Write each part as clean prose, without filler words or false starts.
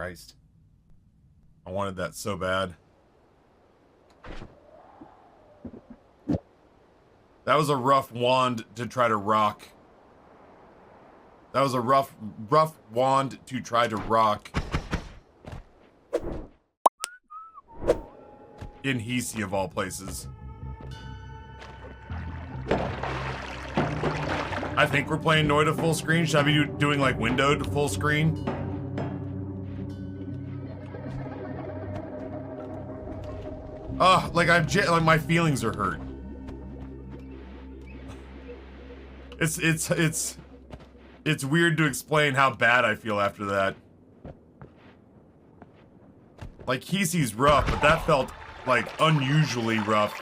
Christ. I wanted that so bad. That was a rough wand to try to rock. That was a rough wand to try to rock. In Hisi of all places. I think we're playing Noita full screen. Should I be doing like windowed full screen? Like like my feelings are hurt. It's weird to explain how bad I feel after that. Like Hisi's rough, but that felt like unusually rough.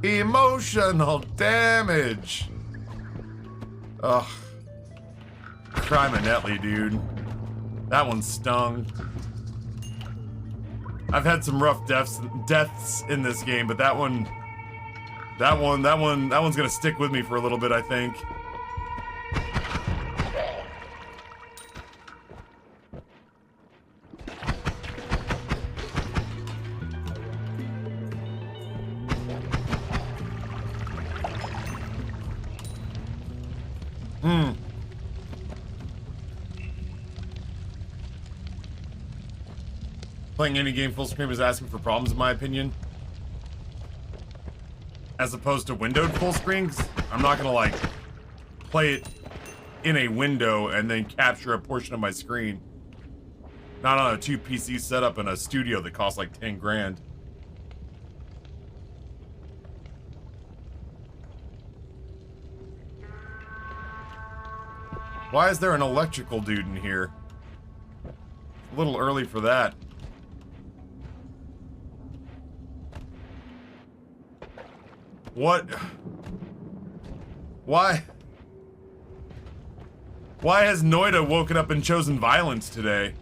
Emotional damage. Ugh. Criminelli, dude. That one stung. I've had some rough deaths in this game, but that one's gonna stick with me for a little bit, I think. Playing any game full screen is asking for problems, in my opinion. As opposed to windowed full screens, I'm not gonna like play it in a window and then capture a portion of my screen. Not on a 2 PC setup in a studio that costs like 10 grand. Why is there an electrical dude in here? A little early for that. What? Why? Why has Noita woken up and chosen violence today?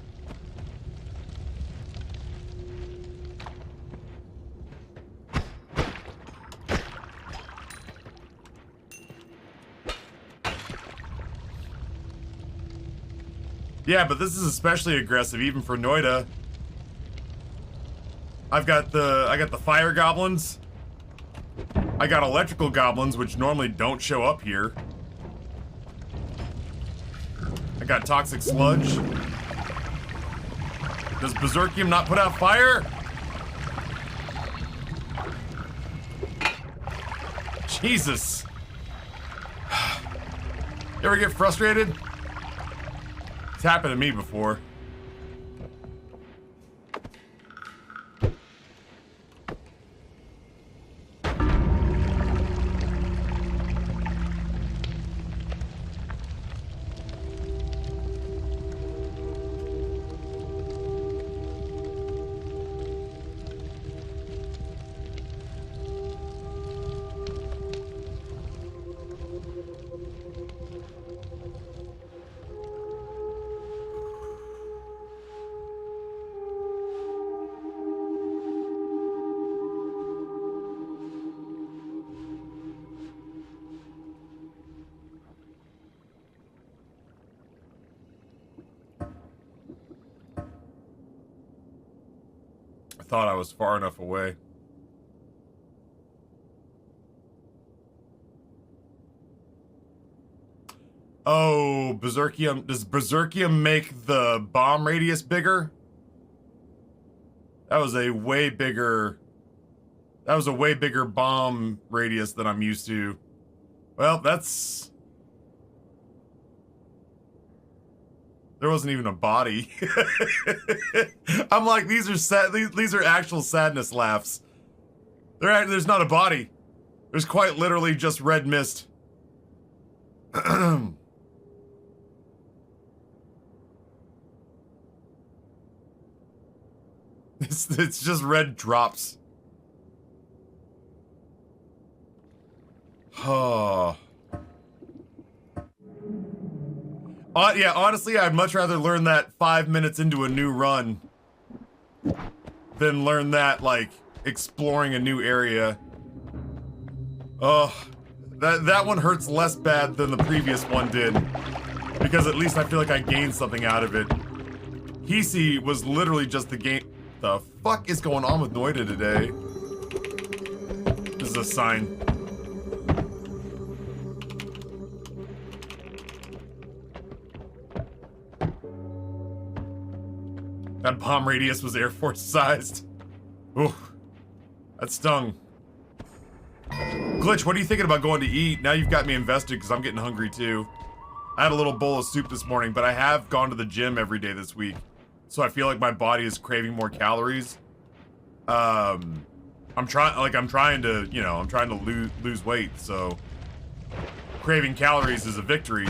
Yeah, but this is especially aggressive, even for Noita. I got the fire goblins. I got electrical goblins, which normally don't show up here. I got toxic sludge. Does Berserkium not put out fire? Jesus. You ever get frustrated? It's happened to me before. Thought I was far enough away. Oh, Berserkium. Does Berserkium make the bomb radius bigger? That was a way bigger bomb radius than I'm used to. Well, that's... There wasn't even a body. I'm like, these are sad. These are actual sadness laughs. There's not a body. There's quite literally just red mist. It's just red drops. Oh. Yeah, honestly, I'd much rather learn that 5 minutes into a new run than learn that, like, exploring a new area. Oh, that one hurts less bad than the previous one did. Because at least I feel like I gained something out of it. Hisi was literally just the game. The fuck is going on with Noita today? This is a sign. That bomb radius was Air Force sized. Ooh, that stung. Glitch, what are you thinking about going to eat? Now you've got me invested because I'm getting hungry too. I had a little bowl of soup this morning, but I have gone to the gym every day this week. So I feel like my body is craving more calories. I'm trying to, you know, I'm trying to lose weight, so craving calories is a victory.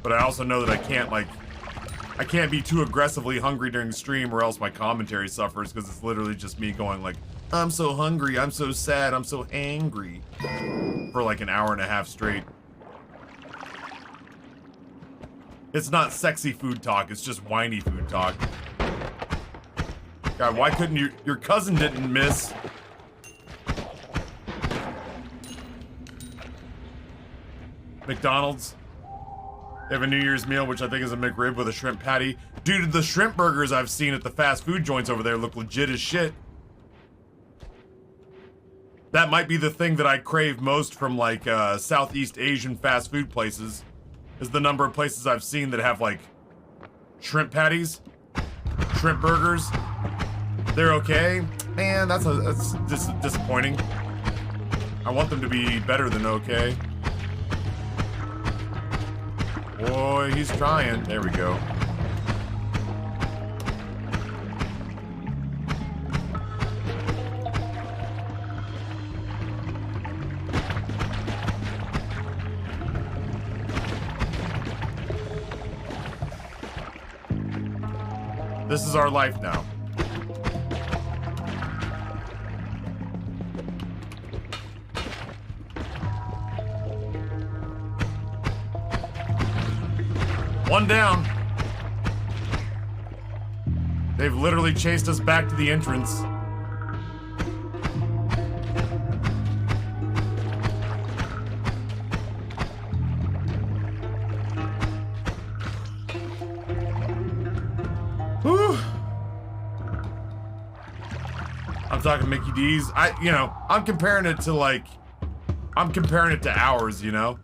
But I also know that I can't be too aggressively hungry during the stream or else my commentary suffers because it's literally just me going like, I'm so hungry, I'm so sad, I'm so angry for like an hour and a half straight. It's not sexy food talk, it's just whiny food talk. God, why couldn't your cousin didn't miss? McDonald's. They have a New Year's meal, which I think is a McRib with a shrimp patty. Dude, the shrimp burgers I've seen at the fast food joints over there look legit as shit. That might be the thing that I crave most from like Southeast Asian fast food places. Is the number of places I've seen that have like shrimp patties, shrimp burgers. They're okay. Man, that's disappointing. I want them to be better than okay. Boy, he's trying. There we go. This is our life now. One down. They've literally chased us back to the entrance. Whew. I'm talking Mickey D's. I'm comparing it to hours, you know?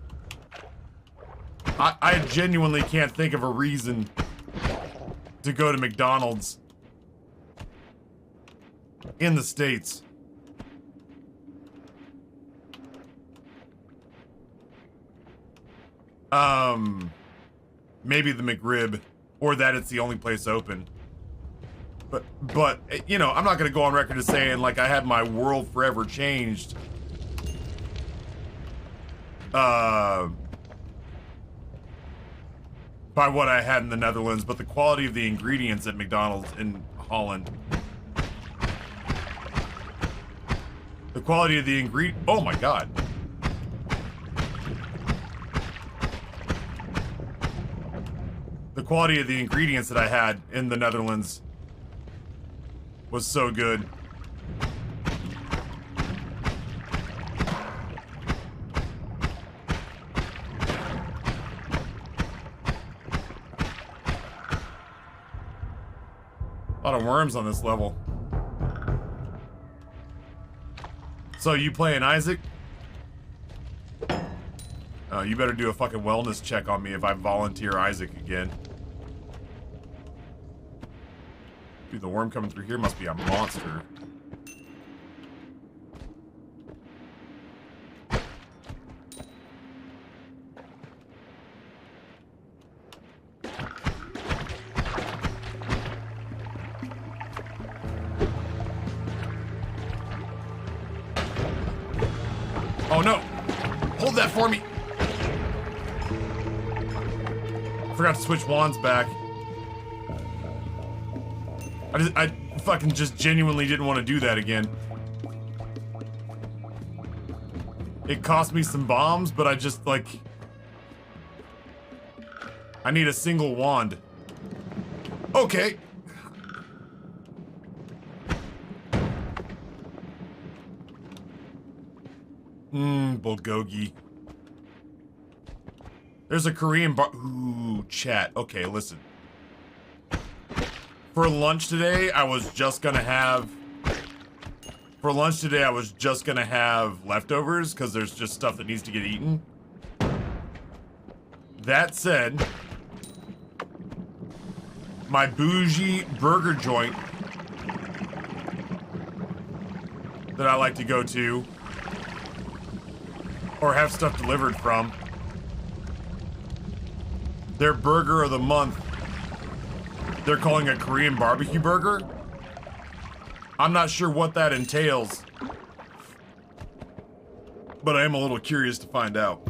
I genuinely can't think of a reason to go to McDonald's in the States. Maybe the McRib, or that it's the only place open. But you know, I'm not gonna go on record as saying like I had my world forever changed. By what I had in the Netherlands, but the quality of the ingredients at McDonald's in Holland. The quality of the oh my god. The quality of the ingredients that I had in the Netherlands was so good. A lot of worms on this level. So you playing Isaac? Oh, you better do a fucking wellness check on me if I volunteer Isaac again. Dude, the worm coming through here must be a monster. Oh no! Hold that for me! I forgot to switch wands back. I fucking just genuinely didn't want to do that again. It cost me some bombs, but I just like... I need a single wand. Okay. Bulgogi. There's a Korean bar. Ooh, chat. Okay, listen. For lunch today, I was just gonna have leftovers because there's just stuff that needs to get eaten. That said, my bougie burger joint that I like to go to or have stuff delivered from, their burger of the month, they're calling a Korean barbecue burger. I'm not sure what that entails, but I am a little curious to find out.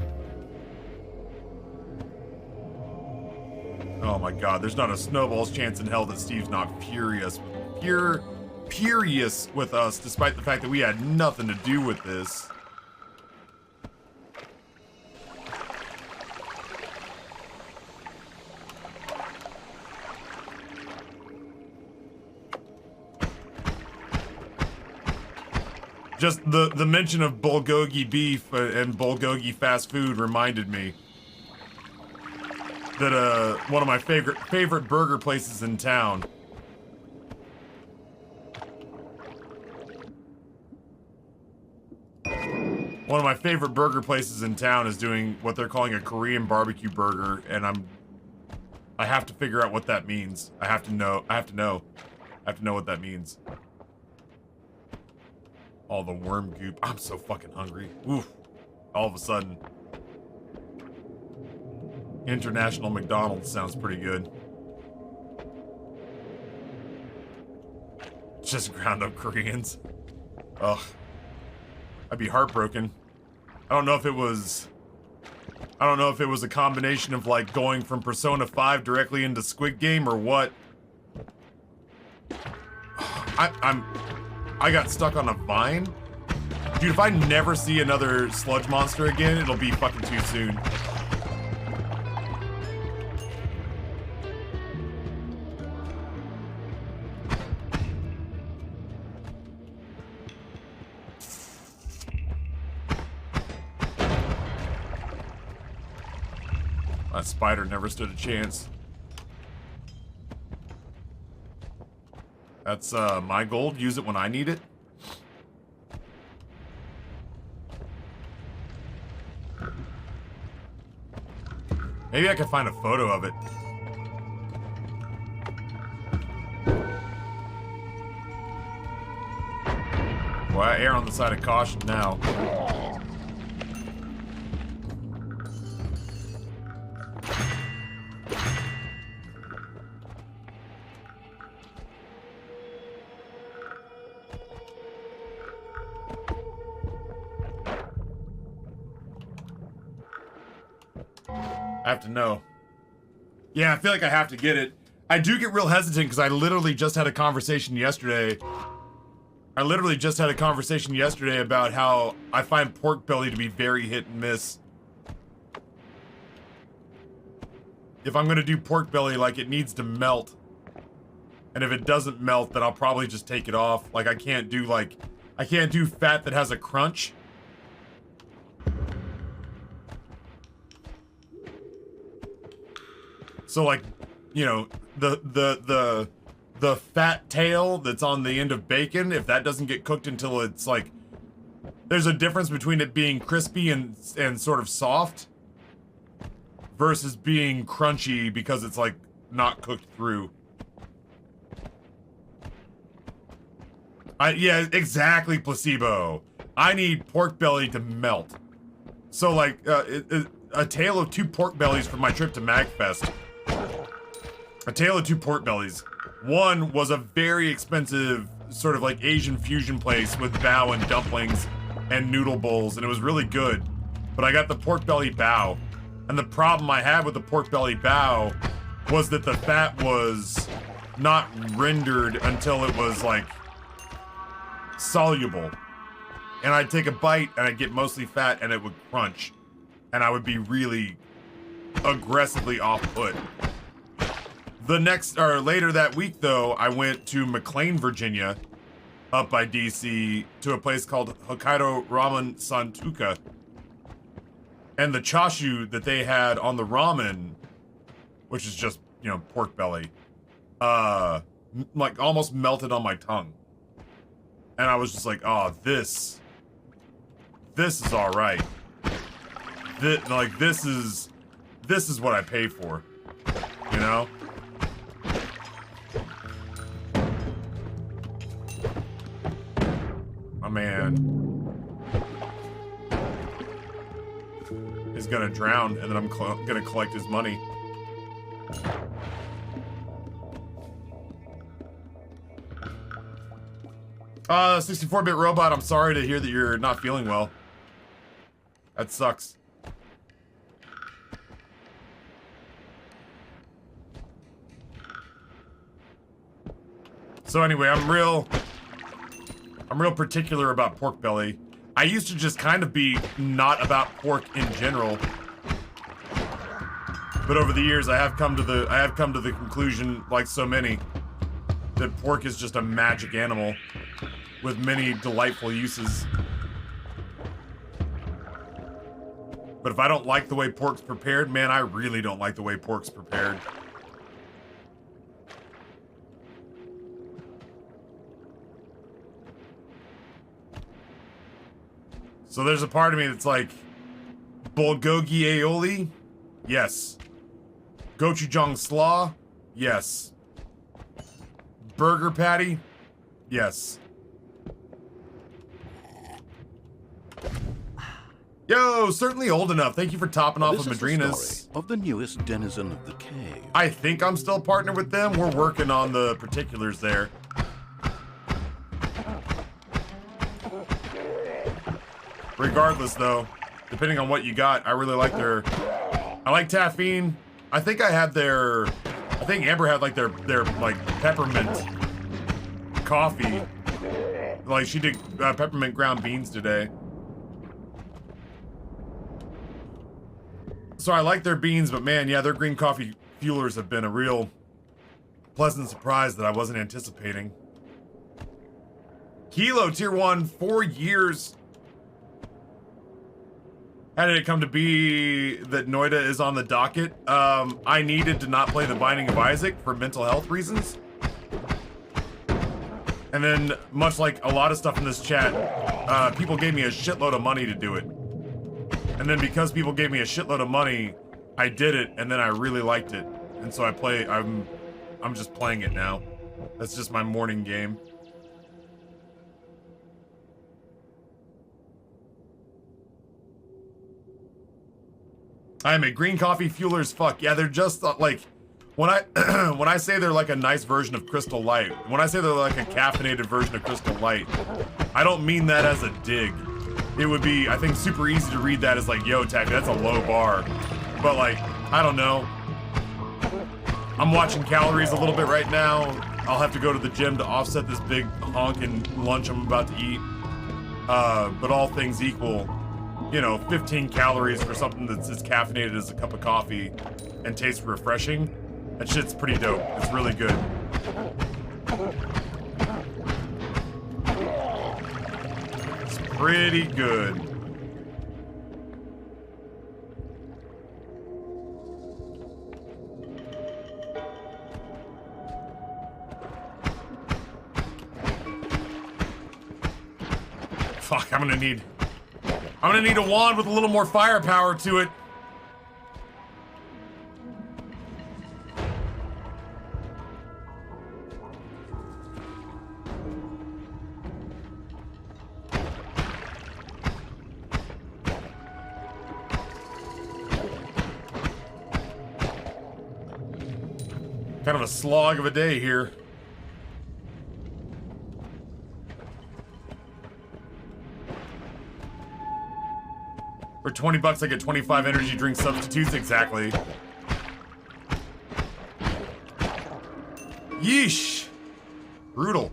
Oh my god, there's not a snowball's chance in hell that Steve's not furious with us, despite the fact that we had nothing to do with this. Just the mention of bulgogi beef and bulgogi fast food reminded me that one of my favorite burger places in town. One of my favorite burger places in town is doing what they're calling a Korean barbecue burger, and I have to figure out what that means. I have to know what that means. All the worm goop. I'm so fucking hungry. Oof. All of a sudden. International McDonald's sounds pretty good. Just ground up Koreans. Ugh. I'd be heartbroken. I don't know if it was a combination of like going from Persona 5 directly into Squid Game or what. I got stuck on a vine. Dude, if I never see another sludge monster again, it'll be fucking too soon. That spider never stood a chance. That's my gold. Use it when I need it. Maybe I can find a photo of it. Well, I err on the side of caution now. I have to know. Yeah, I feel like I have to get it. I do get real hesitant because I literally just had a conversation yesterday. About how I find pork belly to be very hit and miss. If I'm gonna do pork belly, like, it needs to melt. And if it doesn't melt, then I'll probably just take it off. Like, I can't do fat that has a crunch. So, like, you know, the fat tail that's on the end of bacon, if that doesn't get cooked until it's like, there's a difference between it being crispy and sort of soft versus being crunchy because it's like not cooked through. Yeah, exactly, placebo. I need pork belly to melt. So, like, a tale of two pork bellies from my trip to MagFest. A tale of two pork bellies. One was a very expensive sort of like Asian fusion place with bao and dumplings and noodle bowls, and it was really good. But I got the pork belly bao, and the problem I had with the pork belly bao was that the fat was not rendered until it was like soluble. And I'd take a bite and I'd get mostly fat and it would crunch. And I would be really aggressively off-put. Later that week though, I went to McLean, Virginia, up by DC to a place called Hokkaido Ramen Santuka. And the chashu that they had on the ramen, which is just, you know, pork belly, like almost melted on my tongue. And I was just like, oh, this is all right. This is what I pay for, you know? My man is gonna drown, and then I'm gonna collect his money. 64-bit robot, I'm sorry to hear that you're not feeling well. That sucks. So anyway, I'm real particular about pork belly. I used to just kind of be not about pork in general. But over the years I have come to the conclusion, like so many, that pork is just a magic animal with many delightful uses. But if I don't like the way pork's prepared, man, I really don't like the way pork's prepared. So there's a part of me that's like, bulgogi aioli? Yes. Gochujang slaw? Yes. Burger patty? Yes. Yo, certainly old enough. Thank you for topping off of Madrina's. Of the newest denizen of the cave. I think I'm still partnered with them. We're working on the particulars there. Regardless, though, depending on what you got, I really like their... I like Taffine. I think I had their... I think Amber had, like, their like, peppermint coffee. Like, she did peppermint ground beans today. So I like their beans, but man, yeah, their green coffee fuelers have been a real pleasant surprise that I wasn't anticipating. Kilo, tier 1, 4 years. How did it come to be that Noita is on the docket? I needed to not play The Binding of Isaac for mental health reasons. And then, much like a lot of stuff in this chat, people gave me a shitload of money to do it. And then because people gave me a shitload of money, I did it, and then I really liked it. And so I'm just playing it now. That's just my morning game. I'm a green coffee fuelers fuck. Yeah, they're just like, when I when I say they're like a nice version of Crystal Light, when I say they're like a caffeinated version of Crystal Light, I don't mean that as a dig. It would be, I think, super easy to read that as like, yo, Taffy, that's a low bar. But like, I don't know. I'm watching calories a little bit right now. I'll have to go to the gym to offset this big honking lunch I'm about to eat. But all things equal, you know, 15 calories for something that's as caffeinated as a cup of coffee and tastes refreshing, that shit's pretty dope. It's really good. It's pretty good. Fuck, I'm gonna need a wand with a little more firepower to it. Kind of a slog of a day here. For 20 bucks, I get 25 energy drink substitutes. Exactly. Yeesh. Brutal.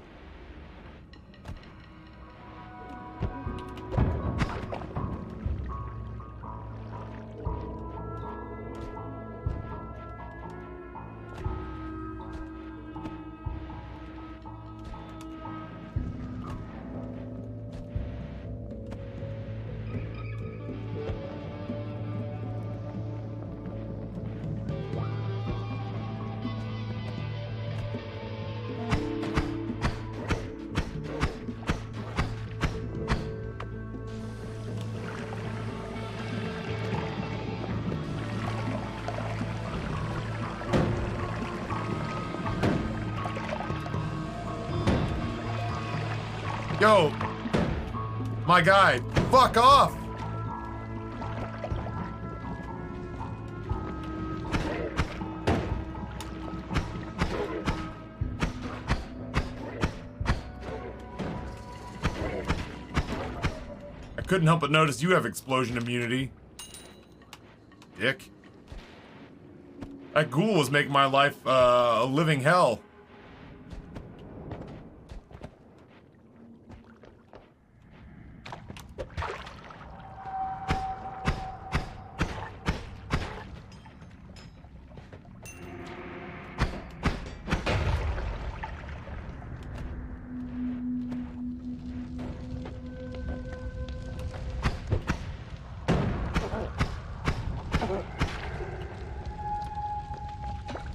Yo, my guy, fuck off. I couldn't help but notice you have explosion immunity. Dick. That ghoul was making my life a living hell.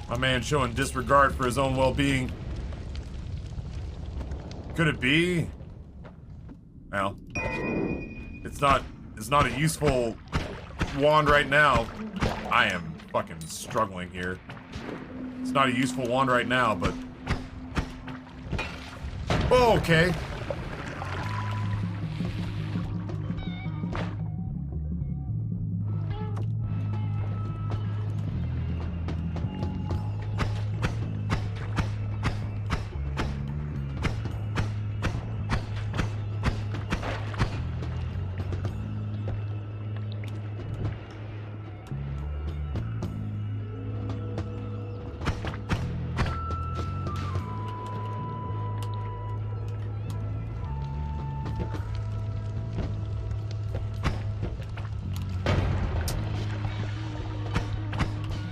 My man showing disregard for his own well-being. Could it be? Well, it's not a useful wand right now. I am fucking struggling here. It's not a useful wand right now, but oh, okay.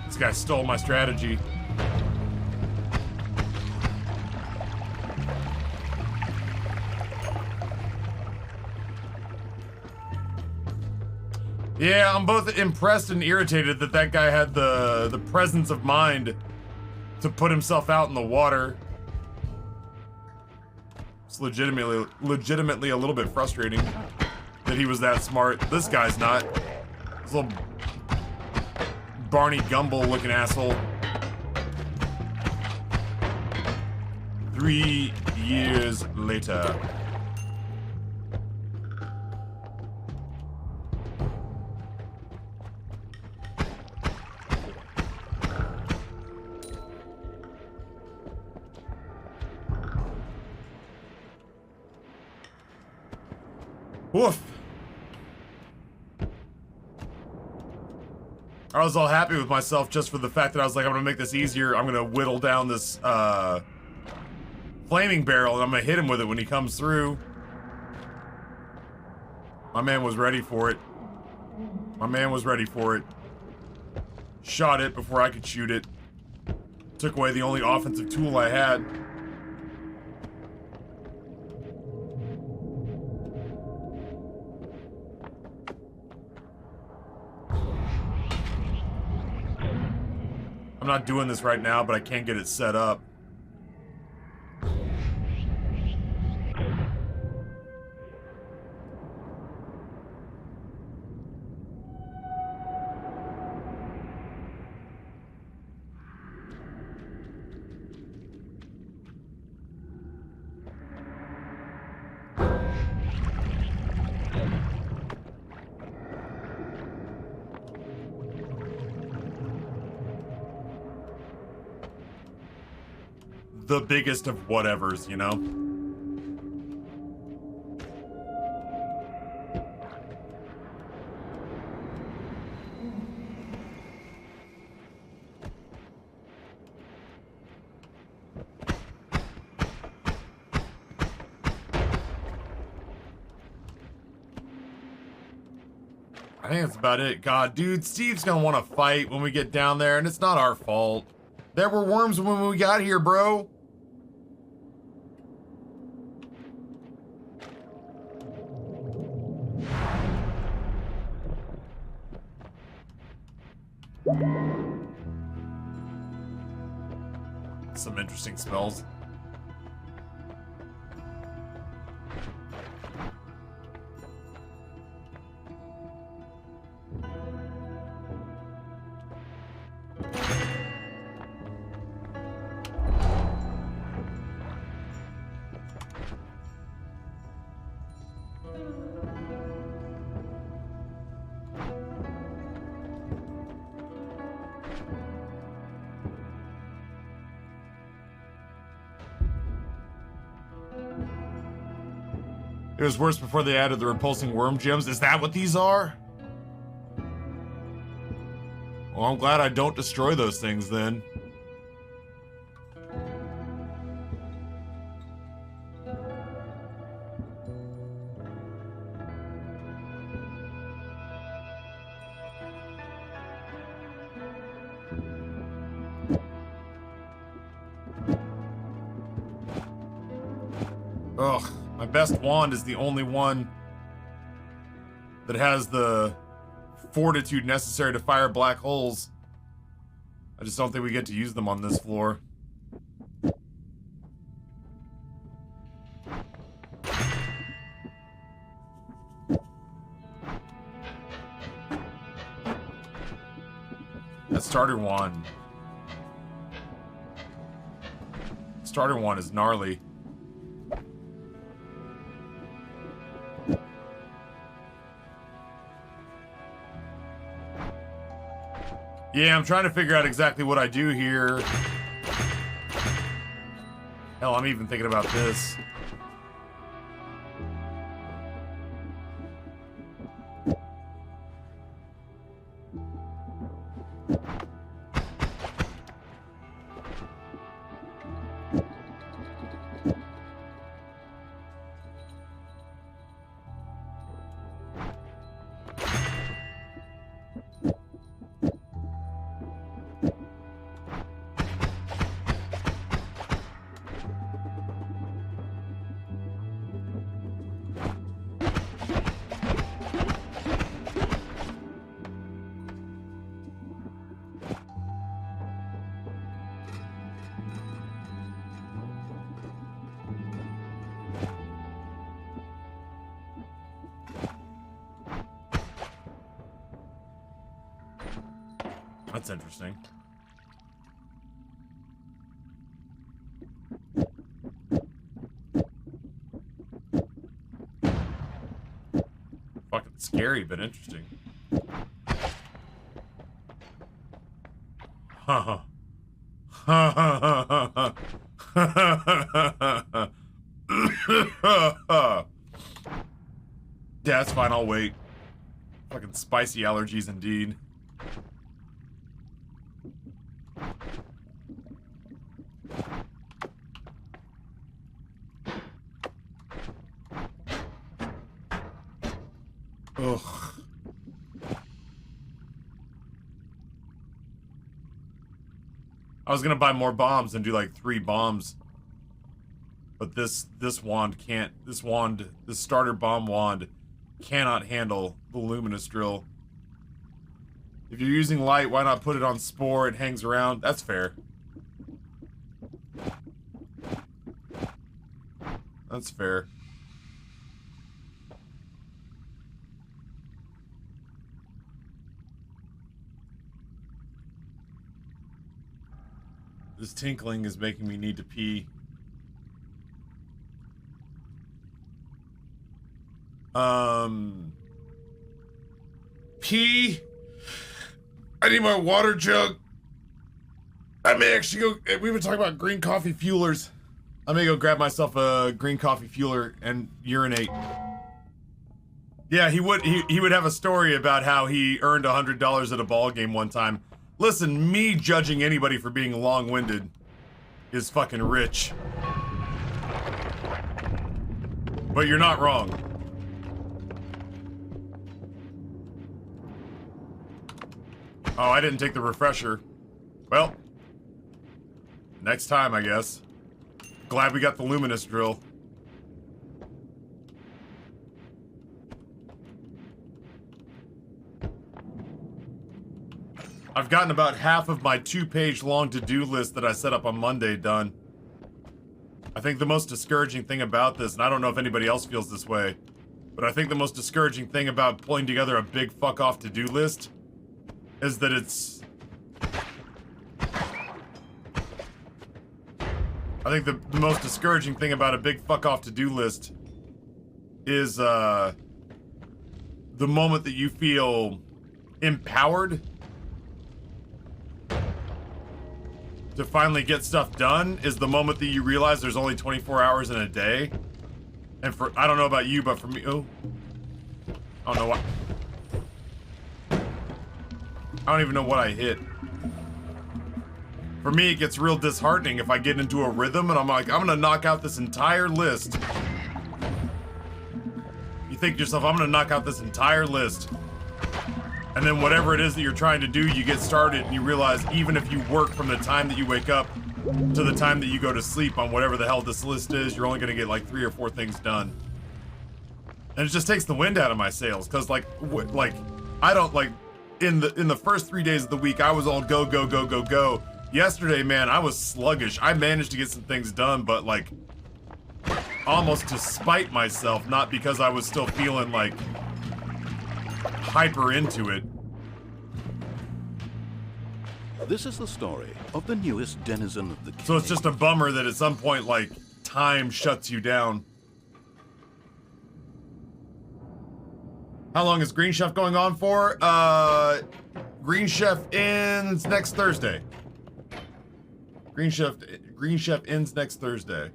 This guy stole my strategy. Yeah, I'm both impressed and irritated that that guy had the presence of mind to put himself out in the water. It's legitimately a little bit frustrating that he was that smart. This guy's not. This little Barney Gumble looking asshole. 3 years later. Woof. I was all happy with myself just for the fact that I was like, I'm gonna make this easier. I'm gonna whittle down this flaming barrel and I'm gonna hit him with it when he comes through. My man was ready for it. My man was ready for it. Shot it before I could shoot it. Took away the only offensive tool I had. I'm not doing this right now, but I can't get it set up. The biggest of whatevers, you know? I think that's about it. God, dude, Steve's gonna want to fight when we get down there, and it's not our fault. There were worms when we got here, bro. Some interesting smells. It was worse before they added the repulsing worm gems. Is that what these are? Well, I'm glad I don't destroy those things then. Ugh, my best wand is the only one that has the fortitude necessary to fire black holes. I just don't think we get to use them on this floor. That starter wand is gnarly. Yeah, I'm trying to figure out exactly what I do here. Hell, I'm even thinking about this. That's interesting. Fucking scary, but interesting. Ha ha ha ha. Yeah, that's fine, I'll wait. Fucking spicy allergies indeed. Ugh. I was gonna buy more bombs and do like 3 bombs. But this wand can't, this starter bomb wand cannot handle the luminous drill. If you're using light, why not put it on spore? It hangs around. That's fair. That's fair. This tinkling is making me need to pee. Pee? I need my water jug. I may actually go, we've been talking about green coffee fuelers. I may go grab myself a green coffee fueler and urinate. Yeah, he would have a story about how he earned $100 at a ball game one time. Listen, me judging anybody for being long-winded is fucking rich. But you're not wrong. Oh, I didn't take the refresher. Well, next time, I guess. Glad we got the luminous drill. I've gotten about half of my 2-page long to-do list that I set up on Monday done. I think the most discouraging thing about this, and I don't know if anybody else feels this way, but I think the most discouraging thing about pulling together a big fuck-off to-do list is that it's... I think the most discouraging thing about a big fuck-off to-do list is the moment that you feel empowered to finally get stuff done is the moment that you realize there's only 24 hours in a day. And for, I don't know about you, but for me, oh, I don't know what. I don't even know what I hit. For me, it gets real disheartening if I get into a rhythm and I'm like, I'm gonna knock out this entire list. You think to yourself, I'm gonna knock out this entire list. And then whatever it is that you're trying to do, you get started and you realize even if you work from the time that you wake up to the time that you go to sleep on whatever the hell this list is, you're only gonna get like 3 or 4 things done. And it just takes the wind out of my sails, cause like I don't like in the first 3 days of the week I was all go go go go go. Yesterday, man, I was sluggish. I managed to get some things done, but like almost to spite myself, not because I was still feeling like hyper into it. This is the story of the newest denizen of the cave. So it's just a bummer that at some point, like, time shuts you down. How long is Green Chef going on for? Green Chef ends next Thursday. Green Chef ends next Thursday.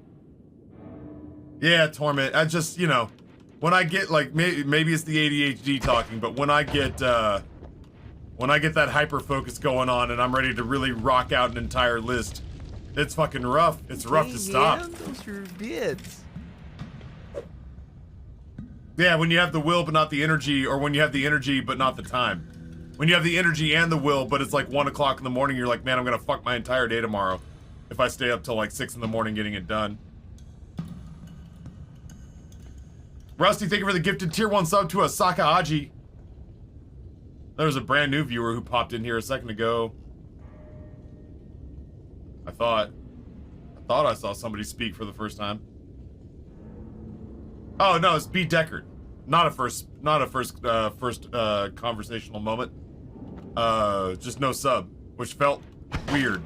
Yeah, Torment. I just, you know, when I get like maybe it's the ADHD talking, but when I get that hyper focus going on and I'm ready to really rock out an entire list, it's fucking rough. It's rough to stop. Man, those are bits. Yeah, when you have the will but not the energy, or when you have the energy but not the time. When you have the energy and the will, but it's like 1 o'clock in the morning, you're like, man, I'm gonna fuck my entire day tomorrow if I stay up till like 6 in the morning getting it done. Rusty, thank you for the gifted tier 1 sub to Asaka Aji. There was a brand new viewer who popped in here a second ago. I thought I saw somebody speak for the first time. Oh no, it's B. Deckard. Not a first conversational moment. Just no sub, which felt weird.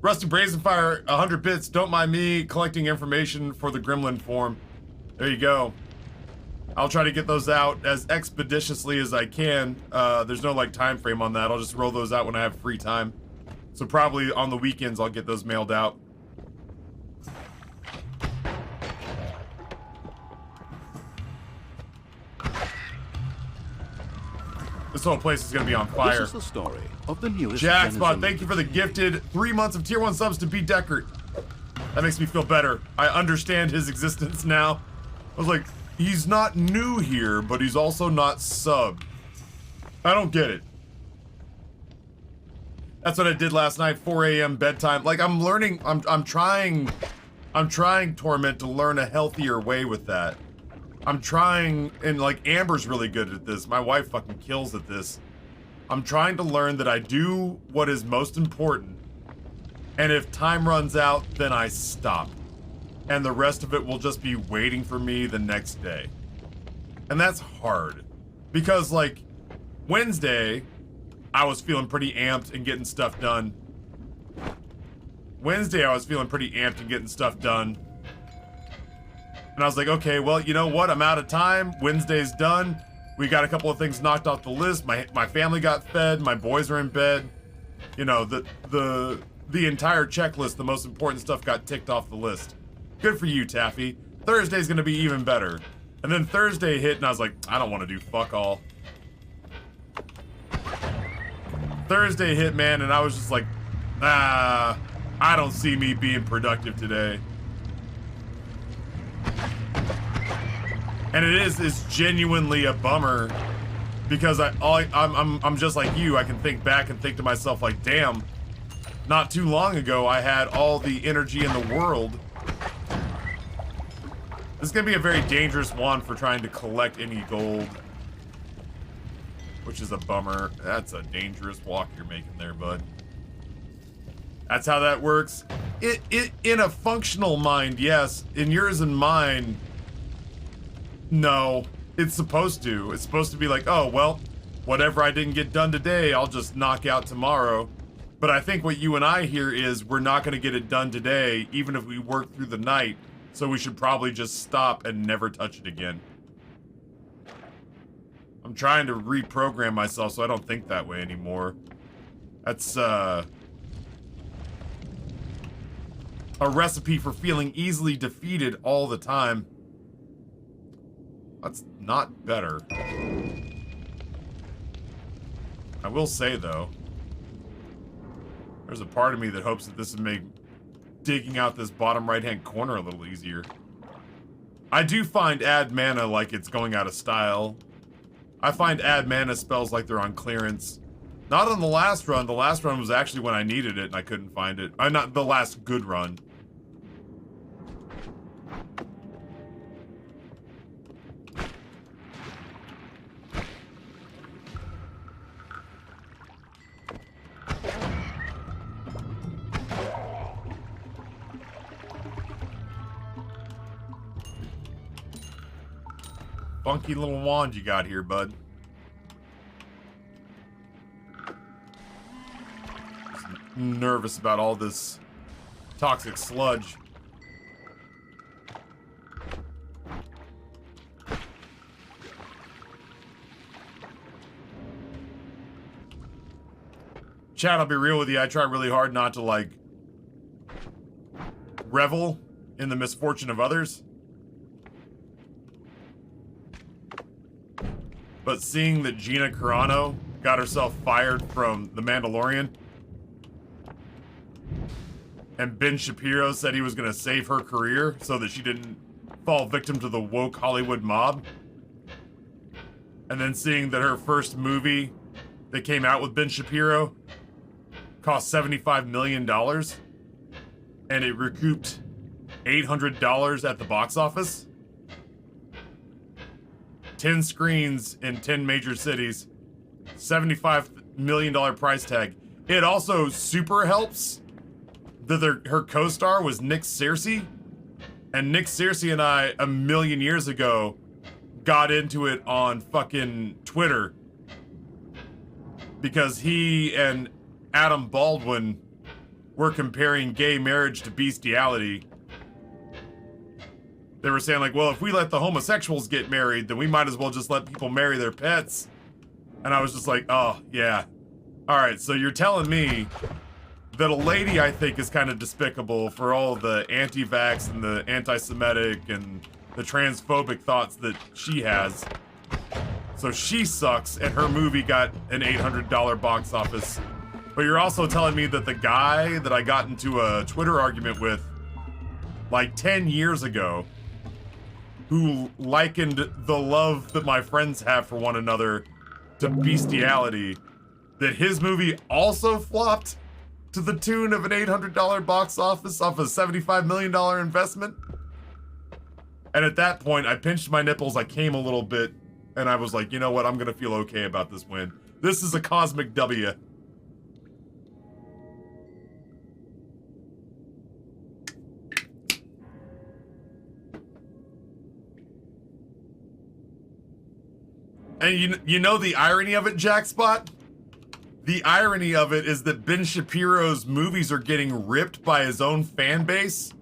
Rusty Brazenfire, 100 bits. Don't mind me collecting information for the Gremlin form. There you go. I'll try to get those out as expeditiously as I can. There's no like time frame on that. I'll just roll those out when I have free time. So probably on the weekends I'll get those mailed out. This whole place is gonna be on fire. This is the story of the newest Jackspot, thank you for the gifted 3 months of tier 1 subs to B. Deckard. That makes me feel better. I understand his existence now. I was like, he's not new here, but he's also not subbed. I don't get it. That's what I did last night, 4 a.m. bedtime. Like, I'm learning, I'm trying, Torment, to learn a healthier way with that. I'm trying, and like, Amber's really good at this. My wife fucking kills at this. I'm trying to learn that I do what is most important, and if time runs out, then I stop. And the rest of it will just be waiting for me the next day. And that's hard. Because, like, Wednesday, I was feeling pretty amped and getting stuff done. Wednesday, I was feeling pretty amped and getting stuff done. And I was like, okay, well, you know what? I'm out of time. Wednesday's done. We got a couple of things knocked off the list. My family got fed. My boys are in bed. You know, the entire checklist, the most important stuff got ticked off the list. Good for you, Taffy. Thursday's gonna be even better. And then Thursday hit and I was like, I don't want to do fuck all. Thursday hit, man, and I was just like, I don't see me being productive today. And it's genuinely a bummer because I'm just like you. I can think back and think to myself like, damn, not too long ago I had all the energy in the world. This is gonna be a very dangerous one for trying to collect any gold, which is a bummer. That's a dangerous walk you're making there, bud. That's how that works. In a functional mind, yes. In yours and mine, no. It's supposed to. It's supposed to be like, oh, well, whatever I didn't get done today, I'll just knock out tomorrow. But I think what you and I hear is we're not going to get it done today, even if we work through the night. So we should probably just stop and never touch it again. I'm trying to reprogram myself so I don't think that way anymore. That's, a recipe for feeling easily defeated all the time. That's not better. I will say, though, there's a part of me that hopes that this would make digging out this bottom right-hand corner a little easier. I do find add mana like it's going out of style. I find add mana spells like they're on clearance. Not on the last run. The last run was actually when I needed it and I couldn't find it. Not the last good run. Funky little wand you got here, bud. Just nervous about all this toxic sludge. Chat, I'll be real with you. I try really hard not to, like, revel in the misfortune of others. But seeing that Gina Carano got herself fired from The Mandalorian, and Ben Shapiro said he was going to save her career so that she didn't fall victim to the woke Hollywood mob, and then seeing that her first movie that came out with Ben Shapiro cost $75 million, and it recouped $800 at the box office. 10 screens in 10 major cities, $75 million price tag. It also super helps that her co-star was Nick Searcy. And Nick Searcy and I, a million years ago, got into it on fucking Twitter. Because he and Adam Baldwin were comparing gay marriage to bestiality. They were saying, like, well, if we let the homosexuals get married, then we might as well just let people marry their pets. And I was just like, oh, yeah. All right, so you're telling me that a lady I think is kind of despicable for all the anti-vax and the anti-Semitic and the transphobic thoughts that she has. So she sucks, and her movie got an $800 box office. But you're also telling me that the guy that I got into a Twitter argument with, like 10 years ago, who likened the love that my friends have for one another to bestiality, that his movie also flopped to the tune of an $800 box office off a $75 million investment? And at that point, I pinched my nipples, I came a little bit, and I was like, you know what, I'm gonna feel okay about this win. This is a cosmic W. And you know the irony of it, Jackspot? The irony of it is that Ben Shapiro's movies are getting ripped by his own fan base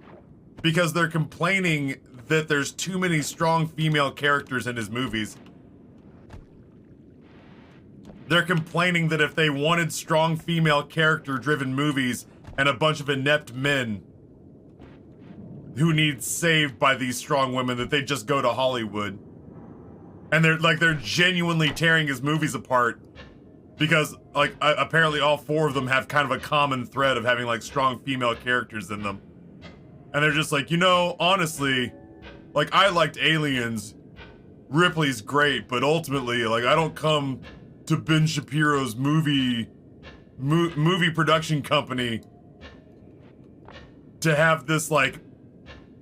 because they're complaining that there's too many strong female characters in his movies. They're complaining that if they wanted strong female character-driven movies and a bunch of inept men who need saved by these strong women, that they just go to Hollywood. And they're genuinely tearing his movies apart because, like, apparently all four of them have kind of a common thread of having, like, strong female characters in them. And they're just like, you know, honestly, like, I liked Aliens. Ripley's great, but ultimately, like, I don't come to Ben Shapiro's movie production company to have this, like,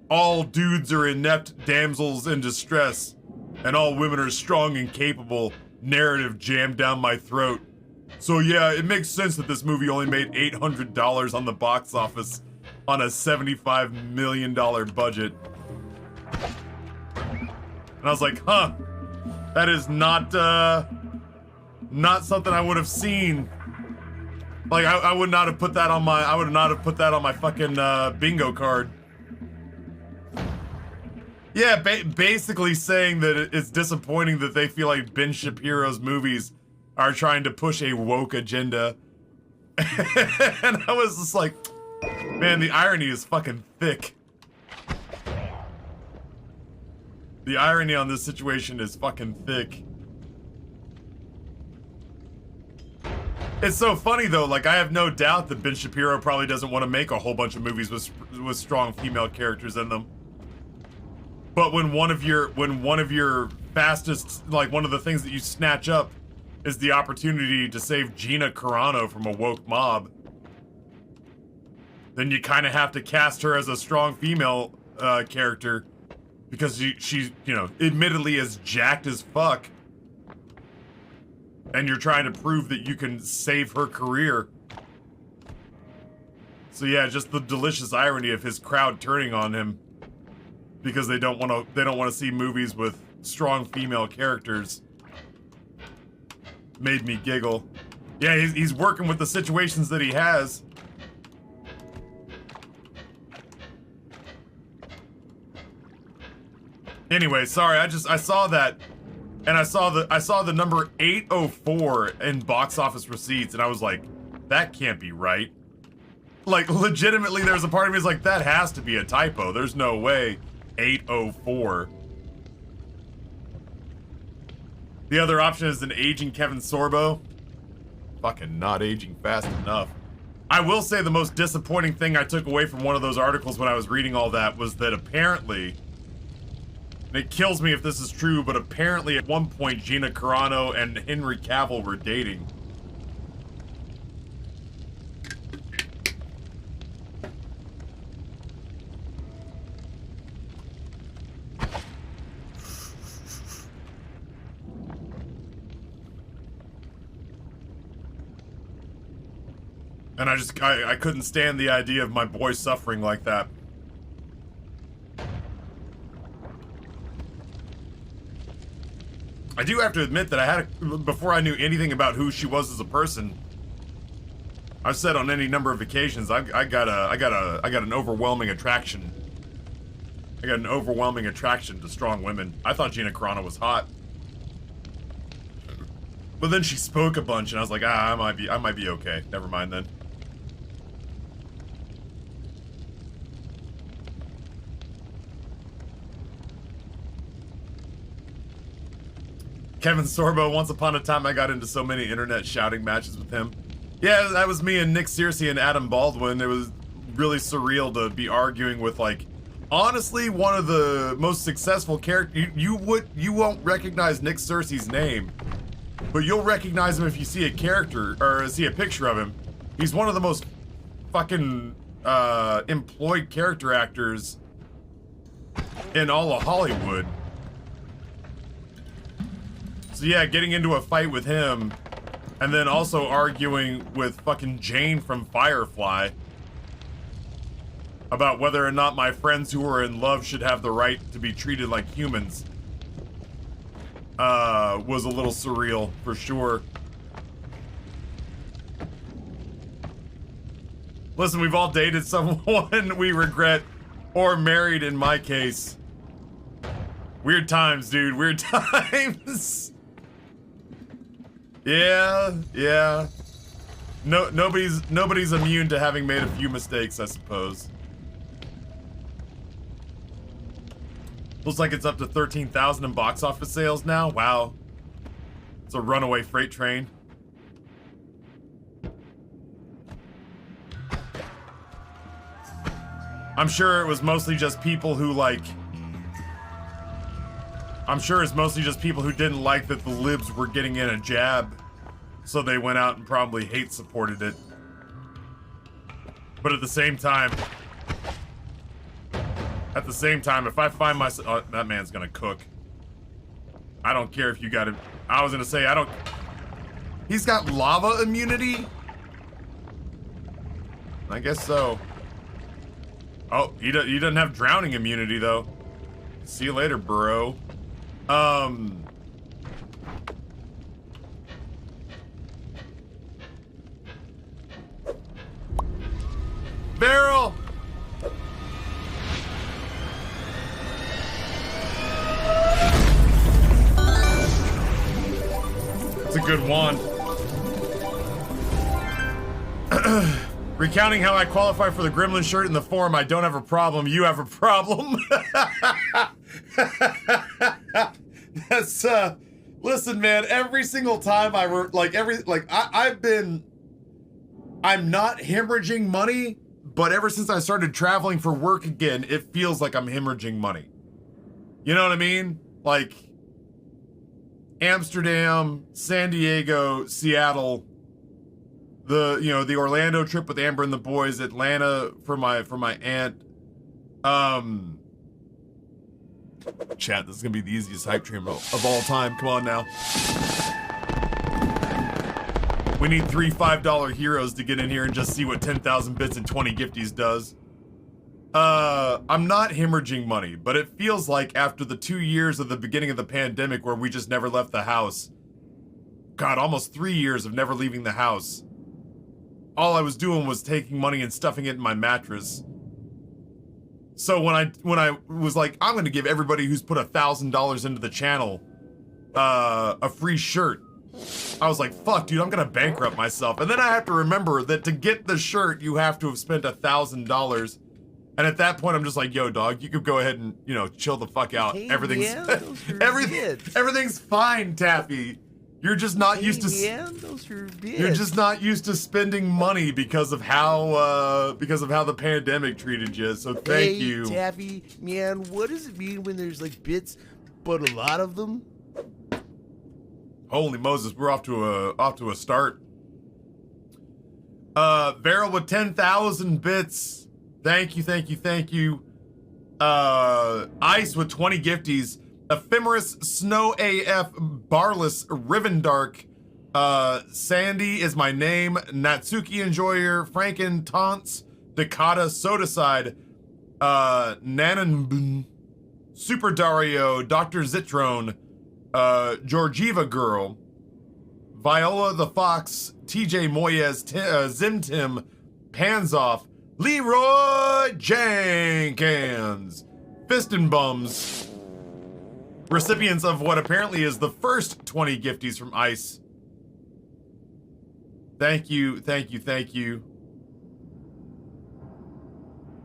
all dudes are inept damsels in distress and all women are strong and capable narrative jammed down my throat. So yeah, it makes sense that this movie only made $800 on the box office on a $75 million budget. And I was like, huh, that is not something I would have seen Like I would not have put that on my. I would not have put that on my fucking bingo card. Yeah, basically saying that it's disappointing that they feel like Ben Shapiro's movies are trying to push a woke agenda. And I was just like, man, the irony is fucking thick. The irony on this situation is fucking thick. It's so funny though, like I have no doubt that Ben Shapiro probably doesn't want to make a whole bunch of movies with strong female characters in them. But when one of your fastest, like one of the things that you snatch up is the opportunity to save Gina Carano from a woke mob, then you kind of have to cast her as a strong female character because she's, you know, admittedly is jacked as fuck. And you're trying to prove that you can save her career. So yeah, just the delicious irony of his crowd turning on him because they don't want to see movies with strong female characters made me giggle. Yeah, he's working with the situations that he has. Anyway, sorry, I saw that. And I saw the number 804 in box office receipts, and I was like, that can't be right. Like, legitimately, there's a part of me that's like, that has to be a typo. There's no way 804. The other option is an aging Kevin Sorbo. Fucking not aging fast enough. I will say the most disappointing thing I took away from one of those articles when I was reading all that was that apparently, and it kills me if this is true, but apparently at one point Gina Carano and Henry Cavill were dating. And I couldn't stand the idea of my boy suffering like that. I do have to admit that before I knew anything about who she was as a person, I've said on any number of occasions, I got an overwhelming attraction. I got an overwhelming attraction to strong women. I thought Gina Carano was hot. But then she spoke a bunch and I was like, I might be okay. Never mind then. Kevin Sorbo, once upon a time I got into so many internet shouting matches with him. Yeah, that was me and Nick Searcy and Adam Baldwin. It was really surreal to be arguing with, like, honestly, one of the most successful characters. You won't recognize Nick Searcy's name, but you'll recognize him if you see a character or see a picture of him. He's one of the most fucking employed character actors in all of Hollywood. So yeah, getting into a fight with him, and then also arguing with fucking Jane from Firefly about whether or not my friends who are in love should have the right to be treated like humans, was a little surreal, for sure. Listen, we've all dated someone we regret, or married in my case. Weird times, dude, weird times. Yeah. No, nobody's immune to having made a few mistakes, I suppose. Looks like it's up to 13,000 in box office sales now. Wow. It's a runaway freight train. I'm sure it was mostly just people who, like, I'm sure it's mostly just people who didn't like that the libs were getting in a jab, so they went out and probably hate supported it. But at the same time, if I find myself, oh, that man's gonna cook. I don't care if you got it. I was gonna say, he's got lava immunity? I guess so. Oh, he doesn't have drowning immunity though. See you later, bro. good wand. Recounting how I qualify for the Gremlin shirt in the forum, I don't have a problem. You have a problem. That's listen, man. Every single time I'm not hemorrhaging money, but ever since I started traveling for work again, it feels like I'm hemorrhaging money. You know what I mean? Like Amsterdam, San Diego, Seattle. The Orlando trip with Amber and the boys, Atlanta for my aunt. Chat, this is gonna be the easiest hype stream of all time. Come on now. We need 3 $5 heroes to get in here and just see what 10,000 bits and 20 gifties does. I'm not hemorrhaging money, but it feels like after the 2 years of the beginning of the pandemic where we just never left the house. God, almost 3 years of never leaving the house. All I was doing was taking money and stuffing it in my mattress. So when I was like, I'm gonna give everybody who's put $1,000 into the channel a free shirt, I was like, fuck, dude, I'm gonna bankrupt myself. And then I have to remember that to get the shirt, you have to have spent $1,000. And at that point, I'm just like, yo, dog, you could go ahead and, chill the fuck out. Hey, Everything's man, everything's fine, Taffy. You're just not used to. Man, those are bids. You're just not used to spending money because of how the pandemic treated you. So thank you, Taffy. Man, what does it mean when there's like bits, but a lot of them? Holy Moses, we're off to a start. Varel with 10,000 bits. Thank you. Ice with 20 gifties. Ephemeris, Snow AF, Barless, Rivendark, Sandy is my name, Natsuki Enjoyer, Franken, Taunts, Dakota, Sodaside, Nananbun, Super Dario, Dr. Zitrone, Georgieva Girl, Viola the Fox, TJ Moyes, Zimtim, Panzoff, Leroy Jenkins, Fistin Bums, recipients of what apparently is the first 20 gifties from Ice. Thank you.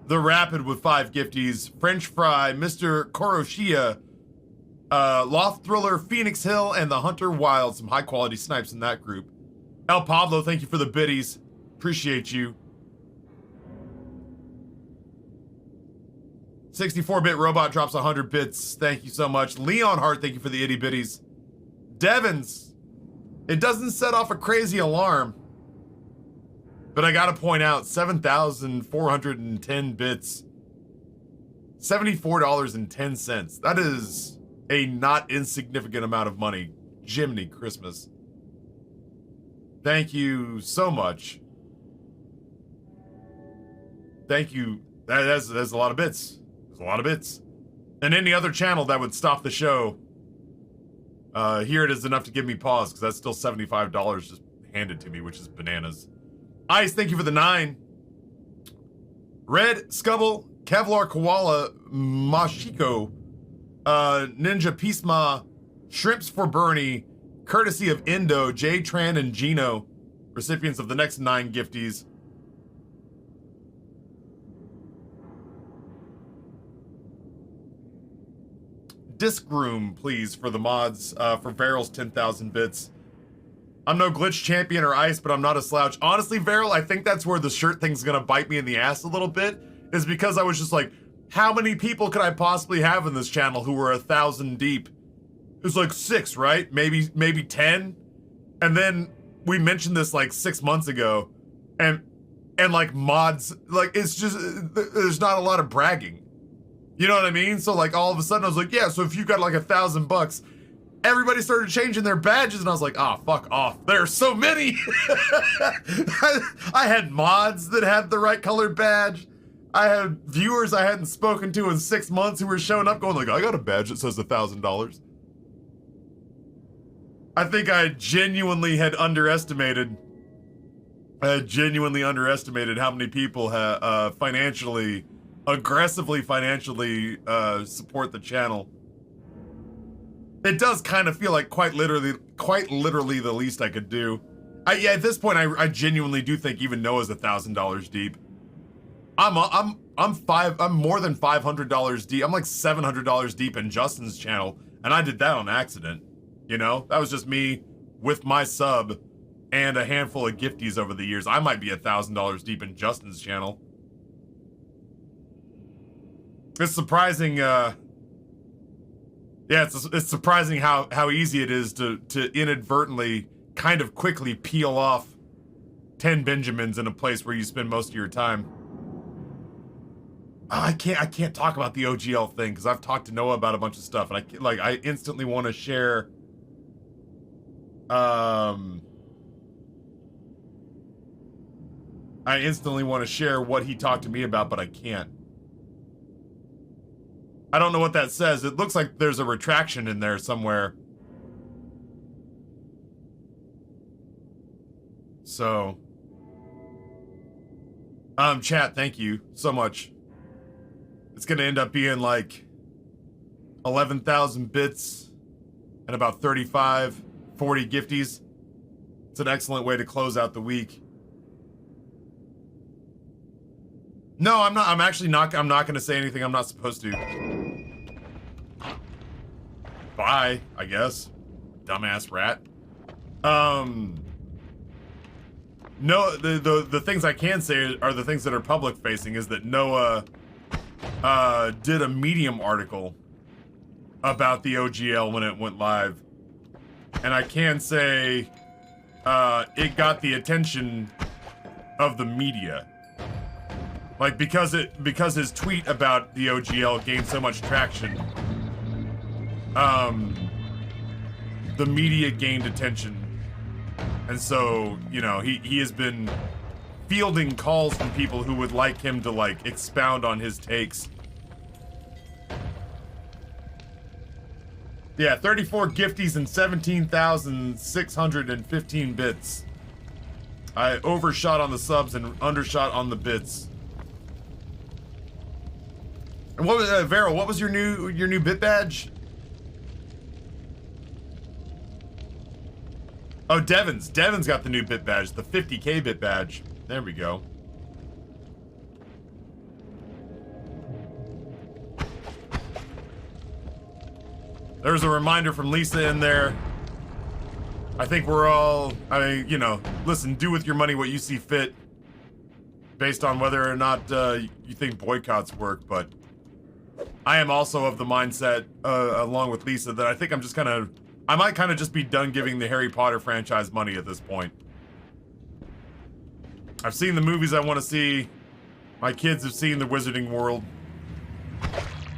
The Rapid with 5 gifties. French Fry, Mr. Koroshia, Loft Thriller, Phoenix Hill, and the Hunter Wild. Some high quality snipes in that group. El Pablo, thank you for the biddies. Appreciate you. 64-bit robot drops 100 bits. Thank you so much. Leon Hart, thank you for the itty bitties. Devins, it doesn't set off a crazy alarm, but I gotta point out 7,410 bits, $74.10. That is a not insignificant amount of money. Jiminy Christmas. Thank you so much. Thank you. That's a lot of bits. There's a lot of bits. And any other channel that would stop the show, here it is enough to give me pause, because that's still $75 just handed to me, which is bananas. Ice, thank you for the 9. Red, Scubble, Kevlar Koala, Mashiko, Ninja Pisma, Shrimps for Bernie, courtesy of Indo, J Tran, and Gino, recipients of the next 9 gifties. Disc room, please, for the mods, for Varel's 10,000 bits. I'm no glitch champion or Ice, but I'm not a slouch. Honestly, Varel, I think that's where the shirt thing's gonna bite me in the ass a little bit, is because I was just like, how many people could I possibly have in this channel who were 1,000 deep? It was like 6, right? Maybe 10? And then we mentioned this like 6 months ago, and like mods, like it's just, there's not a lot of bragging. You know what I mean? So like all of a sudden I was like, yeah, so if you got like $1,000, everybody started changing their badges, and I was like, ah, fuck off. There are so many. I had mods that had the right colored badge. I had viewers I hadn't spoken to in 6 months who were showing up going like, I got a badge that says $1,000. I think I genuinely had underestimated how many people aggressively financially support the channel. It does kind of feel like quite literally the least I could do. Yeah, at this point, I genuinely do think even Noah's $1,000 deep. I'm more than $500 deep. I'm like $700 deep in Justin's channel, and I did that on accident. You know, that was just me with my sub and a handful of gifties over the years. I might be $1,000 deep in Justin's channel. It's surprising. Yeah, it's surprising how easy it is to inadvertently kind of quickly peel off 10 Benjamins in a place where you spend most of your time. I can't talk about the OGL thing because I've talked to Noah about a bunch of stuff, and I instantly want to share. I instantly want to share what he talked to me about, but I can't. I don't know what that says. It looks like there's a retraction in there somewhere. So, chat, thank you so much. It's gonna end up being like 11,000 bits and about 35, 40 gifties. It's an excellent way to close out the week. No, I'm not. I'm actually not. I'm not gonna say anything I'm not supposed to. Bye, I guess. Dumbass rat. No, the things I can say are the things that are public facing. Is that Noah did a Medium article about the OGL when it went live, and I can say it got the attention of the media. Like, because his tweet about the OGL gained so much traction, the media gained attention. And so, you know, he has been fielding calls from people who would like him to, like, expound on his takes. Yeah, 34 gifties and 17,615 bits. I overshot on the subs and undershot on the bits. And what was Vero? What was your new bit badge? Oh, Devin's got the new bit badge, the 50K bit badge. There we go. There's a reminder from Lisa in there. I think we're all, you know, listen, do with your money what you see fit, based on whether or not you think boycotts work, but I am also of the mindset, along with Lisa, that I think I might kind of just be done giving the Harry Potter franchise money at this point. I've seen the movies I want to see. My kids have seen the Wizarding World.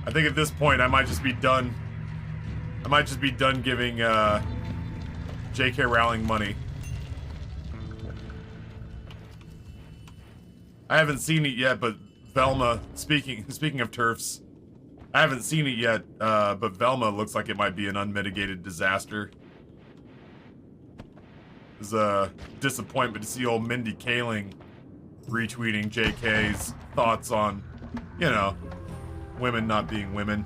I think at this point I might just be done. I might just be done giving J.K. Rowling money. I haven't seen it yet, but Velma, speaking of TERFs, I haven't seen it yet, but Velma looks like it might be an unmitigated disaster. It's a disappointment to see old Mindy Kaling retweeting JK's thoughts on, you know, women not being women.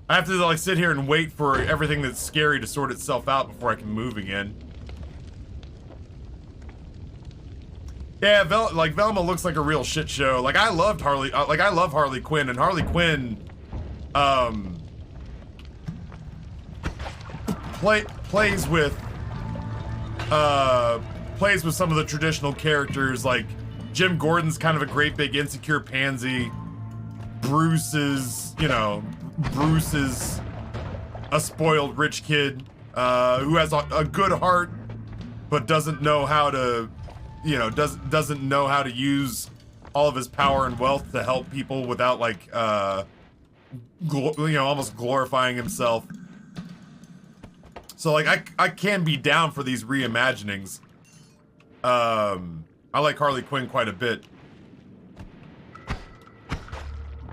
I have to, like, sit here and wait for everything that's scary to sort itself out before I can move again. Yeah, Velma looks like a real shit show. Like, I loved Harley, I love Harley Quinn, and Harley Quinn, plays with some of the traditional characters. Like, Jim Gordon's kind of a great big insecure pansy. Bruce is a spoiled rich kid who has a good heart, but doesn't know how to, you know, doesn't know how to use all of his power and wealth to help people without, like, almost glorifying himself. So, like, I can be down for these reimaginings. I like Harley Quinn quite a bit.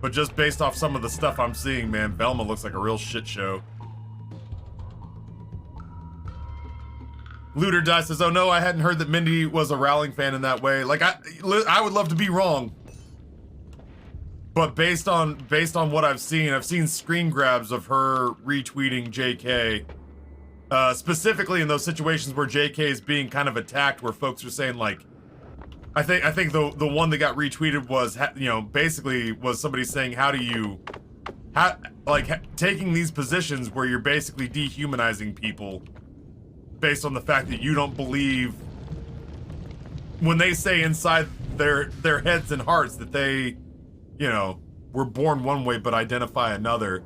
But just based off some of the stuff I'm seeing, man, Velma looks like a real shit show. Looter Die says, oh no, I hadn't heard that Mindy was a Rowling fan in that way. Like, I would love to be wrong. But based on what I've seen screen grabs of her retweeting JK. Specifically in those situations where JK is being kind of attacked, where folks are saying like, I think the one that got retweeted was, you know, basically was somebody saying, taking these positions where you're basically dehumanizing people based on the fact that you don't believe when they say inside their heads and hearts that they, you know, were born one way but identify another.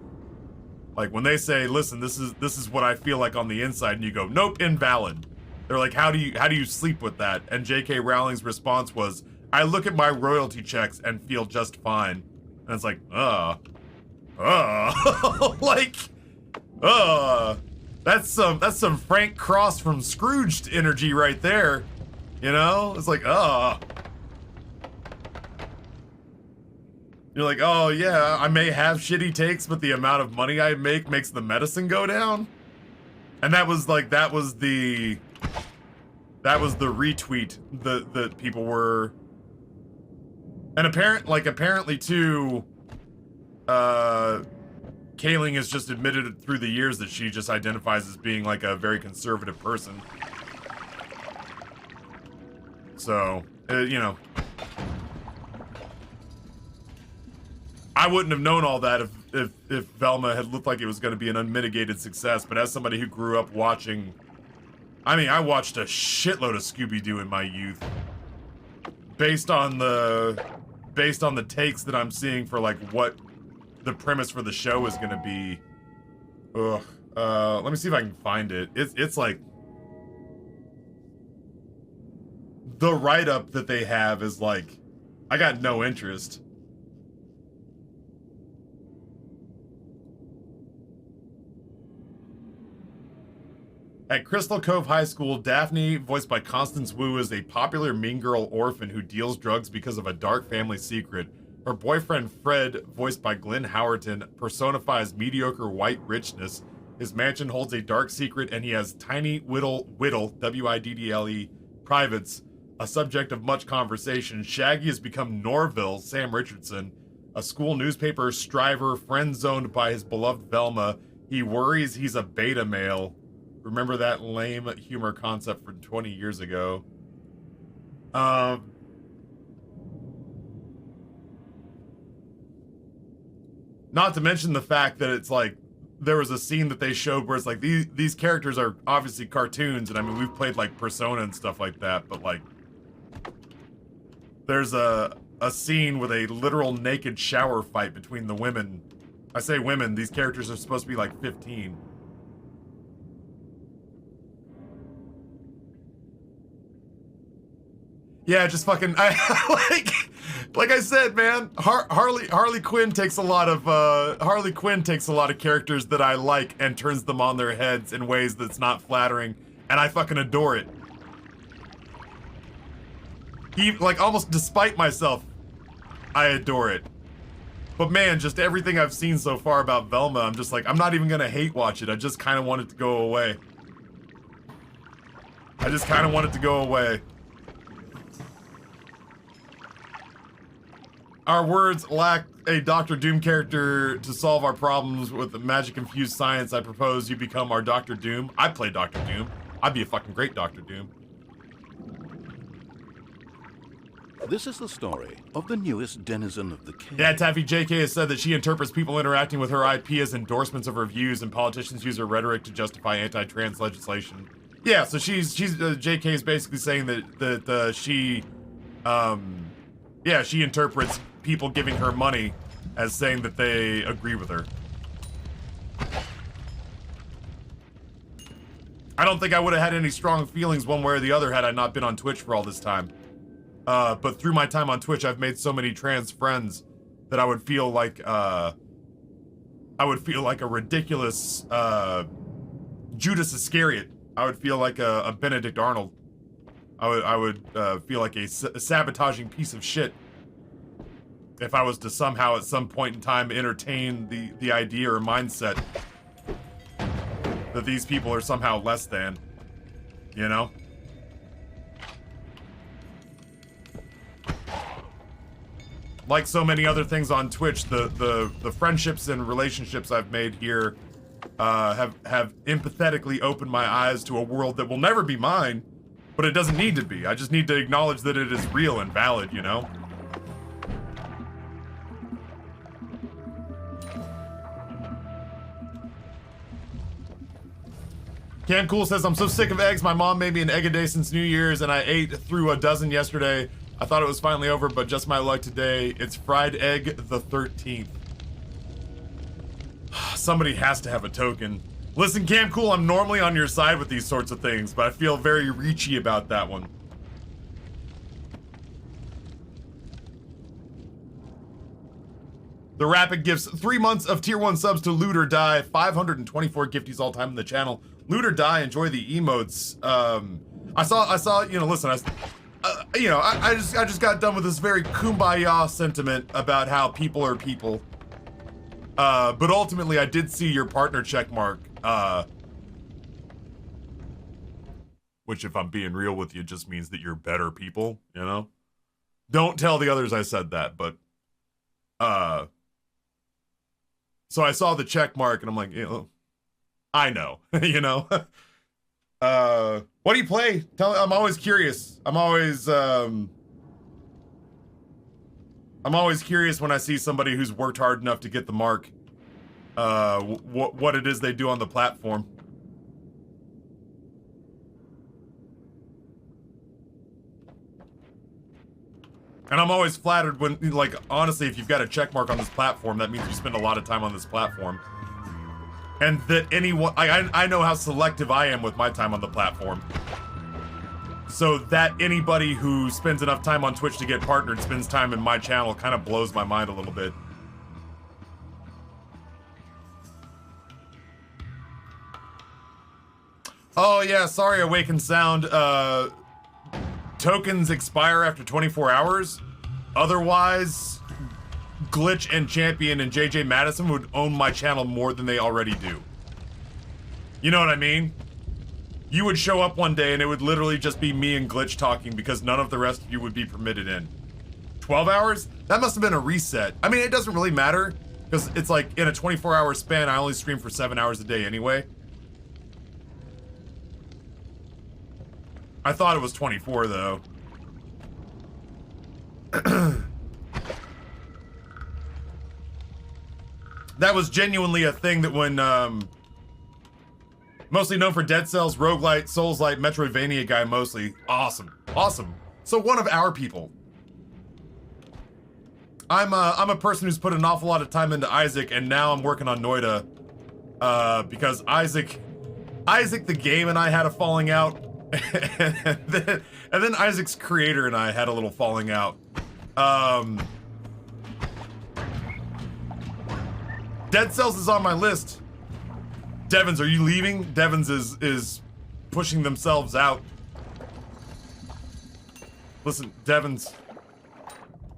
Like when they say, listen, this is what I feel like on the inside, and you go, nope, invalid. They're like, how do you sleep with that? And J.K. Rowling's response was, I look at my royalty checks and feel just fine. And it's like, like, that's some Frank Cross from Scrooged energy right there. You know? It's like, You're like, oh yeah, I may have shitty takes, but the amount of money I make makes the medicine go down. And that was the retweet that people were. And apparently too, Kaling has just admitted through the years that she just identifies as being like a very conservative person. So, you know. I wouldn't have known all that if Velma had looked like it was going to be an unmitigated success, but as somebody who grew up watching, I mean, I watched a shitload of Scooby-Doo in my youth. Based on the takes that I'm seeing for like what the premise for the show is going to be. Let me see if I can find it. It's like the write-up that they have is like, I got no interest. At Crystal Cove High School, Daphne, voiced by Constance Wu, is a popular mean girl orphan who deals drugs because of a dark family secret. Her boyfriend Fred, voiced by Glenn Howerton, personifies mediocre white richness. His mansion holds a dark secret and he has tiny Whittle, W-I-D-D-L-E, privates, a subject of much conversation. Shaggy has become Norville, Sam Richardson, a school newspaper striver friend-zoned by his beloved Velma. He worries he's a beta male. Remember that lame humor concept from 20 years ago. Not to mention the fact that it's like, there was a scene that they showed where it's like, these characters are obviously cartoons, and I mean, we've played like Persona and stuff like that, but like, there's a scene with a literal naked shower fight between the women. I say women, these characters are supposed to be like 15. Yeah, just fucking, like I said, man, Harley Quinn takes a lot of characters that I like and turns them on their heads in ways that's not flattering, and I fucking adore it. Like, almost despite myself, I adore it. But man, just everything I've seen so far about Velma, I'm just like, I'm not even gonna hate watch it, I just kind of want it to go away. I just kind of want it to go away. Our words lack a Dr. Doom character to solve our problems with the magic-infused science. I propose you become our Dr. Doom. I'd play Dr. Doom. I'd be a fucking great Dr. Doom. This is the story of the newest denizen of the cave. Yeah, Taffy JK has said that she interprets people interacting with her IP as endorsements of her views, and politicians use her rhetoric to justify anti-trans legislation. Yeah, so JK is basically saying that she interprets people giving her money as saying that they agree with her. I don't think I would have had any strong feelings one way or the other had I not been on Twitch for all this time. But through my time on Twitch, I've made so many trans friends that I would feel like a ridiculous Judas Iscariot. I would feel like a Benedict Arnold. I would feel like a sabotaging piece of shit if I was to somehow at some point in time entertain the idea or mindset that these people are somehow less than. you know? Like so many other things on Twitch, the friendships and relationships I've made here have empathetically opened my eyes to a world that will never be mine, but it doesn't need to be. I just need to acknowledge that it is real and valid, you know? Cam Cool says, I'm so sick of eggs. My mom made me an egg a day since New Year's, and I ate through a dozen yesterday. I thought it was finally over, but just my luck today. It's fried egg the 13th. Somebody has to have a token. Listen, Cam Cool, I'm normally on your side with these sorts of things, but I feel very reachy about that one. The Rapid gives 3 months of tier 1 subs to Loot or Die, 524 gifties all time in the channel. Loot or Die, enjoy the emotes. I saw, you know, listen, I just got done with this very kumbaya sentiment about how people are people. But ultimately, I did see your partner check mark, which, if I'm being real with you, just means that you're better people, you know? Don't tell the others I said that, but, so I saw the check mark and I'm like, you know, I know, you know? What do you play? I'm always curious. I'm always curious when I see somebody who's worked hard enough to get the mark, what it is they do on the platform. And I'm always flattered when, like, honestly, if you've got a check mark on this platform, that means you spend a lot of time on this platform. And that anyone, I know how selective I am with my time on the platform. So that anybody who spends enough time on Twitch to get partnered spends time in my channel kind of blows my mind a little bit. Oh yeah, sorry Awakened Sound. Tokens expire after 24 hours. Otherwise, Glitch and Champion and JJ Madison would own my channel more than they already do. You know what I mean? You would show up one day and it would literally just be me and Glitch talking because none of the rest of you would be permitted in. 12 hours? That must have been a reset. I mean, it doesn't really matter because it's like in a 24-hour span, I only stream for 7 hours a day anyway. I thought it was 24 though. That was genuinely a thing that when, mostly known for Dead Cells, Roguelite, Souls-like, Metroidvania guy mostly. Awesome. Awesome. So one of our people. I'm a person who's put an awful lot of time into Isaac, and now I'm working on Noita. Because Isaac the game and I had a falling out. and then Isaac's creator and I had a little falling out. Dead Cells is on my list. Devons, are you leaving? Devons is pushing themselves out. Listen, Devons,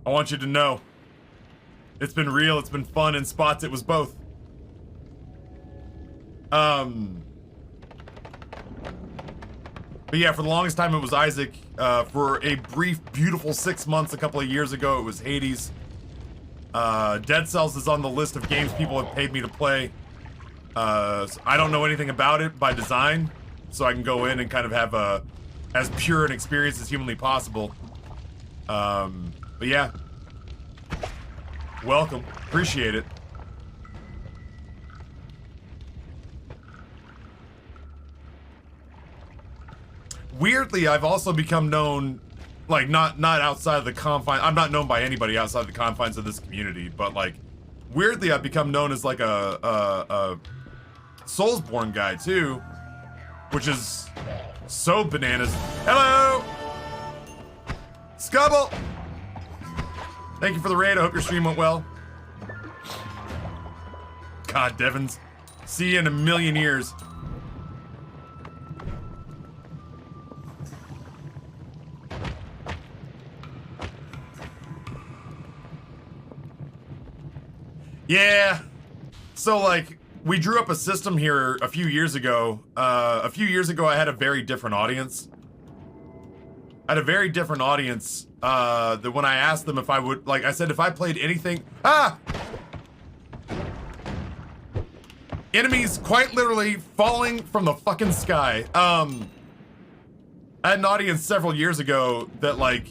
I want you to know. It's been real, it's been fun, in spots it was both. But yeah, for the longest time it was Isaac. For a brief, beautiful 6 months a couple of years ago, it was Hades. Dead Cells is on the list of games people have paid me to play. So I don't know anything about it by design, so I can go in and kind of have as pure an experience as humanly possible. But yeah. Welcome. Appreciate it. Weirdly, I've also become known, like, not outside of the confines. I'm not known by anybody outside the confines of this community, but, like, weirdly, I've become known as, like, a Soulsborne guy, too, which is so bananas. Hello! Scubble! Thank you for the raid. I hope your stream went well. God, Devons. See you in a million years. Yeah. So, like, we drew up a system here a few years ago. A few years ago, I had a very different audience. That when I asked them if I would, like, I said, if I played anything, enemies quite literally falling from the fucking sky. I had an audience several years ago that, like,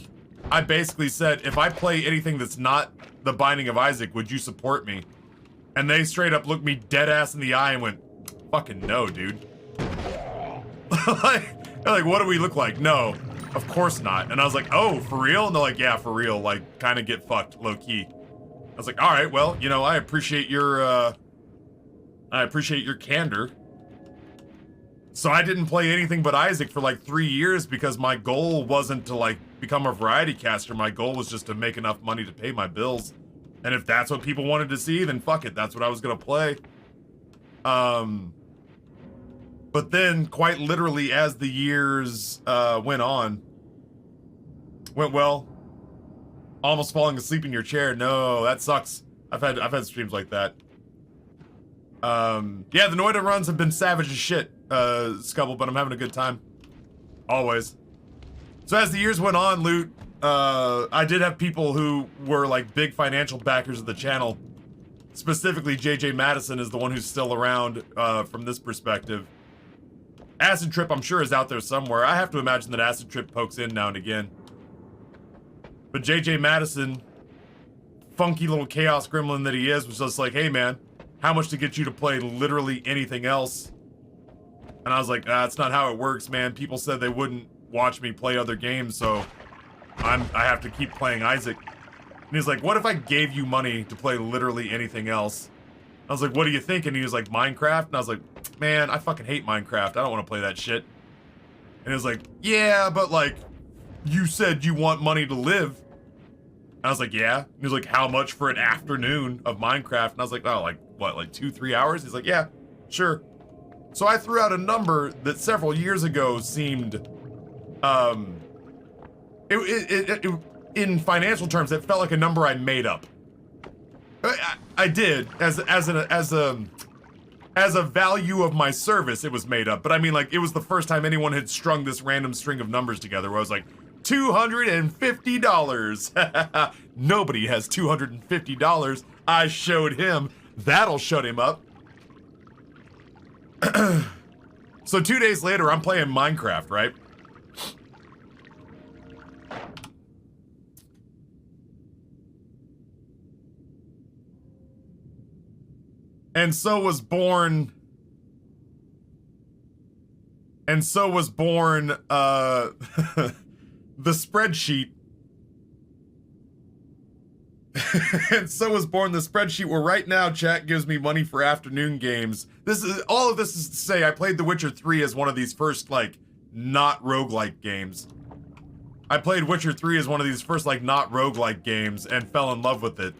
I basically said, if I play anything that's not The Binding of Isaac, would you support me? And they straight up looked me dead ass in the eye and went, fucking no, dude. like, what do we look like? No, of course not. And I was like, oh, for real? And they're like, yeah, for real. Like, kind of get fucked, low key. I was like, all right, well, you know, I appreciate your candor. So I didn't play anything but Isaac for like 3 years because my goal wasn't to like become a variety caster. My goal was just to make enough money to pay my bills. And if that's what people wanted to see, then fuck it. That's what I was gonna play. But then quite literally as the years went well, almost falling asleep in your chair. No, that sucks. I've had streams like that. Yeah, the Noita runs have been savage as shit, Scubble, but I'm having a good time. Always. So as the years went on, Loot, I did have people who were like big financial backers of the channel. Specifically, JJ Madison is the one who's still around from this perspective. Acid Trip, I'm sure, is out there somewhere. I have to imagine that Acid Trip pokes in now and again. But JJ Madison, funky little chaos gremlin that he is, was just like, hey man, how much to get you to play literally anything else? And I was like, that's not how it works, man. People said they wouldn't watch me play other games, so I have to keep playing Isaac. And he's like, what if I gave you money to play literally anything else? I was like, what do you think? And he was like, Minecraft? And I was like, man, I fucking hate Minecraft. I don't want to play that shit. And he was like, yeah, but like, you said you want money to live. And I was like, yeah. And he was like, how much for an afternoon of Minecraft? And I was like, oh, like, what, like 2-3 hours? He's like, yeah, sure. So I threw out a number that several years ago seemed, in financial terms, it felt like a number I made up. I did, as a value of my service, it was made up. But I mean, like, it was the first time anyone had strung this random string of numbers together where I was like, $250. Nobody has $250. I showed him. That'll shut him up. So 2 days later, I'm playing Minecraft, right? And so was born the spreadsheet. And so was born the spreadsheet where right now chat gives me money for afternoon games. All of this is to say I played The Witcher 3 as one of these first, like, not roguelike games. I played Witcher 3 as one of these first, like, not roguelike games and fell in love with it.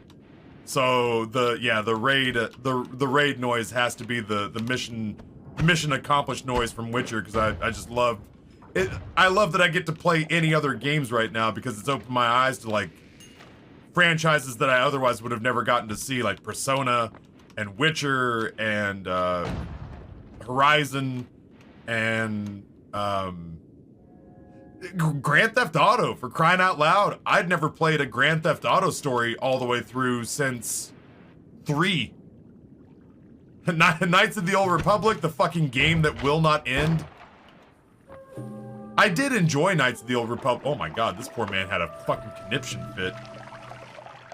So the raid noise has to be the mission accomplished noise from Witcher, because I just love it. I love that I get to play any other games right now because it's opened my eyes to like franchises that I otherwise would have never gotten to see, like Persona and Witcher and Horizon and Grand Theft Auto, for crying out loud. I'd never played a Grand Theft Auto story all the way through since 3. Knights of the Old Republic, the fucking game that will not end. I did enjoy Knights of the Old Republic. Oh my god, this poor man had a fucking conniption fit.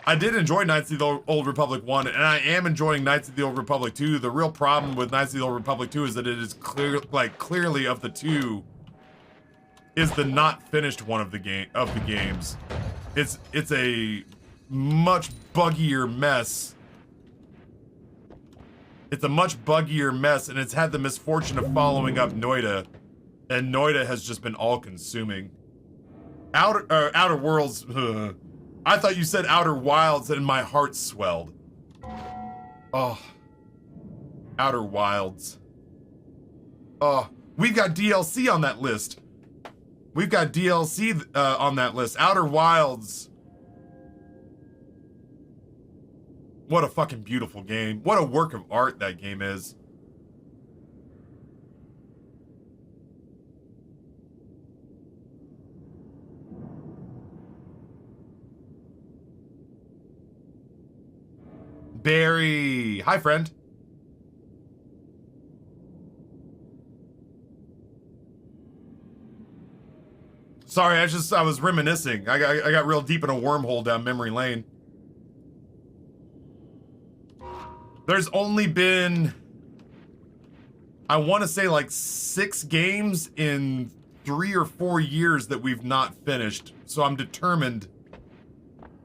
I did enjoy Knights of the Old Republic 1, and I am enjoying Knights of the Old Republic 2. The real problem with Knights of the Old Republic 2 is that it is clearly of the two, is the not finished one of the games. It's a much buggier mess. It's a much buggier mess, and it's had the misfortune of following up Noita, and Noita has just been all-consuming. Outer Worlds. I thought you said Outer Wilds, and my heart swelled. Oh, Outer Wilds. Oh, we've got DLC on that list. We've got DLC on that list. Outer Wilds What a fucking beautiful game. What a work of art that game is. Barry. Hi, friend. Sorry, I was reminiscing. I got real deep in a wormhole down memory lane. There's only been, I want to say like 6 games in 3 or 4 years that we've not finished. So I'm determined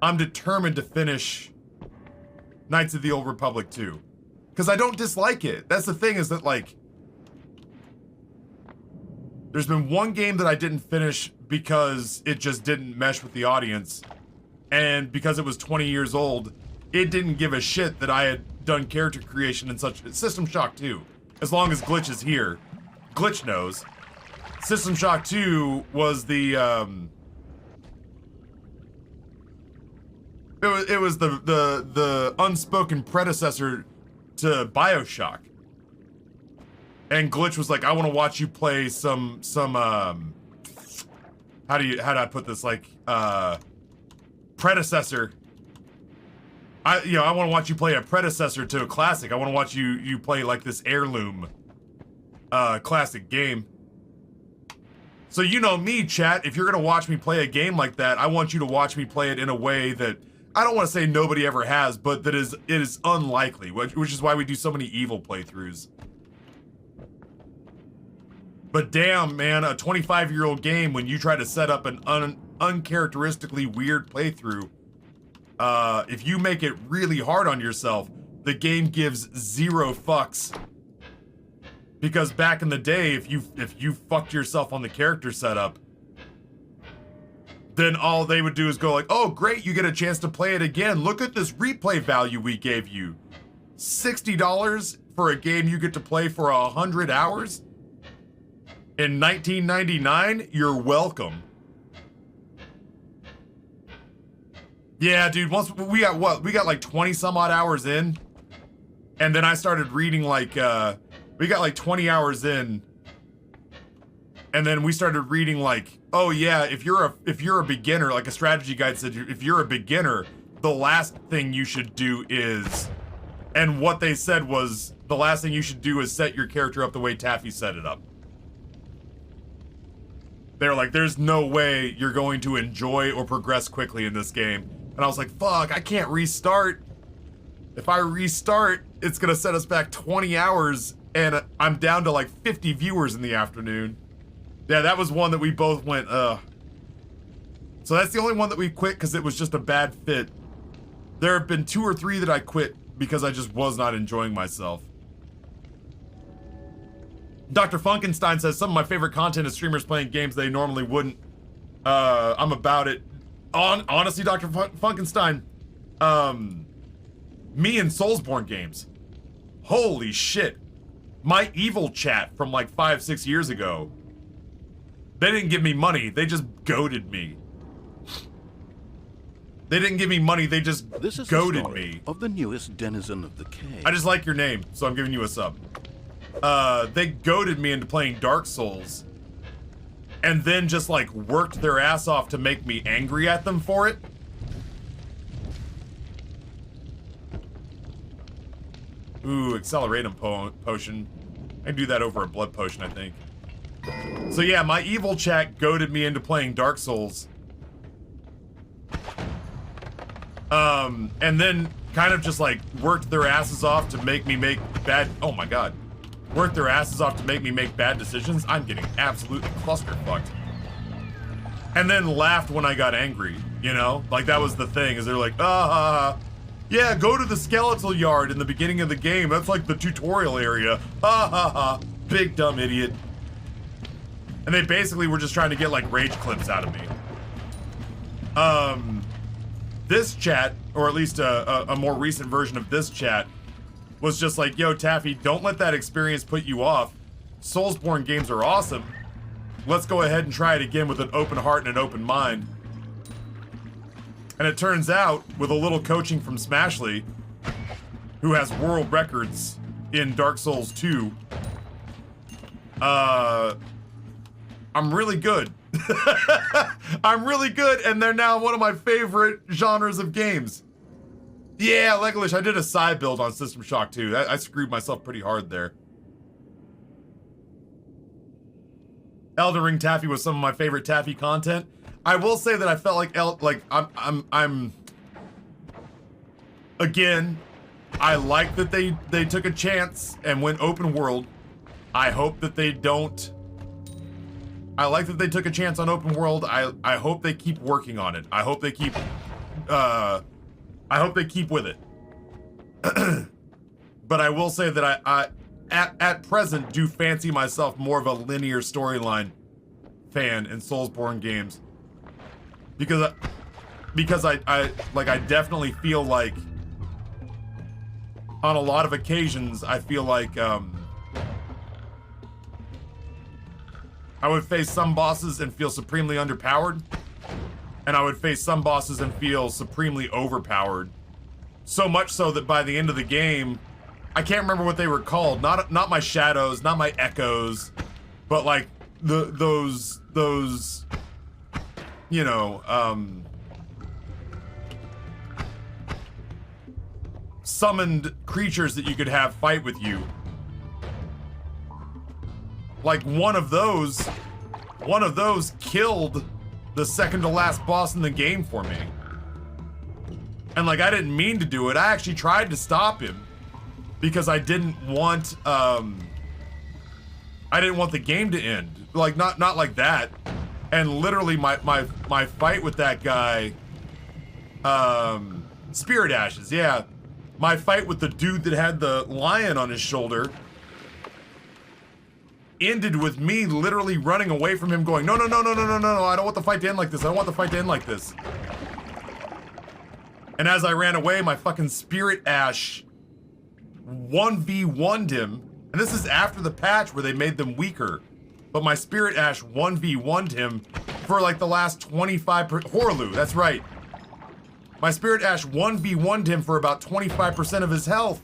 to finish Knights of the Old Republic 2. Because I don't dislike it. That's the thing, is that like, there's been one game that I didn't finish because it just didn't mesh with the audience. And because it was 20 years old, it didn't give a shit that I had done character creation in such... System Shock 2. As long as Glitch is here. Glitch knows. System Shock 2 was the, It was the unspoken predecessor to BioShock. And Glitch was like, I want to watch you play some how do I put this, like, predecessor. I want to watch you play a predecessor to a classic. I want to watch you play like this heirloom classic game. So you know me, chat, if you're gonna watch me play a game like that, I want you to watch me play it in a way that, I don't want to say nobody ever has, but that it is unlikely, which is why we do so many evil playthroughs. But damn, man, a 25-year-old game, when you try to set up an uncharacteristically weird playthrough, if you make it really hard on yourself, the game gives 0 fucks. Because back in the day, if you fucked yourself on the character setup, then all they would do is go like, oh great, you get a chance to play it again. Look at this replay value we gave you. $60 for a game you get to play for 100 hours? In 1999, you're welcome. Yeah, dude, once we got what? We got like 20 some odd hours in. And then I started reading like, we got like 20 hours in. And then we started reading like, oh yeah, if you're a beginner, like a strategy guide said, if you're a beginner, the last thing you should do is, and what they said was, the last thing you should do is set your character up the way Taffy set it up. They're like, there's no way you're going to enjoy or progress quickly in this game. And I was like, fuck, I can't restart. If I restart, it's gonna set us back 20 hours and I'm down to like 50 viewers in the afternoon. Yeah, that was one that we both went, ugh. So that's the only one that we quit because it was just a bad fit. There have been 2 or 3 that I quit because I just was not enjoying myself. Dr. Funkenstein says, some of my favorite content is streamers playing games they normally wouldn't. I'm about it. Honestly, Dr. Funkenstein, me and Soulsborne games. Holy shit. My evil chat from like 5-6 years ago. They didn't give me money, they just goaded me. They didn't give me money, they just goaded me. Of the newest denizen of the cave. I just like your name, so I'm giving you a sub. They goaded me into playing Dark Souls. And then just like worked their ass off to make me angry at them for it. Ooh, Acceleratum potion. I can do that over a blood potion, I think. So yeah, my evil chat goaded me into playing Dark Souls. And then kind of just like worked their asses off to make me make bad, oh my god. Worked their asses off to make me make bad decisions. I'm getting absolutely clusterfucked. And then laughed when I got angry, you know? Like that was the thing, is they're like, yeah, go to the skeletal yard in the beginning of the game. That's like the tutorial area. Big dumb idiot. And they basically were just trying to get like rage clips out of me. This chat, or at least a more recent version of this chat, was just like, yo, Taffy, don't let that experience put you off. Soulsborne games are awesome. Let's go ahead and try it again with an open heart and an open mind. And it turns out, with a little coaching from Smashly, who has world records in Dark Souls 2. I'm really good. I'm really good, and they're now one of my favorite genres of games. Yeah, Legolas, I did a side build on System Shock 2. I screwed myself pretty hard there. Elden Ring Taffy was some of my favorite Taffy content. I will say that I felt like I'm again, I like that they took a chance and went open world. I hope that they don't. I like that they took a chance on open world. I hope they keep working on it. I hope they keep with it. But I will say that I at present do fancy myself more of a linear storyline fan in Soulsborne games. Because I definitely feel like on a lot of occasions I feel like I would face some bosses and feel supremely underpowered, and I would face some bosses and feel supremely overpowered. So much so that by the end of the game, I can't remember what they were called. Not my shadows, not my echoes, but like those you know, summoned creatures that you could have fight with you. Like one of those killed the second to last boss in the game for me. And like I didn't mean to do it. I actually tried to stop him because I didn't want the game to end. Like not like that. And literally my fight with that guy, Spirit Ashes, yeah. My fight with the dude that had the lion on his shoulder ended with me literally running away from him going, no, I don't want the fight to end like this. I don't want the fight to end like this. And as I ran away, my fucking Spirit Ash 1v1'd him. And this is after the patch where they made them weaker. But my Spirit Ash 1v1'd him for like the last 25 Horlu, that's right. My Spirit Ash 1v1'd him for about 25% of his health.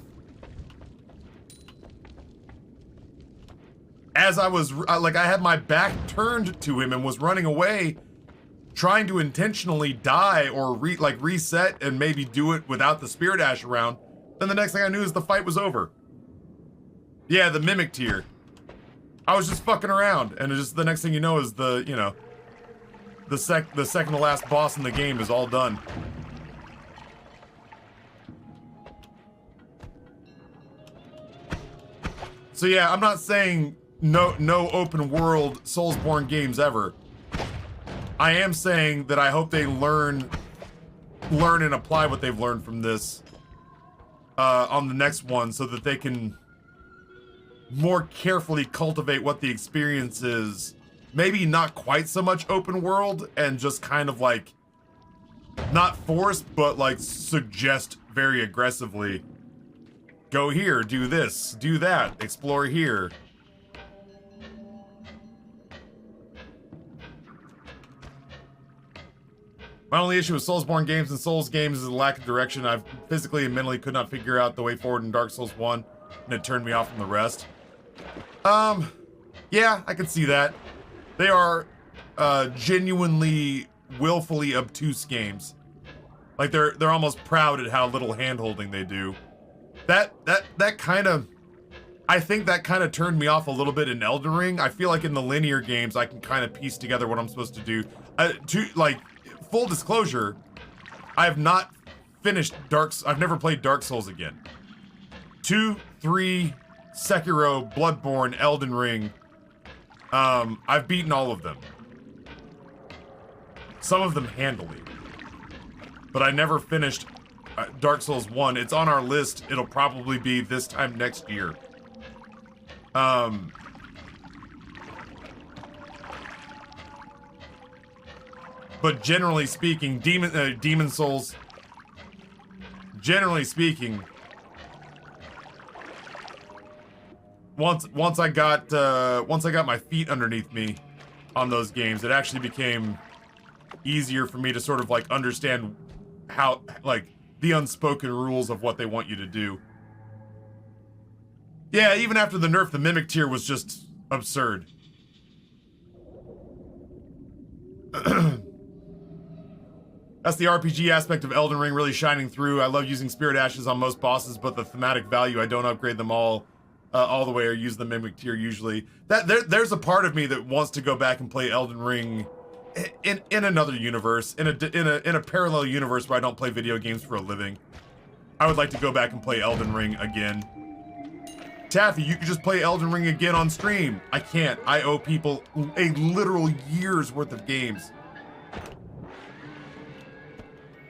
As I was, like I had my back turned to him and was running away, trying to intentionally die or reset and maybe do it without the Spirit Ash around. Then the next thing I knew is the fight was over. Yeah, the Mimic tier. I was just fucking around, and just the next thing you know is the second to last boss in the game is all done. So yeah, I'm not saying no open world Soulsborne games ever. I am saying that I hope they learn and apply what they've learned from this on the next one, so that they can more carefully cultivate what the experience is. Maybe not quite so much open world, and just kind of like not force, but like suggest very aggressively. Go here, do this, do that, explore here. My only issue with Soulsborne games and Souls games is the lack of direction. I physically and mentally could not figure out the way forward in Dark Souls 1, and it turned me off from the rest. Yeah, I can see that. They are genuinely, willfully obtuse games. Like they're almost proud at how little hand-holding they do. That kind of, I think that kind of turned me off a little bit in Elden Ring. I feel like in the linear games, I can kind of piece together what I'm supposed to do. Full disclosure, I have not finished I've never played Dark Souls again. 2, 3, Sekiro, Bloodborne, Elden Ring. I've beaten all of them. Some of them handily. But I never finished Dark Souls 1. It's on our list. It'll probably be this time next year. But generally speaking, Demon Souls, generally speaking, once I got my feet underneath me on those games, it actually became easier for me to sort of like understand how, like, the unspoken rules of what they want you to do. Yeah, even after the nerf, the Mimic tier was just absurd. That's the RPG aspect of Elden Ring really shining through. I love using Spirit Ashes on most bosses, but the thematic value, I don't upgrade them all the way or use the Mimic tier usually. There's a part of me that wants to go back and play Elden Ring in another universe, in a parallel universe where I don't play video games for a living. I would like to go back and play Elden Ring again. Taffy, you could just play Elden Ring again on stream. I can't. I owe people a literal year's worth of games.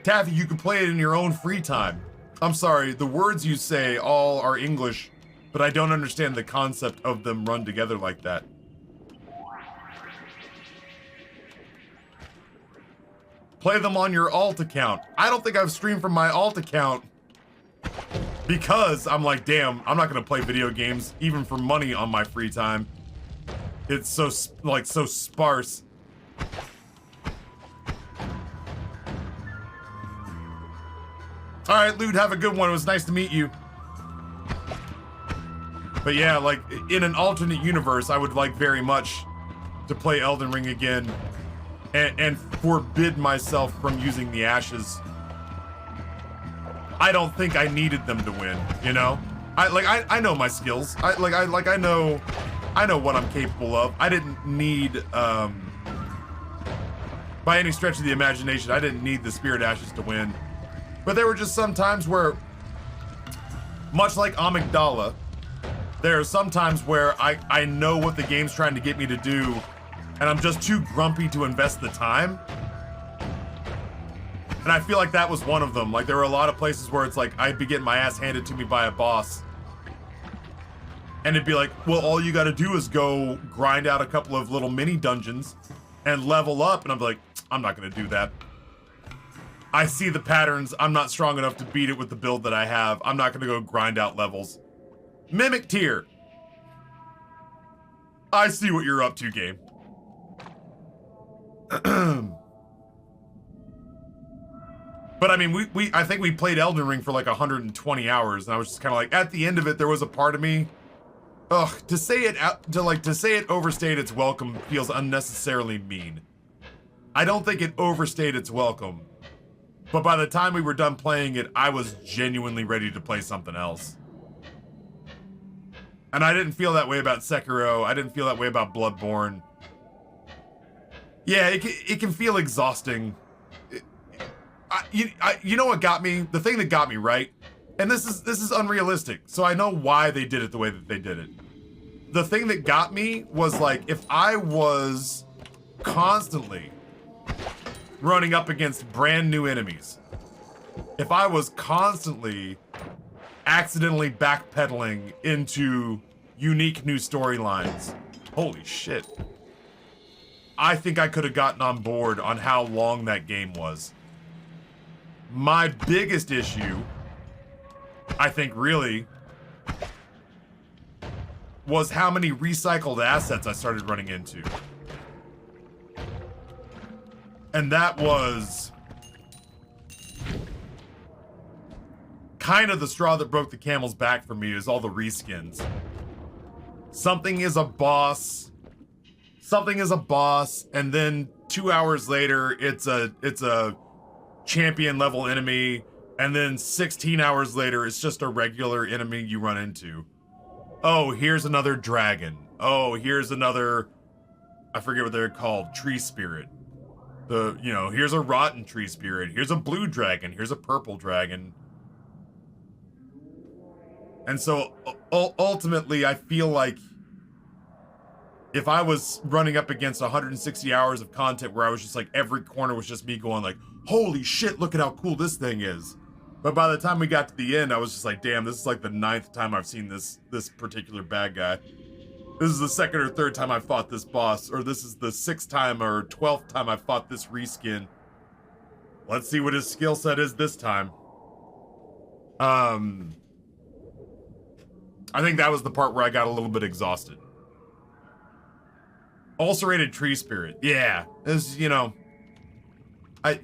Taffy, you can play it in your own free time. I'm sorry, the words you say all are English, but I don't understand the concept of them run together like that. Play them on your alt account. I don't think I've streamed from my alt account because I'm like, damn, I'm not gonna play video games even for money on my free time. It's so sparse. All right, Lude, have a good one. It was nice to meet you. But yeah, like in an alternate universe, I would like very much to play Elden Ring again and forbid myself from using the ashes. I don't think I needed them to win, you know? I know my skills. I know what I'm capable of. I didn't need by any stretch of the imagination, I didn't need the Spirit Ashes to win. But there were just some times where, much like Amygdala, there are some times where I know what the game's trying to get me to do, and I'm just too grumpy to invest the time. And I feel like that was one of them. Like, there were a lot of places where it's like, I'd be getting my ass handed to me by a boss. And it'd be like, well, all you gotta do is go grind out a couple of little mini dungeons and level up. And I'm like, I'm not gonna do that. I see the patterns. I'm not strong enough to beat it with the build that I have. I'm not gonna go grind out levels. Mimic tier. I see what you're up to, game. But I mean, I think we played Elden Ring for like 120 hours, and I was just kind of like, at the end of it, there was a part of me, to say it overstayed its welcome feels unnecessarily mean. I don't think it overstayed its welcome, but by the time we were done playing it, I was genuinely ready to play something else. And I didn't feel that way about Sekiro. I didn't feel that way about Bloodborne. Yeah, it can feel exhausting. You know what got me? The thing that got me, right? And this is unrealistic, so I know why they did it the way that they did it. The thing that got me was like, if I was constantly running up against brand new enemies, if I was constantly accidentally backpedaling into unique new storylines, holy shit. I think I could have gotten on board on how long that game was. My biggest issue, I think really, was how many recycled assets I started running into. And that was kind of the straw that broke the camel's back for me, is all the reskins. Something is a boss, and then 2 hours later, it's a champion level enemy, and then 16 hours later, it's just a regular enemy you run into. Oh, here's another dragon. Oh, here's another, I forget what they're called, tree spirit. Here's a rotten tree spirit. Here's a blue dragon. Here's a purple dragon. And so, ultimately, I feel like if I was running up against 160 hours of content where I was just like, every corner was just me going like, holy shit, look at how cool this thing is. But by the time we got to the end, I was just like, damn, this is like the 9th time I've seen this particular bad guy. This is the 2nd or 3rd time I fought this boss, or this is the 6th time or 12th time I fought this reskin. Let's see what his skill set is this time. I think that was the part where I got a little bit exhausted. Ulcerated tree spirit. Yeah. It's, I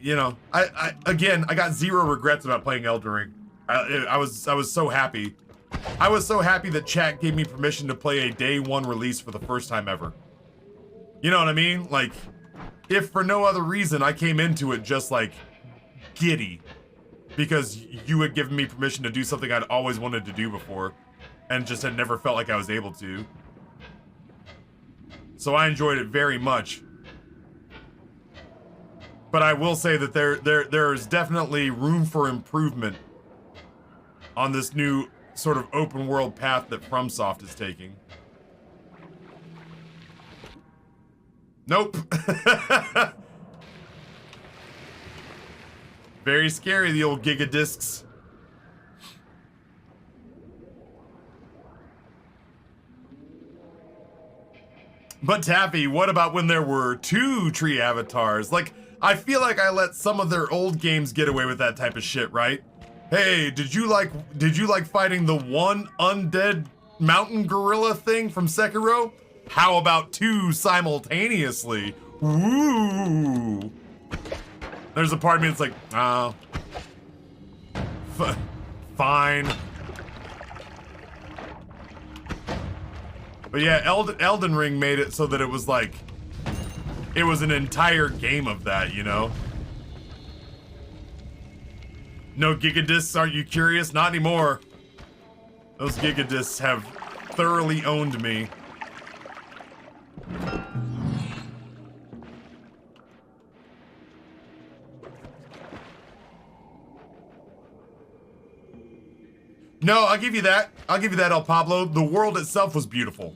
got zero regrets about playing Elden Ring. I was so happy. I was so happy that chat gave me permission to play a day one release for the first time ever. You know what I mean? Like, if for no other reason, I came into it just like giddy because you had given me permission to do something I'd always wanted to do before and just had never felt like I was able to. So I enjoyed it very much. But I will say that there's definitely room for improvement on this new sort of open world path that FromSoft is taking. Nope. Very scary, the old gigadiscs. But Taffy, what about when there were 2 tree avatars? Like, I feel like I let some of their old games get away with that type of shit, right? Hey, did you like fighting the one undead mountain gorilla thing from Sekiro? How about 2 simultaneously? Ooh. There's a part of me that's like, oh, fine. But yeah, Elden Ring made it so that it was like, it was an entire game of that, you know? No gigadiscs, aren't you curious? Not anymore. Those gigadiscs have thoroughly owned me. No, I'll give you that. I'll give you that, El Pablo. The world itself was beautiful.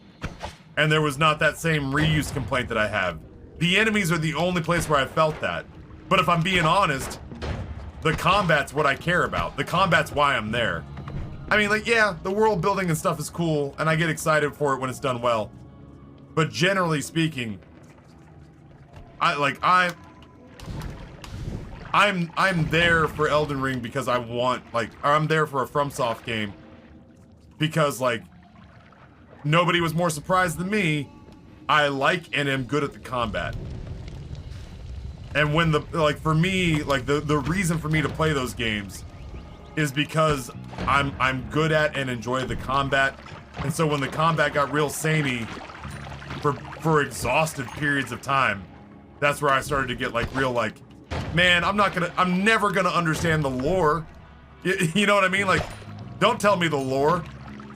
And there was not that same reuse complaint that I have. The enemies are the only place where I felt that. But if I'm being honest, the combat's what I care about. The combat's why I'm there. I mean, like, yeah, the world building and stuff is cool, and I get excited for it when it's done well. But generally speaking, I'm there for Elden Ring because I want, like, or I'm there for a FromSoft game because, like, nobody was more surprised than me. I like and am good at the combat. And when for me, like, the reason for me to play those games is because I'm good at and enjoy the combat. And so when the combat got real samey for exhausted periods of time, that's where I started to get, like, real, like, man, I'm never gonna understand the lore. You know what I mean? Like, don't tell me the lore.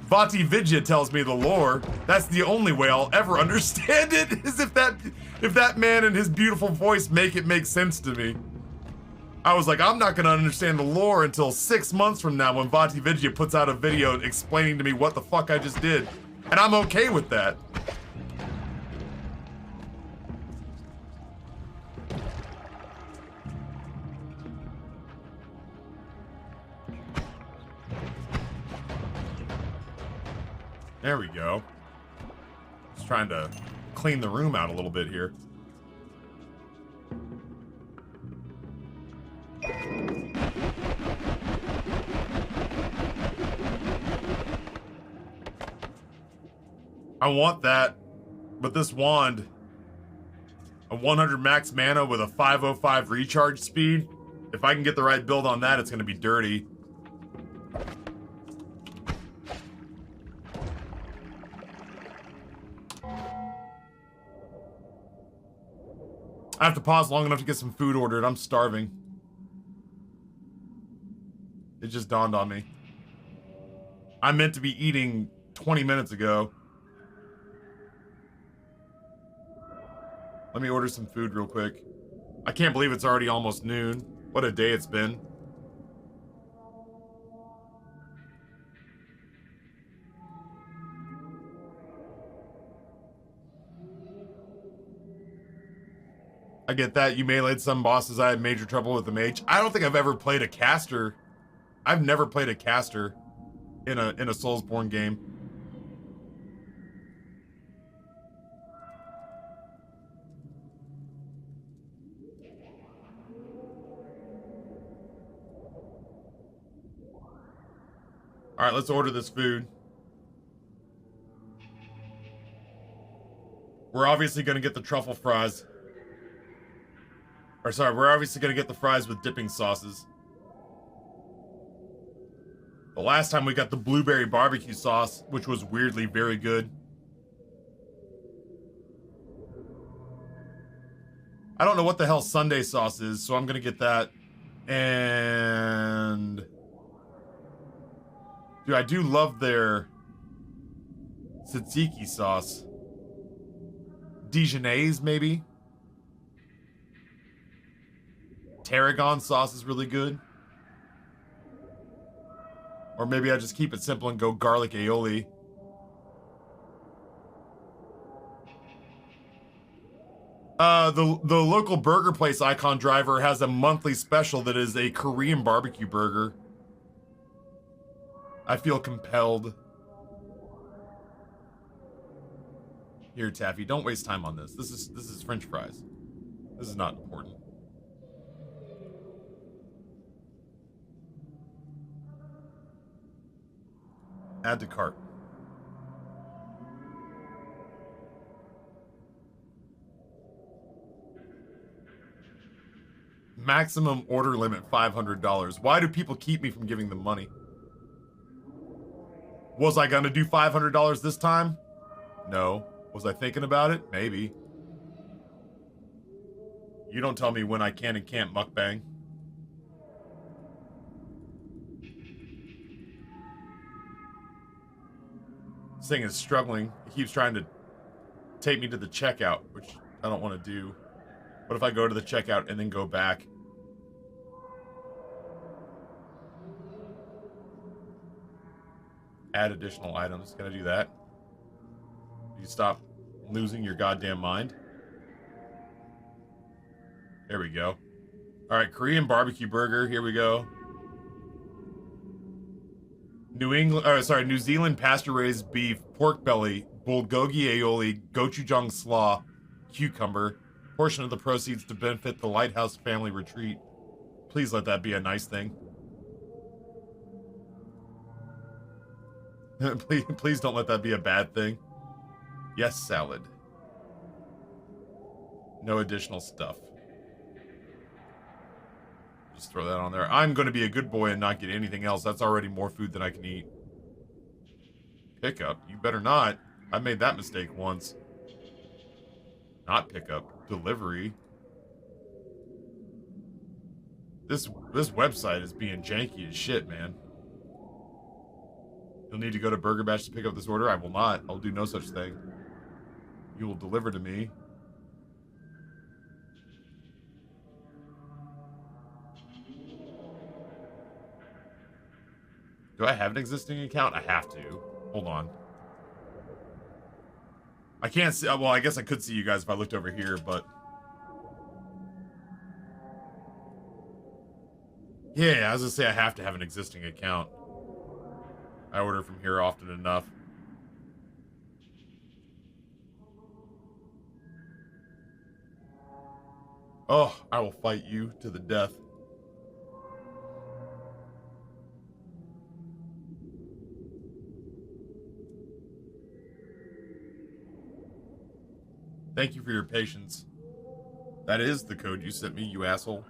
Vati Vidya tells me the lore. That's the only way I'll ever understand it, is if that man and his beautiful voice make it make sense to me. I was like, I'm not gonna understand the lore until 6 months from now when Vati Vidya puts out a video explaining to me what the fuck I just did. And I'm okay with that. There we go. Just trying to clean the room out a little bit here. I want that, but this wand, a 100 max mana with a 505 recharge speed, if I can get the right build on that, it's going to be dirty. I have to pause long enough to get some food ordered. I'm starving. It just dawned on me. I meant to be eating 20 minutes ago. Let me order some food real quick. I can't believe it's already almost noon. What a day it's been. I get that. You meleeed some bosses. I had major trouble with the mage. I don't think I've ever played a caster. I've never played a caster in a Soulsborne game. All right, let's order this food. We're obviously going to get the truffle fries. Or sorry, we're obviously going to get the fries with dipping sauces. The last time we got the blueberry barbecue sauce, which was weirdly very good. I don't know what the hell Sunday sauce is, so I'm gonna get that. And... dude, I do love their tzatziki sauce. Dijonnaise, maybe? Tarragon sauce is really good. Or maybe I just keep it simple and go garlic aioli. The local burger place Icon Driver has a monthly special that is a Korean barbecue burger. I feel compelled. Here, Taffy, don't waste time on this. This is French fries. This is not important. Add to cart. Maximum order limit $500. Why do people keep me from giving them money? Was I gonna do $500 this time? No. Was I thinking about it? Maybe. You don't tell me when I can and can't mukbang. This thing is struggling. It keeps trying to take me to the checkout, which I don't want to do. What if I go to the checkout and then go back? Add additional items. Can I do that? You stop losing your goddamn mind. There we go. All right, Korean barbecue burger. Here we go. New Zealand pasture-raised beef, pork belly, bulgogi aioli, gochujang slaw, cucumber. Portion of the proceeds to benefit the Lighthouse Family Retreat. Please let that be a nice thing. please don't let that be a bad thing. Yes, salad. No additional stuff. Just throw that on there. I'm going to be a good boy and not get anything else. That's already more food than I can eat. Pickup? You better not. I made that mistake once. Not pickup. Delivery. This website is being janky as shit, man. You'll need to go to Burger Bash to pick up this order. I will not. I'll do no such thing. You will deliver to me. Do I have an existing account? I have to. Hold on. I can't see. Well, I guess I could see you guys if I looked over here, but... yeah, I was gonna say I have to have an existing account. I order from here often enough. Oh, I will fight you to the death. Thank you for your patience. That is the code you sent me, you asshole.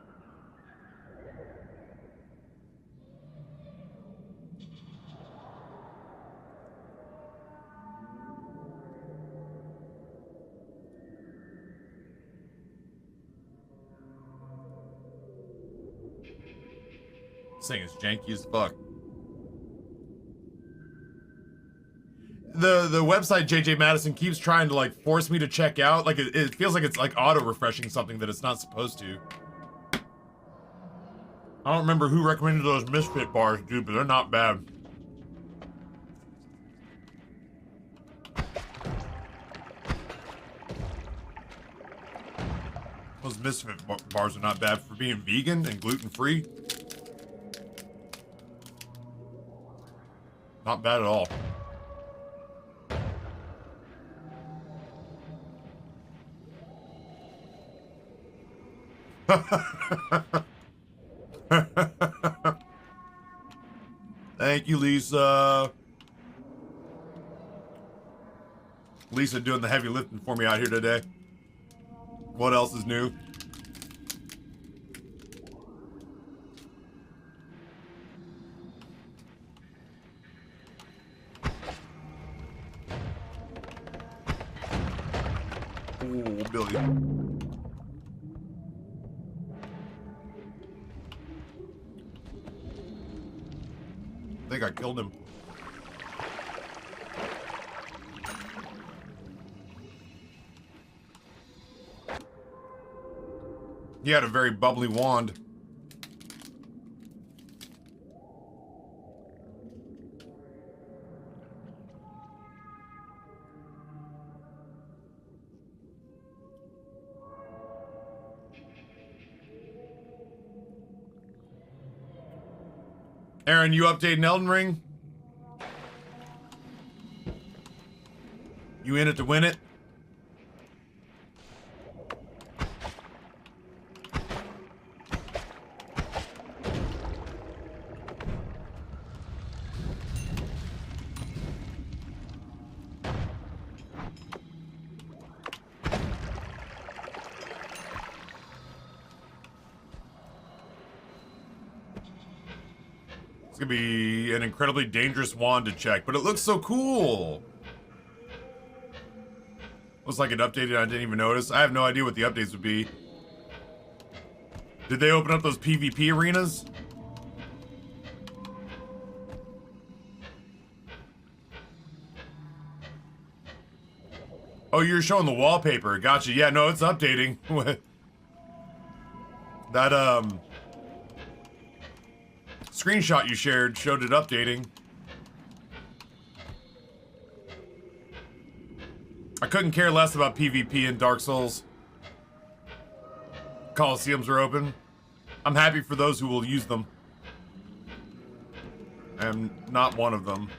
This thing is janky as fuck. The website JJ Madison keeps trying to like force me to check out. Like it feels like it's like auto refreshing something that it's not supposed to. I don't remember who recommended those Misfit bars, dude, but they're not bad. Those Misfit bars are not bad for being vegan and gluten-free. Not bad at all. Thank you, Lisa. Lisa doing the heavy lifting for me out here today. What else is new? Oh, Billy. I think I killed him. He had a very bubbly wand. Aaron, you updating Elden Ring? You in it to win it? It's gonna be an incredibly dangerous wand to check, but it looks so cool. Looks like it updated, I didn't even notice. I have no idea what the updates would be. Did they open up those PvP arenas? Oh, you're showing the wallpaper. Gotcha. Yeah, no, it's updating. That, screenshot you shared showed it updating. I couldn't care less about PvP in Dark Souls. Coliseums are open. I'm happy for those who will use them. I am not one of them.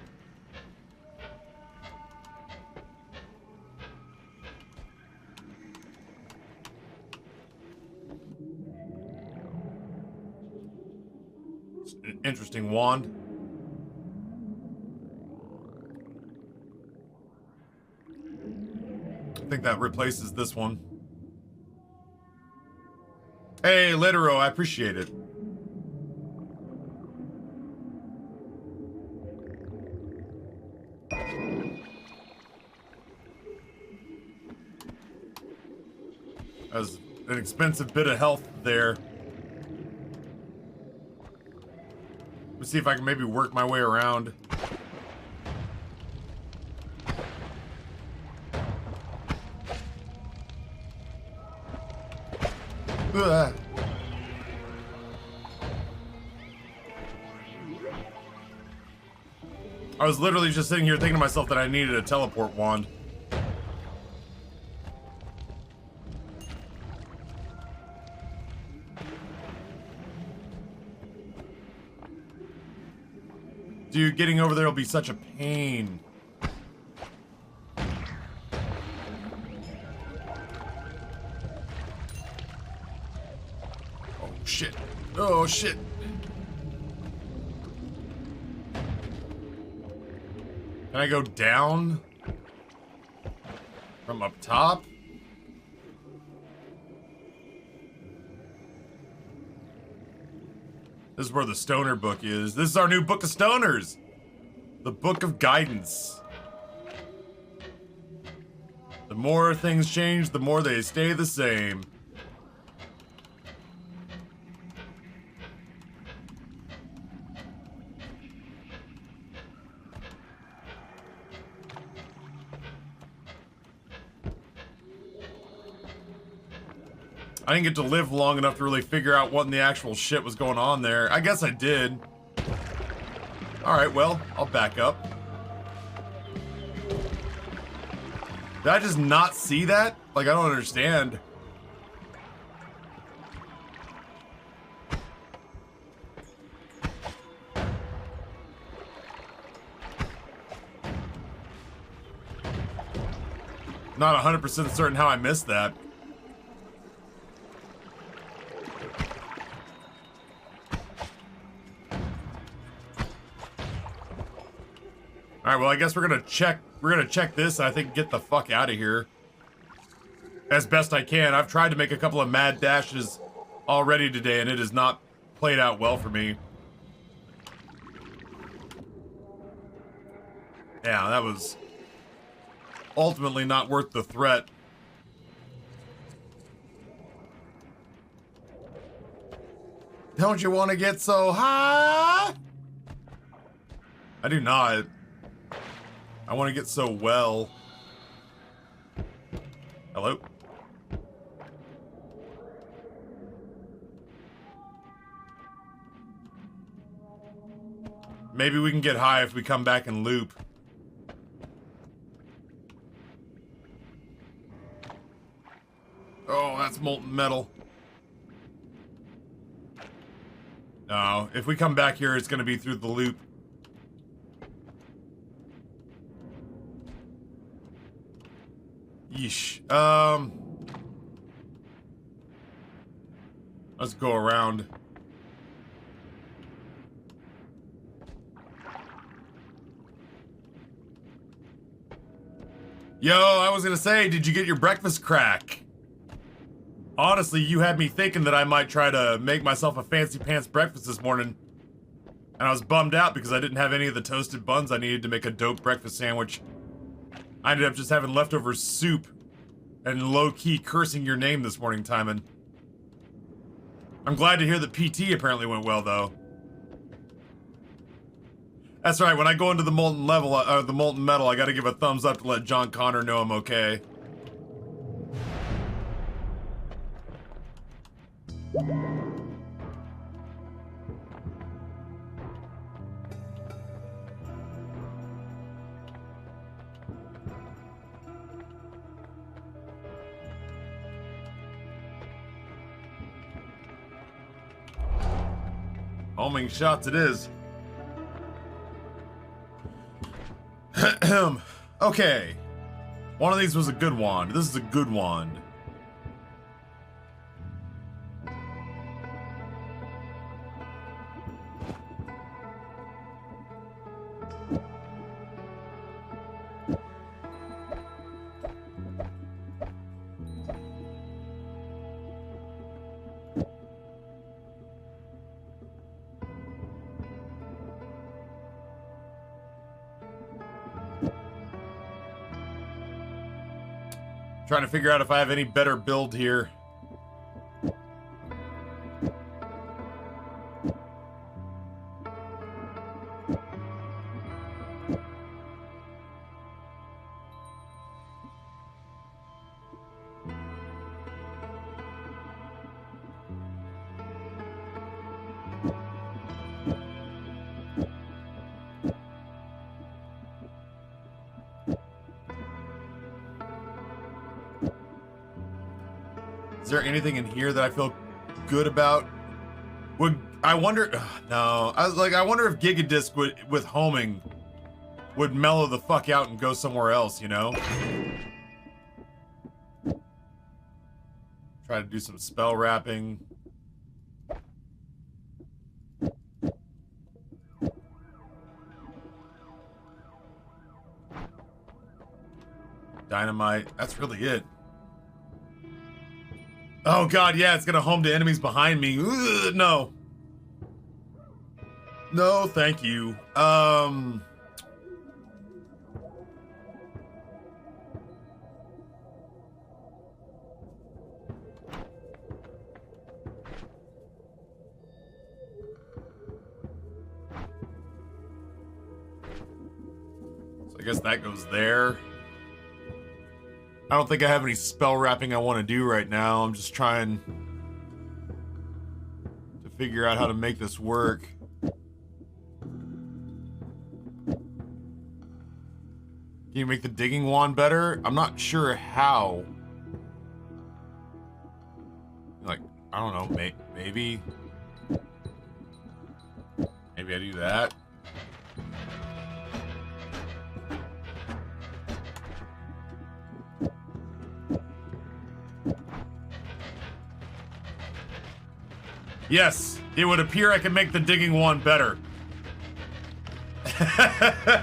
It's an interesting wand. I think that replaces this one. Hey, Litero, I appreciate it. As an expensive bit of health there. Let's see if I can maybe work my way around. Ugh. I was literally just sitting here thinking to myself that I needed a teleport wand. Dude, getting over there will be such a pain. Oh, shit. Oh, shit. Can I go down? From up top? This is where the stoner book is. This is our new book of stoners. The book of guidance. The more things change, the more they stay the same. I didn't get to live long enough to really figure out what in the actual shit was going on there. I guess I did. Alright, well, I'll back up. Did I just not see that? Like, I don't understand. Not 100% certain how I missed that. Alright, well, I guess we're gonna check this and I think get the fuck out of here. As best I can. I've tried to make a couple of mad dashes already today and it has not played out well for me. Yeah, that was ultimately not worth the threat. Don't you want to get so high? I do not. I want to get so well. Hello? Maybe we can get high if we come back and loop. Oh, that's molten metal. No, if we come back here, it's going to be through the loop. Yeesh. Let's go around. Yo, I was gonna say, did you get your breakfast crack? Honestly, you had me thinking that I might try to make myself a fancy pants breakfast this morning. And I was bummed out because I didn't have any of the toasted buns I needed to make a dope breakfast sandwich. I ended up just having leftover soup and low-key cursing your name this morning, Timon. I'm glad to hear that PT apparently went well, though. That's right, when I go into the molten level, the molten metal, I gotta give a thumbs up to let John Connor know I'm okay. Homing shots it is. Okay. One of these was a good wand. This is a good wand. Trying to figure out if I have any better build here. Is there anything in here that I feel good about? Would I wonder? No, I wonder if Gigadisc with homing would mellow the fuck out and go somewhere else, you know? Try to do some spell wrapping. Dynamite. That's really it. Oh god, yeah, it's gonna home to enemies behind me. Ugh, no. No, thank you. So I guess that goes there. I don't think I have any spell wrapping I want to do right now. I'm just trying to figure out how to make this work. Can you make the digging wand better? I'm not sure how. Like, I don't know, maybe. Maybe I do that. Yes, it would appear I can make the digging wand better. I'm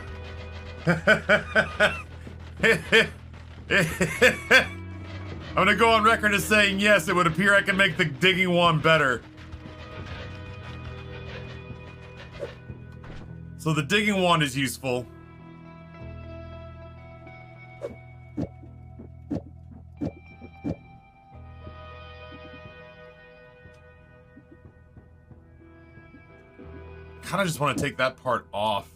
gonna go on record as saying yes, it would appear I can make the digging wand better. So the digging wand is useful. kind of just want to take that part off.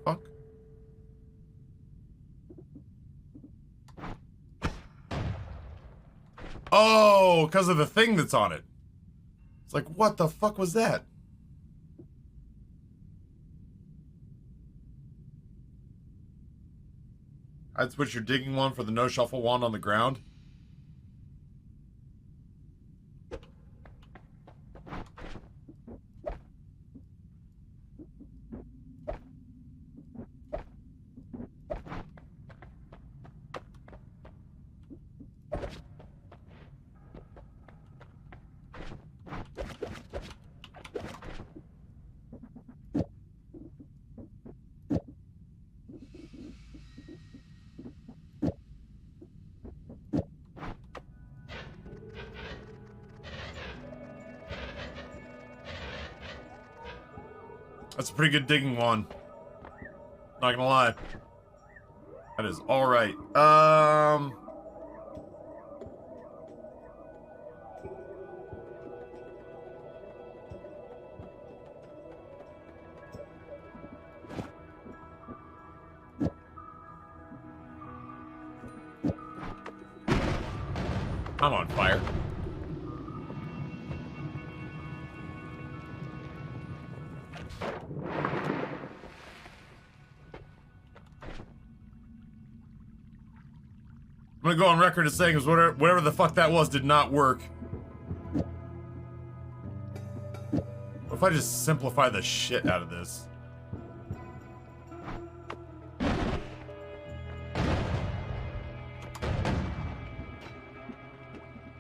Fuck. Oh, because of the thing that's on it. It's like, what the fuck was that? I'd switch your digging wand for the no shuffle wand on the ground. That's a pretty good digging wand. Not gonna lie. That is alright. I'm on fire. I'm gonna go on record as saying is whatever the fuck that was did not work. What if I just simplify the shit out of this?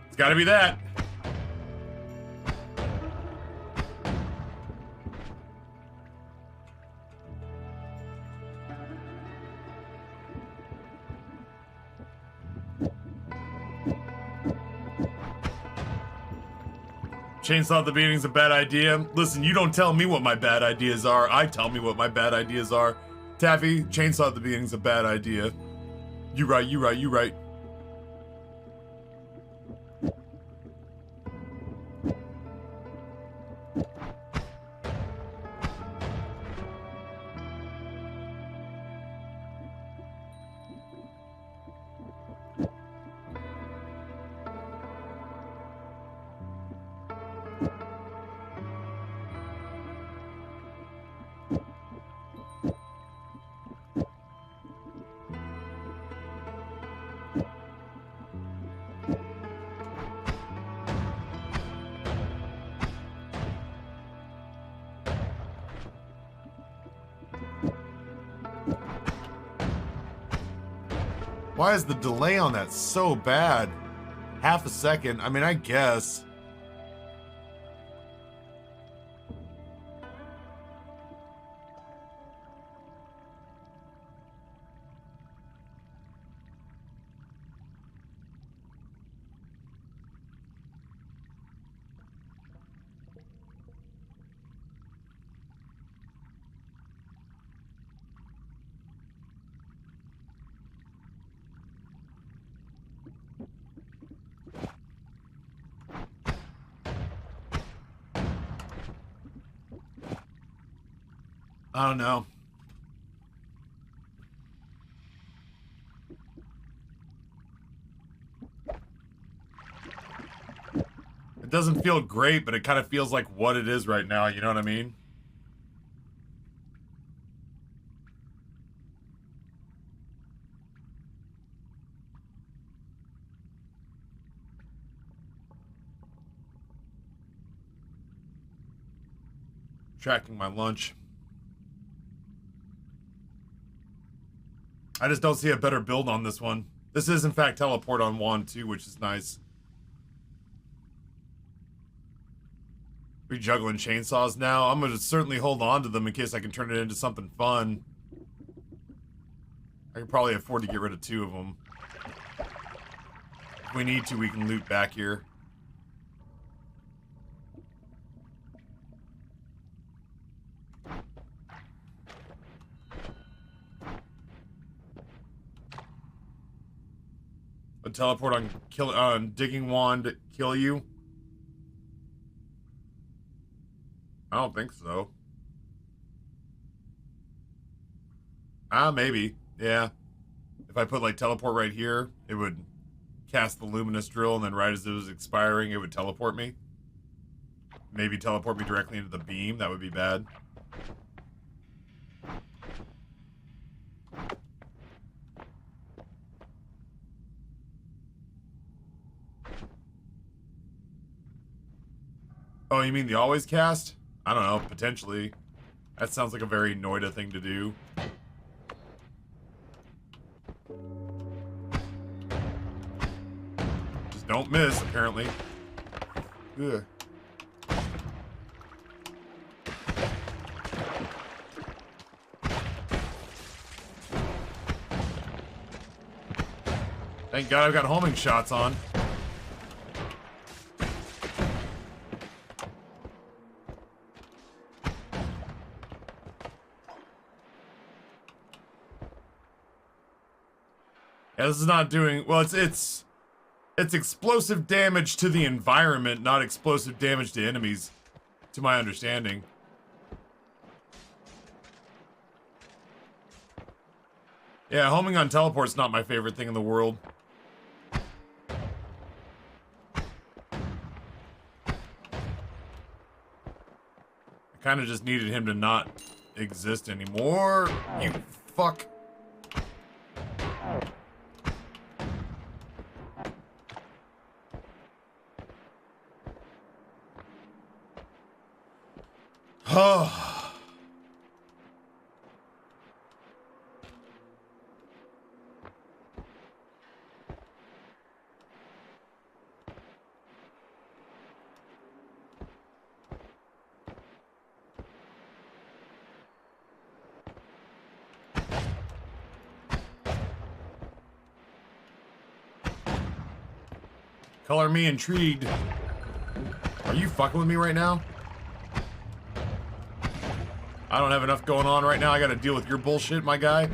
It's gotta be that. Chainsaw at the beginning's a bad idea. Listen, you don't tell me what my bad ideas are. I tell me what my bad ideas are. Taffy, chainsaw at the beginning's a bad idea. You right, you right, you right. Why is the delay on that so bad? Half a second. I mean, I guess. I don't know. It doesn't feel great, but it kind of feels like what it is right now, you know what I mean? Tracking my lunch. I just don't see a better build on this one. This is, in fact, teleport on wand too, which is nice. We juggling chainsaws now. I'm gonna certainly hold on to them in case I can turn it into something fun. I can probably afford to get rid of 2 of them. If we need to, we can loot back here. A teleport on digging wand kill you? I don't think so. Maybe. Yeah. If I put like teleport right here, it would cast the luminous drill, and then right as it was expiring, it would teleport me. Maybe teleport me directly into the beam. That would be bad. Oh, you mean the always cast? I don't know, potentially. That sounds like a very Noita thing to do. Just don't miss, apparently. Ugh. Thank God I've got homing shots on. Yeah, this is not doing well. It's explosive damage to the environment, not explosive damage to enemies, to my understanding. Yeah, homing on teleport's not my favorite thing in the world. I kind of just needed him to not exist anymore. You fuck. Oh. Color me intrigued. Are you fucking with me right now? I don't have enough going on right now. I gotta deal with your bullshit, my guy.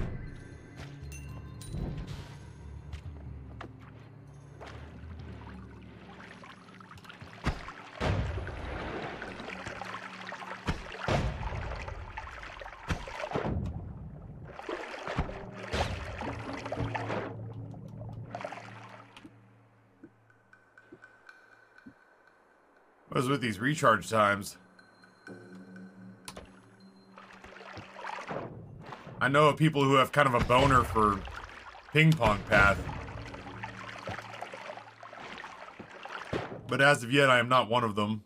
What is with these recharge times? I know of people who have kind of a boner for ping pong path. But as of yet, I am not one of them.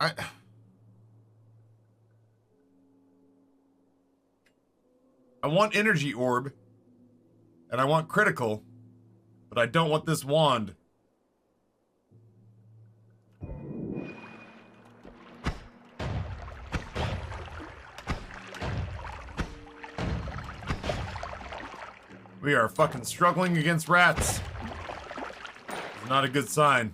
I want energy orb, and I want critical, but I don't want this wand. We are fucking struggling against rats. It's not a good sign.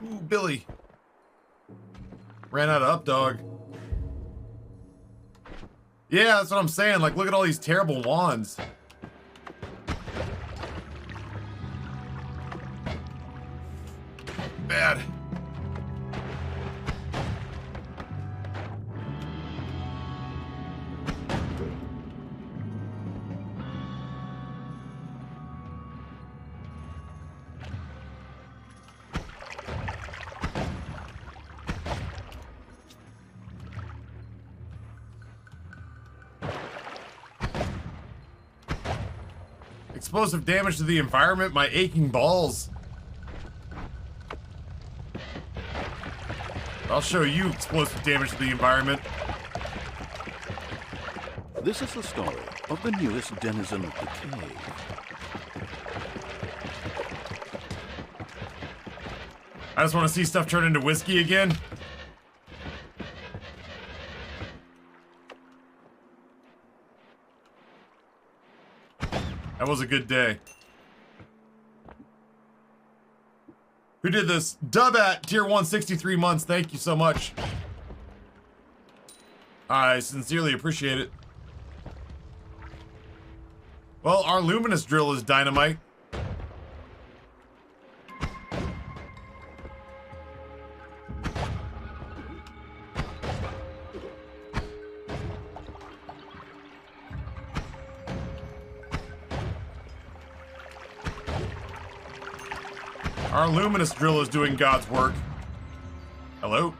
Ooh, Billy. Ran out of up dog. Yeah, that's what I'm saying. Like, look at all these terrible wands. Bad. Explosive damage to the environment, my aching balls. I'll show you explosive damage to the environment. This is the story of the newest denizen of the cave. I just want to see stuff turn into whiskey again. That was a good day. Who did this? Dub at tier 163 months. Thank you so much. I sincerely appreciate it. Well, our luminous drill is dynamite. Our luminous drill is doing God's work. Hello?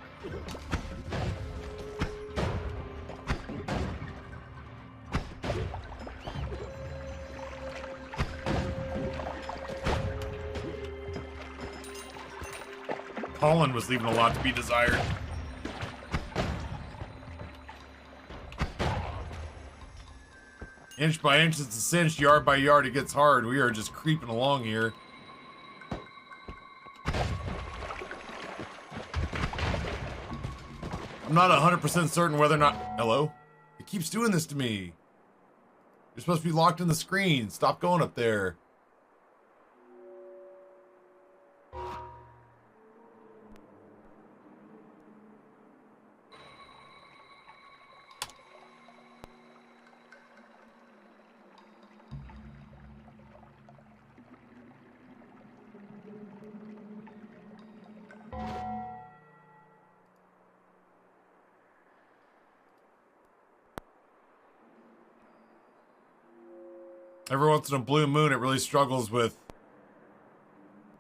Pollen was leaving a lot to be desired. Inch by inch, it's a cinch. Yard by yard, it gets hard. We are just creeping along here. I'm not 100% certain whether or not... Hello? It keeps doing this to me. You're supposed to be locked in the screen. Stop going up there. Every once in a blue moon, it really struggles with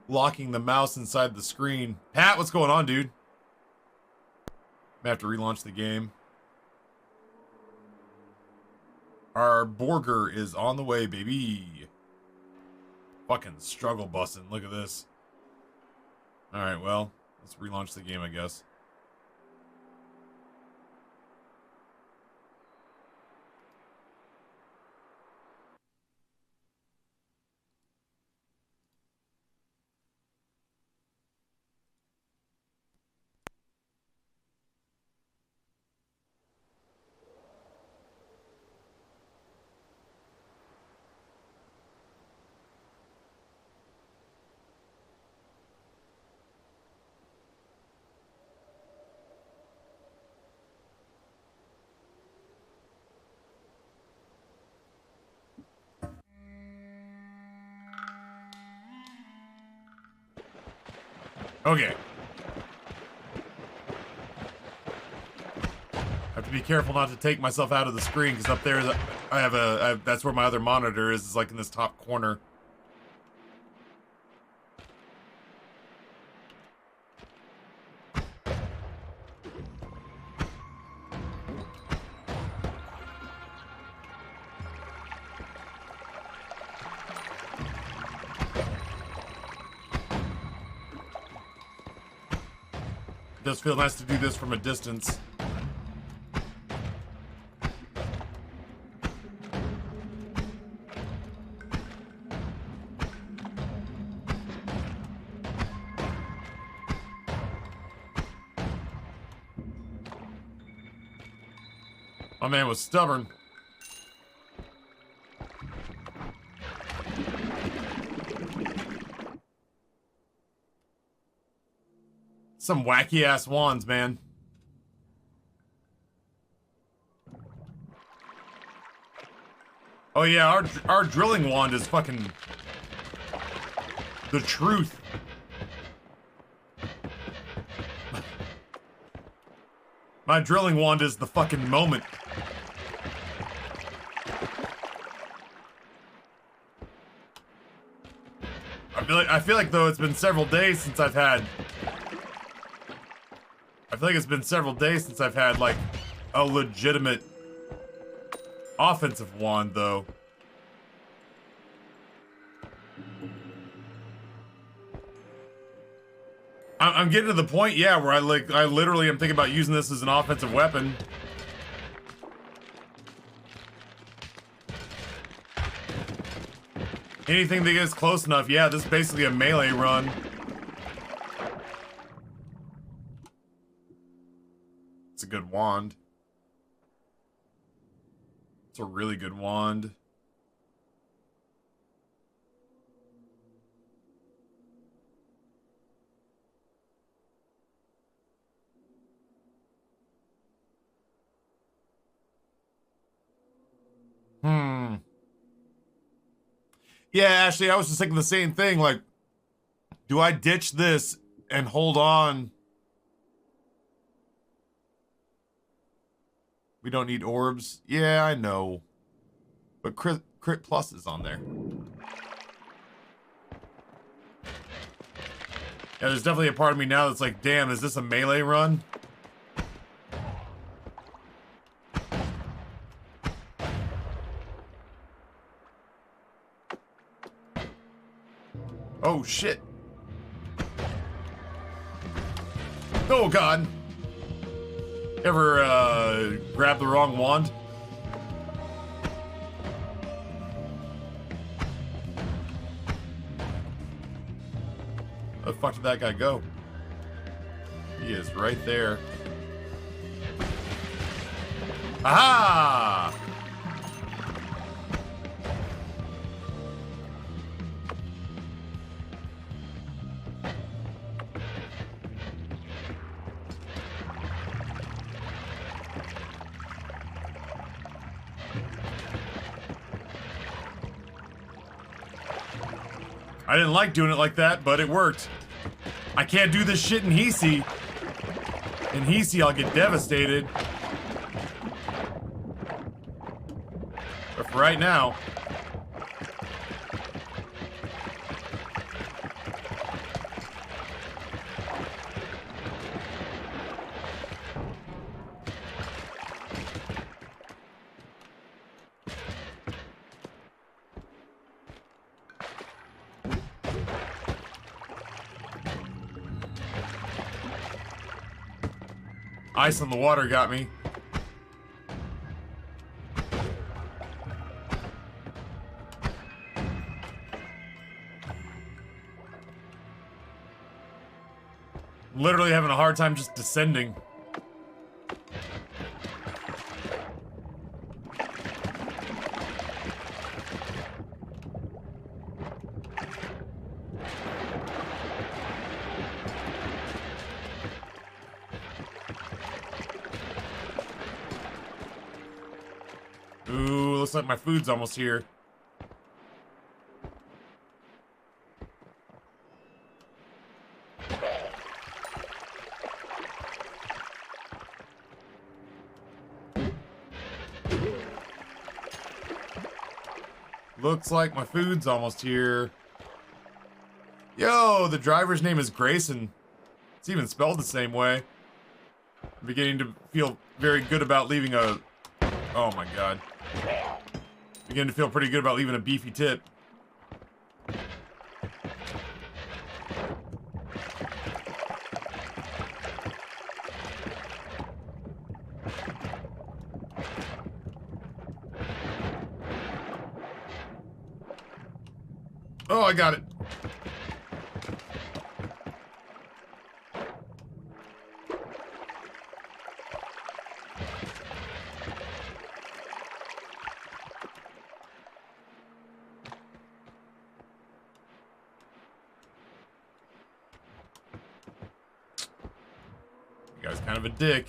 locking the mouse inside the screen. Pat, what's going on, dude? I have to relaunch the game. Our burger is on the way, baby. Fucking struggle busting. Look at this. Alright, well, let's relaunch the game, I guess. Okay. I have to be careful not to take myself out of the screen, because up there, that's where my other monitor is. It's like in this top corner. It does feel nice to do this from a distance. My man was stubborn. Some wacky ass wands, man. Oh yeah, our drilling wand is fucking the truth. My drilling wand is the fucking moment. I feel like though it's been several days since I've had. I feel like it's been several days since I've had like a legitimate offensive wand though. I'm getting to the point, yeah, where I literally am thinking about using this as an offensive weapon. Anything that gets close enough, yeah, this is basically a melee run. It's a good wand. It's a really good wand. Yeah, Ashley, I was just thinking the same thing. Like, do I ditch this and hold on? We don't need orbs. Yeah, I know. But crit plus is on there. Yeah, there's definitely a part of me now that's like, damn, is this a melee run? Oh, shit. Oh, God. Ever, grab the wrong wand? Where the fuck did that guy go? He is right there. Aha! I didn't like doing it like that, but it worked. I can't do this shit in Hisi. In Hisi, I'll get devastated. But for right now... Ice on the water got me. Literally having a hard time just descending. Ooh, looks like my food's almost here. Looks like my food's almost here. Yo, the driver's name is Grayson. It's even spelled the same way. I'm beginning to feel very good about leaving a... Oh my god. Beginning to feel pretty good about leaving a beefy tip. Oh, I got it. You guy's kind of a dick.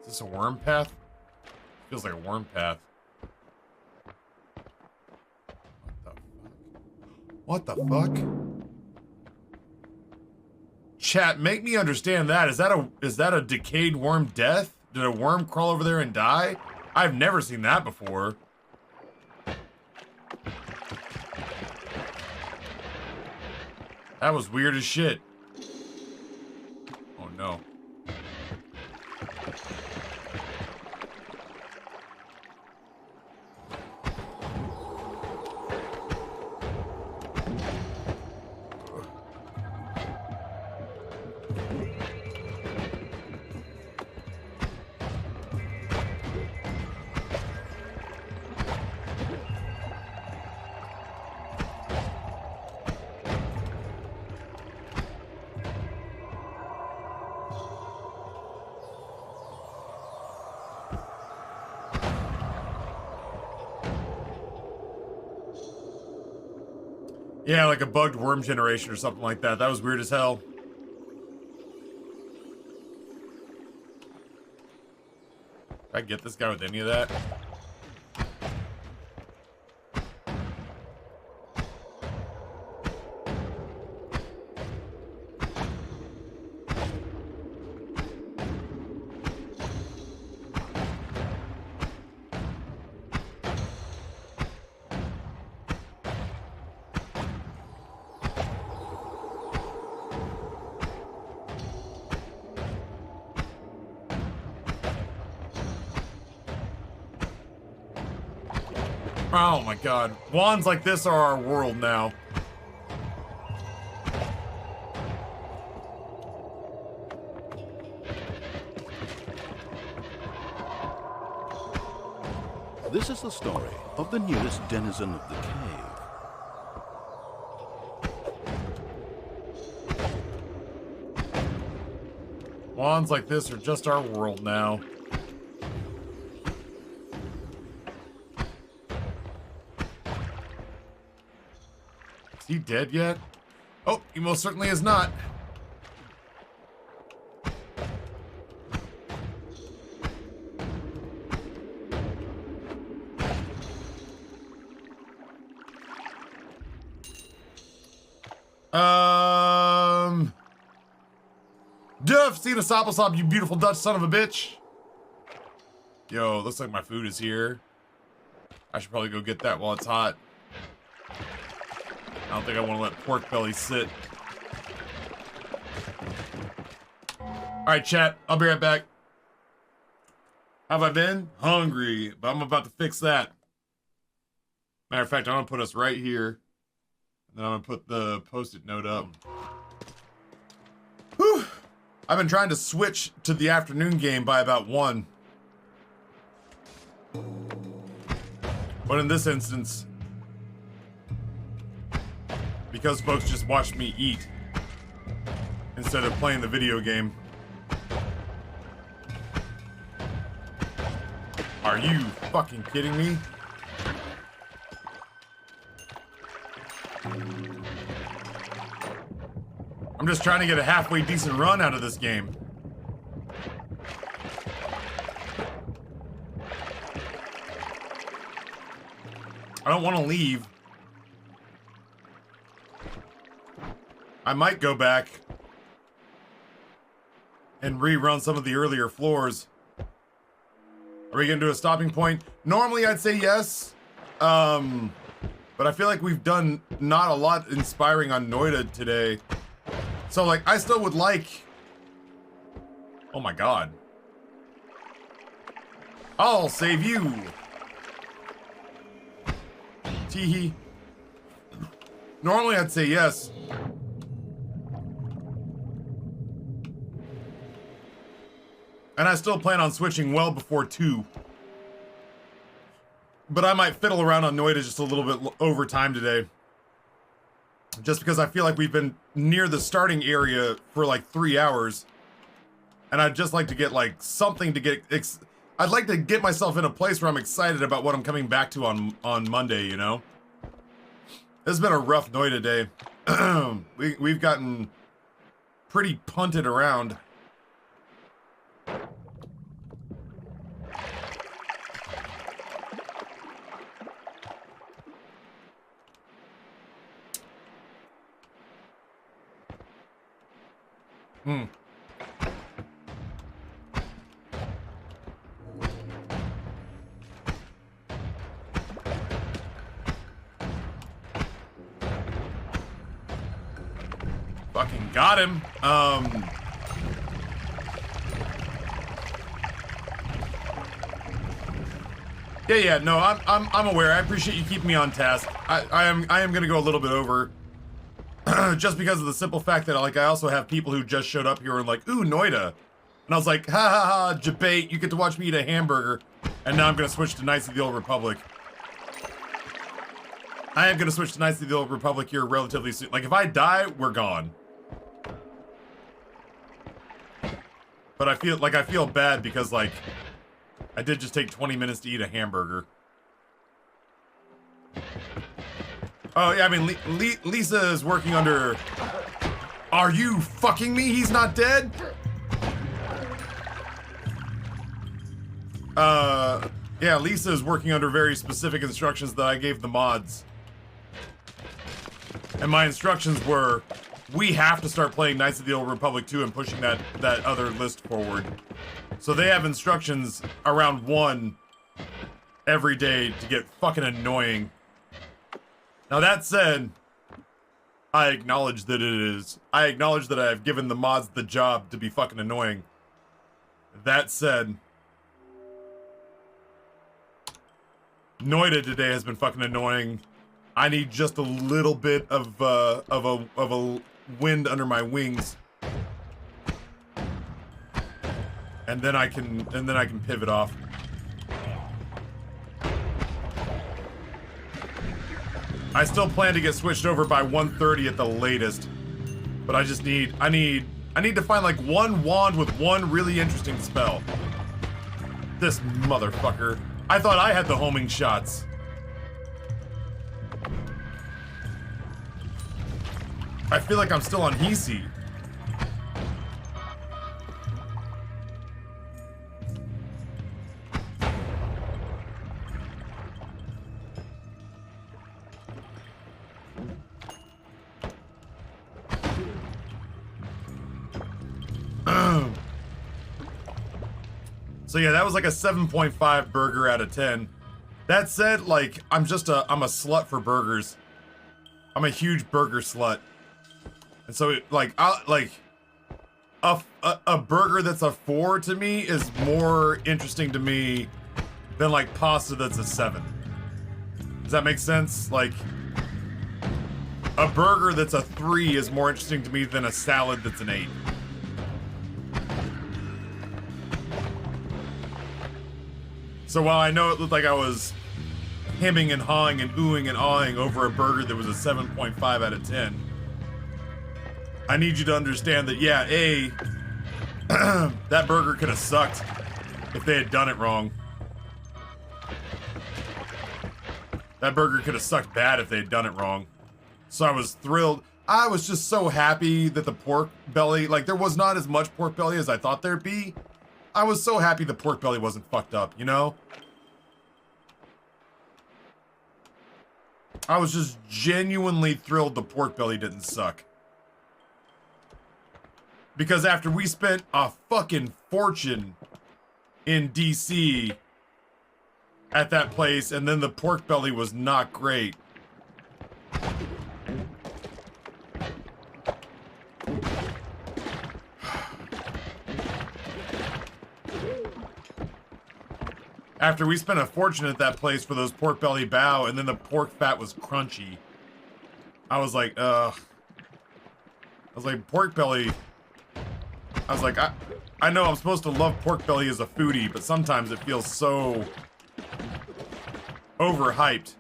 Is this a worm path? Feels like a worm path. What the fuck? Chat, make me understand that. Is that a decayed worm death? Did a worm crawl over there and die? I've never seen that before. That was weird as shit. Oh no. Yeah, like a bugged worm generation or something like that. That was weird as hell. Did I get this guy with any of that? Oh my god. Wands like this are our world now. This is the story of the newest denizen of the cave. Wands like this are just our world now. Is he dead yet? Oh, he most certainly is not. Duff, see the Sopplesob, you beautiful Dutch son of a bitch. Yo, looks like my food is here. I should probably go get that while it's hot. I don't think I want to let pork belly sit. Alright, chat. I'll be right back. How have I been? Hungry. But I'm about to fix that. Matter of fact, I'm going to put us right here. And then I'm going to put the post-it note up. Whew. I've been trying to switch to the afternoon game by about 1. But in this instance, because folks just watched me eat instead of playing the video game. Are you fucking kidding me? I'm just trying to get a halfway decent run out of this game. I don't want to leave. I might go back and rerun some of the earlier floors. Are we gonna do a stopping point? Normally I'd say yes. But I feel like we've done not a lot inspiring on Noita today. So like, I still would like... Oh my god. I'll save you. Teehee. Normally I'd say yes. And I still plan on switching well before 2. But I might fiddle around on Noita just a little bit over time today. Just because I feel like we've been near the starting area for like 3 hours. And I'd just like to get like something to get... I'd like to get myself in a place where I'm excited about what I'm coming back to on Monday, you know? This has been a rough Noita day. We've gotten pretty punted around. Fucking got him. Yeah, no, I'm aware. I appreciate you keeping me on task. I am gonna go a little bit over. Just because of the simple fact that like I also have people who just showed up here and like, ooh, Noita. And I was like, ha ha ha, debate, you get to watch me eat a hamburger. And now I'm gonna switch to Knights of the Old Republic. I am gonna switch to Knights of the Old Republic here relatively soon. Like if I die, we're gone. But I feel bad because like I did just take 20 minutes to eat a hamburger. Oh, yeah, I mean, Lisa is working under... Are you fucking me? He's not dead? Yeah, Lisa is working under very specific instructions that I gave the mods. And my instructions were, we have to start playing Knights of the Old Republic 2 and pushing that other list forward. So they have instructions around 1 every day to get fucking annoying. Now that said, I acknowledge that it is. I acknowledge that I have given the mods the job to be fucking annoying. That said, Noita today has been fucking annoying. I need just a little bit of a wind under my wings, and then I can pivot off. I still plan to get switched over by 1:30 at the latest, but I need to find like one wand with one really interesting spell. This motherfucker. I thought I had the homing shots. I feel like I'm still on Hisi. So yeah, that was like a 7.5 burger out of 10. That said, like, I'm a slut for burgers. I'm a huge burger slut. And so it, like, a burger that's a 4 to me is more interesting to me than like pasta that's a 7. Does that make sense? Like, a burger that's a 3 is more interesting to me than a salad that's an 8. So while I know it looked like I was hemming and hawing and oohing and awing over a burger that was a 7.5 out of 10, I need you to understand that, yeah, that burger could have sucked if they had done it wrong. That burger could have sucked bad if they had done it wrong. So I was thrilled. I was just so happy that the pork belly, like, there was not as much pork belly as I thought there'd be. I was so happy the pork belly wasn't fucked up, you know? I was just genuinely thrilled the pork belly didn't suck. Because after we spent a fucking fortune in DC at that place, and then the pork belly was not great. After we spent a fortune at that place for those pork belly bao, and then the pork fat was crunchy, I was like, ugh. I was like, pork belly. I was like, I know I'm supposed to love pork belly as a foodie, but sometimes it feels so overhyped.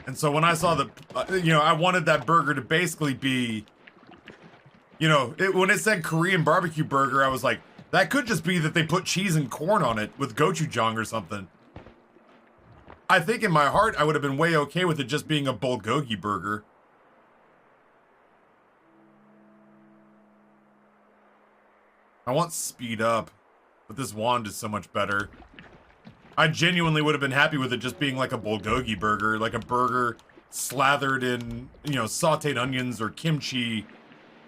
And so when I saw the, you know, I wanted that burger to basically be, you know, when it said Korean barbecue burger, I was like, that could just be that they put cheese and corn on it with gochujang or something. I think in my heart, I would have been way okay with it just being a bulgogi burger. I want speed up, but this wand is so much better. I genuinely would have been happy with it just being like a bulgogi burger, like a burger slathered in, you know, sauteed onions or kimchi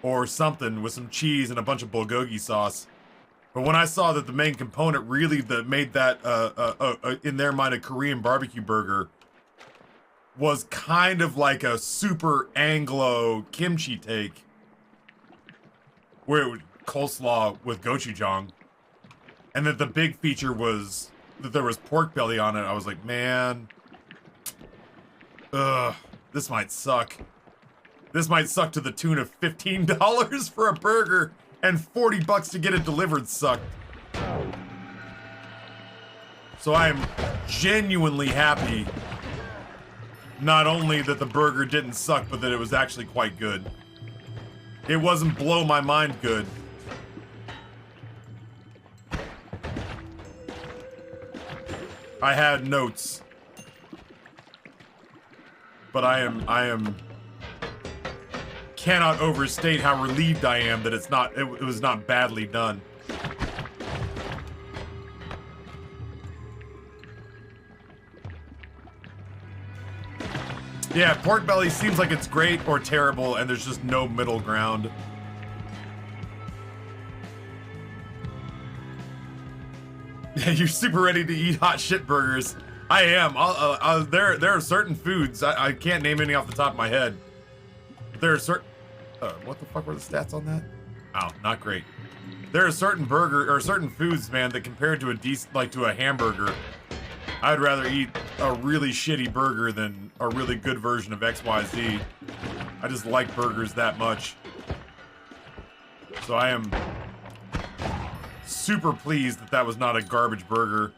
or something with some cheese and a bunch of bulgogi sauce. But when I saw that the main component really that made that, in their mind, a Korean barbecue burger was kind of like a super Anglo kimchi take, where it would coleslaw with gochujang, and that the big feature was that there was pork belly on it, I was like, man, ugh, this might suck. This might suck to the tune of $15 for a burger. And $40 to get it delivered sucked. So I am genuinely happy, not only that the burger didn't suck, but that it was actually quite good. It wasn't blow my mind good. I had notes. but I am cannot overstate how relieved I am that it was not badly done. Yeah, pork belly seems like it's great or terrible, and there's just no middle ground. Yeah, you're super ready to eat hot shit burgers. I am. There are certain foods, I can't name any off the top of my head. There are certain... what the fuck were the stats on that? Oh, not great. There are certain certain foods, man, that compared to to a hamburger, I'd rather eat a really shitty burger than a really good version of XYZ. I just like burgers that much. So I am super pleased that that was not a garbage burger,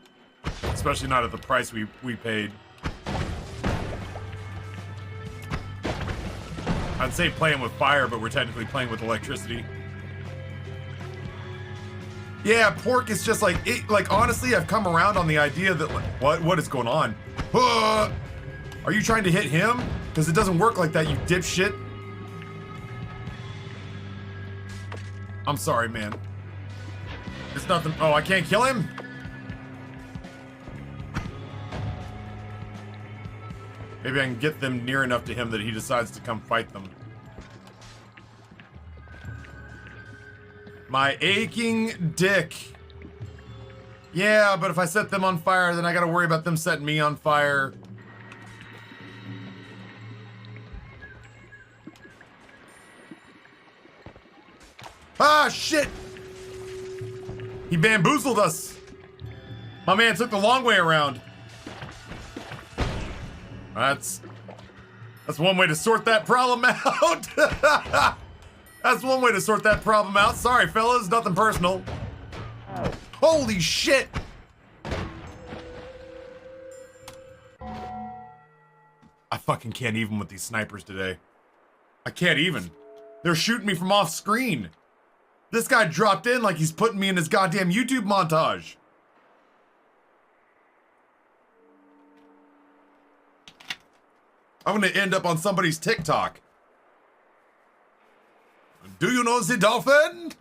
especially not at the price we paid. I'd say playing with fire, but we're technically playing with electricity. Yeah, pork is just like, honestly, I've come around on the idea that, what is going on? Are you trying to hit him? Because it doesn't work like that, you dipshit. I'm sorry, man. It's nothing. Oh, I can't kill him? Maybe I can get them near enough to him that he decides to come fight them. My aching dick. Yeah, but if I set them on fire, then I gotta worry about them setting me on fire. Ah, shit! He bamboozled us. My man took the long way around. That's one way to sort that problem out. That's one way to sort that problem out. Sorry, fellas, nothing personal. Holy shit! I fucking can't even with these snipers today. I can't even. They're shooting me from off screen. This guy dropped in like he's putting me in his goddamn YouTube montage. I'm gonna end up on somebody's TikTok. Do you know the dolphin?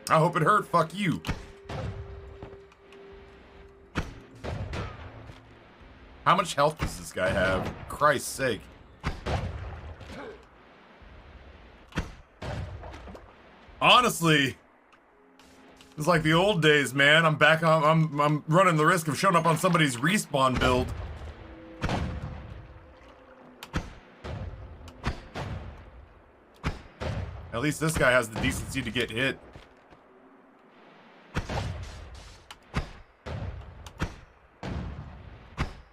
I hope it hurt. Fuck you. How much health does this guy have? Christ's sake. Honestly, it's like the old days, man. I'm back on. I'm running the risk of showing up on somebody's respawn build. At least this guy has the decency to get hit.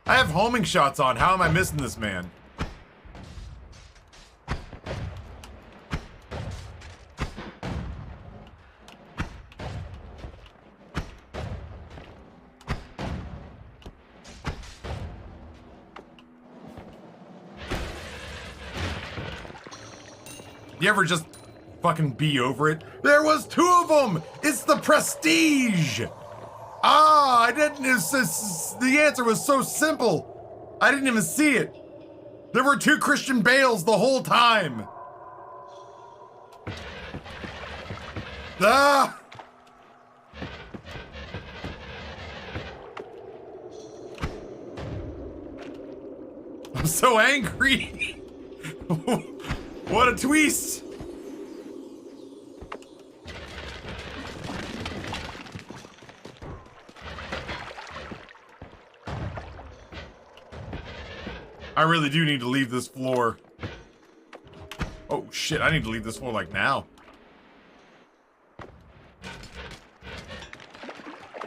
I have homing shots on. How am I missing this man? You ever just fucking be over it? There was two of them! It's the prestige! Ah, I didn't, the answer was so simple. I didn't even see it. There were two Christian Bales the whole time. Ah! I'm so angry. What a twist! I really do need to leave this floor. Oh shit, I need to leave this floor like now.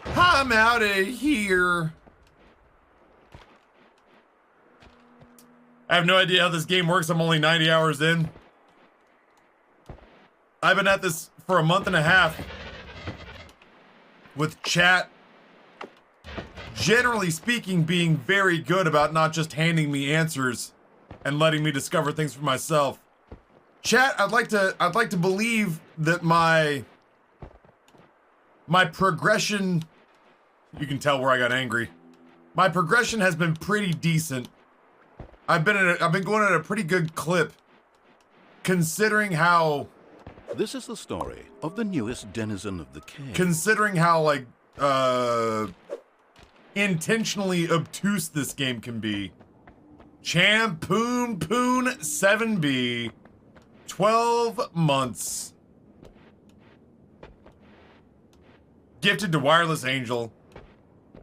I'm out of here. I have no idea how this game works. I'm only 90 hours in. I've been at this for a month and a half with chat, generally speaking, being very good about not just handing me answers and letting me discover things for myself. Chat, I'd like to believe that my my progression, you can tell where I got angry. My progression has been pretty decent. I've been going at a pretty good clip, considering how. This is the story of the newest denizen of the cave. Considering how like intentionally obtuse this game can be. Champoon Poon 7B, 12 months. Gifted to Wireless Angel.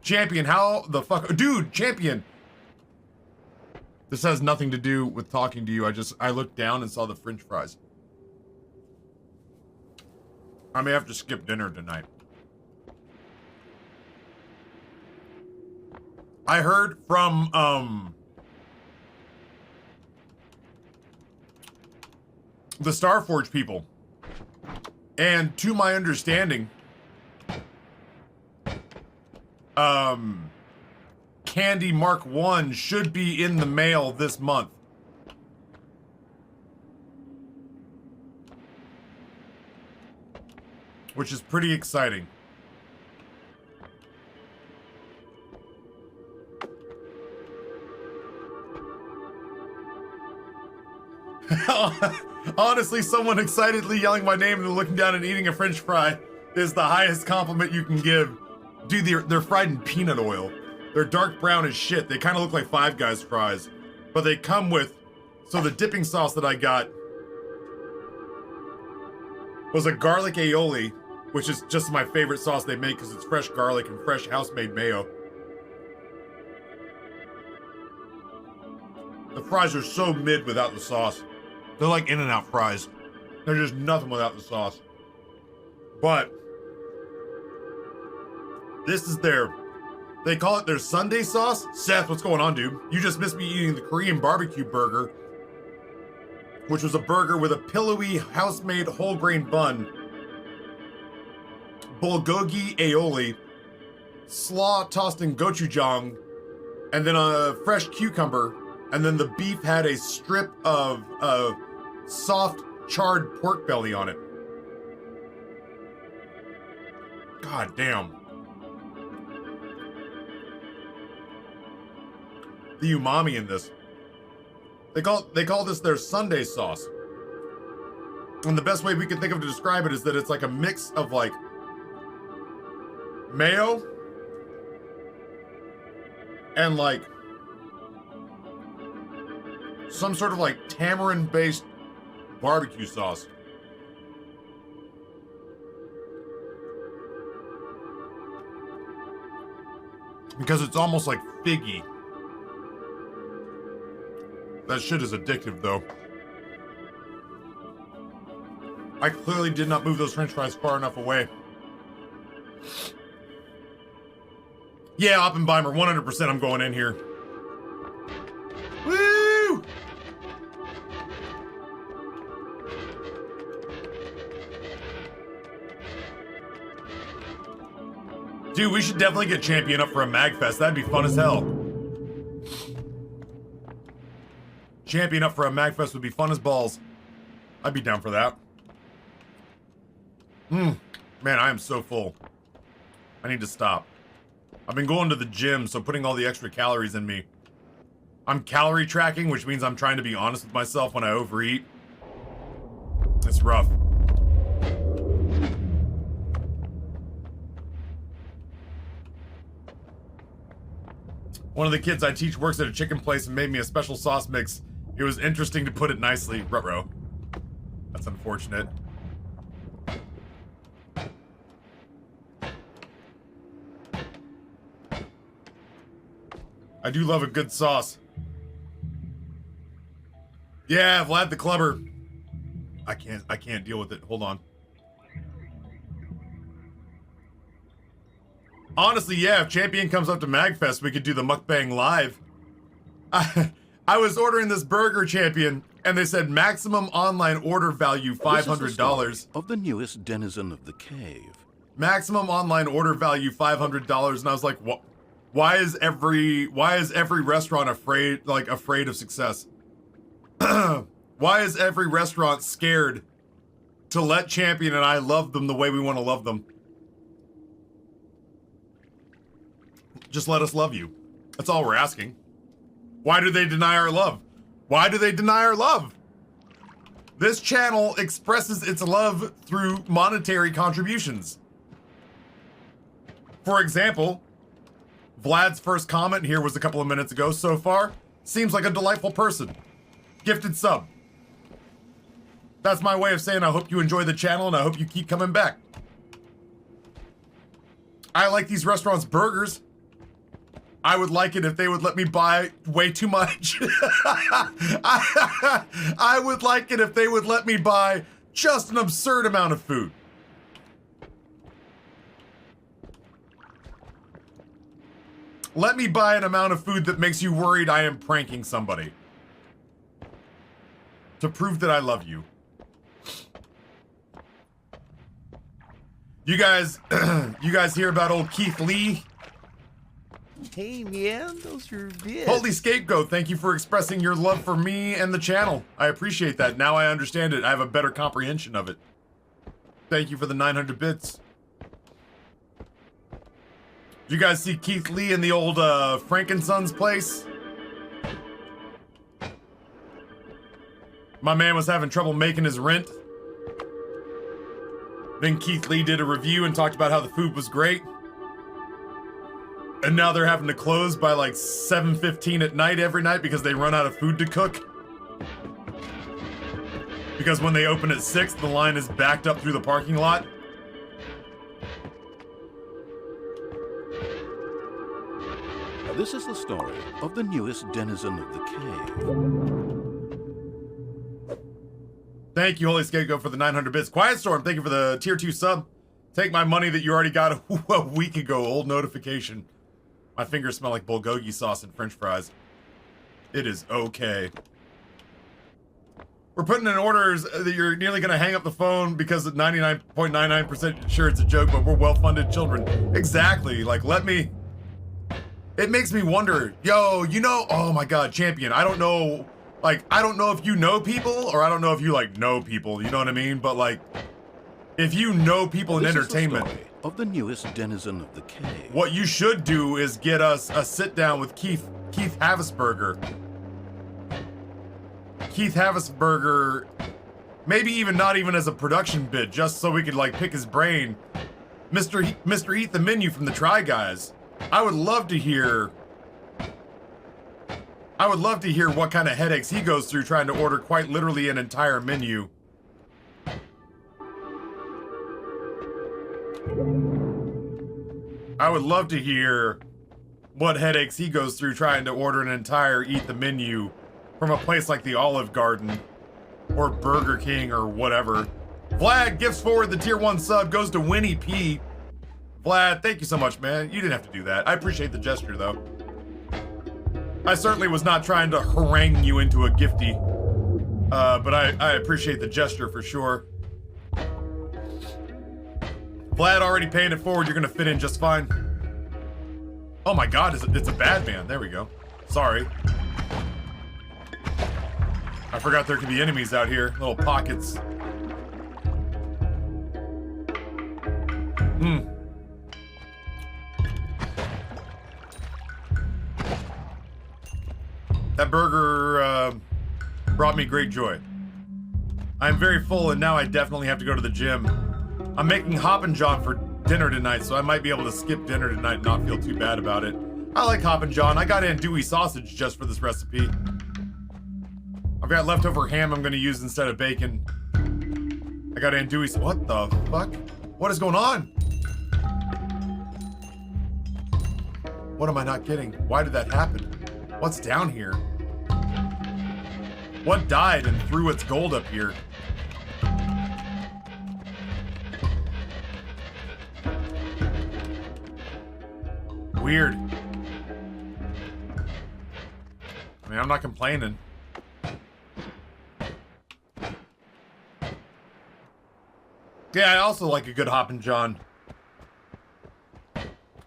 Champion, how the fuck? Dude, Champion! This has nothing to do with talking to you. I looked down and saw the french fries. I may have to skip dinner tonight. I heard from, the Starforge people. And to my understanding, Candy Mark 1 should be in the mail this month. Which is pretty exciting. Honestly, someone excitedly yelling my name and looking down and eating a french fry is the highest compliment you can give. Dude, they're fried in peanut oil. They're dark brown as shit. They kind of look like Five Guys fries. But they come with... So the dipping sauce that I got was a garlic aioli, which is just my favorite sauce they make because it's fresh garlic and fresh house-made mayo. The fries are so mid without the sauce. They're like In-N-Out fries. They're just nothing without the sauce. But this is they call it their Sunday sauce. Seth, what's going on, dude? You just missed me eating the Korean barbecue burger, which was a burger with a pillowy, house-made whole grain bun, bulgogi aioli, slaw tossed in gochujang, and then a fresh cucumber, and then the beef had a strip of soft, charred pork belly on it. God damn. The umami in this. They call this their Sunday sauce. And the best way we can think of to describe it is that it's like a mix of like mayo and like some sort of like tamarind based barbecue sauce. Because it's almost like figgy. That shit is addictive, though. I clearly did not move those french fries far enough away. Yeah, Oppenheimer, 100% I'm going in here. Woo! Dude, we should definitely get Champion up for a MagFest. That'd be fun as hell. Champion up for a MagFest would be fun as balls. I'd be down for that. Man, I am so full. I need to stop. I've been going to the gym, so putting all the extra calories in me. I'm calorie tracking, which means I'm trying to be honest with myself when I overeat. It's rough. One of the kids I teach works at a chicken place and made me a special sauce mix. It was interesting to put it nicely. Ruh-roh. That's unfortunate. I do love a good sauce. Yeah, Vlad the Clubber. I can't deal with it. Hold on. Honestly, yeah, if Champion comes up to MagFest, we could do the mukbang live. I was ordering this burger, Champion, and they said maximum online order value $500. Of the newest denizen of the cave. Maximum online order value $500, and I was like, what? Why is every restaurant afraid of success? Why is every restaurant scared to let Champion and I love them the way we want to love them? Just let us love you. That's all we're asking. Why do they deny our love? Why do they deny our love? This channel expresses its love through monetary contributions. For example, Vlad's first comment here was a couple of minutes ago. So far, seems like a delightful person. Gifted sub. That's my way of saying I hope you enjoy the channel and I hope you keep coming back. I like these restaurants' burgers. I would like it if they would let me buy way too much. I would like it if they would let me buy just an absurd amount of food. Let me buy an amount of food that makes you worried I am pranking somebody. To prove that I love you. You guys hear about old Keith Lee? Hey man, those are bits. Holy Scapegoat, thank you for expressing your love for me and the channel. I appreciate that. Now I understand it. I have a better comprehension of it. Thank you for the 900 bits. Did you guys see Keith Lee in the old Frankenson's place? My man was having trouble making his rent. Then Keith Lee did a review and talked about how the food was great. And now they're having to close by like 7:15 at night every night because they run out of food to cook. Because when they open at 6, the line is backed up through the parking lot. This is the story of the newest denizen of the cave. Thank you, Holy Scapegoat, for the 900 bits. Quiet Storm, thank you for the tier 2 sub. Take my money that you already got a week ago. Old notification. My fingers smell like bulgogi sauce and french fries. It is okay. We're putting in orders that you're nearly going to hang up the phone because at 99.99% sure it's a joke, but we're well-funded children. Exactly. Like, let me... It makes me wonder, yo, you know, oh my God, Champion, I don't know, like, I don't know if you know people, or I don't know if you, like, know people, you know what I mean? But, like, if you know people in entertainment... This is the story of the newest denizen of the cave. What you should do is get us a sit-down with Keith Havasberger. Keith Havasberger, maybe even not even as a production bid, just so we could, like, pick his brain. Mr. Eat the Menu from the Try Guys. I would love to hear what kind of headaches he goes through trying to order quite literally an entire menu. I would love to hear what headaches he goes through trying to order an entire Eat the Menu from a place like the Olive Garden or Burger King or whatever. Vlad gifts forward the tier 1 sub, goes to Winnie P. Vlad, thank you so much, man. You didn't have to do that. I appreciate the gesture, though. I certainly was not trying to harangue you into a gifty. But I appreciate the gesture for sure. Vlad already paying it forward. You're gonna fit in just fine. Oh my God, it's a bad man. There we go. Sorry. I forgot there could be enemies out here. Little pockets. That burger brought me great joy. I'm very full and now I definitely have to go to the gym. I'm making Hoppin' John for dinner tonight, so I might be able to skip dinner tonight and not feel too bad about it. I like Hoppin' John. I got andouille sausage just for this recipe. I've got leftover ham I'm gonna use instead of bacon. I got andouille. What the fuck? What is going on? What am I not getting? Why did that happen? What's down here? What died and threw its gold up here? Weird. I mean, I'm not complaining. Yeah, I also like a good Hoppin' John.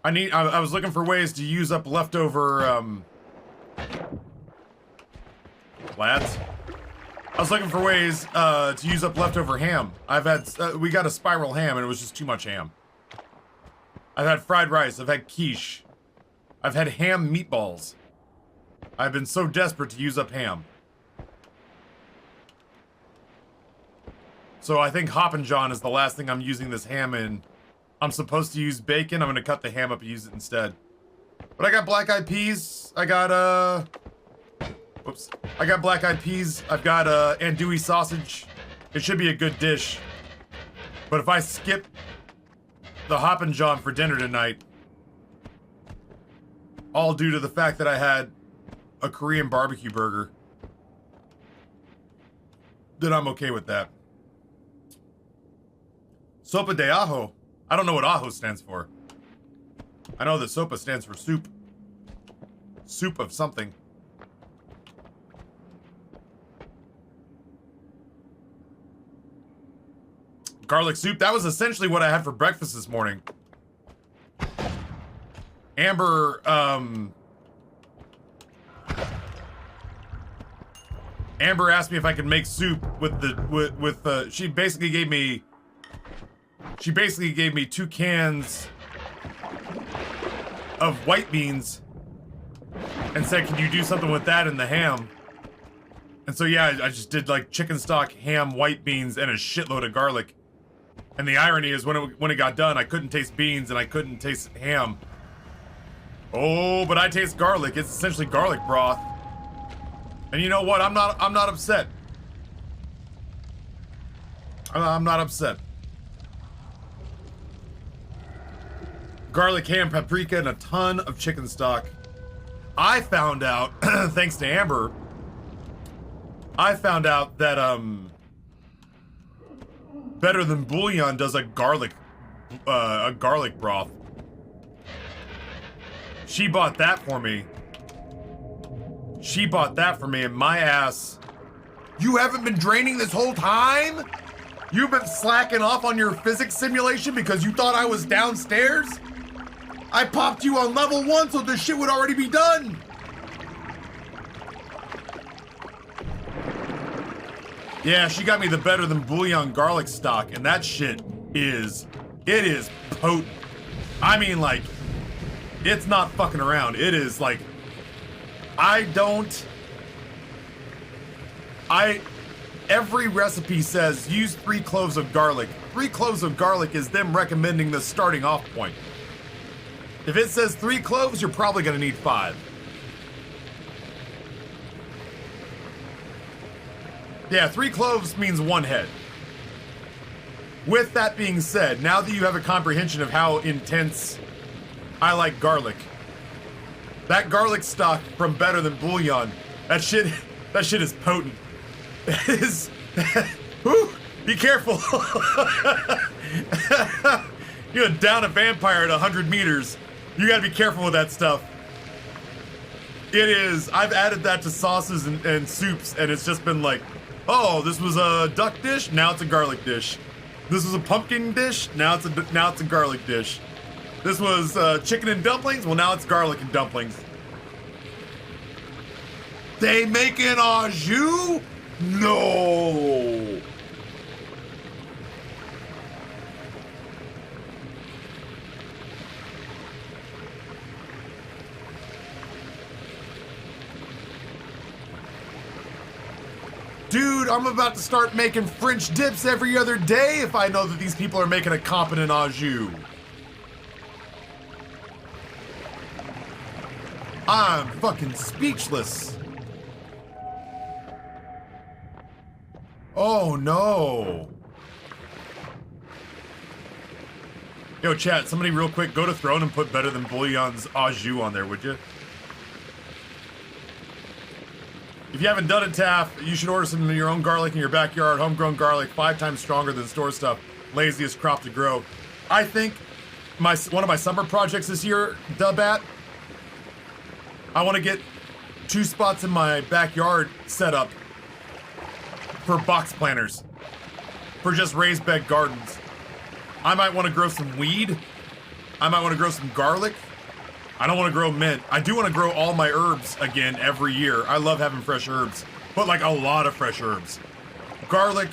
I was looking for ways to use up leftover, lads. I was looking for ways, to use up leftover ham. We got a spiral ham and it was just too much ham. I've had fried rice, I've had quiche. I've had ham meatballs. I've been so desperate to use up ham. So I think Hoppin' John is the last thing I'm using this ham in. I'm supposed to use bacon. I'm gonna cut the ham up and use it instead. But I got black-eyed peas. I got, whoops. I got black-eyed peas. I've got, andouille sausage. It should be a good dish. But if I skip the Hoppin' John for dinner tonight, all due to the fact that I had a Korean barbecue burger, then I'm okay with that. Sopa de ajo. I don't know what ajo stands for. I know that sopa stands for soup. Soup of something. Garlic soup. That was essentially what I had for breakfast this morning. Amber, Amber asked me if I could make soup with the, she basically gave me 2 cans of white beans and said, can you do something with that and the ham? And so yeah, I just did like chicken stock, ham, white beans, and a shitload of garlic. And the irony is when it got done, I couldn't taste beans and I couldn't taste ham. Oh, but I taste garlic. It's essentially garlic broth. And you know what? I'm not upset. I'm not upset. Garlic, ham, paprika, and a ton of chicken stock. I found out, thanks to Amber, I found out that, Better Than Bouillon does a garlic broth. She bought that for me. She bought that for me, and my ass... You haven't been draining this whole time? You've been slacking off on your physics simulation because you thought I was downstairs? I popped you on level 1 so this shit would already be done! Yeah, she got me the Better Than Bouillon garlic stock, and that shit is... It is potent. I mean, like... It's not fucking around. It is, like... Every recipe says use 3 cloves of garlic. 3 cloves of garlic is them recommending the starting off point. If it says 3 cloves, you're probably gonna need 5. Yeah, 3 cloves means 1 head. With that being said, now that you have a comprehension of how intense I like garlic, that garlic stock from Better Than Bouillon, that shit is potent. It is, whew, be careful. You're gonna down a vampire at 100 meters. You gotta be careful with that stuff. It is, I've added that to sauces and soups, and it's just been like, oh, this was a duck dish, now it's a garlic dish. This was a pumpkin dish, now it's a garlic dish. This was chicken and dumplings, well now it's garlic and dumplings. They make an au jus? No! Dude, I'm about to start making French dips every other day if I know that these people are making a competent au jus. I'm fucking speechless. Oh no. Yo, chat, somebody real quick, go to Throne and put Better Than Bouillon's au jus on there, would you? If you haven't done it, Taff, you should order some of your own garlic in your backyard. Homegrown garlic, 5 times stronger than store stuff. Laziest crop to grow. I think one of my summer projects this year, Dubat, I want to get 2 spots in my backyard set up for box planters. For just raised bed gardens. I might want to grow some weed. I might want to grow some garlic. I don't want to grow mint. I do want to grow all my herbs again every year. I love having fresh herbs, but like a lot of fresh herbs. Garlic,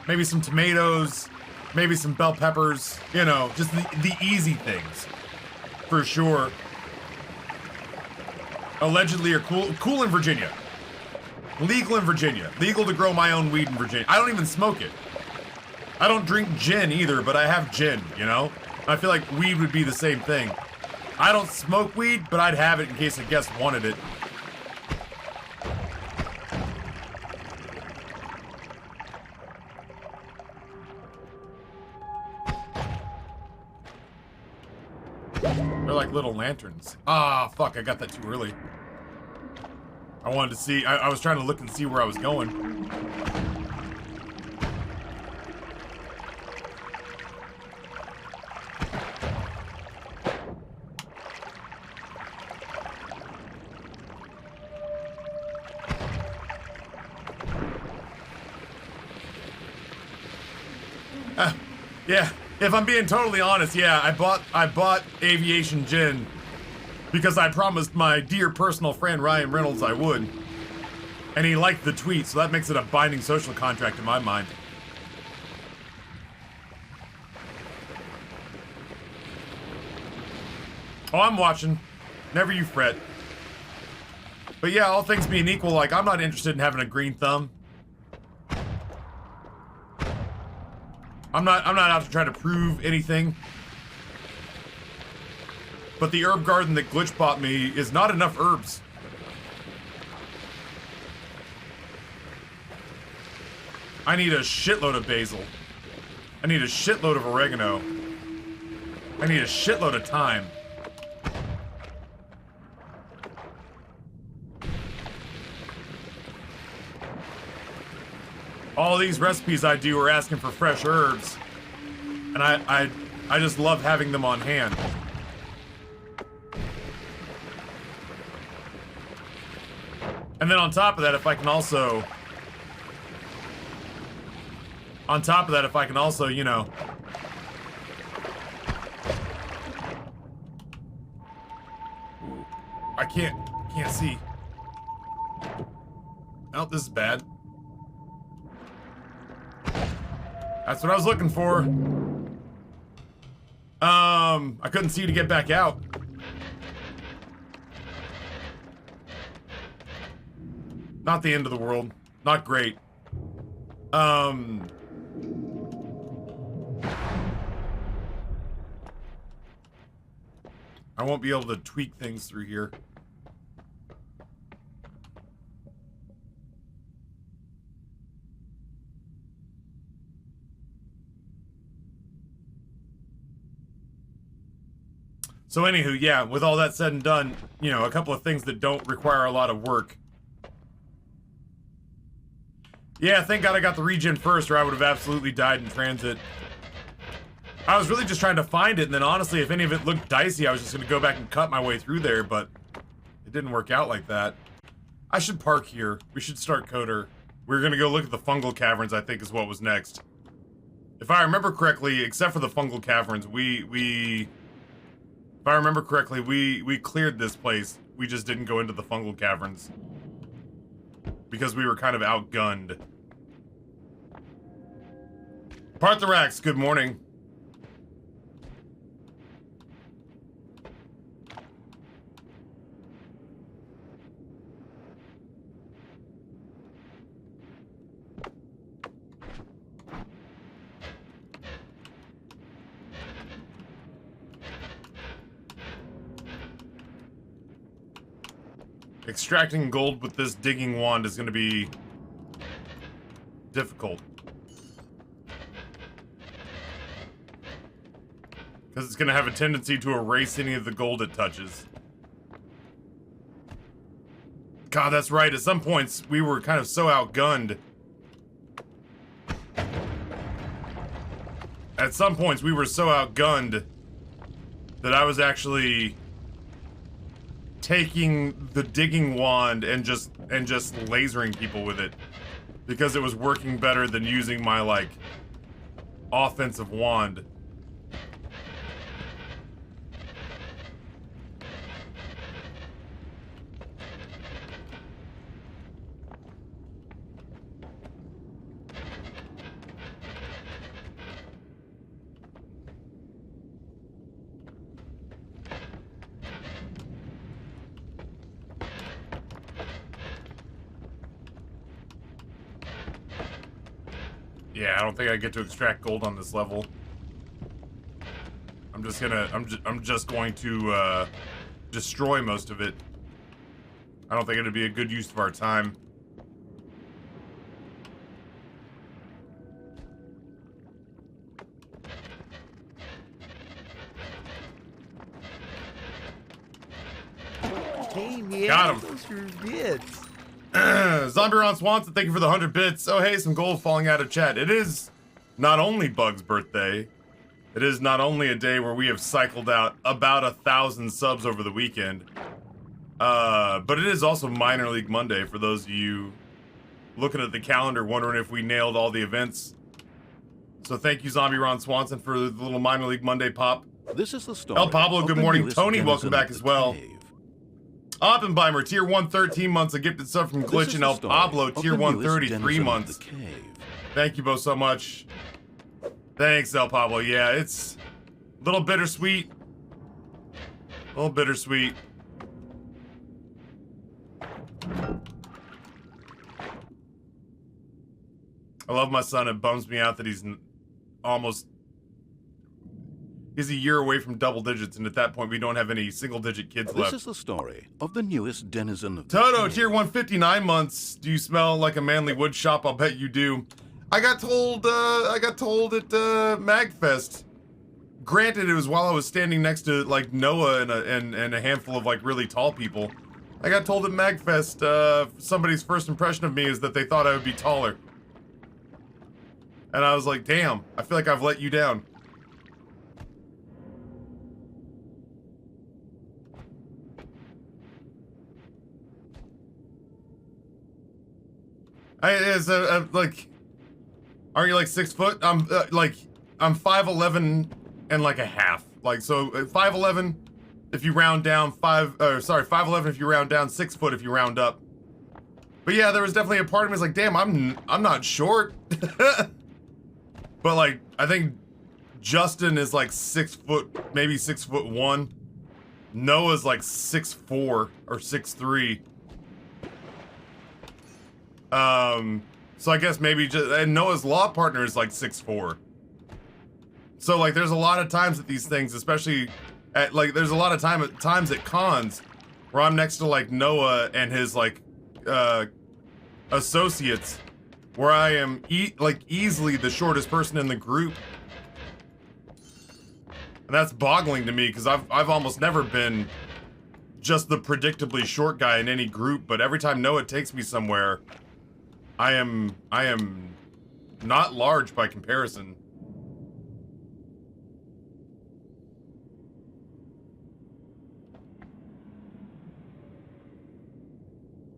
maybe some tomatoes, maybe some bell peppers, you know, just the easy things, for sure. allegedly are cool in Virginia. Legal in Virginia. Legal to grow my own weed in Virginia. I don't even smoke it. I don't drink gin either, but I have gin, you know? I feel like weed would be the same thing. I don't smoke weed, but I'd have it in case a guest wanted it. They're like little lanterns. Ah, fuck, I got that too early. I wanted to see, I was trying to look and see where I was going. Yeah, if I'm being totally honest, yeah, I bought Aviation Gin because I promised my dear personal friend Ryan Reynolds I would. And he liked the tweet, so that makes it a binding social contract in my mind. Oh, I'm watching. Never you fret. But yeah, all things being equal, like, I'm not interested in having a green thumb. I'm not out to try to prove anything. But the herb garden that Glitch bought me is not enough herbs. I need a shitload of basil. I need a shitload of oregano. I need a shitload of thyme. All these recipes I do are asking for fresh herbs. And I just love having them on hand. And then on top of that, if I can also... On top of that, if I can also, you know... I can't see. Oh, this is bad. That's what I was looking for. I couldn't see to get back out. Not the end of the world. Not great. I won't be able to tweak things through here. So anywho, yeah, with all that said and done, you know, a couple of things that don't require a lot of work. Yeah, thank God I got the regen first, or I would have absolutely died in transit. I was really just trying to find it, and then honestly, if any of it looked dicey, I was just going to go back and cut my way through there, but it didn't work out like that. I should park here. We should start Coder. We're going to go look at the fungal caverns, I think is what was next. If I remember correctly, except for the fungal caverns, if I remember correctly, we cleared this place. We just didn't go into the fungal caverns. Because we were kind of outgunned. Parthorax, good morning. Extracting gold with this digging wand is going to be difficult. Because it's going to have a tendency to erase any of the gold it touches. God, that's right. At some points, we were kind of so outgunned. At some points, we were so outgunned that I was actually taking the digging wand and just lasering people with it because it was working better than using my like offensive wand. Yeah, I don't think I get to extract gold on this level. I'm just going to destroy most of it. I don't think it'd be a good use of our time. Hey, man, Got him. those are bits. Zombie Ron Swanson, thank you for the 100 bits. Oh, hey, some gold falling out of chat. It is not only Bug's birthday, it is not only a day where we have cycled out about 1,000 subs over the weekend, but it is also Minor League Monday for those of you looking at the calendar wondering if we nailed all the events. So thank you, Zombie Ron Swanson, for the little Minor League Monday pop. This is the story. El Pablo, good morning. Tony, welcome back as well. Cave. Oppenheimer, tier 1, 13 months. A gifted sub from Glitch, and El Pablo, tier 1, 33 months. Thank you both so much. Thanks, El Pablo. Yeah, it's a little bittersweet. A little bittersweet. I love my son. It bums me out that he's a year away from double digits, and at that point we don't have any single-digit kids left. This is the story of the newest denizen of the Toto, cave. tier 159 months. Do you smell like a manly wood shop? I'll bet you do. I got told at MagFest. Granted, it was while I was standing next to like Noah and a handful of like really tall people. I got told at MagFest, somebody's first impression of me is that they thought I would be taller. And I was like, damn, I feel like I've let you down. Like, aren't you like 6 foot? I'm 5'11" and like a half. Like, so 5'11" if you round down, 5'11" if you round down, 6 foot if you round up. But yeah, there was definitely a part of me that's like, damn, I'm not short. But like, I think Justin is like 6 foot, maybe 6'1". Noah's like 6'4" or 6'3". So I guess maybe and Noah's law partner is like 6'4". So like, there's a lot of times at these things, especially at like, there's a lot of times at cons where I'm next to like Noah and his like, associates, where I am easily the shortest person in the group. And that's boggling to me because I've almost never been just the predictably short guy in any group, but every time Noah takes me somewhere, I am not large by comparison.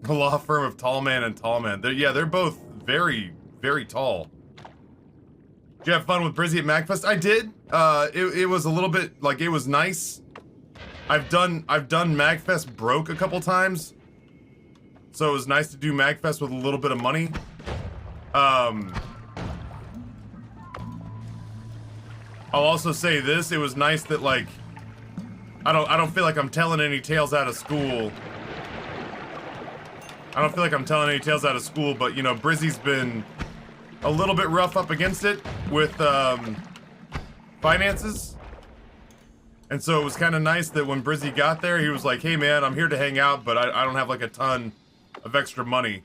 The law firm of Tall Man and Tall Man. They're both very, very tall. Did you have fun with Brizzy at MagFest? I did. It was a little bit, like, it was nice. I've done MagFest broke a couple times. So it was nice to do MagFest with a little bit of money. I'll also say this, it was nice that, like, I don't feel like I'm telling any tales out of school. I don't feel like I'm telling any tales out of school, but, you know, Brizzy's been a little bit rough up against it with finances. And so it was kind of nice that when Brizzy got there, he was like, hey man, I'm here to hang out, but I don't have like a ton of extra money.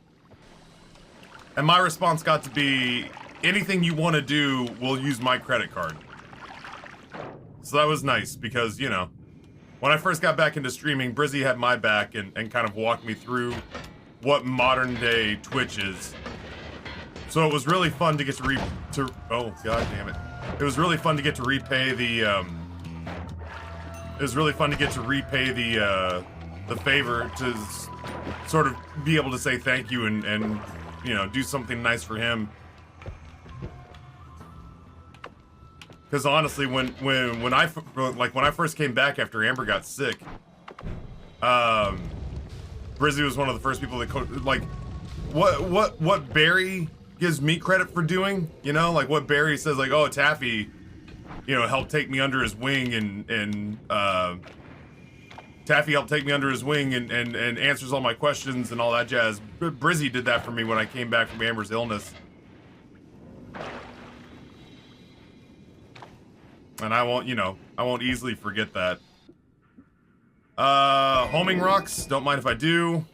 And my response got to be, anything you want to do, we'll use my credit card. So that was nice because, you know, when I first got back into streaming, Brizzy had my back and kind of walked me through what modern day Twitch is. So it was really fun to get to oh god damn it. It was really fun to get to repay the the favor, to sort of be able to say thank you and you know, do something nice for him. Because honestly, when I first came back after Amber got sick, Brizzy was one of the first people that like what Barry gives me credit for doing, you know, like what Barry says, like, oh, Taffy, you know, helped take me under his wing, and Taffy helped take me under his wing and answers all my questions and all that jazz. Brizzy did that for me when I came back from Amber's illness. And I won't, you know, I won't easily forget that. Homing rocks, don't mind if I do.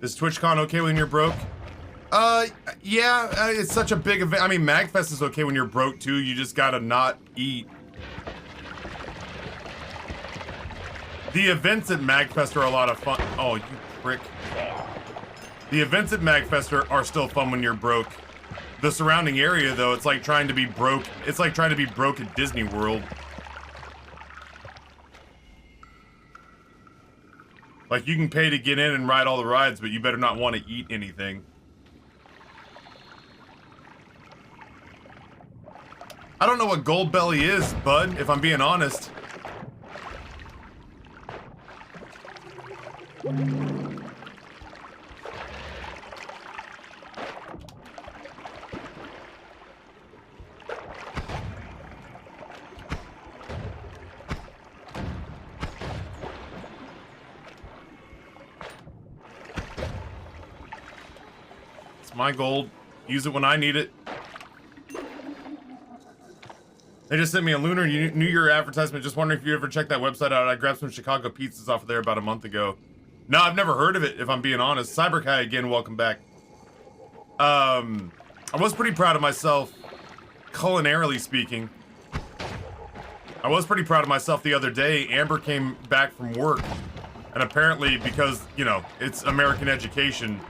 Is TwitchCon okay when you're broke? Yeah, it's such a big event. I mean, MagFest is okay when you're broke too. You just gotta not eat. The events at MagFest are a lot of fun. Oh, you prick. The events at MagFest are still fun when you're broke. The surrounding area, though, it's like trying to be broke. It's like trying to be broke at Disney World. Like, you can pay to get in and ride all the rides, but you better not want to eat anything. I don't know what Gold Belly is, bud, if I'm being honest. It's my gold. Use it when I need it. They just sent me a Lunar New Year advertisement. Just wondering if you ever checked that website out. I grabbed some Chicago pizzas off of there about a month ago. No, I've never heard of it, if I'm being honest. Cyberkai again, welcome back. I was pretty proud of myself, culinarily speaking. I was pretty proud of myself the other day. Amber came back from work, and apparently because, you know, it's American education.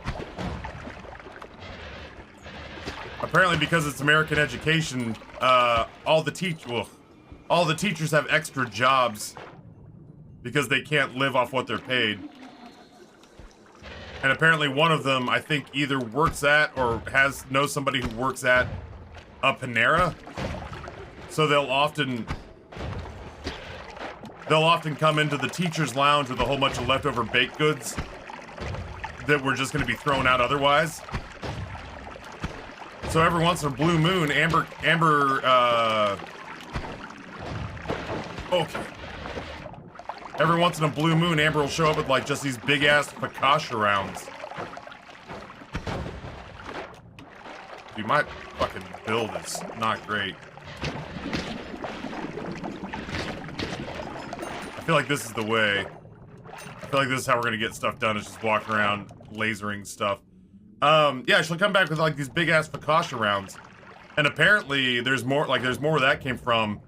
Apparently because it's American education, all the teachers have extra jobs because they can't live off what they're paid. And apparently one of them, I think, either works at or knows somebody who works at a Panera. So they'll often come into the teacher's lounge with a whole bunch of leftover baked goods that were just going to be thrown out otherwise. So every once in a blue moon, Amber, okay. Every once in a blue moon, Amber will show up with like just these big ass Fakasha rounds. Dude, my fucking build is not great. I feel like this is the way. I feel like this is how we're gonna get stuff done, is just walking around lasering stuff. Yeah, she'll come back with like these big ass Fakasha rounds. And apparently there's more where that came from.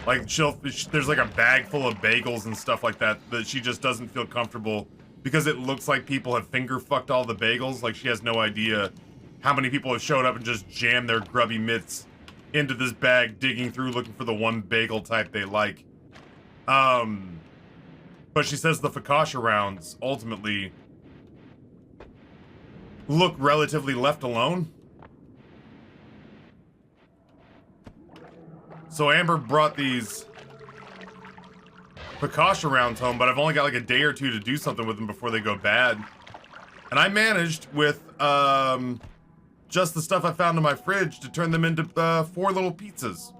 Like there's like a bag full of bagels and stuff like that she just doesn't feel comfortable because it looks like people have finger fucked all the bagels. Like she has no idea how many people have showed up and just jammed their grubby mitts into this bag, digging through looking for the one bagel type they like. But she says the Fakasha rounds ultimately look relatively left alone. So Amber brought these Fakasha rounds home, but I've only got like a day or two to do something with them before they go bad. And I managed with just the stuff I found in my fridge to turn them into 4 little pizzas.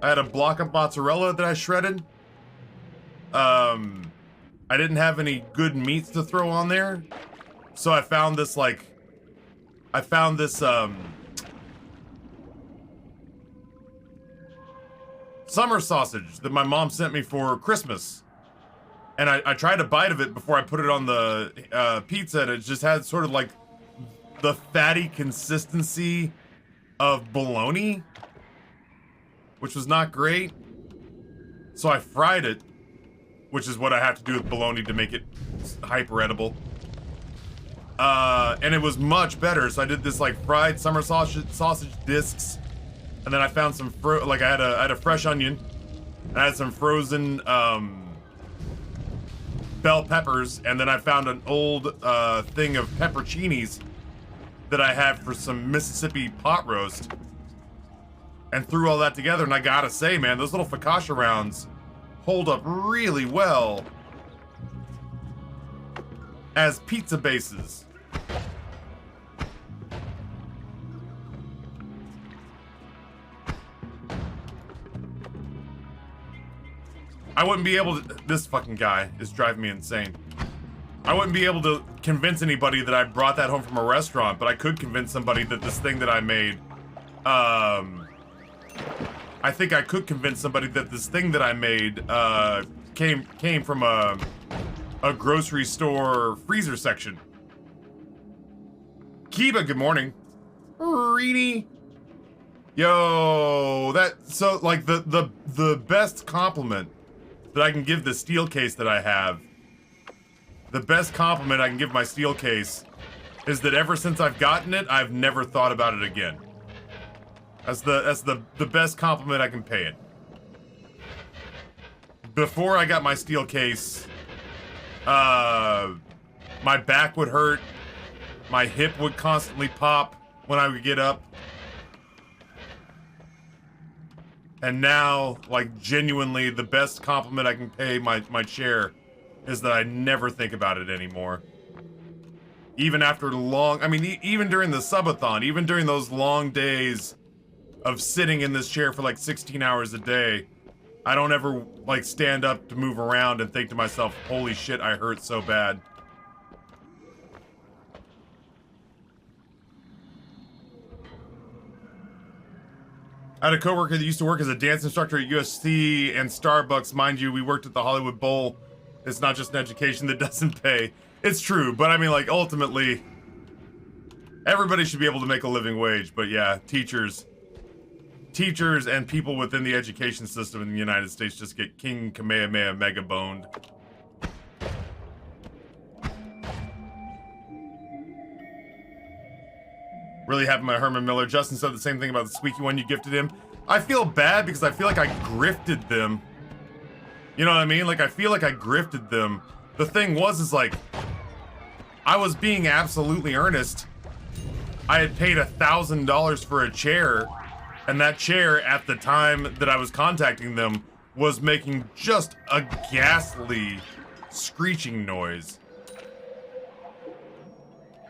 I had a block of mozzarella that I shredded. I didn't have any good meats to throw on there. So I found this summer sausage that my mom sent me for Christmas. And I tried a bite of it before I put it on the pizza, and it just had sort of like the fatty consistency of bologna, which was not great. So I fried it, which is what I have to do with bologna to make it hyper edible. And it was much better. So I did this like fried summer sausage discs, and then I found some I had a fresh onion, and I had some frozen bell peppers, and then I found an old thing of pepperoncinis that I had for some Mississippi pot roast, and threw all that together. And I gotta say, man, those little Fakasha rounds hold up really well as pizza bases. I wouldn't be able to, this fucking guy is driving me insane. I wouldn't be able to convince anybody that I brought that home from a restaurant, but I could convince somebody that this thing that I made, I think I could convince somebody that this thing that I made came from a grocery store freezer section. Kiba, good morning. Reedy. Yo, so like the best compliment that I can give the steel case that I have, the best compliment I can give my steel case is that ever since I've gotten it, I've never thought about it again. That's the best compliment I can pay it. Before I got my steel case, my back would hurt, my hip would constantly pop when I would get up. And now, like, genuinely, the best compliment I can pay my chair is that I never think about it anymore. Even after long, I mean, even during the subathon, even during those long days of sitting in this chair for like 16 hours a day, I don't ever, like, stand up to move around and think to myself, holy shit, I hurt so bad. I had a coworker that used to work as a dance instructor at USC and Starbucks. Mind you, we worked at the Hollywood Bowl. It's not just an education that doesn't pay. It's true, but I mean, like, ultimately, everybody should be able to make a living wage. But yeah, teachers and people within the education system in the United States just get King Kamehameha mega boned. Really happy my Herman Miller. Justin said the same thing about the squeaky one you gifted him. I feel bad because I feel like I grifted them. You know what I mean? Like, I feel like I grifted them. The thing is like, I was being absolutely earnest. I had paid $1,000 for a chair, and that chair at the time that I was contacting them was making just a ghastly screeching noise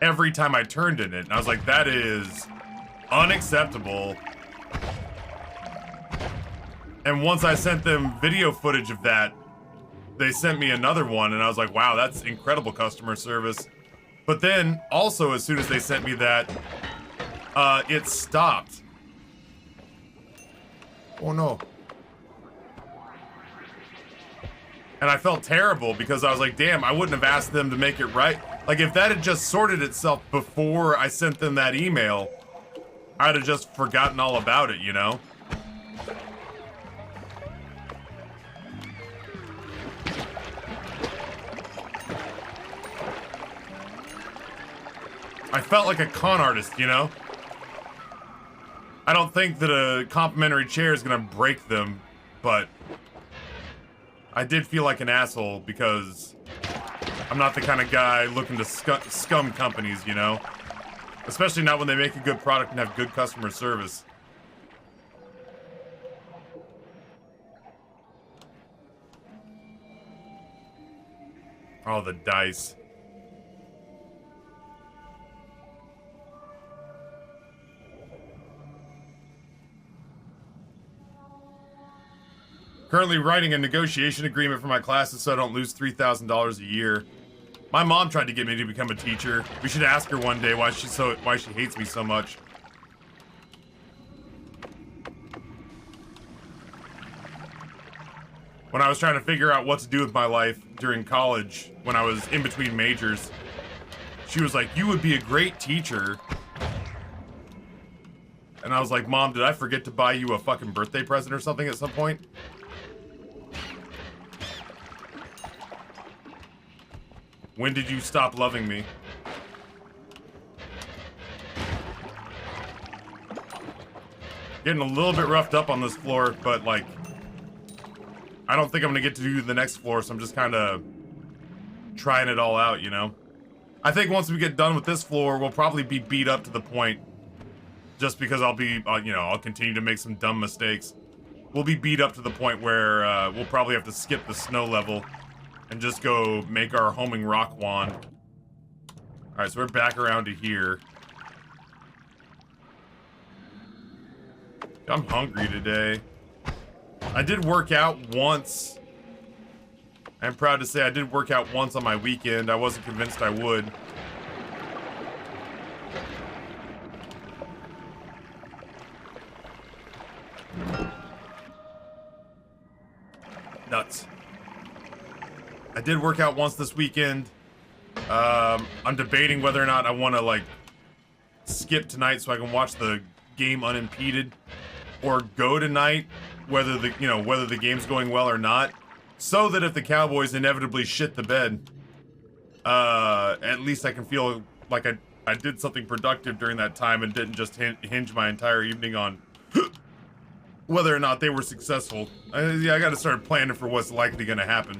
every time I turned in it. And I was like, that is unacceptable. And once I sent them video footage of that, they sent me another one, and I was like, wow, that's incredible customer service. But then, also, as soon as they sent me that, it stopped. Oh no. And I felt terrible because I was like, damn, I wouldn't have asked them to make it right. Like, if that had just sorted itself before I sent them that email, I'd have just forgotten all about it, you know? I felt like a con artist, you know? I don't think that a complimentary chair is gonna break them, but I did feel like an asshole because I'm not the kind of guy looking to scum companies, you know? Especially not when they make a good product and have good customer service. Oh, the dice. Currently writing a negotiation agreement for my classes so I don't lose $3,000 a year. My mom tried to get me to become a teacher. We should ask her one day why she hates me so much. When I was trying to figure out what to do with my life during college, when I was in between majors, she was like, "You would be a great teacher." And I was like, "Mom, did I forget to buy you a fucking birthday present or something at some point?" When did you stop loving me? Getting a little bit roughed up on this floor, but like, I don't think I'm gonna get to do the next floor, so I'm just kind of trying it all out, you know? I think once we get done with this floor, we'll probably be beat up to the point, just because I'll be, you know, I'll continue to make some dumb mistakes. We'll be beat up to the point where we'll probably have to skip the snow level and just go make our homing rock wand. Alright, so we're back around to here. I'm hungry today. I did work out once. I'm proud to say I did work out once on my weekend. I wasn't convinced I would. Nuts. I did work out once this weekend. I'm debating whether or not I want to like skip tonight so I can watch the game unimpeded, or go tonight whether the game's going well or not, so that if the Cowboys inevitably shit the bed, at least I can feel like I did something productive during that time and didn't just hinge my entire evening on whether or not they were successful. Yeah, I gotta start planning for what's likely gonna happen.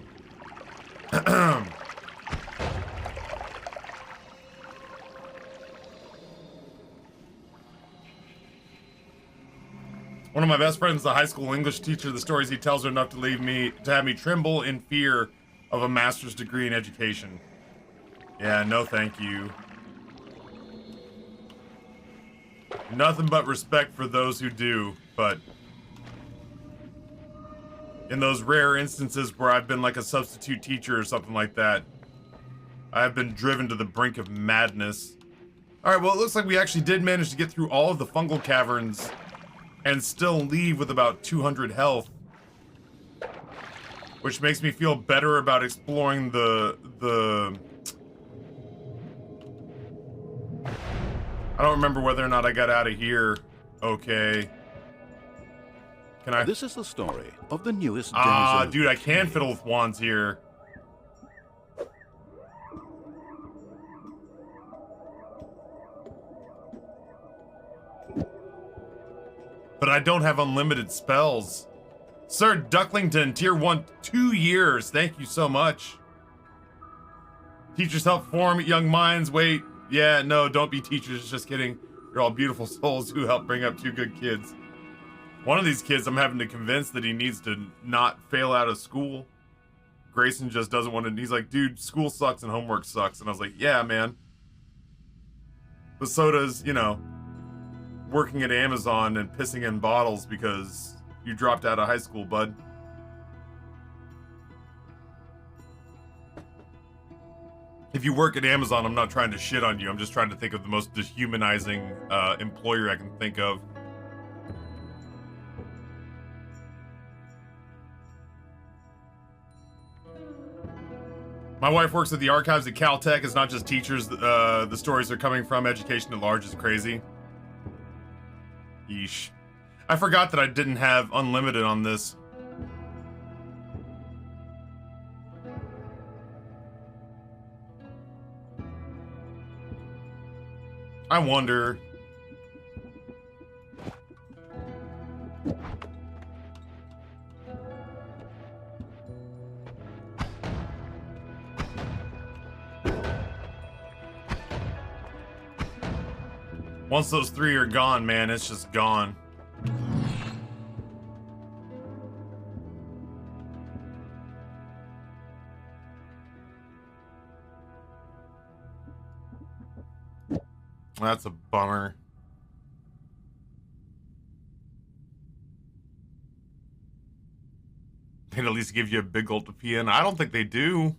One of my best friends is a high school English teacher. The stories he tells are enough to have me tremble in fear of a master's degree in education. Yeah, no thank you. Nothing but respect for those who do, but in those rare instances where I've been like a substitute teacher or something like that, I've been driven to the brink of madness. Alright, well, it looks like we actually did manage to get through all of the fungal caverns and still leave with about 200 health, which makes me feel better about exploring the I don't remember whether or not I got out of here. Okay. Can I? This is the story of the newest Ah, denizen dude, I of the can cave. fiddle with wands here. But I don't have unlimited spells. Sir Ducklington, tier 1, 2 years. Thank you so much. Teachers help form young minds. Wait, yeah, no, don't be teachers. Just kidding. You're all beautiful souls who help bring up 2 good kids. One of these kids I'm having to convince that he needs to not fail out of school. Grayson just doesn't want to. He's like, dude, school sucks and homework sucks. And I was like, yeah, man. But so does, working at Amazon and pissing in bottles because you dropped out of high school, bud. If you work at Amazon, I'm not trying to shit on you. I'm just trying to think of the most dehumanizing employer I can think of. My wife works at the archives at Caltech. It's not just teachers. The stories are coming from. Education at large is crazy. Yeesh. I forgot that I didn't have unlimited on this. I wonder. Once those 3 are gone, man, it's just gone. That's a bummer. They'd at least give you a big gulp to pee in. I don't think they do.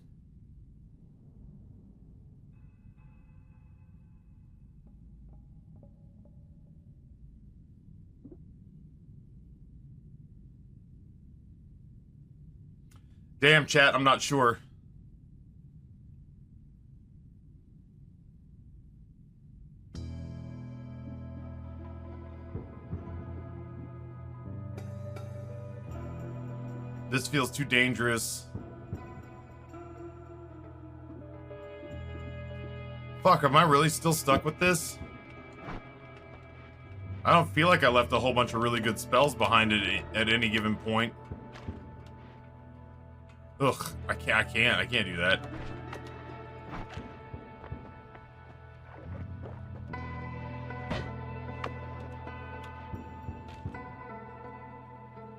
Damn, chat, I'm not sure. This feels too dangerous. Fuck, am I really still stuck with this? I don't feel like I left a whole bunch of really good spells behind it at any given point. Ugh, I can't do that.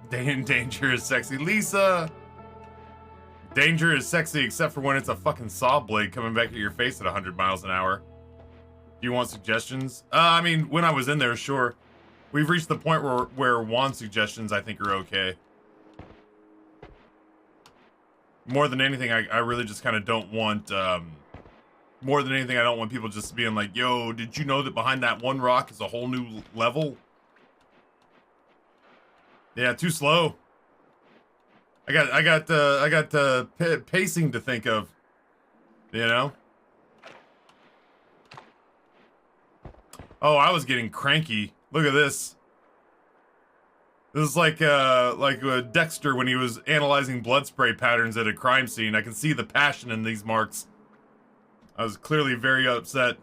Danger is sexy. Lisa! Danger is sexy except for when it's a fucking saw blade coming back at your face at 100 miles an hour. Do you want suggestions? I mean, when I was in there, sure. We've reached the point where wand suggestions I think are okay. More than anything, I really just kind of don't want, more than anything, I don't want people just being like, yo, did you know that behind that one rock is a whole new level? Yeah, too slow. I got pacing to think of, you know? Oh, I was getting cranky. Look at this. This is like Dexter when he was analyzing blood spray patterns at a crime scene. I can see the passion in these marks. I was clearly very upset.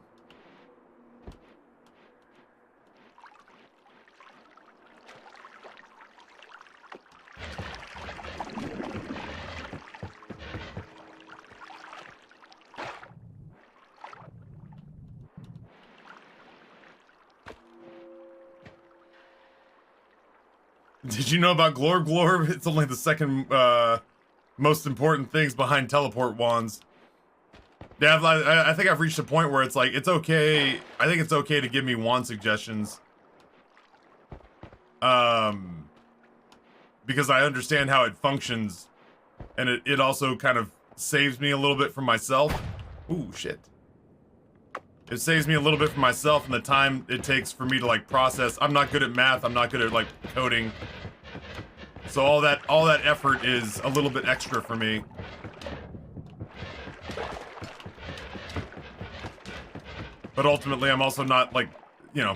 Did you know about Glorb Glorb? It's only the second most important things behind teleport wands. Yeah, I think I've reached a point where it's like, it's okay. I think it's okay to give me wand suggestions. Because I understand how it functions. And it also kind of saves me a little bit from myself. Ooh, shit. It saves me a little bit from myself and the time it takes for me to like process. I'm not good at math. I'm not good at like coding. So all that effort is a little bit extra for me. But ultimately, I'm also not like, you know,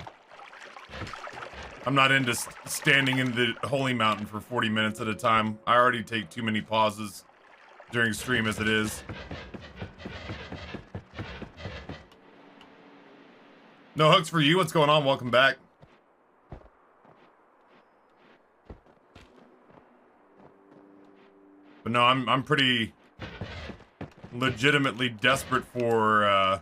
I'm not into standing in the holy mountain for 40 minutes at a time. I already take too many pauses during stream as it is. No Hooks for you. What's going on? Welcome back. But no, I'm pretty legitimately desperate for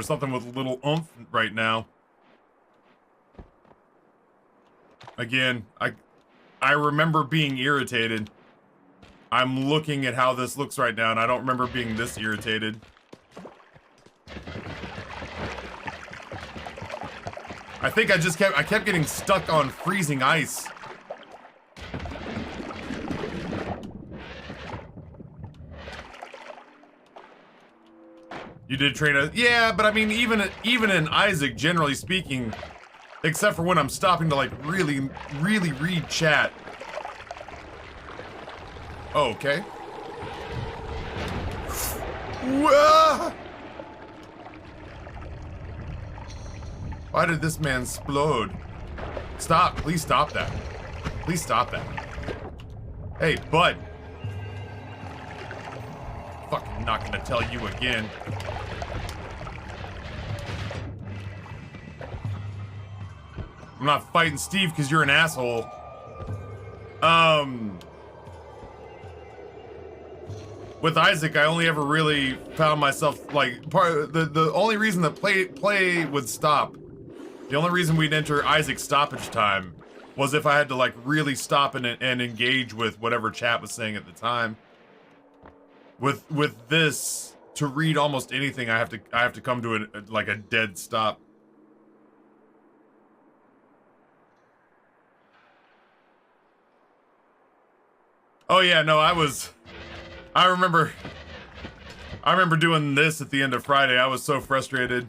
something with a little oomph right now. Again, I remember being irritated. I'm looking at how this looks right now, and I don't remember being this irritated. I think I kept getting stuck on freezing ice. You did train a... Yeah, but I mean, even in Isaac, generally speaking, except for when I'm stopping to, like, really read chat. Oh, okay. Whoa! Why did this man explode? Stop. Please stop that. Please stop that. Hey, bud. Fucking not gonna tell you again. I'm not fighting Steve because you're an asshole. With Isaac, I only ever really found myself like the only reason that play would stop. The only reason we'd enter Isaac's stoppage time was if I had to like really stop and engage with whatever chat was saying at the time. With this, to read almost anything, I have to come to a dead stop. Oh yeah, no, I remember doing this at the end of Friday. I was so frustrated.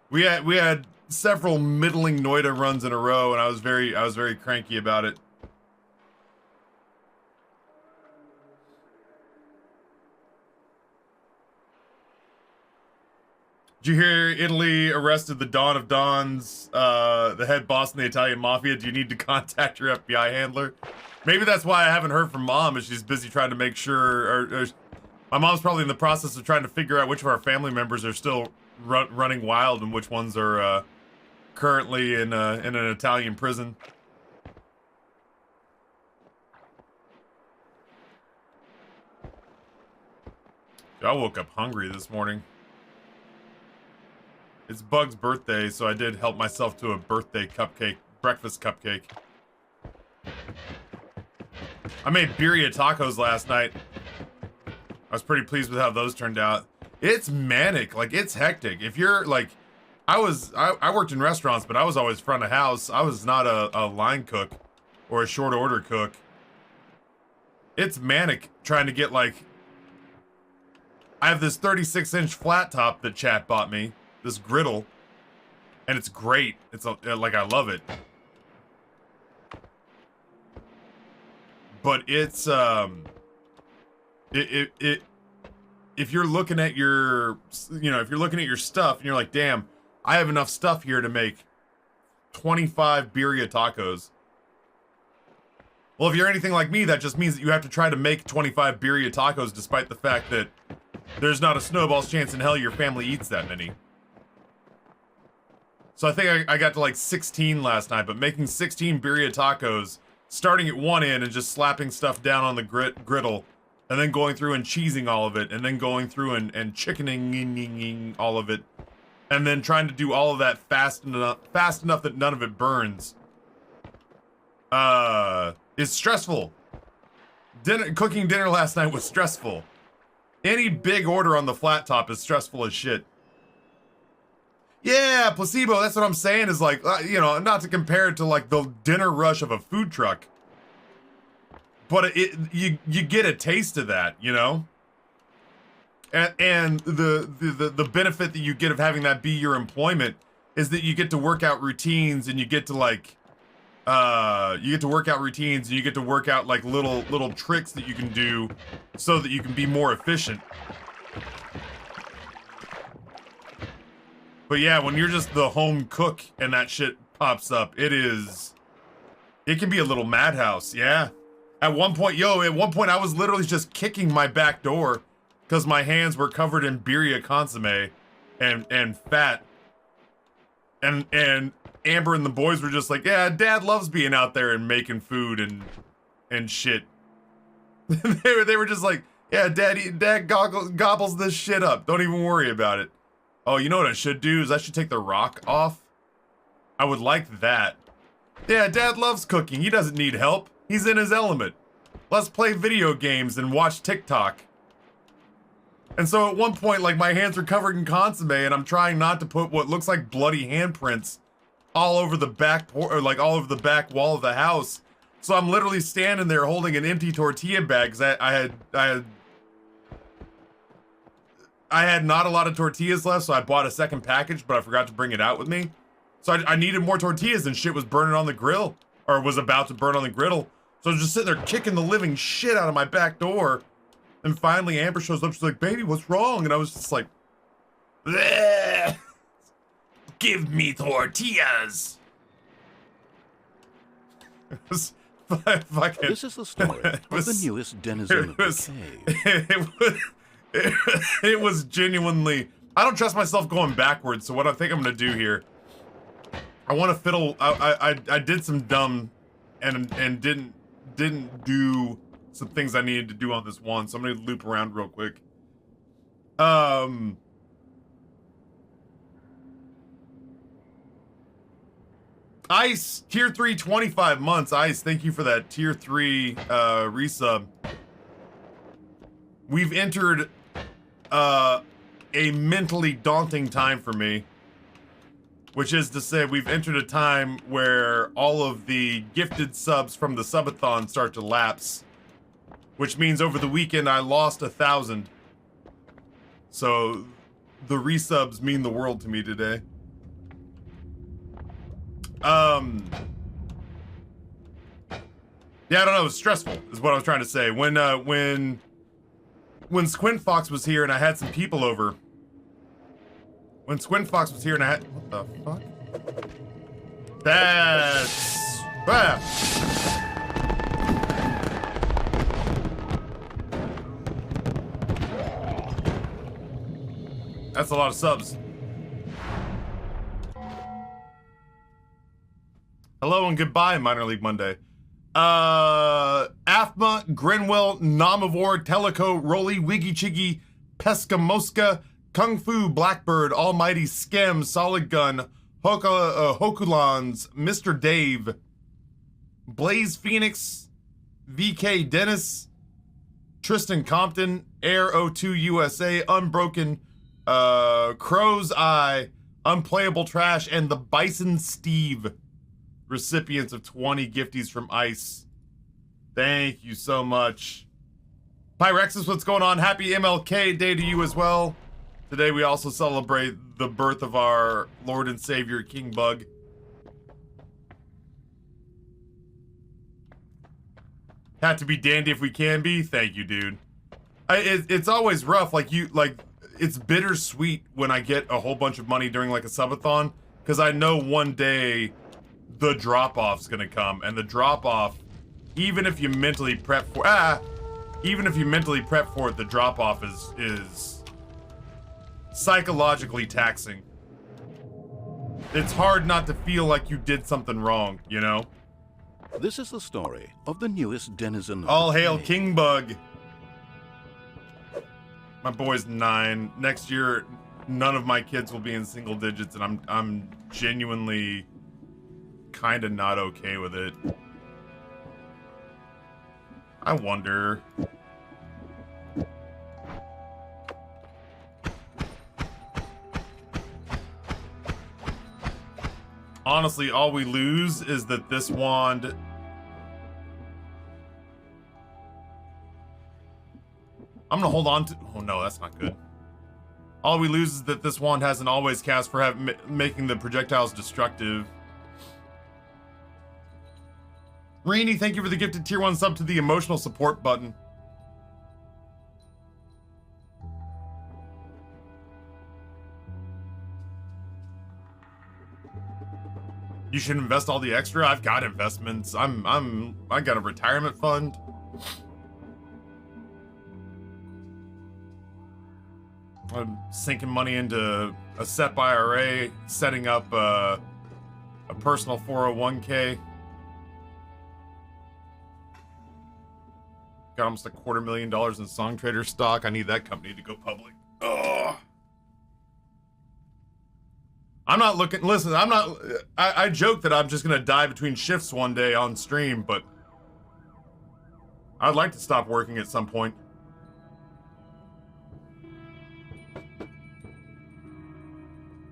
We had several middling Noita runs in a row, and I was very cranky about it. Did you hear Italy arrested the Dawn of Dons, the head boss in the Italian mafia? Do you need to contact your FBI handler? Maybe that's why I haven't heard from Mom, is she's busy trying to make sure, or my mom's probably in the process of trying to figure out which of our family members are still running wild and which ones are currently in an Italian prison. I woke up hungry this morning. It's Bug's birthday, so I did help myself to a birthday cupcake, breakfast cupcake. I made birria tacos last night. I was pretty pleased with how those turned out. It's manic, like it's hectic. If you're like, I worked in restaurants, but I was always front of house. I was not a line cook or a short order cook. It's manic trying to get like, I have this 36-inch flat top that chat bought me, this griddle, and it's great. It's like, I love it. but it's if you're looking at your, you know, if you're looking at your stuff and you're like, damn, I have enough stuff here to make 25 birria tacos. Well, if you're anything like me, that just means that you have to try to make 25 birria tacos despite the fact that there's not a snowball's chance in hell your family eats that many. So I think I got to like 16 last night, but making 16 birria tacos, starting at one end and just slapping stuff down on the griddle, and then going through and cheesing all of it, and then going through and chickening all of it, and then trying to do all of that fast enough that none of it burns. Is stressful. Cooking dinner last night was stressful. Any big order on the flat top is stressful as shit. Yeah, placebo, that's what I'm saying, is like, you know, not to compare it to like the dinner rush of a food truck. But you get a taste of that, you know? And the benefit that you get of having that be your employment is that you get to work out routines, and you get to like, you get to work out routines, and you get to work out like little tricks that you can do so that you can be more efficient. But yeah, when you're just the home cook and that shit pops up, it can be a little madhouse, yeah. At one point I was literally just kicking my back door because my hands were covered in birria consomme and fat. And Amber and the boys were just like, yeah, Dad loves being out there and making food and shit. they were just like, yeah, Dad gobbles this shit up. Don't even worry about it. Oh, you know what I should do is I should take the rock off. I would like that. Yeah, Dad loves cooking. He doesn't need help. He's in his element. Let's play video games and watch TikTok. And so at one point, like, my hands are covered in consomme, and I'm trying not to put what looks like bloody handprints all over the back all over the back wall of the house. So I'm literally standing there holding an empty tortilla bag because I had not a lot of tortillas left, so I bought a second package, but I forgot to bring it out with me. So I needed more tortillas, and shit was burning on the grill, or was about to burn on the griddle. So I was just sitting there kicking the living shit out of my back door. And finally Amber shows up, she's like, baby, what's wrong? And I was just like, bleh! Give me tortillas. It was fucking... This is the story of the newest denizen of the cave. It was genuinely... I don't trust myself going backwards, so what I think I'm gonna do here, I want to fiddle... I did some dumb and didn't do some things I needed to do on this one, so I'm gonna loop around real quick. Ice, tier 3, 25 months. Ice, thank you for that tier 3 resub. We've entered a mentally daunting time for me, which is to say we've entered a time where all of the gifted subs from the subathon start to lapse, which means over the weekend I lost 1,000. So the resubs mean the world to me today. Yeah, I don't know, it was stressful, is what I was trying to say. When Squint Fox was here and I had some people over. When Squint Fox was here and I had... What the fuck? That's... Ah. That's a lot of subs. Hello and goodbye, Minor League Monday. Afma, Grenwell, Namavor, Teleco, Roly, Wiggy Chiggy, Pesca Mosca, Kung Fu, Blackbird, Almighty, Skem, Solid Gun, Hokulans, Mr. Dave, Blaze Phoenix, VK Dennis, Tristan Compton, Air 02 USA, Unbroken, Crow's Eye, Unplayable Trash, and the Bison Steve, recipients of 20 gifties from Ice. Thank you so much. Pyrexis, what's going on? Happy MLK Day to you as well. Today we also celebrate the birth of our Lord and Savior, King Bug. Have to be dandy if we can be. Thank you, dude. It's always rough. Like it's bittersweet when I get a whole bunch of money during like a subathon, because I know one day the drop-off's gonna come, and the drop-off, even if you mentally prep for it, the drop-off is psychologically taxing. It's hard not to feel like you did something wrong, you know? This is the story of the newest denizen of All the hail cave. King Bug. My boy's 9. Next year, none of my kids will be in single digits, and I'm genuinely kind of not okay with it. I wonder. Honestly, all we lose is that this wand... I'm gonna hold on to... Oh no, that's not good. All we lose is that this wand has an always cast for making the projectiles destructive. Rainy, thank you for the gifted tier 1 sub to the emotional support button. You should invest all the extra. I've got investments. I got a retirement fund. I'm sinking money into a SEP IRA, setting up a personal 401k. Got almost $250,000 in Song Trader stock. I need that company to go public. Ugh. I'm not looking, listen, I joke that I'm just gonna die between shifts one day on stream, but I'd like to stop working at some point.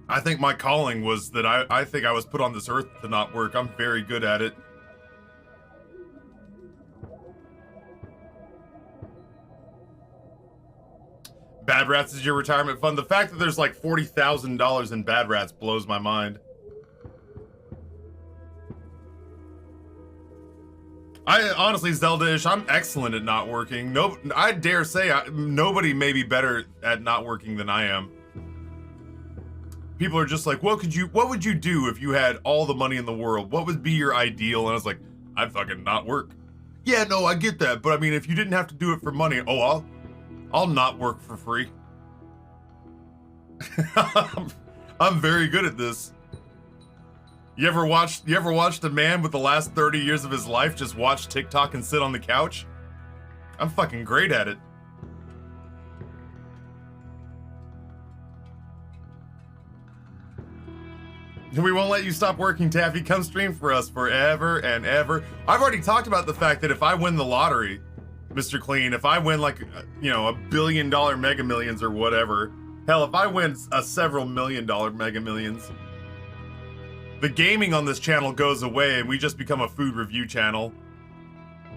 I think my calling was that I think I was put on this earth to not work. I'm very good at it. Bad Rats is your retirement fund. The fact that there's like $40,000 in Bad Rats blows my mind. I honestly, Zelda-ish, I'm excellent at not working. No, I dare say nobody may be better at not working than I am. People are just like, what would you do if you had all the money in the world? What would be your ideal? And I was like, I'd fucking not work. Yeah, no, I get that. But I mean, if you didn't have to do it for money, oh, I'll not work for free. I'm very good at this. You ever watched a man with the last 30 years of his life just watch TikTok and sit on the couch? I'm fucking great at it. We won't let you stop working, Taffy. Come stream for us forever and ever. I've already talked about the fact that if I win the lottery, Mr. Clean, if I win like, you know, $1 billion Mega Millions or whatever, hell, if I win a several $1 million Mega Millions, the gaming on this channel goes away and we just become a food review channel.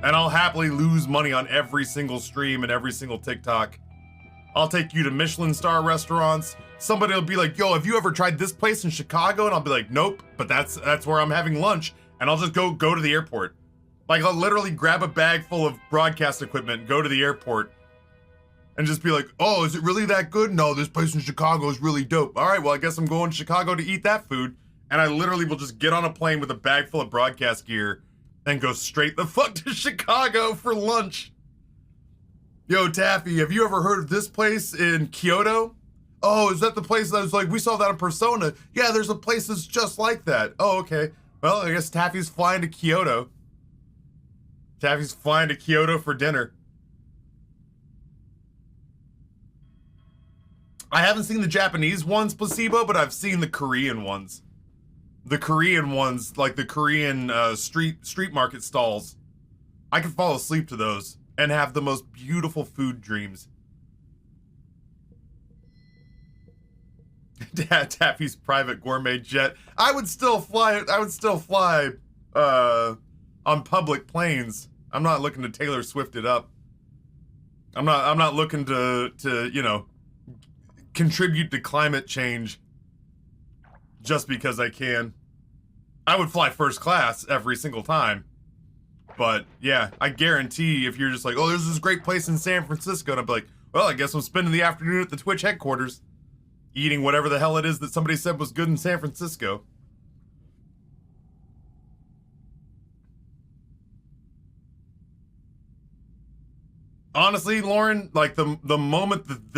And I'll happily lose money on every single stream and every single TikTok. I'll take you to Michelin star restaurants. Somebody will be like, yo, have you ever tried this place in Chicago? And I'll be like, nope, but that's where I'm having lunch. And I'll just go to the airport. Like, I'll literally grab a bag full of broadcast equipment, go to the airport, and just be like, oh, is it really that good? No, this place in Chicago is really dope. All right, well, I guess I'm going to Chicago to eat that food. And I literally will just get on a plane with a bag full of broadcast gear and go straight the fuck to Chicago for lunch. Yo, Taffy, have you ever heard of this place in Kyoto? Oh, is that the place that was like, we saw that in Persona? Yeah, there's a place that's just like that. Oh, okay. Well, I guess Taffy's flying to Kyoto. Taffy's flying to Kyoto for dinner. I haven't seen the Japanese ones, Placebo, but I've seen the Korean ones. The Korean ones, like the Korean street market stalls. I can fall asleep to those and have the most beautiful food dreams. Taffy's private gourmet jet. I would still fly on public planes. I'm not looking to Taylor Swift it up. I'm not looking to you know, contribute to climate change just because I can. I would fly first class every single time. But yeah, I guarantee if you're just like, oh, there's this great place in San Francisco, and I'd be like, well, I guess I'm spending the afternoon at the Twitch headquarters, eating whatever the hell it is that somebody said was good in San Francisco. Honestly, Lauren, like the moment that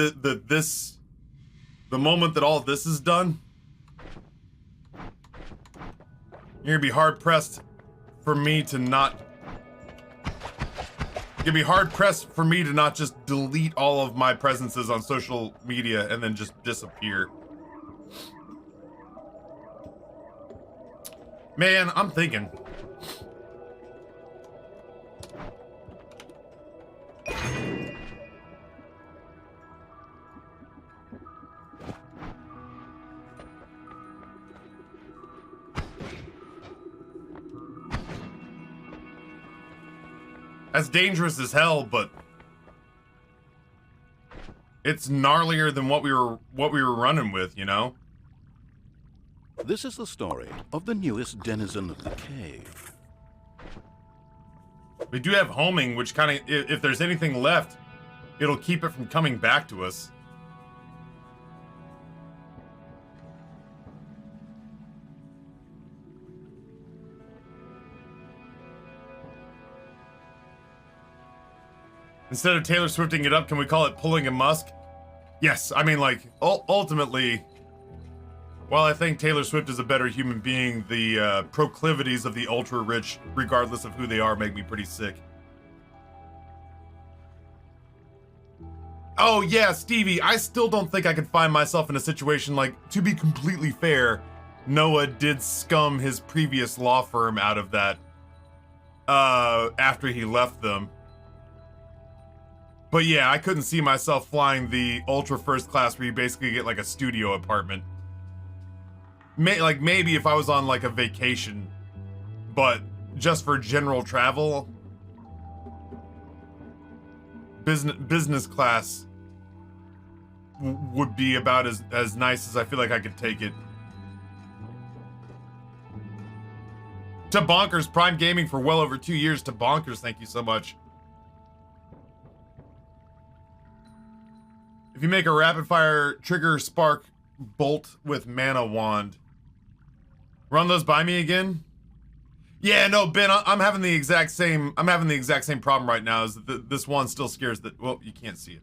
the moment that all this is done, you're gonna be hard pressed for me to not. You're gonna be hard pressed for me to not just delete all of my presences on social media and then just disappear. Man, I'm thinking. That's dangerous as hell, but it's gnarlier than what we were running with, you know? This is the story of the newest denizen of the cave. We do have homing, which kind of, if there's anything left, it'll keep it from coming back to us. Instead of Taylor Swifting it up, can we call it pulling a Musk? Yes, I mean, like, ultimately, while I think Taylor Swift is a better human being, the proclivities of the ultra-rich, regardless of who they are, make me pretty sick. Oh yeah, Stevie, I still don't think I could find myself in a situation like, to be completely fair, Noah did scum his previous law firm out of that, after he left them. But yeah, I couldn't see myself flying the ultra first class where you basically get like a studio apartment. Like maybe if I was on like a vacation, but just for general travel, business class would be about as nice as I feel like I could take it. To Bonkers, Prime Gaming for well over 2 years. To Bonkers, thank you so much. If you make a rapid fire trigger spark bolt with mana wand, run those by me again. Yeah, no, Ben, I'm having the exact same. I'm having the exact same problem right now. Is that this one still scares that? Well, you can't see it.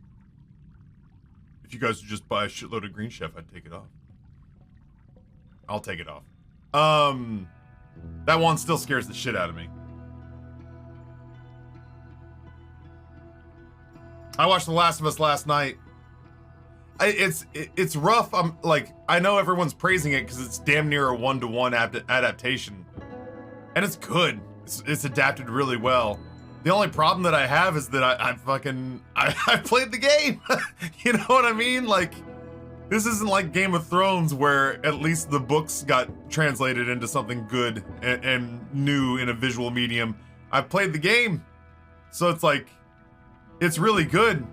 If you guys would just buy a shitload of Green Chef, I'd take it off. I'll take it off. That one still scares the shit out of me. I watched The Last of Us last night. It's rough. I'm like, I know everyone's praising it because it's damn near a 1-to-1 adaptation, and it's good. It's adapted really well. The only problem that I have is that I played the game. You know what I mean? Like, this isn't like Game of Thrones where at least the books got translated into something good and new in a visual medium. I played the game, so it's like, it's really good.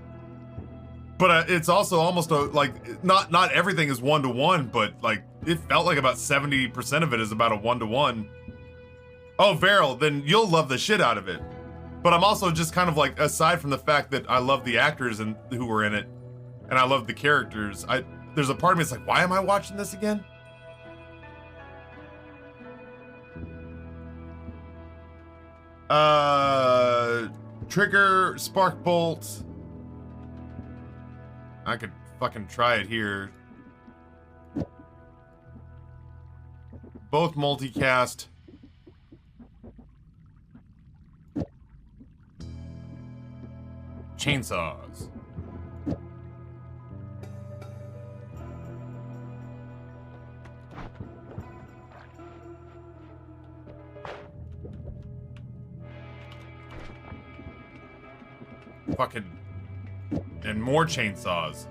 But it's also almost like, not everything is 1-to-1, but like, it felt like about 70% of it is about a 1-to-1. Oh, Varel, then you'll love the shit out of it. But I'm also just kind of like, aside from the fact that I love the actors and who were in it, and I love the characters, there's a part of me that's like, why am I watching this again? Trigger, spark bolt. I could fucking try it here. Both multicast. Chainsaws. Fucking... And more chainsaws.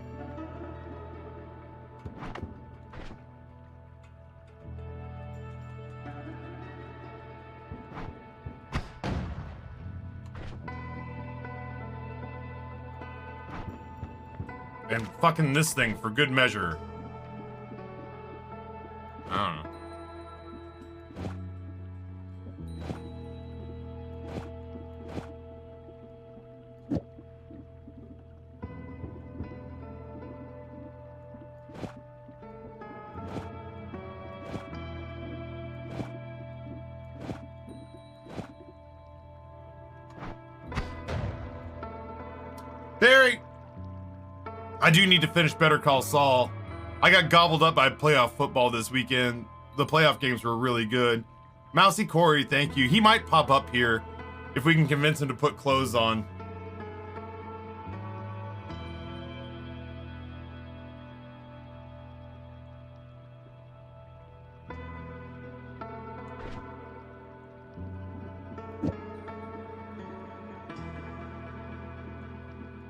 And fucking this thing for good measure. I don't know. I do need to finish Better Call Saul. I got gobbled up by playoff football this weekend. The playoff games were really good. Mousy Corey, thank you. He might pop up here if we can convince him to put clothes on.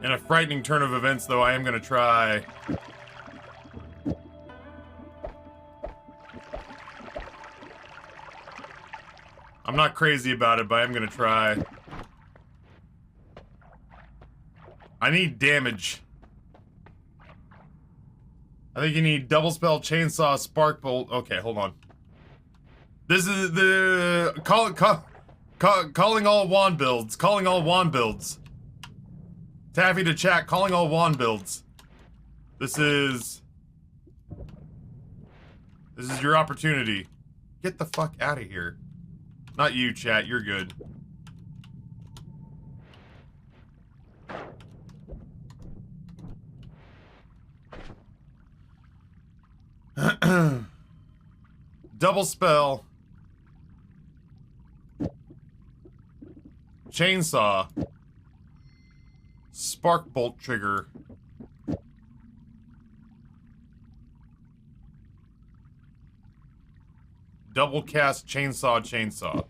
In a frightening turn of events, though, I am going to try. I'm not crazy about it, but I am going to try. I need damage. I think you need double spell, chainsaw, spark bolt. Okay, hold on. This is the calling all wand builds. Calling all wand builds. Taffy to chat, calling all wand builds. This is your opportunity. Get the fuck out of here. Not you, chat, you're good. Double spell. Chainsaw. Spark bolt trigger. Double cast chainsaw.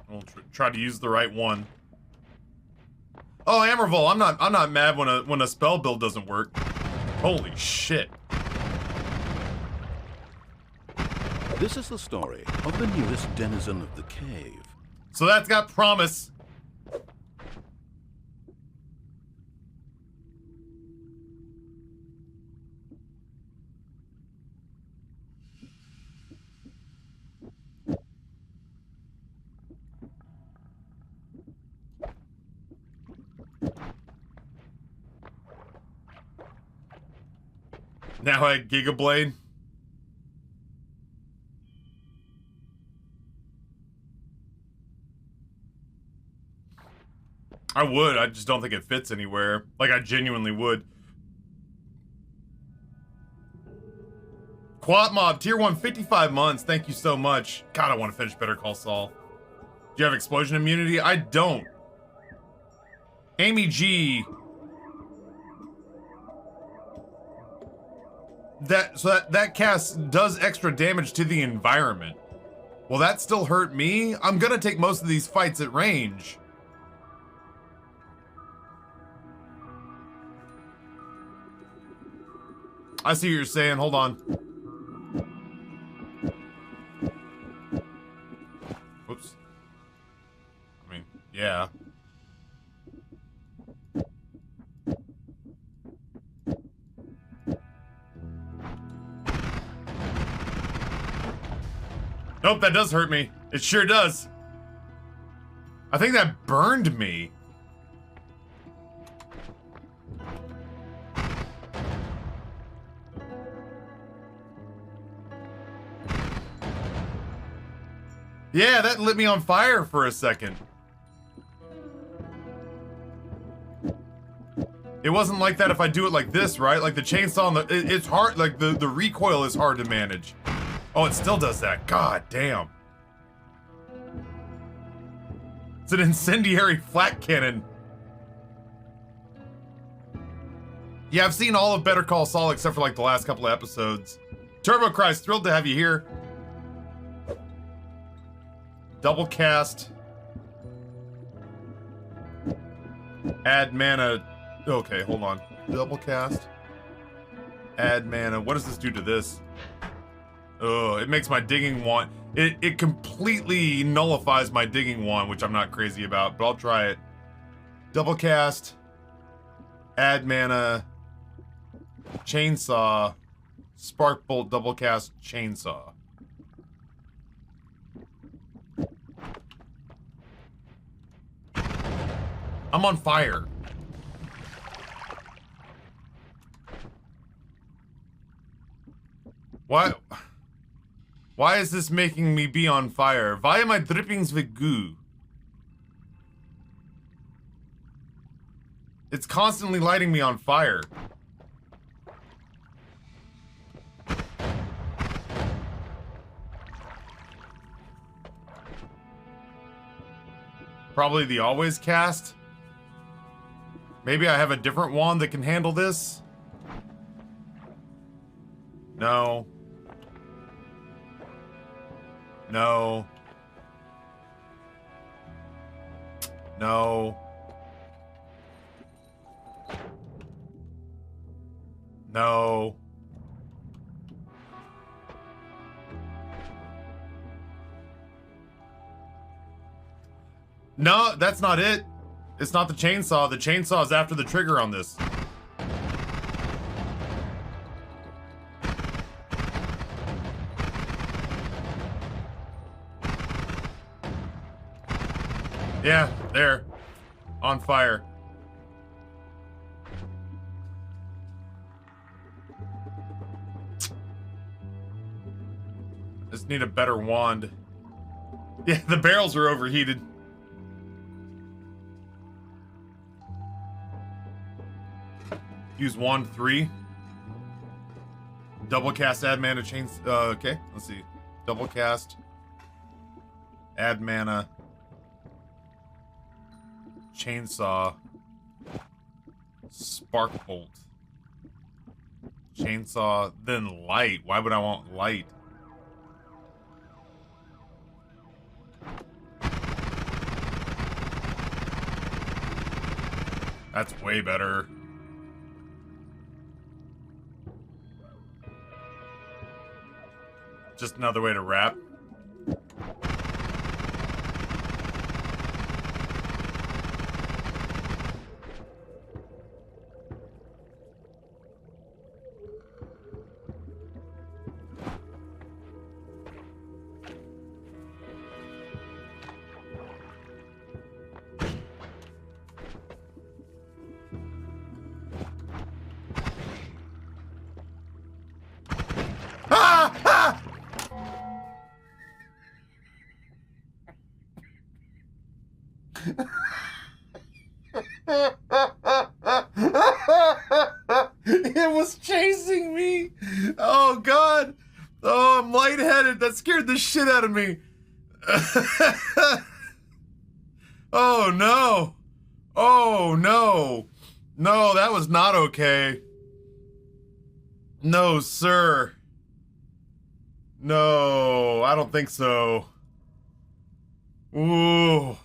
We'll try to use the right one. Oh, Amervol, I'm not mad when a spell build doesn't work. Holy shit. This is the story of the newest denizen of the cave. So that's got promise. Now I Gigablade. I would, I just don't think it fits anywhere. Like, I genuinely would. Quad Mob, tier 1, 55 months. Thank you so much. God, I want to finish Better Call Saul. Do you have explosion immunity? I don't. Amy G. That cast does extra damage to the environment. Will that still hurt me? I'm gonna take most of these fights at range. I see what you're saying. Hold on. Whoops. I mean, yeah. Nope, that does hurt me. It sure does. I think that burned me. Yeah, that lit me on fire for a second. It wasn't like that if I do it like this, right? Like the chainsaw, it's hard, like the recoil is hard to manage. Oh, it still does that. God damn. It's an incendiary flak cannon. Yeah, I've seen all of Better Call Saul except for like the last couple of episodes. Turbo Christ, thrilled to have you here. Double cast. Add mana. Okay, hold on. Double cast. Add mana. What does this do to this? Oh, it makes my digging wand. It completely nullifies my digging wand, which I'm not crazy about, but I'll try it. Double cast. Add mana. Chainsaw. Spark bolt. Double cast. Chainsaw. I'm on fire. What? Why is this making me be on fire? Why am I drippings with goo? It's constantly lighting me on fire. Probably the always cast. Maybe I have a different wand that can handle this. No. No. No. No. No, that's not it. It's not the chainsaw. The chainsaw is after the trigger on this. Yeah, there. On fire. Just need a better wand. Yeah, the barrels are overheated. Use wand 3. Double cast, add mana, chains. Okay, let's see. Double cast, add mana, chainsaw, spark bolt, chainsaw, then light. Why would I want light? That's way better. Just another way to wrap. It was chasing me. Oh God. Oh, I'm lightheaded. That scared the shit out of me. Oh no. Oh no. No, that was not okay. No, sir. No, I don't think so. Ooh.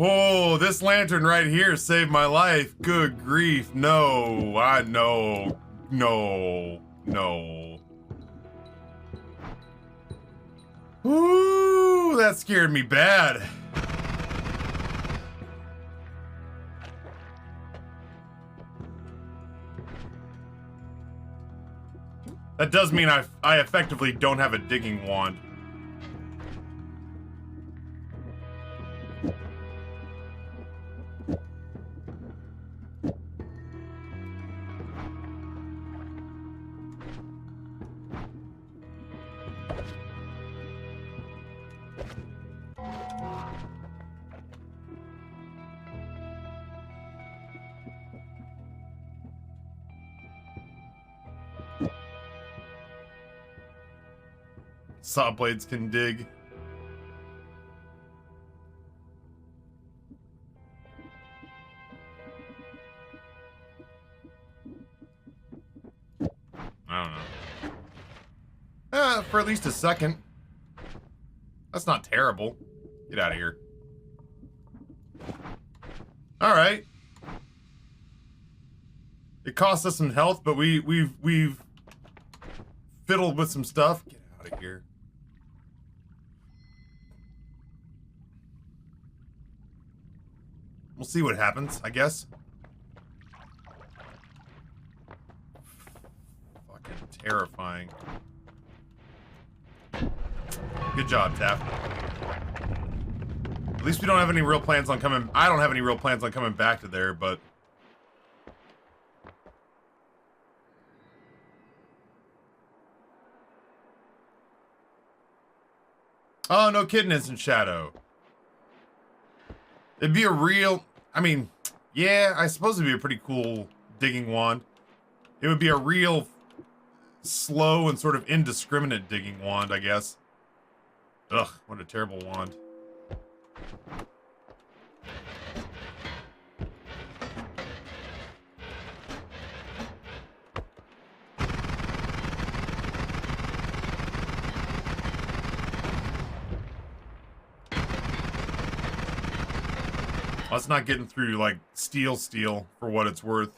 Oh, this lantern right here saved my life. Good grief. No, I know. No. No. Ooh, that scared me bad. That does mean I effectively don't have a digging wand. Saw blades can dig. I don't know. For at least a second. That's not terrible. Get out of here. Alright. It cost us some health, but we've fiddled with some stuff. Get out of here. We'll see what happens, I guess. Fucking terrifying. Good job, Taff. At least we don't have any real plans on coming... I don't have any real plans on coming back to there, but... Oh, no kidding, Instant Shadow. It'd be a real, I mean, yeah, I suppose it'd be a pretty cool digging wand. It would be a real slow and sort of indiscriminate digging wand, I guess. Ugh, what a terrible wand. Let's not getting through, like, steel for what it's worth.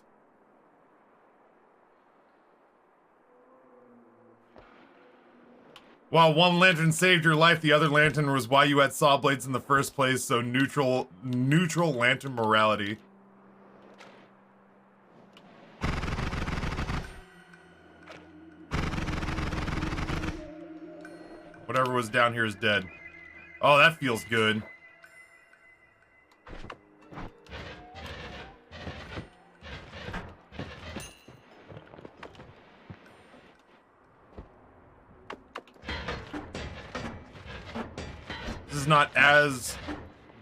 While one lantern saved your life, the other lantern was why you had saw blades in the first place, so neutral lantern morality. Whatever was down here is dead. Oh, that feels good. This is not as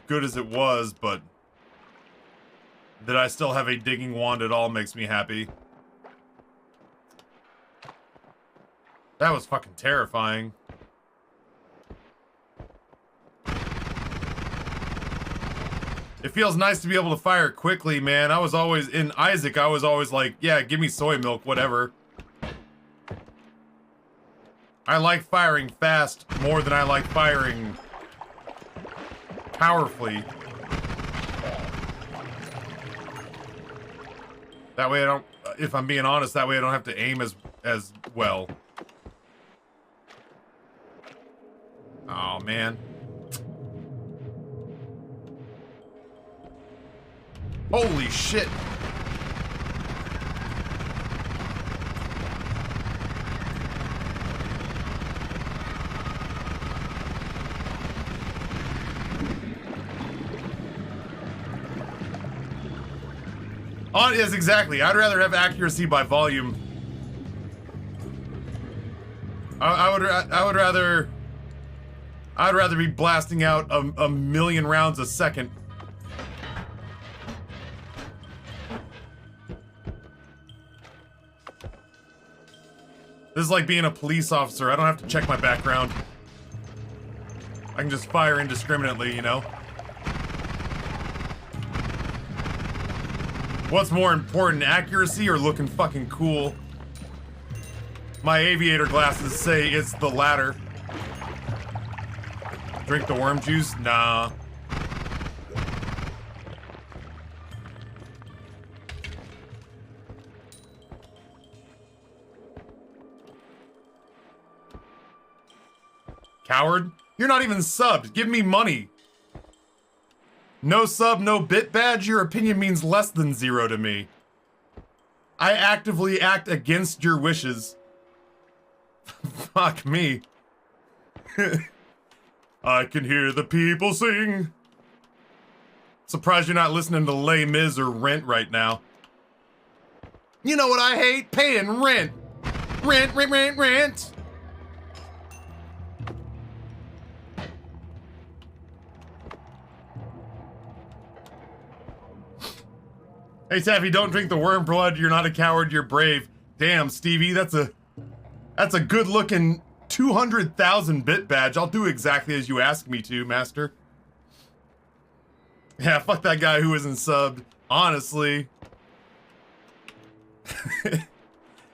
good as it was, but that I still have a digging wand at all makes me happy. That was fucking terrifying. It feels nice to be able to fire quickly, man. I was always, in Isaac, I was always like, yeah, give me soy milk, whatever. I like firing fast more than I like firing powerfully. That way I don't, if I'm being honest, that way I don't have to aim as well. Oh, man. Holy shit. Yes, exactly. I'd rather have accuracy by volume. I'd rather be blasting out a million rounds a second. This is like being a police officer. I don't have to check my background. I can just fire indiscriminately, you know? What's more important, accuracy or looking fucking cool? My aviator glasses say it's the latter. Drink the worm juice? Nah. Coward? You're not even subbed. Give me money. No sub, no bit badge. Your opinion means less than 0 to me. I actively act against your wishes. Fuck me. I can hear the people sing. Surprised you're not listening to Les Mis or Rent right now. You know what I hate? Paying rent. Rent, rent, rent, rent. Hey Taffy, don't drink the worm blood. You're not a coward, you're brave. Damn, Stevie, that's a good looking 200,000 bit badge. I'll do exactly as you ask me to, master. Yeah, fuck that guy who isn't subbed. Honestly.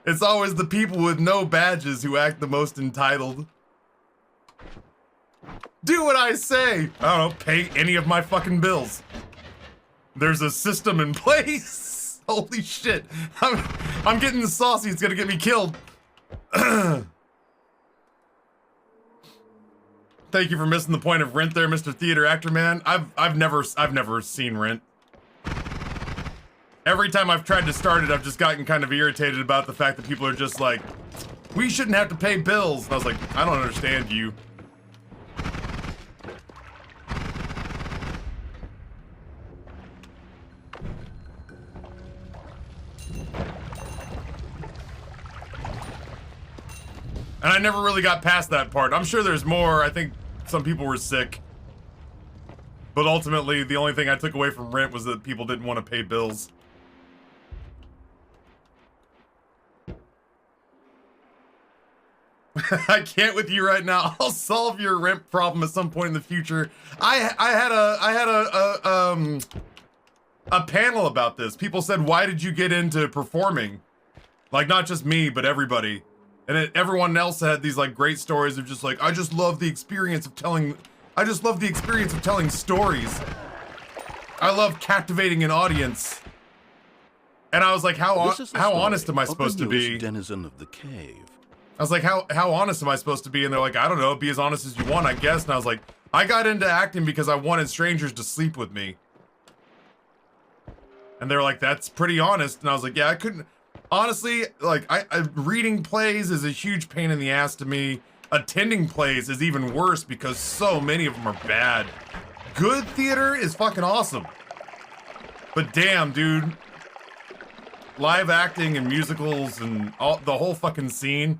It's always the people with no badges who act the most entitled. Do what I say! I don't know, pay any of my fucking bills. There's a system in place. Holy shit. I'm getting saucy. It's gonna get me killed. Thank you for missing the point of Rent there, Mr. Theater Actor Man. I've never seen Rent. Every time I've tried to start it, I've just gotten kind of irritated about the fact that people are just like, we shouldn't have to pay bills. And I was like, I don't understand you. And I never really got past that part. I'm sure there's more. I think some people were sick. But ultimately, the only thing I took away from Rent was that people didn't want to pay bills. I can't with you right now. I'll solve your rent problem at some point in the future. I had a panel about this. People said, "Why did you get into performing?" Like, not just me, but everybody. And everyone else had these like great stories of just like, I just love the experience of telling stories. I love captivating an audience. And I was like, how honest am I supposed to be? Denizen of the cave. I was like, how honest am I supposed to be? And they're like, I don't know, be as honest as you want, I guess. And I was like, I got into acting because I wanted strangers to sleep with me. And they're like, that's pretty honest. And I was like, yeah, I couldn't. Honestly, like, reading plays is a huge pain in the ass to me. Attending plays is even worse because so many of them are bad. Good theater is fucking awesome. But damn, dude. Live acting and musicals and the whole fucking scene.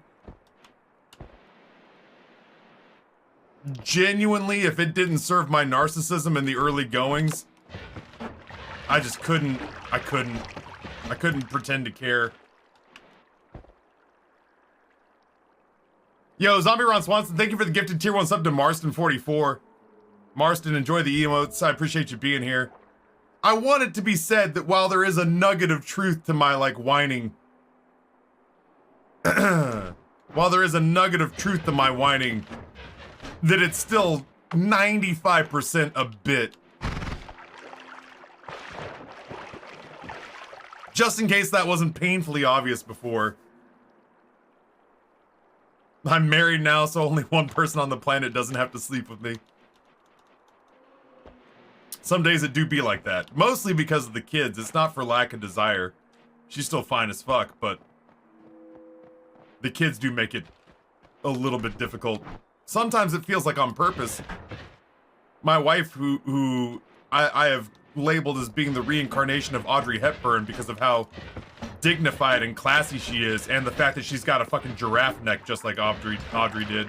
Genuinely, if it didn't serve my narcissism in the early goings, I just couldn't pretend to care. Yo, Zombie Ron Swanson, thank you for the gifted tier 1 sub to Marston44. Marston, enjoy the emotes. I appreciate you being here. I want it to be said that while there is a nugget of truth to my, like, whining... while there is a nugget of truth to my whining, that it's still 95% a bit. Just in case that wasn't painfully obvious before. I'm married now, so only one person on the planet doesn't have to sleep with me. Some days it do be like that. Mostly because of the kids. It's not for lack of desire. She's still fine as fuck, but the kids do make it a little bit difficult. Sometimes it feels like on purpose. My wife, who I have labeled as being the reincarnation of Audrey Hepburn because of how dignified and classy she is, and the fact that she's got a fucking giraffe neck just like Audrey did.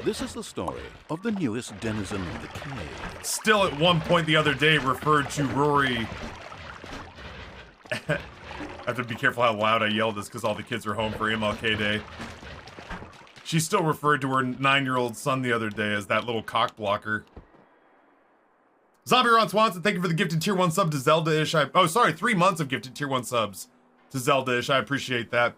This is the story of the newest denizen of the cave. Still at one point the other day referred to Rory... I have to be careful how loud I yell this because all the kids are home for MLK Day. She still referred to her 9-year-old son the other day as that little cock blocker. Zombie Ron Swanson, thank you for the gifted tier 1 sub to Zelda-ish. Oh, sorry, 3 months of gifted tier 1 subs to Zelda-ish. I appreciate that.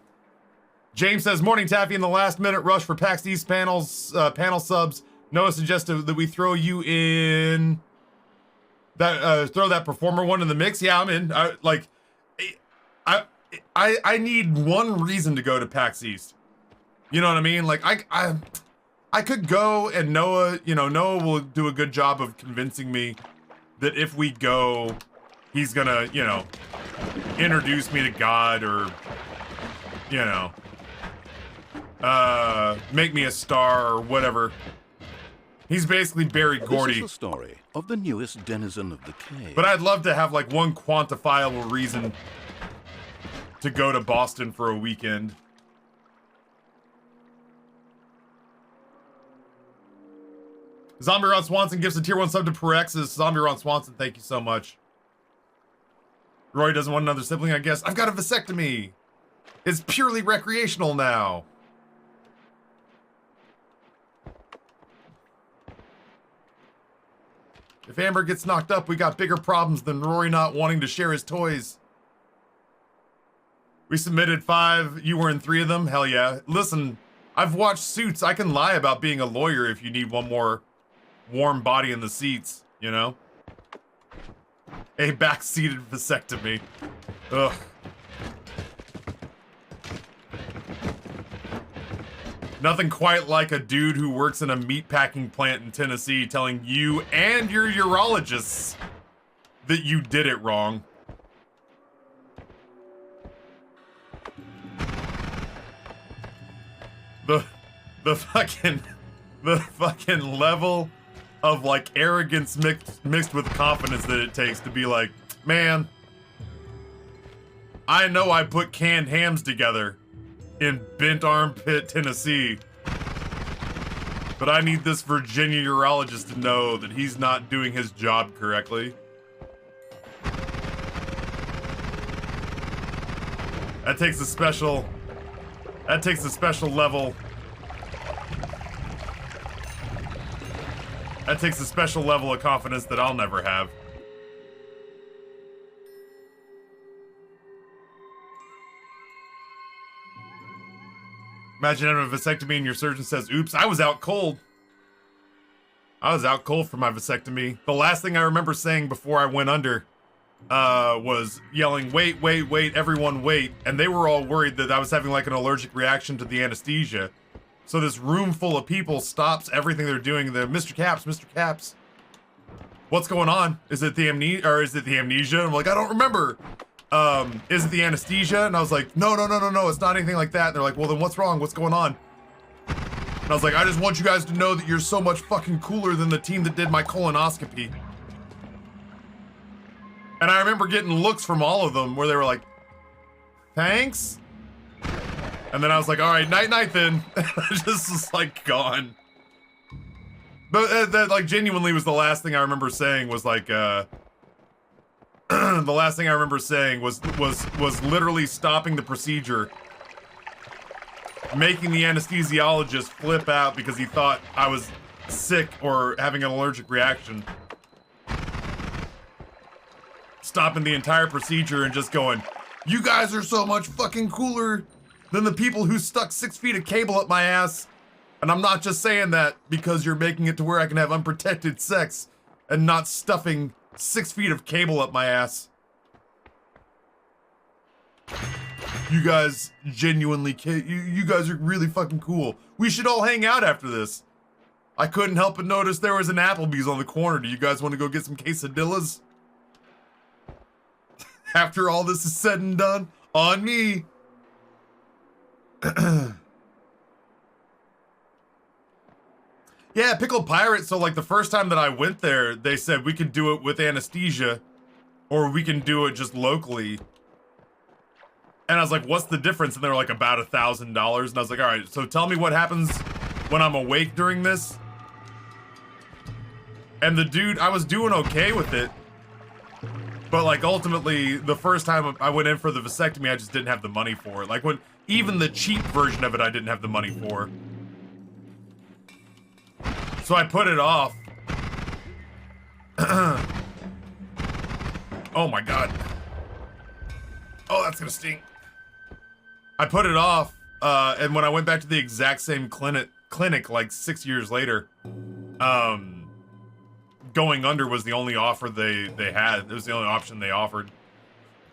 James says, morning Taffy, in the last minute rush for PAX East panel subs. Noah suggested that we throw you in that throw that performer one in the mix. Yeah, I'm in. I need one reason to go to PAX East. You know what I mean? Like I could go, and Noah, you know, Noah will do a good job of convincing me that if we go, he's gonna, you know, introduce me to God or, you know, make me a star or whatever. He's basically Barry Gordy. This is the story of the newest denizen of the cave. But I'd love to have like one quantifiable reason to go to Boston for a weekend. Zombie Ron Swanson gives a tier 1 sub to Perexis. Zombie Ron Swanson, thank you so much. Roy doesn't want another sibling, I guess. I've got a vasectomy. It's purely recreational now. If Amber gets knocked up, we got bigger problems than Rory not wanting to share his toys. We submitted 5. You were in 3 of them? Hell yeah. Listen, I've watched Suits. I can lie about being a lawyer if you need one more warm body in the seats, you know? A back-seated vasectomy. Ugh. Nothing quite like a dude who works in a meatpacking plant in Tennessee telling you and your urologists that you did it wrong. The fucking level of like arrogance mixed with confidence that it takes to be like, man, I know I put canned hams together in Bent Armpit, Tennessee. But I need this Virginia urologist to know that he's not doing his job correctly. That takes a special level. That takes a special level of confidence that I'll never have. Imagine having a vasectomy and your surgeon says, oops, I was out cold. I was out cold for my vasectomy. The last thing I remember saying before I went under was yelling, wait, wait, wait, everyone wait. And they were all worried that I was having like an allergic reaction to the anesthesia. So this room full of people stops everything they're doing. They're, Mr. Caps, what's going on? Is it the amnesia? I'm like, I don't remember. Is it the anesthesia? And I was like, no, it's not anything like that. And they're like, well then what's wrong? What's going on? And I was like, I just want you guys to know that you're so much fucking cooler than the team that did my colonoscopy. And I remember getting looks from all of them where they were like, thanks? And then I was like, all right, night then. I just was like gone. But that like genuinely was the last thing I remember saying was like, the last thing I remember saying was literally stopping the procedure, making the anesthesiologist flip out because he thought I was sick or having an allergic reaction. Stopping the entire procedure and just going, you guys are so much fucking cooler than the people who stuck 6 feet of cable up my ass. And I'm not just saying that because you're making it to where I can have unprotected sex and not stuffing 6 feet of cable up my ass. You guys genuinely, you guys are really fucking cool. We should all hang out after this. I couldn't help but notice there was an Applebee's on the corner. Do you guys want to go get some quesadillas? After all this is said and done, on me. Yeah, Pickled Pirate, so like the first time that I went there, they said we could do it with anesthesia, or we can do it just locally. And I was like, what's the difference? And they were like, about $1,000. And I was like, all right, so tell me what happens when I'm awake during this. And the dude, I was doing okay with it. But like ultimately, the first time I went in for the vasectomy, I just didn't have the money for it. Like when, even the cheap version of it, I didn't have the money for. So I put it off. Oh my God. Oh, that's gonna stink. I put it off, and when I went back to the exact same clinic like 6 years later, going under was the only offer they had. It was the only option they offered,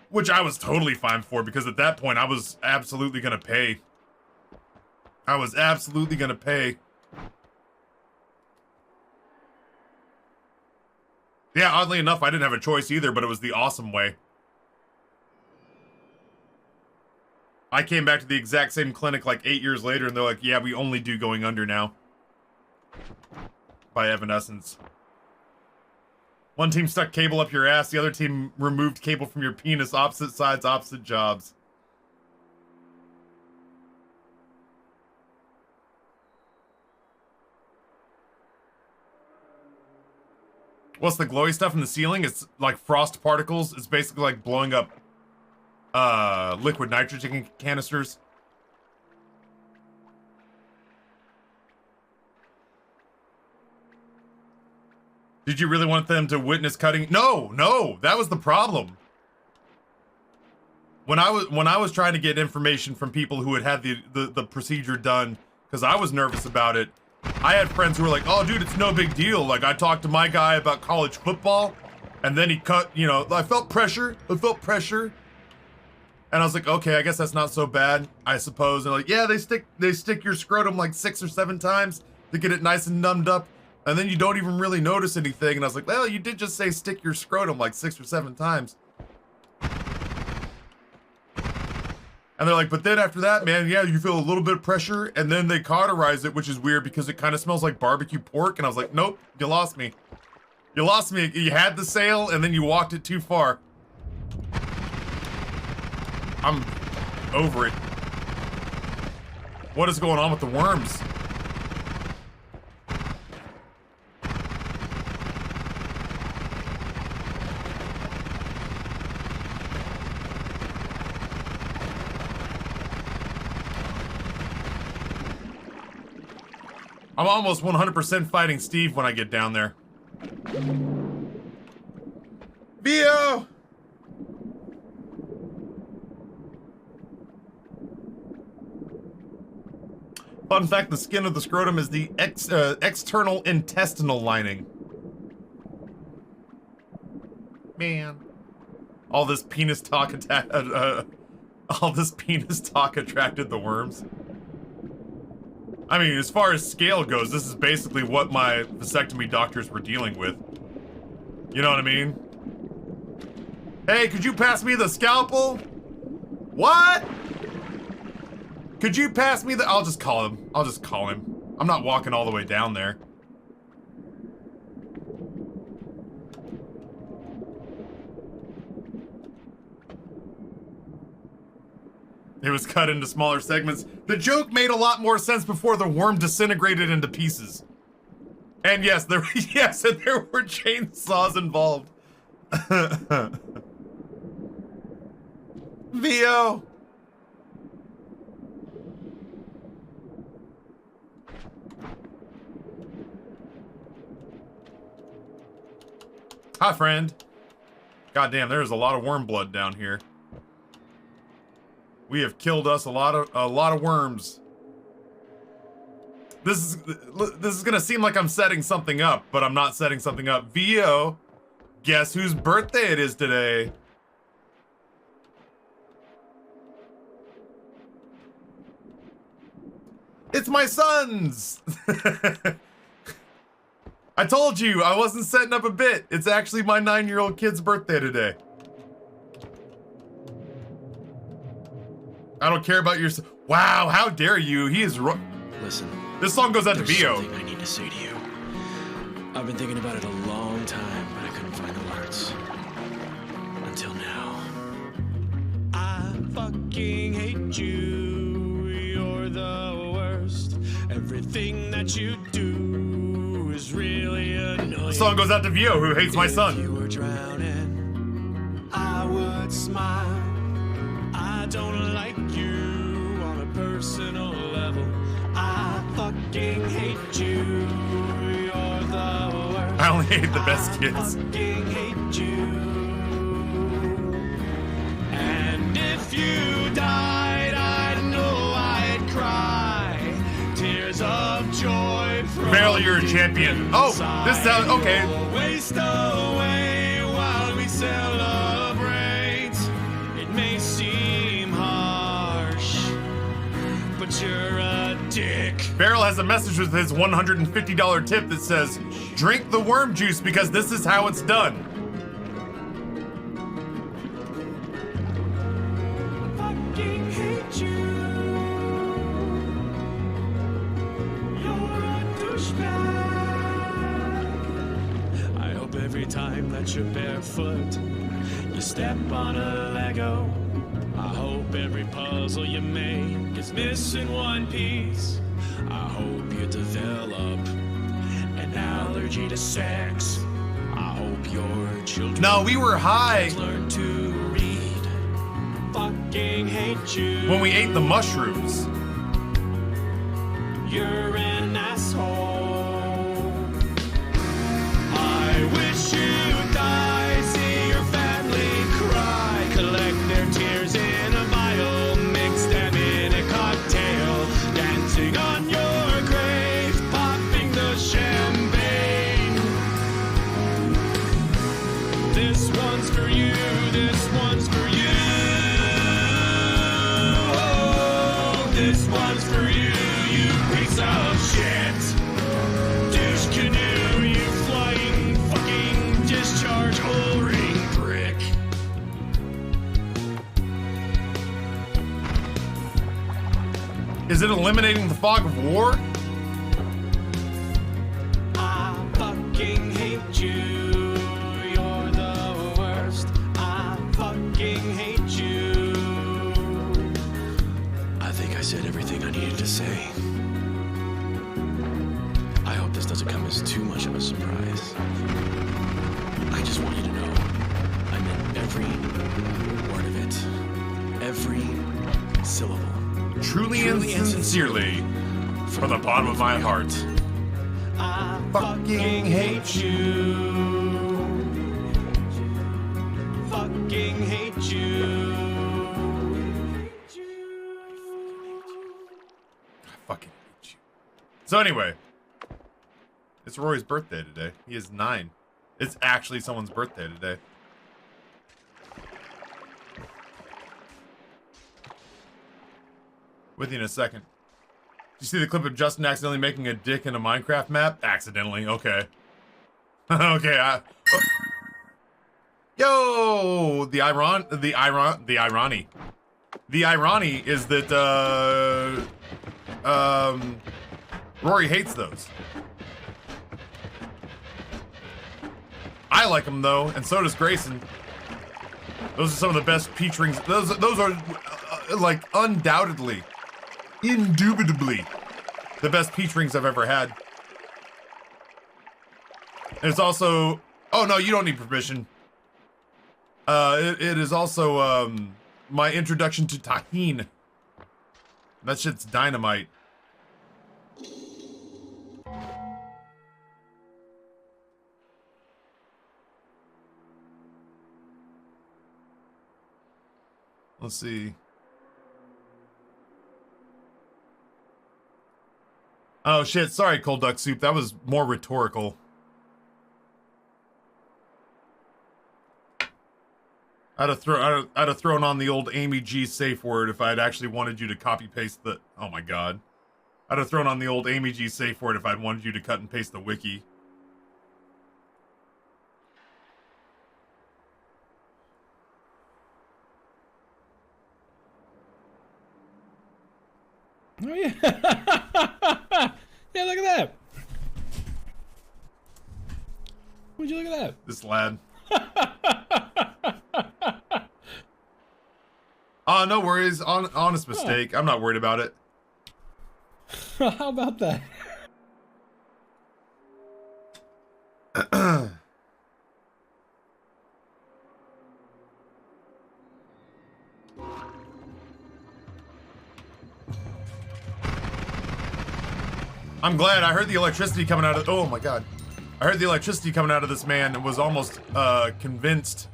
which I was totally fine for because at that point I was absolutely gonna pay. I was absolutely gonna pay. Yeah, oddly enough, I didn't have a choice either, but it was the awesome way. I came back to the exact same clinic like 8 years later, and they're like, yeah, we only do going under now. By Evanescence. One team stuck cable up your ass, the other team removed cable from your penis. Opposite sides, opposite jobs. What's the glowy stuff in the ceiling? It's like frost particles. It's basically like blowing up liquid nitrogen canisters. Did you really want them to witness cutting? No, that was the problem. When I was trying to get information from people who had the procedure done, because I was nervous about it, I had friends who were like, oh dude, it's no big deal. Like I talked to my guy about college football, and then he cut, you know, I felt pressure. And I was like, okay, I guess that's not so bad, I suppose. And like, yeah, they stick your scrotum like 6 or 7 times to get it nice and numbed up. And then you don't even really notice anything. And I was like, well, you did just say stick your scrotum like 6 or 7 times. And they're like, but then after that, man, yeah, you feel a little bit of pressure. And then they cauterize it, which is weird because it kind of smells like barbecue pork. And I was like, nope, you lost me. You lost me. You had the sale and then you walked it too far. I'm over it. What is going on with the worms? I'm almost 100% fighting Steve when I get down there. Vio! Fun fact, the skin of the scrotum is the external intestinal lining. Man. All this penis talk attracted the worms. I mean, as far as scale goes, this is basically what my vasectomy doctors were dealing with. You know what I mean? Hey, could you pass me the scalpel? What? Could you pass me the... I'll just call him. I'll just call him. I'm not walking all the way down there. It was cut into smaller segments. The joke made a lot more sense before the worm disintegrated into pieces. And yes, there were chainsaws involved. Vio. Hi, friend. Goddamn, there's a lot of worm blood down here. We have killed us a lot of worms. This is gonna seem like I'm setting something up, but I'm not setting something up. Vio, guess whose birthday it is today? It's my son's! I told you, I wasn't setting up a bit. It's actually my 9-year-old kid's birthday today. I don't care about your... Wow, how dare you? He is... Listen. This song goes out to Vio. There's something I need to say to you. I've been thinking about it a long time, but I couldn't find the words. Until now. I fucking hate you. You're the worst. Everything that you do is really annoying. The song goes out to Vio, who hates my son. If you were drowning, I would smile. I don't like you on a personal level. I fucking hate you. You're the worst. I only hate the best kids. I fucking hate you. And if you died, I know I'd cry. Tears of joy from Barely, you're a champion. Oh, this sounds okay. Waste away while we celebrate. It may seem harsh, but you're a dick. Beryl has a message with his $150 tip that says, drink the worm juice because this is how it's done. I fucking hate you. You're a douchebag. I hope every time that you're barefoot, you step on a Lego. I hope every puzzle you make is missing one piece. I hope you develop an allergy to sex. I hope your children No, we were high learn to read. Fucking hate you. when we ate the mushrooms. You're an asshole. I wish you'd die, see your family cry, collect their tears in a vial, mix them in a cocktail, dancing on your grave, popping the champagne. This one's for you, this one's for you. Oh, this one's for you, you piece of shit. Douche canoe, you flying fucking discharge hole ring prick. Is it eliminating the fog of war? I fucking hate you. You're the worst. I fucking hate you. I think I said everything I needed to say. I hope this doesn't come as too much of a surprise. I just want you to know I meant every word of it. Every syllable. Truly and sincerely, from the bottom of my heart. I fucking hate you. Fucking hate you. I fucking hate you. So anyway, it's Rory's birthday today. He is 9. It's actually someone's birthday today. With you in a second. Did you see the clip of Justin accidentally making a dick in a Minecraft map? Accidentally, okay. Okay, Yo! The irony is that, Rory hates those. I like them, though, and so does Grayson. Those are some of the best peach rings. Those are, like, undoubtedly, indubitably, the best peach rings I've ever had. And it's also... Oh, no, you don't need permission. It is also, my introduction to tahini. That shit's dynamite. Let's see. Oh shit, sorry, Cold Duck Soup. That was more rhetorical. I'd have thrown on the old Amy G safe word if I had actually wanted you to copy paste the... Oh my god. I'd have thrown on the old Amy G safe word if I'd wanted you to cut and paste the wiki. Oh yeah. Yeah, look at that. Would you look at that? This lad. Oh, no worries. Honest mistake. I'm not worried about it. How about that? I'm glad. I heard the electricity coming out of... Oh my god. I heard the electricity coming out of this man and was almost convinced.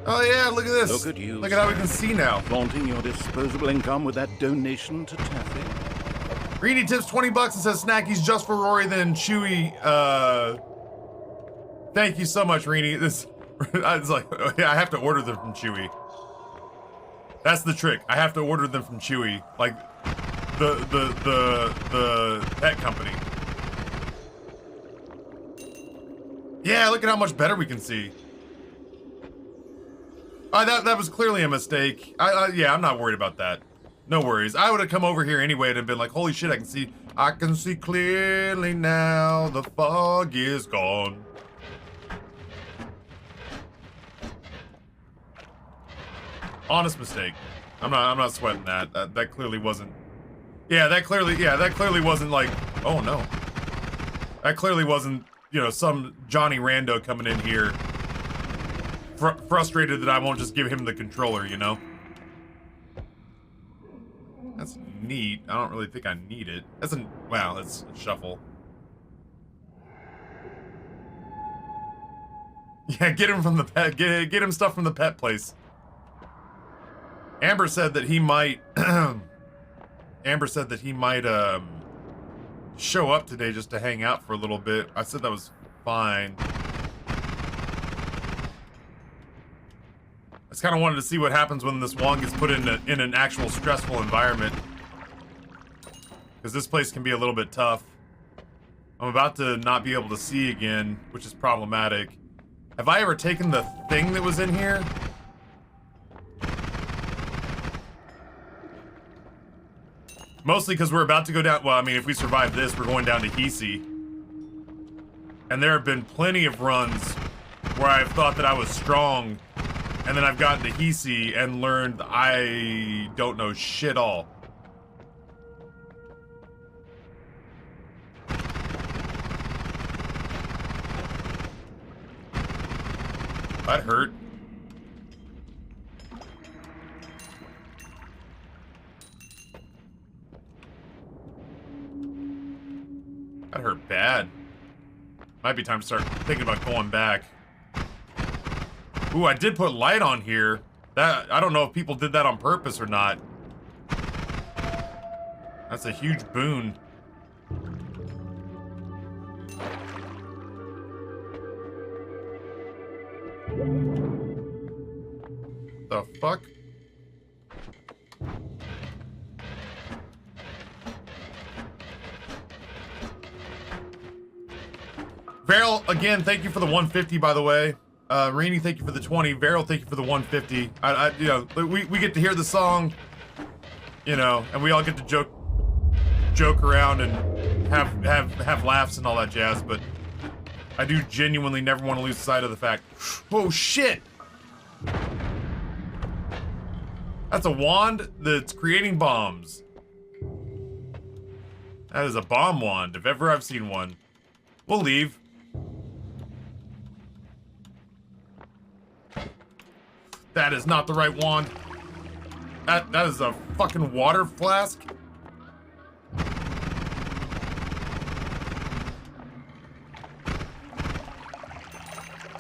Oh yeah, look at this. Look at you. Look at how we can see now. Flaunting your disposable income with that donation to Taffy. Greedy tips 20 bucks and says snackies just for Rory, then Chewy. Thank you so much, Reenie. This, I was like, yeah, I have to order them from Chewy. That's the trick. I have to order them from Chewy, like the pet company. Yeah, look at how much better we can see. That was clearly a mistake. Yeah, I'm not worried about that. No worries. I would have come over here anyway and been like, holy shit, I can see clearly now. The fog is gone. Honest mistake. I'm not sweating that. That clearly wasn't. Yeah, that clearly wasn't like, oh no. That clearly wasn't, you know, some Johnny Rando coming in here frustrated that I won't just give him the controller, you know? That's neat. I don't really think I need it. Wow, that's a shuffle. Yeah, get him from the pet, get him stuff from the pet place. Amber said that he might, show up today just to hang out for a little bit. I said that was fine. I just kind of wanted to see what happens when this wand gets put in an actual stressful environment. Because this place can be a little bit tough. I'm about to not be able to see again, which is problematic. Have I ever taken the thing that was in here? Mostly because we're about to go down... Well, I mean, if we survive this, we're going down to Hisi. And there have been plenty of runs where I've thought that I was strong, and then I've gotten to Hisi and learned I don't know shit all. That hurt. That hurt bad. Might be time to start thinking about going back. Ooh, I did put light on here. That, I don't know if people did that on purpose or not. That's a huge boon. The fuck? Varel, again, thank you for the 150, by the way. Rainy, thank you for the 20. Varel, thank you for the 150. You know, we get to hear the song, you know, and we all get to joke around and have laughs and all that jazz, but I do genuinely never want to lose sight of the fact. Oh shit! That's a wand that's creating bombs. That is a bomb wand, if ever I've seen one. We'll leave. That is not the right wand. That is a fucking water flask.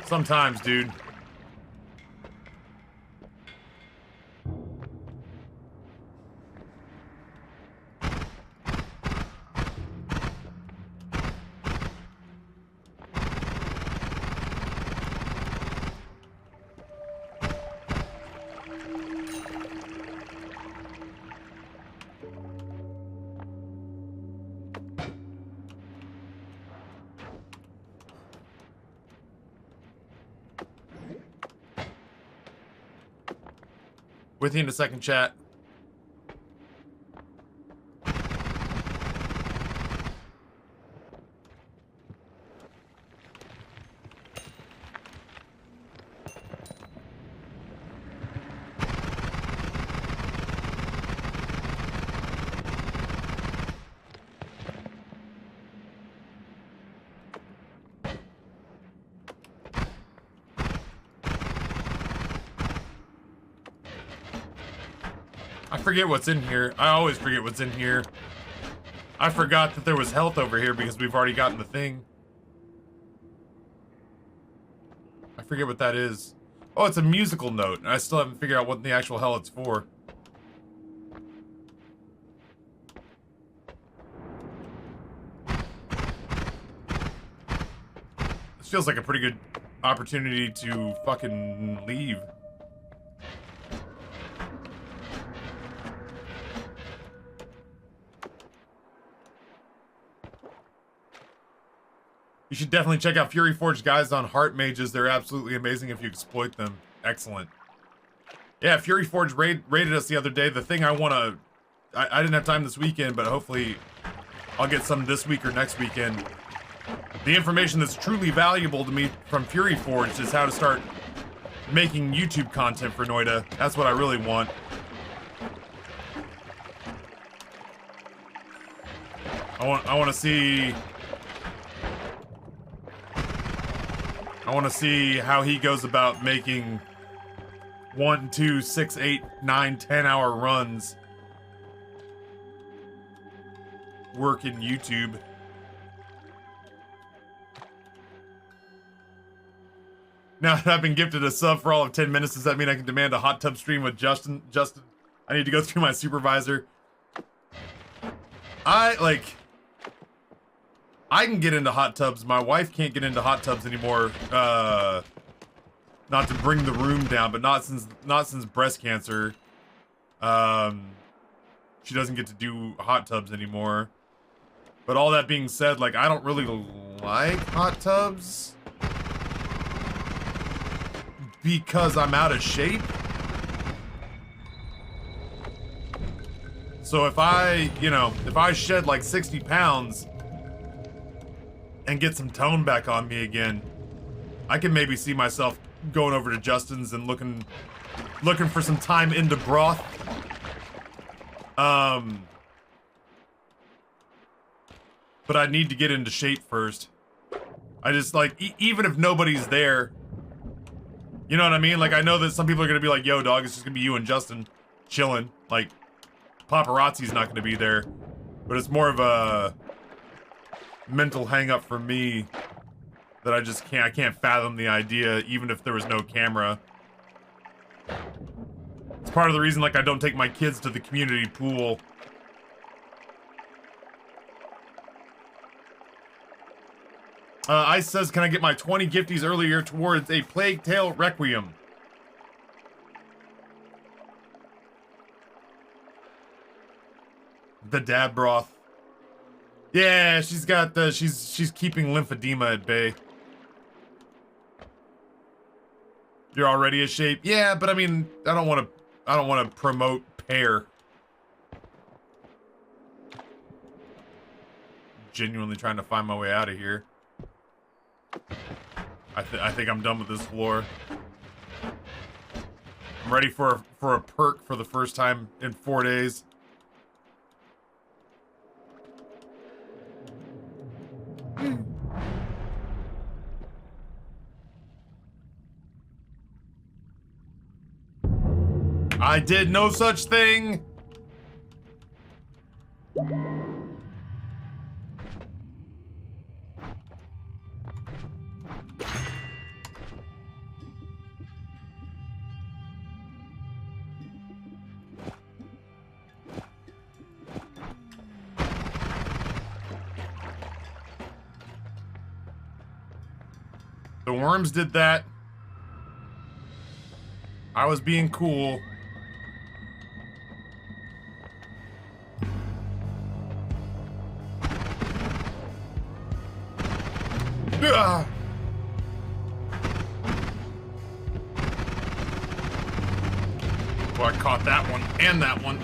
Sometimes, dude. With you in a second, chat. I forget what's in here. I always forget what's in here. I forgot that there was health over here because we've already gotten the thing. I forget what that is. Oh, it's a musical note, and I still haven't figured out what in the actual hell it's for. This feels like a pretty good opportunity to fucking leave. You should definitely check out Fury Forge guys on Heart Mages. They're absolutely amazing if you exploit them. Excellent. Yeah, Fury Forge raided us the other day. The thing I want to... I didn't have time this weekend, but hopefully I'll get some this week or next weekend. The information that's truly valuable to me from Fury Forge is how to start making YouTube content for Noita. That's what I really want. I want to see... I want to see how he goes about making 1, 2, 6, 8, 9, 10-hour runs work in YouTube. Now that I've been gifted a sub for all of 10 minutes, does that mean I can demand a hot tub stream with Justin? Justin, I need to go through my supervisor. I can get into hot tubs. My wife can't get into hot tubs anymore. Not to bring the room down, but not since breast cancer. She doesn't get to do hot tubs anymore. But all that being said, like, I don't really like hot tubs because I'm out of shape. So if I shed like 60 pounds and get some tone back on me again, I can maybe see myself going over to Justin's and looking for some time into broth. But I need to get into shape first. I just like, even if nobody's there, you know what I mean? Like, I know that some people are gonna be like, yo dog, it's just gonna be you and Justin chilling. Like, paparazzi's not gonna be there, but it's more of a mental hang up for me that I can't fathom the idea, even if there was no camera. It's part of the reason, like, I don't take my kids to the community pool. Ice says, can I get my 20 gifties earlier towards a Plague Tale Requiem? The dad broth. Yeah, she's got the, she's keeping lymphedema at bay. You're already a shape? Yeah, but I mean, I don't want to promote pear. Genuinely trying to find my way out of here. I think I'm done with this floor. I'm ready for a perk for the first time in 4 days. I did no such thing. The worms did that. I was being cool. Ugh. Well, I caught that one and that one.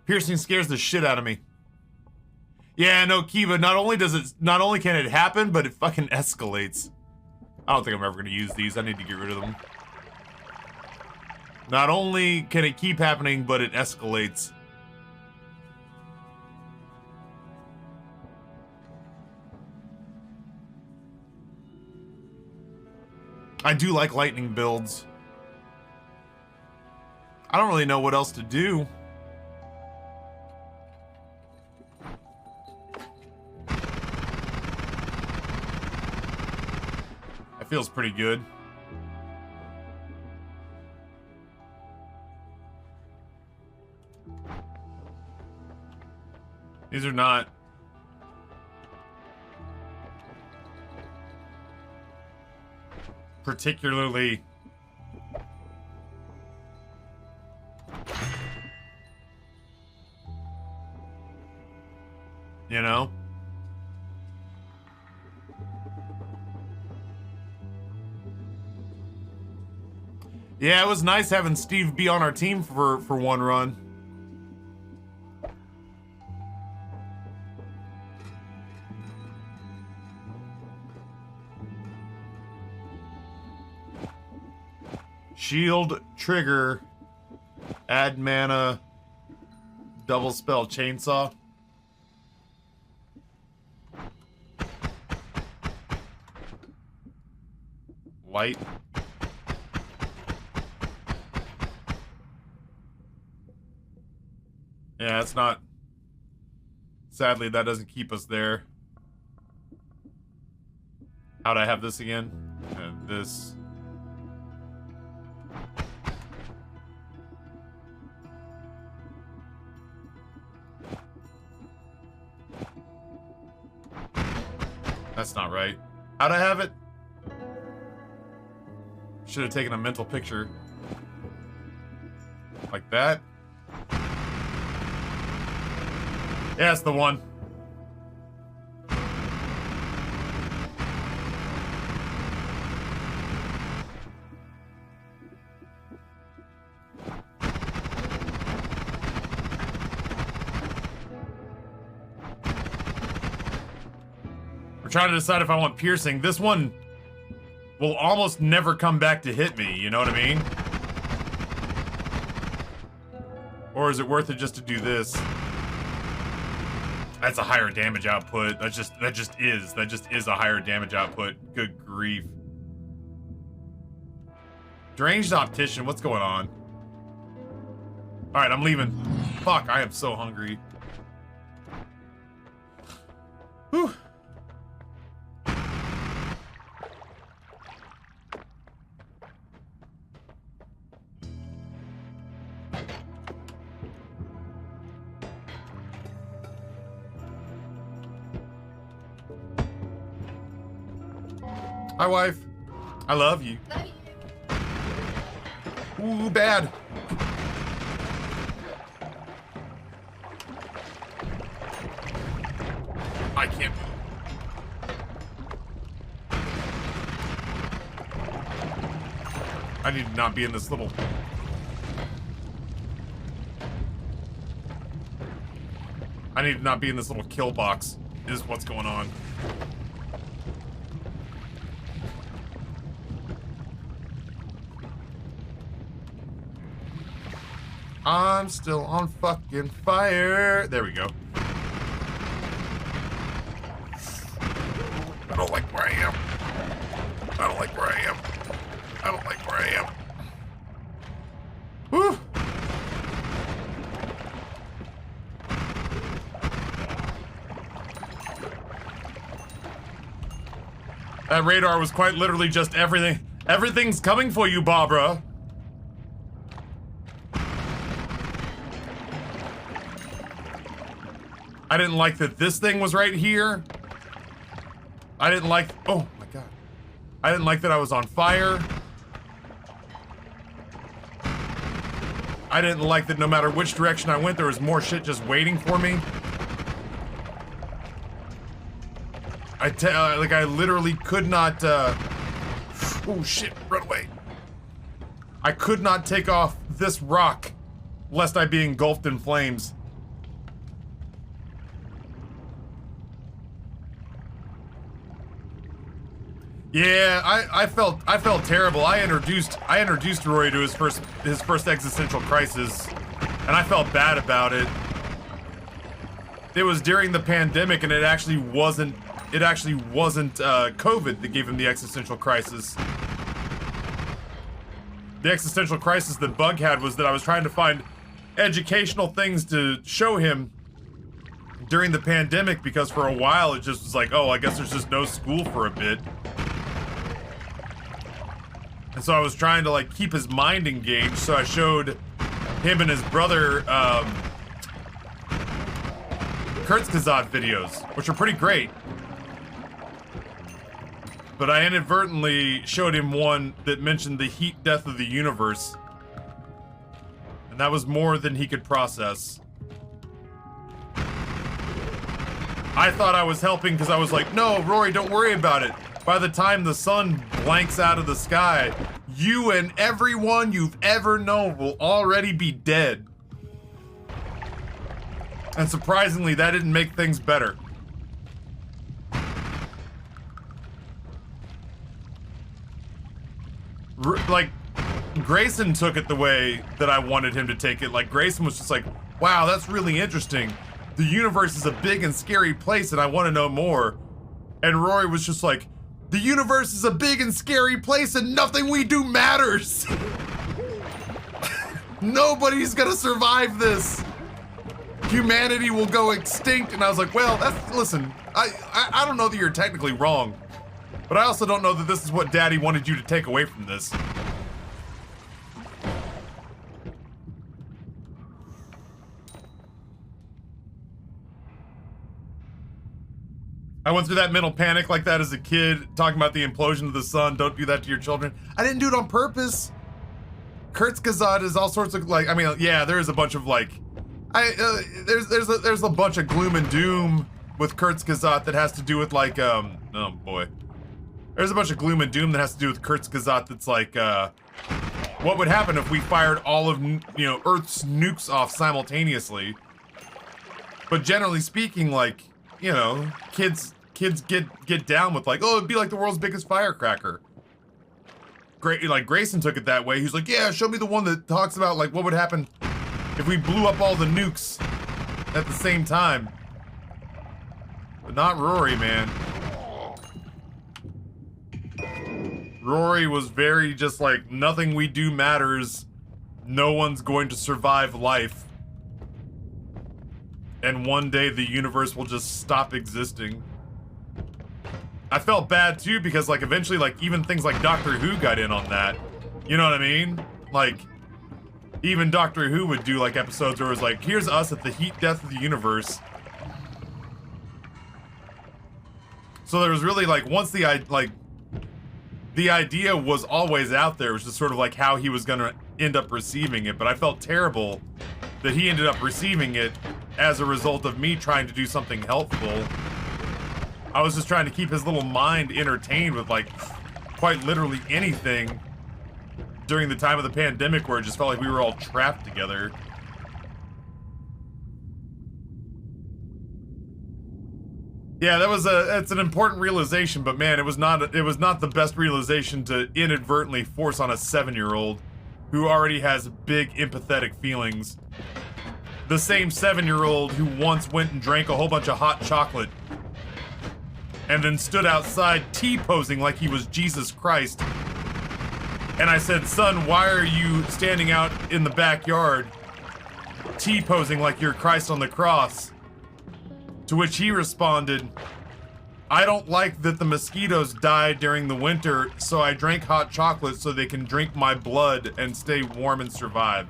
Piercing scares the shit out of me. Yeah, no, Kiva, not only can it happen, but it fucking escalates. I don't think I'm ever gonna use these. I need to get rid of them. Not only can it keep happening, but it escalates. I do like lightning builds. I don't really know what else to do. Feels pretty good. These are not particularly you know? Yeah, it was nice having Steve be on our team for one run. Shield, trigger, add mana, double spell, chainsaw. Light. Yeah, it's not... Sadly, that doesn't keep us there. How'd I have this again? And this... That's not right. How'd I have it? Should have taken a mental picture. Like that. Yeah, it's the one. We're trying to decide if I want piercing. This one will almost never come back to hit me, you know what I mean? Or is it worth it just to do this? That's a higher damage output. That just is a higher damage output. Good grief. Deranged optician, what's going on? Alright, I'm leaving. Fuck, I am so hungry. Whew. Hi, wife. I love you. Ooh, bad. I can't move. I need to not be in this little... I need to not be in this little kill box, is what's going on. I'm still on fucking fire. There we go. I don't like where I am. I don't like where I am. I don't like where I am. Whew. That radar was quite literally just everything. Everything's coming for you, Barbara. I didn't like that this thing was right here. I didn't like, oh my god. I didn't like that I was on fire. I didn't like that no matter which direction I went, there was more shit just waiting for me. I literally could not, oh shit, run away. I could not take off this rock lest I be engulfed in flames. Yeah, I felt terrible. I introduced Rory to his first existential crisis, and I felt bad about it. It was during the pandemic, and it actually wasn't COVID that gave him the existential crisis. The existential crisis that Bug had was that I was trying to find educational things to show him during the pandemic, because for a while it just was like, oh, I guess there's just no school for a bit. And so I was trying to like keep his mind engaged, so I showed him and his brother Kurzgesagt videos, which are pretty great. But I inadvertently showed him one that mentioned the heat death of the universe. And that was more than he could process. I thought I was helping because I was like, no, Rory, don't worry about it. By the time the sun blanks out of the sky, you and everyone you've ever known will already be dead. And surprisingly, that didn't make things better. Like, Grayson took it the way that I wanted him to take it. Like, Grayson was just like, wow, that's really interesting. The universe is a big and scary place and I want to know more. And Rory was just like, the universe is a big and scary place and nothing we do matters. Nobody's gonna survive this. Humanity will go extinct. And I was like, well, listen, I don't know that you're technically wrong, but I also don't know that this is what Daddy wanted you to take away from this. I went through that mental panic like that as a kid, talking about the implosion of the sun. Don't do that to your children. I didn't do it on purpose. Kurzgesagt is all sorts of like, I mean, yeah, there is a bunch of like There's a bunch of gloom and doom with Kurzgesagt that has to do with like oh boy. There's a bunch of gloom and doom that has to do with Kurzgesagt that's like what would happen if we fired all of Earth's nukes off simultaneously? But generally speaking, like, kids get down with like, oh, it'd be like the world's biggest firecracker. Great, like Grayson took it that way. He's like, yeah, show me the one that talks about like what would happen if we blew up all the nukes at the same time. But not Rory, man. Rory was very just like, nothing we do matters. No one's going to survive life. And one day the universe will just stop existing. I felt bad too because like eventually like even things like Doctor Who got in on that. You know what I mean? Like even Doctor Who would do like episodes where it was like, here's us at the heat death of the universe. So there was really like once the idea was always out there. It was just sort of like how he was gonna end up receiving it. But I felt terrible that he ended up receiving it as a result of me trying to do something helpful. I was just trying to keep his little mind entertained with like quite literally anything during the time of the pandemic where it just felt like we were all trapped together. Yeah, that's an important realization, but man, it was not the best realization to inadvertently force on a 7-year-old who already has big empathetic feelings. The same 7-year-old who once went and drank a whole bunch of hot chocolate and then stood outside T-posing like he was Jesus Christ. And I said, son, why are you standing out in the backyard T-posing like you're Christ on the cross? To which he responded, I don't like that the mosquitoes die during the winter, so I drank hot chocolate so they can drink my blood and stay warm and survive.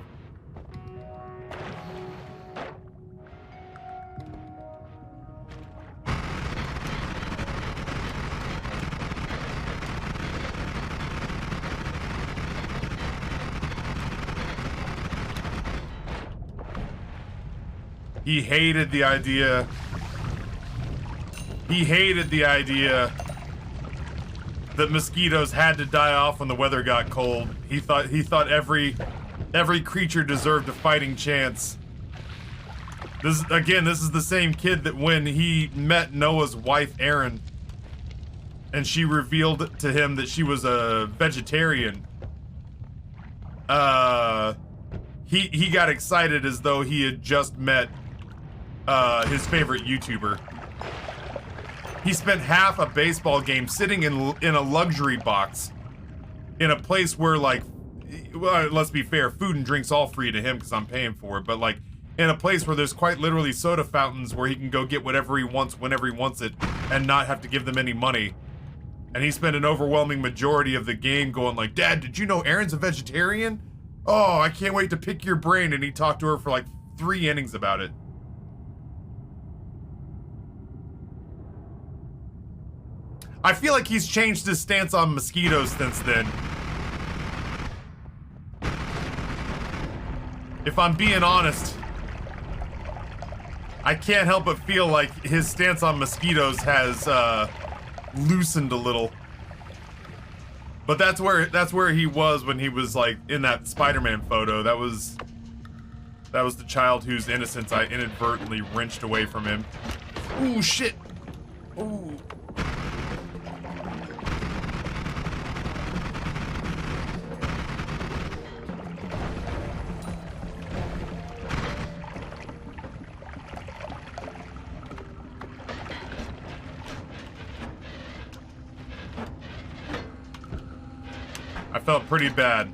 He hated the idea. He hated the idea that mosquitoes had to die off when the weather got cold. He thought every creature deserved a fighting chance. This is the same kid that when he met Noah's wife Erin and she revealed to him that she was a vegetarian, he got excited as though he had just met his favorite YouTuber. He spent half a baseball game sitting in a luxury box in a place where, like, well, let's be fair, food and drink's all free to him because I'm paying for it, but like in a place where there's quite literally soda fountains where he can go get whatever he wants whenever he wants it and not have to give them any money. And he spent an overwhelming majority of the game going like, Dad, did you know Erin's a vegetarian? Oh, I can't wait to pick your brain. And he talked to her for like 3 innings about it. I feel like he's changed his stance on mosquitoes since then. If I'm being honest, I can't help but feel like his stance on mosquitoes has loosened a little. But that's where he was when he was like in that Spider-Man photo. That was the child whose innocence I inadvertently wrenched away from him. Ooh, shit. Ooh. I felt pretty bad.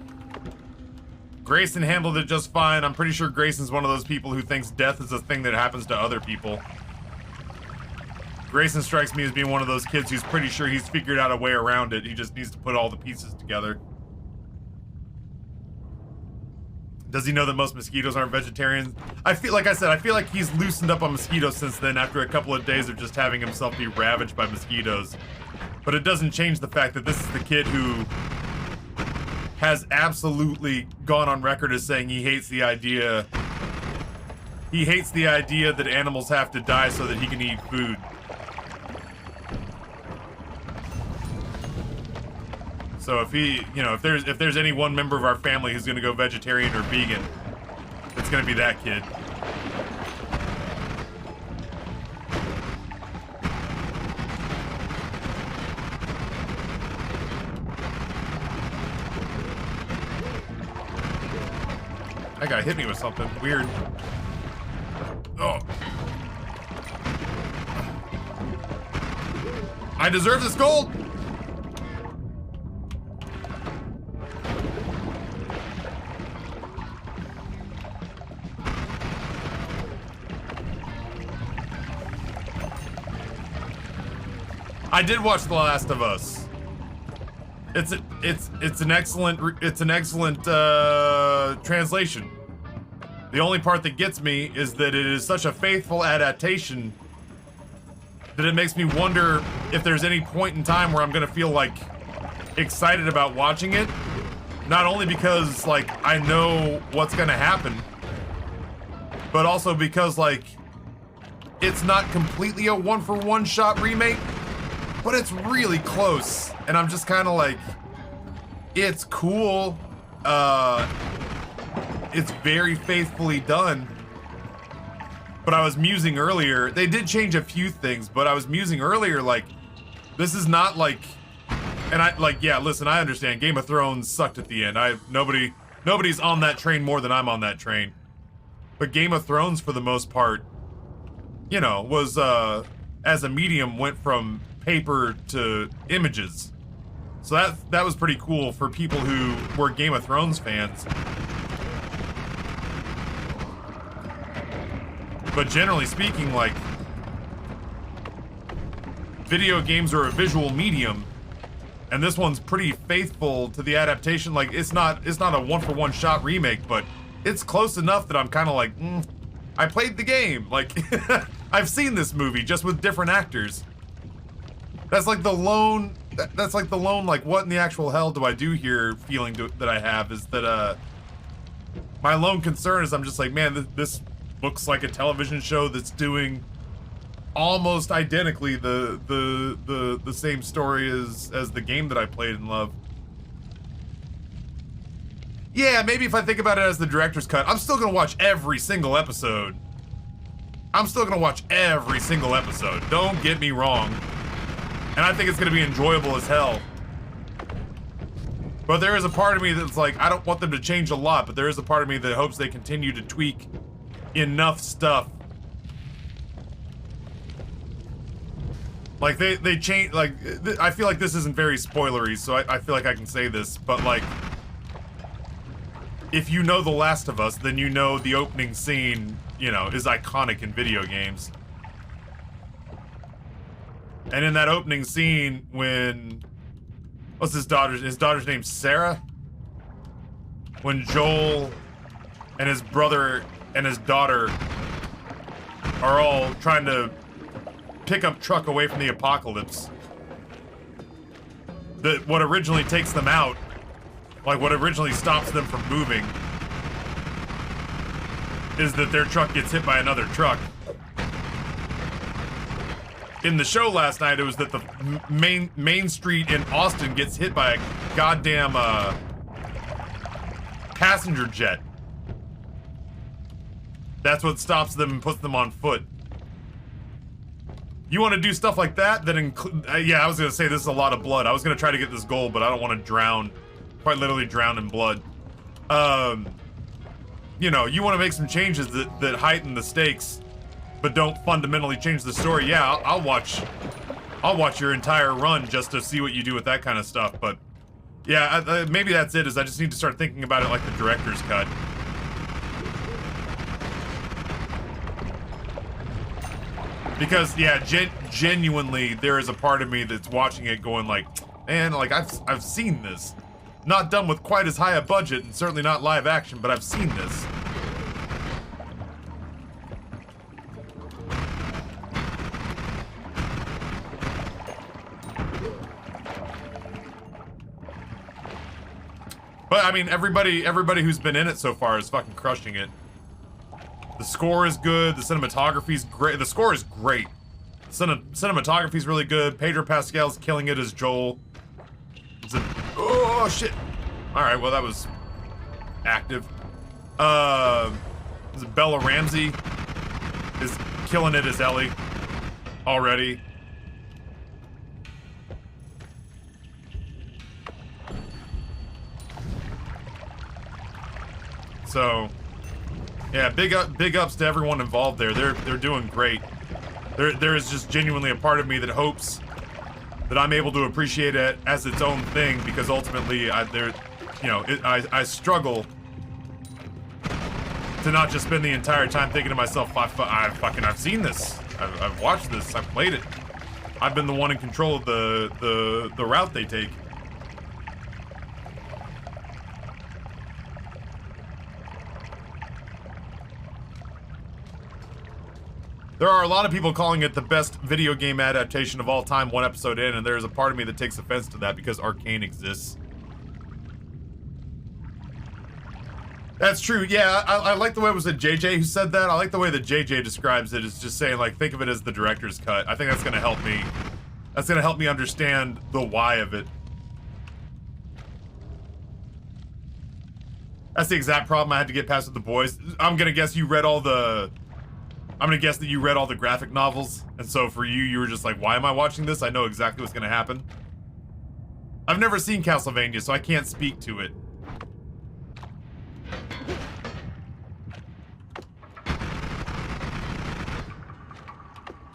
Grayson handled it just fine. I'm pretty sure Grayson's one of those people who thinks death is a thing that happens to other people. Grayson strikes me as being one of those kids who's pretty sure he's figured out a way around it. He just needs to put all the pieces together. Does he know that most mosquitoes aren't vegetarians? I feel like he's loosened up on mosquitoes since then after a couple of days of just having himself be ravaged by mosquitoes. But it doesn't change the fact that this is the kid who has absolutely gone on record as saying he hates the idea He hates the idea that animals have to die so that he can eat food. So if he, you know, if there's any one member of our family who's gonna go vegetarian or vegan, it's gonna be that kid. That guy hit me with something weird. Oh. I deserve this gold! I did watch The Last of Us. It's an excellent translation. The only part that gets me is that it is such a faithful adaptation that it makes me wonder if there's any point in time where I'm gonna feel like excited about watching it. Not only because like I know what's gonna happen, but also because like it's not completely a one-for-one shot remake, but it's really close. And I'm just kind of like, it's cool. It's very faithfully done. But I was musing earlier, they did change a few things, but I was musing earlier, like, this is not like, and I, like, yeah, listen, I understand, Game of Thrones sucked at the end. Nobody's on that train more than I'm on that train. But Game of Thrones, for the most part, you know, was, as a medium, went from paper to images. So that was pretty cool for people who were Game of Thrones fans. But generally speaking, like, video games are a visual medium, and this one's pretty faithful to the adaptation. Like, it's not a one-for-one shot remake, but it's close enough that I'm kind of like, I played the game. Like, I've seen this movie just with different actors. That's like the lone, like, what in the actual hell do I do here feeling that I have is that, my lone concern is I'm just like, man, this looks like a television show that's doing almost identically the same story as the game that I played and loved. Yeah, maybe if I think about it as the director's cut, I'm still gonna watch every single episode. Don't get me wrong. And I think it's gonna be enjoyable as hell. But there is a part of me that's like, I don't want them to change a lot, but there is a part of me that hopes they continue to tweak enough stuff. Like they change, like, I feel like this isn't very spoilery, so I feel like I can say this, but like, if you know The Last of Us, then you know the opening scene, you know, is iconic in video games. And in that opening scene, when, what's his daughter's name, Sarah? When Joel and his brother and his daughter are all trying to pick up truck away from the apocalypse. What originally takes them out, like what originally stops them from moving, is that their truck gets hit by another truck. In the show last night, it was that the main street in Austin gets hit by a goddamn passenger jet. That's what stops them and puts them on foot. You want to do stuff like that? Then yeah, I was gonna say this is a lot of blood. I was gonna try to get this gold, but I don't want to drown, quite literally drown in blood. You know, you want to make some changes that heighten the stakes, but don't fundamentally change the story. Yeah, I'll watch your entire run just to see what you do with that kind of stuff. But yeah, maybe that's it. Is I just need to start thinking about it like the director's cut. Because yeah, genuinely, there is a part of me that's watching it going like, man, like I've seen this. Not done with quite as high a budget, and certainly not live action, but I've seen this. But I mean, everybody who's been in it so far is fucking crushing it. The score is good. The cinematography's great. The score is great. Cinematography's really good. Pedro Pascal's killing it as Joel. Oh shit! All right, well that was active. Bella Ramsey is killing it as Ellie already. So, yeah, big ups to everyone involved there. They're doing great. There is just genuinely a part of me that hopes that I'm able to appreciate it as its own thing, because ultimately I struggle to not just spend the entire time thinking to myself, I've seen this, I've watched this, I've played it, I've been the one in control of the route they take. There are a lot of people calling it the best video game adaptation of all time, one episode in, and there's a part of me that takes offense to that because Arcane exists. That's true. Yeah, I like the way it was JJ who said that. I like the way that JJ describes it as just saying, like, think of it as the director's cut. I think that's gonna help me. That's gonna help me understand the why of it. That's the exact problem I had to get past with The Boys. I'm gonna guess you read all the... I'm gonna guess that you read all the graphic novels, and so for you, you were just like, why am I watching this? I know exactly what's gonna happen. I've never seen Castlevania, so I can't speak to it.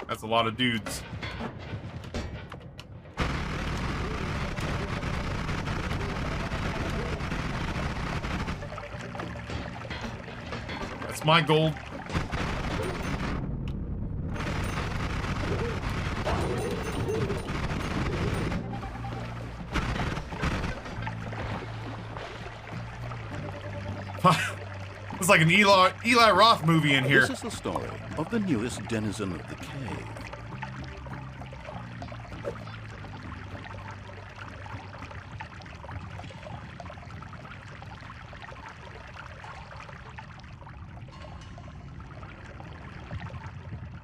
That's a lot of dudes. That's my gold. It's like an Eli Roth movie in here. This is the story of the newest denizen of the cave.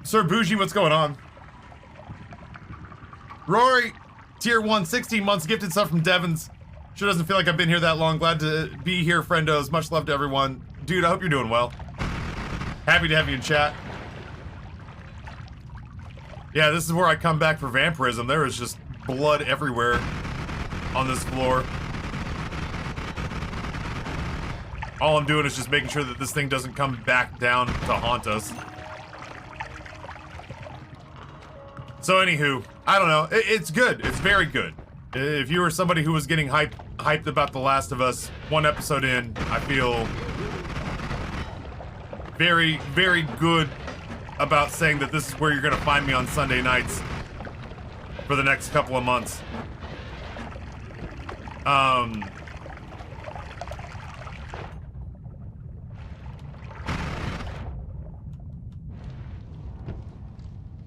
Sir Bougie, what's going on? Rory, tier 1, 16 months, gifted stuff from Devons. Sure doesn't feel like I've been here that long. Glad to be here, friendos. Much love to everyone. Dude, I hope you're doing well. Happy to have you in chat. Yeah, this is where I come back for vampirism. There is just blood everywhere on this floor. All I'm doing is just making sure that this thing doesn't come back down to haunt us. So anywho, I don't know. It's good. It's very good. If you were somebody who was getting hyped about The Last of Us, one episode in, I feel very, very good about saying that this is where you're gonna find me on Sunday nights for the next couple of months.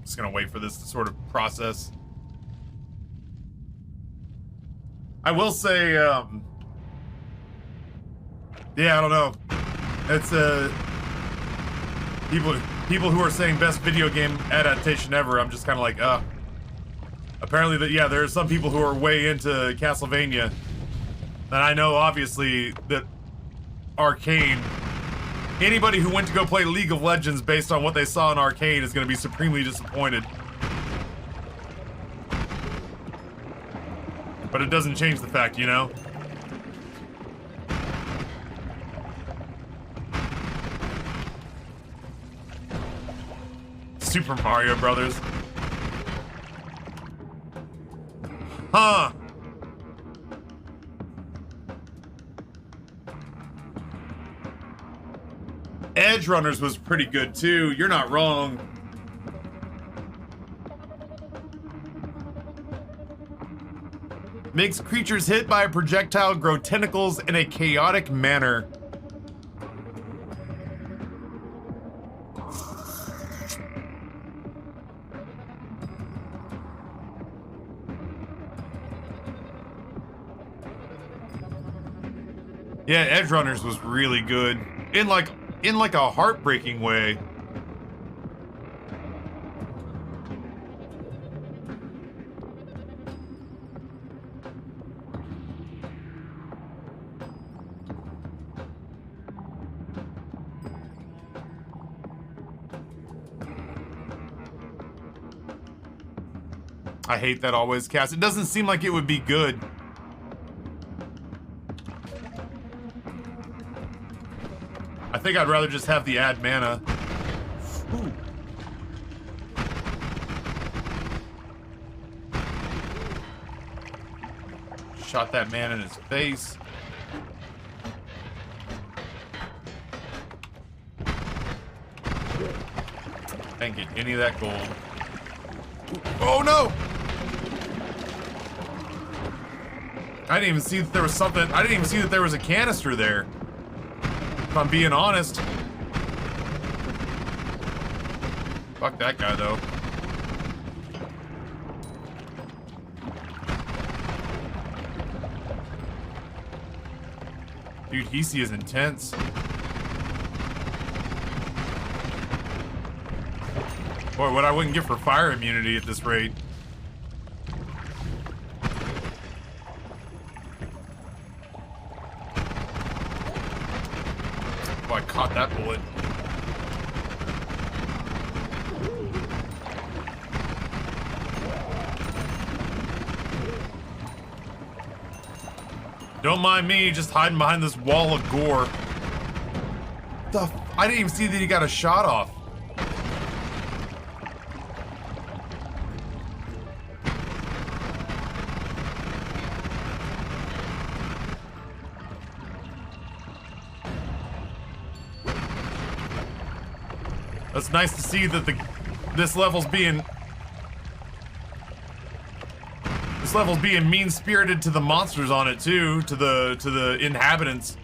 Just gonna wait for this to sort of process. I will say, yeah, I don't know. It's people who are saying best video game adaptation ever. I'm just kind of like, apparently that, yeah, there are some people who are way into Castlevania, and I know obviously that Arcane. Anybody who went to go play League of Legends based on what they saw in Arcane is going to be supremely disappointed. But it doesn't change the fact, you know? Super Mario Brothers. Huh. Edge Runners was pretty good too. You're not wrong. Makes creatures hit by a projectile grow tentacles in a chaotic manner. Yeah, Edge Runners was really good. In like in like a heartbreaking way. I hate that always cast. It doesn't seem like it would be good. I think I'd rather just have the add mana. Ooh. Shot that man in his face. Didn't get any of that gold. Oh no! I didn't even see that there was something. I didn't even see that there was a canister there. If I'm being honest. Fuck that guy though. Dude, Hisi is intense. Boy, what I wouldn't give for fire immunity at this rate. Oh, I caught that bullet. Don't mind me, just hiding behind this wall of gore. I didn't even see that he got a shot off. It's nice to see that this level's being mean-spirited to the monsters on it too, to the inhabitants.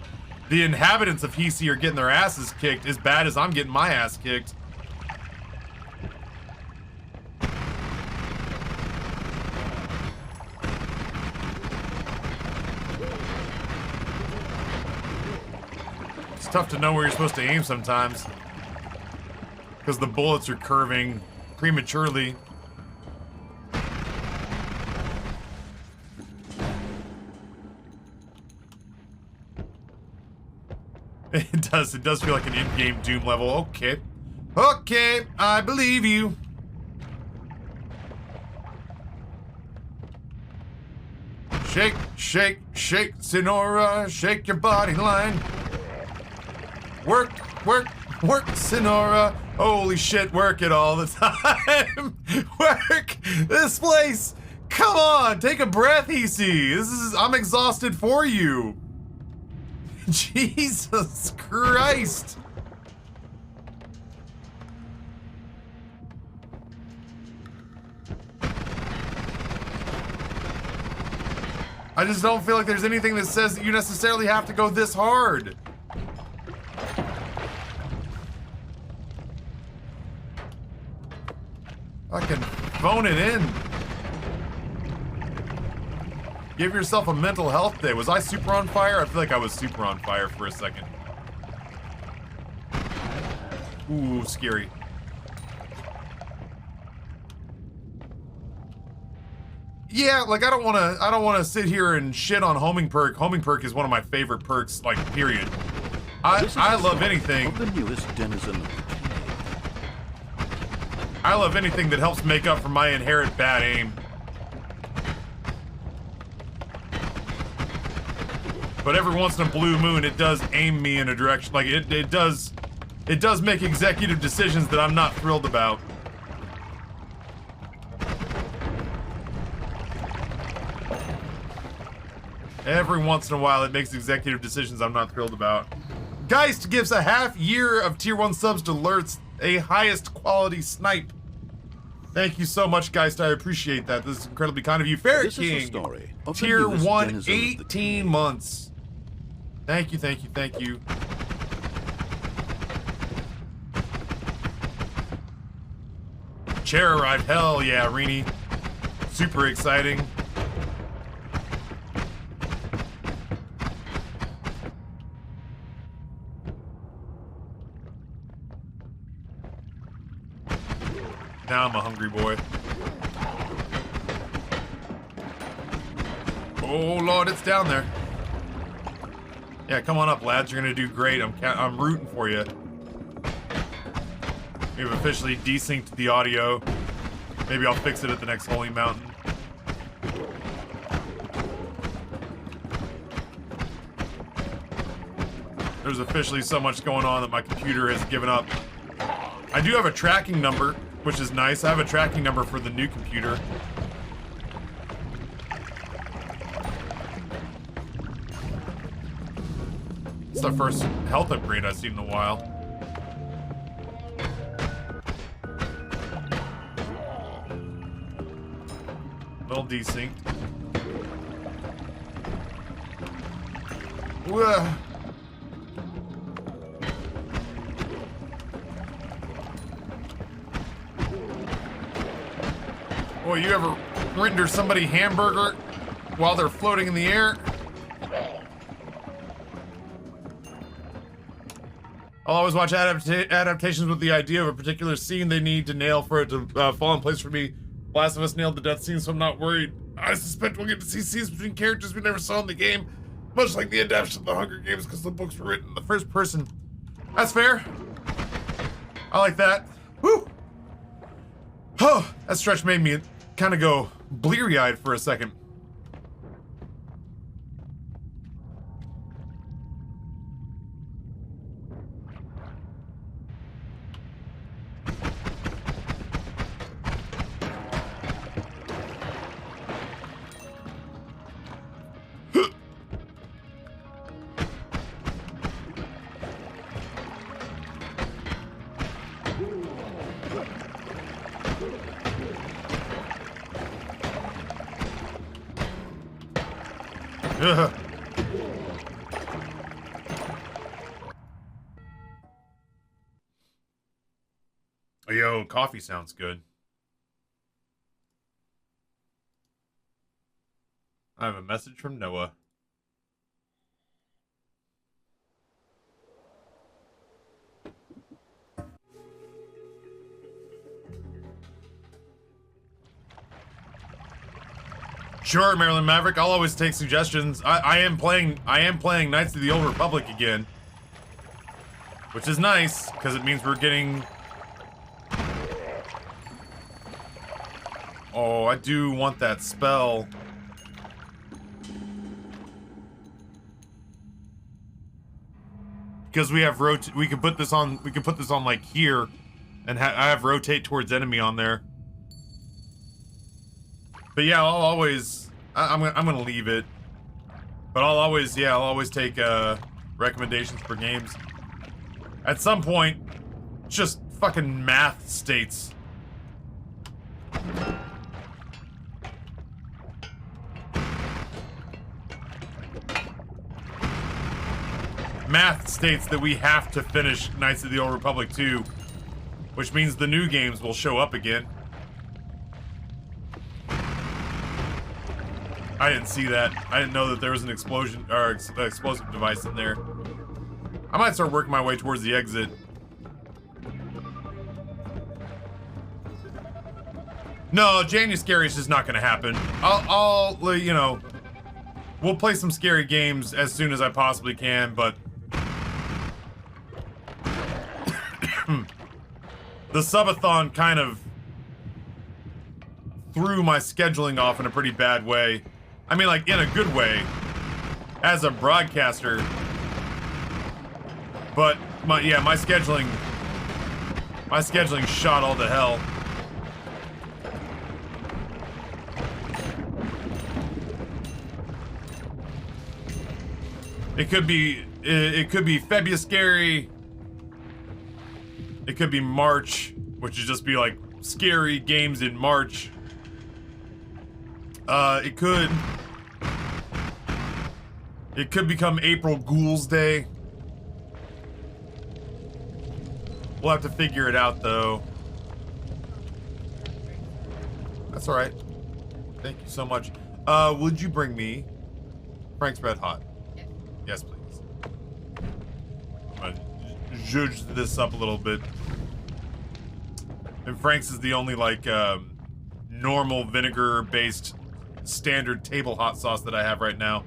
The inhabitants of Hisi are getting their asses kicked as bad as I'm getting my ass kicked. It's tough to know where you're supposed to aim sometimes, because the bullets are curving prematurely. It does feel like an in-game Doom level. Okay. Okay, I believe you. Shake, shake, shake, Sonora, shake your body line. Work, work, work, Sonora. Holy shit, work it all the time. Work this place. Come on, take a breath, Hisi. I'm exhausted for you. Jesus Christ. I just don't feel like there's anything that says that you necessarily have to go this hard. Fucking phone it in. Give yourself a mental health day. Was I super on fire? I feel like I was super on fire for a second. Ooh, scary. Yeah, like I don't wanna sit here and shit on homing perk. Homing perk is one of my favorite perks, like, period. I love anything. Of the newest denizen of the cave. I love anything that helps make up for my inherent bad aim. But every once in a blue moon, it does aim me in a direction. Like, it does make executive decisions that I'm not thrilled about. Every once in a while, it makes executive decisions I'm not thrilled about. Geist gives a half year of tier 1 subs to Lurtz, a highest quality snipe. Thank you so much, Geist. I appreciate that. This is incredibly kind of you. Ferret King, tier 1, 18 months. Thank you, thank you, thank you. Chair arrived. Hell yeah, Rini. Super exciting. Now I'm a hungry boy. Oh Lord, it's down there. Yeah, come on up, lads. You're gonna do great. I'm rooting for you. We've officially desynced the audio. Maybe I'll fix it at the next Holy Mountain. There's officially so much going on that my computer has given up. I do have a tracking number, which is nice. I have a tracking number for the new computer. It's the first health upgrade I've seen in a while. Little desynced. Whoa. Boy, you ever render somebody hamburger while they're floating in the air? I'll always watch adaptations with the idea of a particular scene they need to nail for it to fall in place for me. Last of Us nailed the death scene, so I'm not worried. I suspect we'll get to see scenes between characters we never saw in the game, much like the adaptation of the Hunger Games, because the books were written in the first person. That's fair. I like that. Whew. Oh, that stretch made me kind of go bleary-eyed for a second. Yo, coffee sounds good. I have a message from Noah. Sure, Maryland Maverick. I'll always take suggestions. I am playing Knights of the Old Republic again, which is nice because it means we're getting. Oh, I do want that spell. Because we have we can put this on. We can put this on like here, and I have rotate towards enemy on there. But yeah, I'll always. I'm gonna leave it. But I'll always take recommendations for games. At some point, just fucking math states. Math states that we have to finish Knights of the Old Republic 2, which means the new games will show up again. I didn't see that. I didn't know that there was an explosion or explosive device in there. I might start working my way towards the exit. No, January Scary is just not gonna happen. I'll you know, we'll play some scary games as soon as I possibly can, but the subathon kind of threw my scheduling off in a pretty bad way. I mean, like, in a good way, as a broadcaster. But, my scheduling shot all to hell. It could be February. It could be March, which would just be like scary games in March. It could become April Ghouls Day. We'll have to figure it out, though. That's all right. Thank you so much. Would you bring me Frank's Red Hot? Yes, please. I'm gonna zhuzh this up a little bit. And Frank's is the only, like, normal vinegar-based standard table hot sauce that I have right now.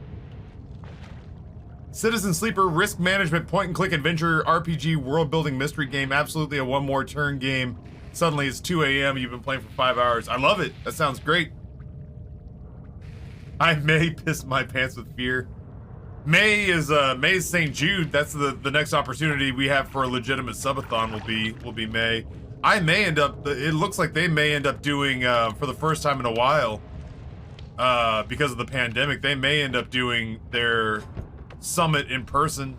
Citizen Sleeper, risk management, point-and-click adventure, RPG, world-building mystery game, absolutely a one-more-turn game. Suddenly it's 2 a.m. You've been playing for 5 hours. I love it. That sounds great. I may piss my pants with fear. May's St. Jude. That's the next opportunity we have for a legitimate subathon will be May. I may end up, it looks like they may end up doing, for the first time in a while, because of the pandemic, they may end up doing their summit in person.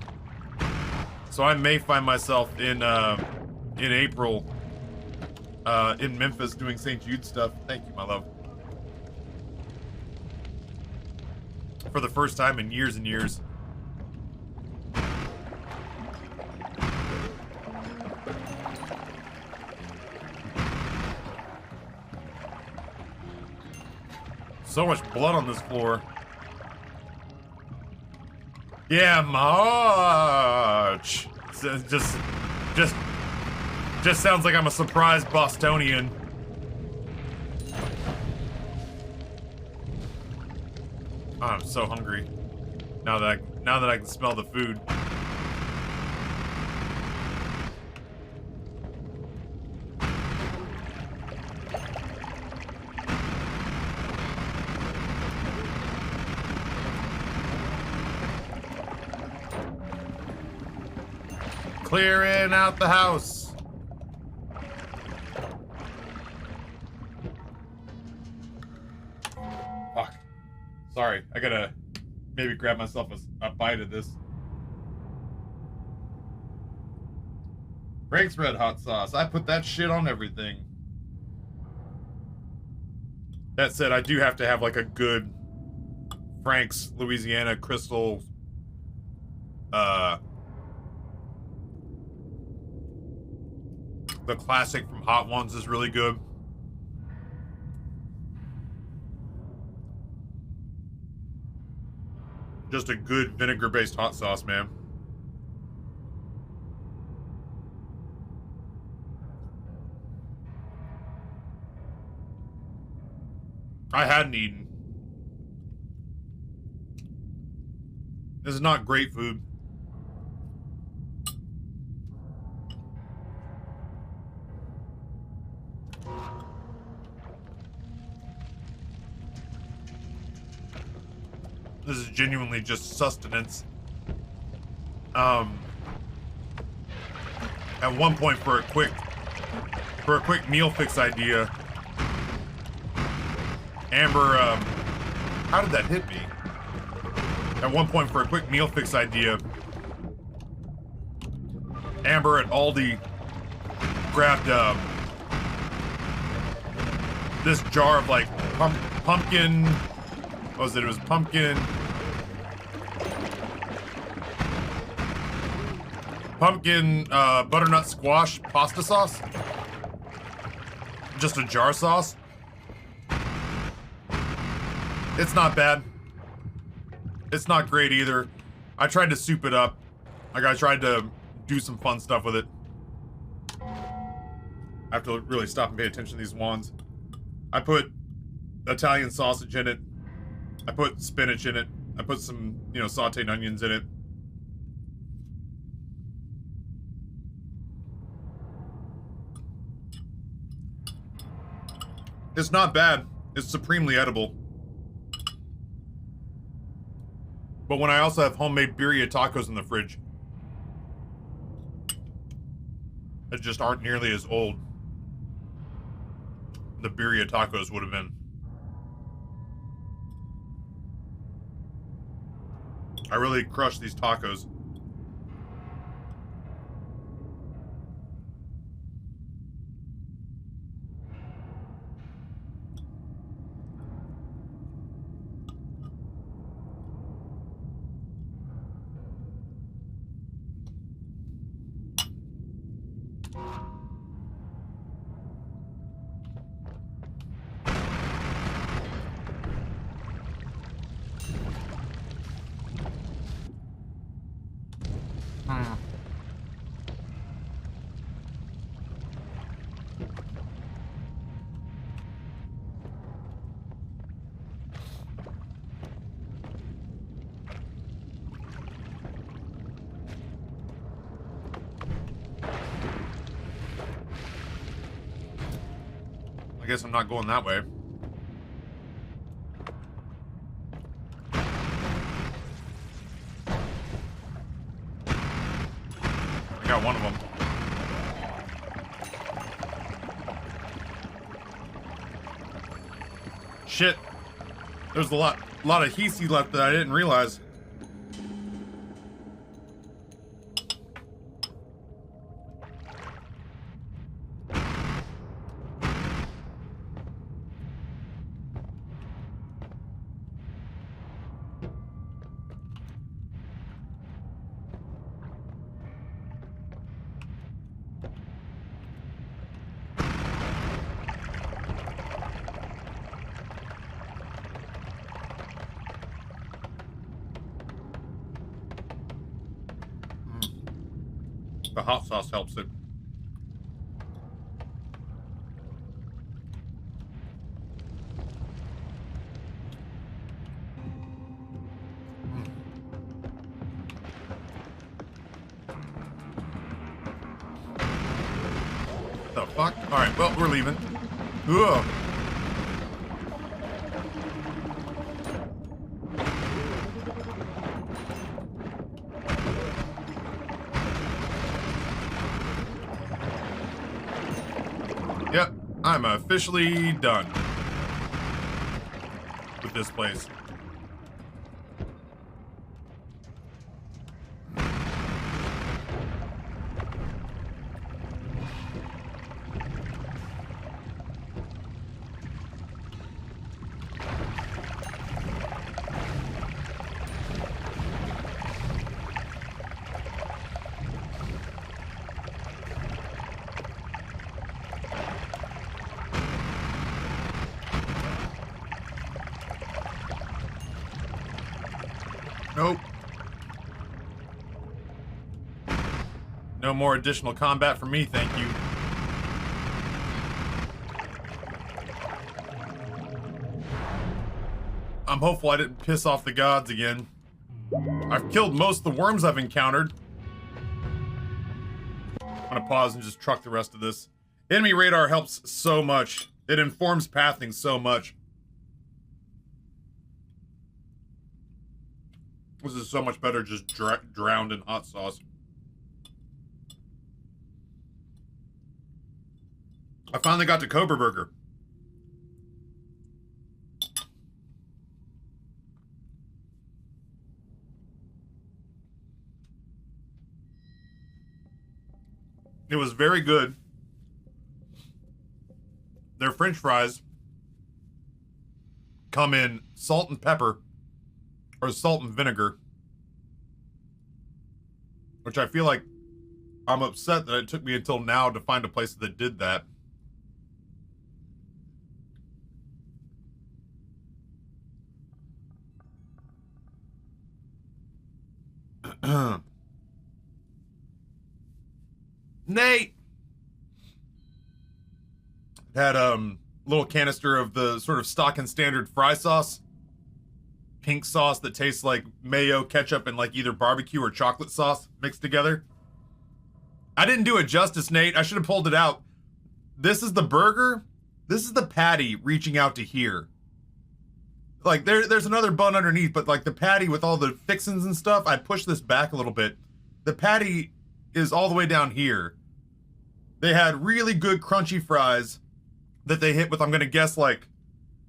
So I may find myself in April, in Memphis doing St. Jude stuff. Thank you, my love. For the first time in years and years. So much blood on this floor. Yeah, March. Just sounds like I'm a surprised Bostonian. Oh, I'm so hungry. Now that I can smell the food. Clearing out the house. Fuck. Sorry, I gotta maybe grab myself a bite of this. Frank's Red Hot Sauce. I put that shit on everything. That said, I do have to have like a good Frank's Louisiana Crystal the classic from Hot Ones is really good. Just a good vinegar-based hot sauce, man. I hadn't eaten. This is not great food. This is genuinely just sustenance. At one point, for a quick meal fix idea, Amber, how did that hit me? At one point, for a quick meal fix idea, Amber at Aldi grabbed this jar of like pumpkin. What was it? It was pumpkin butternut squash pasta sauce. Just a jar sauce. It's not bad. It's not great either. I tried to soup it up. Like, I tried to do some fun stuff with it. I have to really stop and pay attention to these wands. I put Italian sausage in it. I put spinach in it. I put some, sauteed onions in it. It's not bad. It's supremely edible. But when I also have homemade birria tacos in the fridge, that just aren't nearly as old, the birria tacos would have been. I really crushed these tacos. guess I'm not going that way. I got one of them. Shit. There's a lot of Hisi left that I didn't realize. The hot sauce helps it. The fuck? Alright, well, we're leaving. Ugh. Yep, I'm officially done with this place. Nope. No more additional combat for me, thank you. I'm hopeful I didn't piss off the gods again. I've killed most of the worms I've encountered. I'm gonna pause and just truck the rest of this. Enemy radar helps so much. It informs pathing so much. This is so much better just drowned in hot sauce. I finally got to Cobra Burger. It was very good. Their French fries come in salt and pepper. Or salt and vinegar. Which I feel like I'm upset that it took me until now to find a place that did that. Nate! Had little canister of the sort of stock and standard fry sauce. Pink sauce that tastes like mayo, ketchup, and like either barbecue or chocolate sauce mixed together. I didn't do it justice, Nate. I should have pulled it out. This is the burger. This is the patty reaching out to here. Like there's another bun underneath, but like the patty with all the fixins and stuff, I pushed this back a little bit. The patty is all the way down here. They had really good crunchy fries that they hit with, I'm gonna guess, like,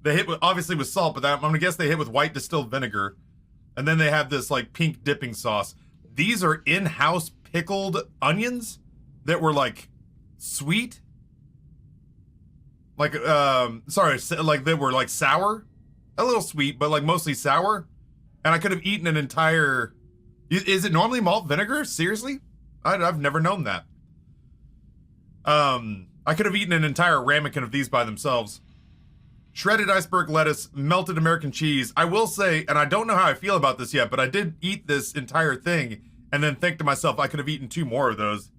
they hit with, obviously with salt, but I'm gonna guess they hit with white distilled vinegar. And then they have this like pink dipping sauce. These are in-house pickled onions that were like sweet. Like, sorry, like they were like sour. A little sweet, but like mostly sour. And I could have eaten an entire, is it normally malt vinegar? Seriously? I've never known that. I could have eaten an entire ramekin of these by themselves. Shredded iceberg lettuce, melted American cheese. I will say, and I don't know how I feel about this yet, but I did eat this entire thing and then think to myself, I could have eaten 2 more of those.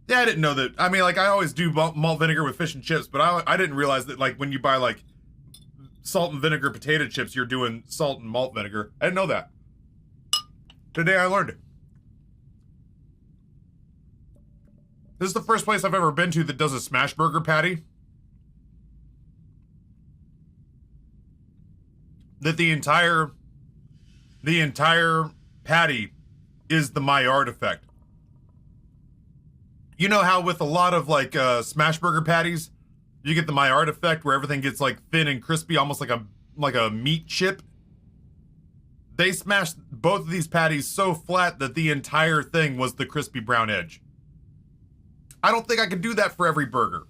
Yeah, I didn't know that. I mean, like, I always do malt vinegar with fish and chips, but I didn't realize that, like, when you buy, like, salt and vinegar potato chips, you're doing salt and malt vinegar. I didn't know that. Today I learned it. This is the first place I've ever been to that does a smash burger patty. that the entire patty is the Maillard effect. You know how with a lot of like smash burger patties, you get the Maillard effect where everything gets like thin and crispy, almost like a meat chip. They smashed both of these patties so flat that the entire thing was the crispy brown edge. I don't think I could do that for every burger.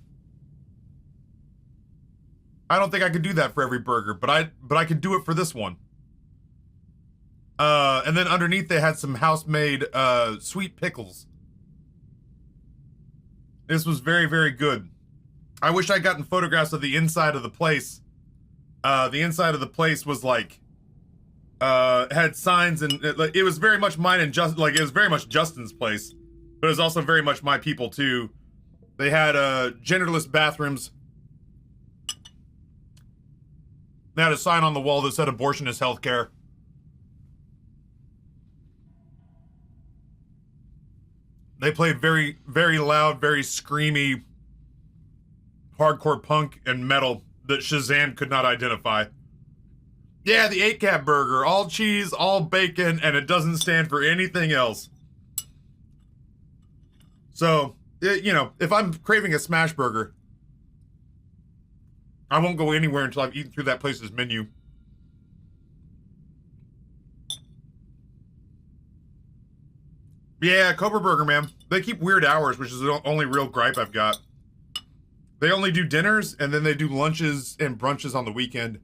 but I could do it for this one. And then underneath they had some house-made sweet pickles. This was very, very good. I wish I'd gotten photographs of the inside of the place. The inside of the place was like, had signs, and it was very much mine and it was very much Justin's place, but it was also very much my people too. They had genderless bathrooms. They had a sign on the wall that said abortion is healthcare. They played very, very loud, very screamy hardcore punk and metal that Shazam could not identify. Yeah, the 8-cap burger, all cheese, all bacon, and it doesn't stand for anything else. So, you know, if I'm craving a smash burger, I won't go anywhere until I've eaten through that place's menu. Yeah, Cobra Burger, man. They keep weird hours, which is the only real gripe I've got. They only do dinners, and then they do lunches and brunches on the weekend.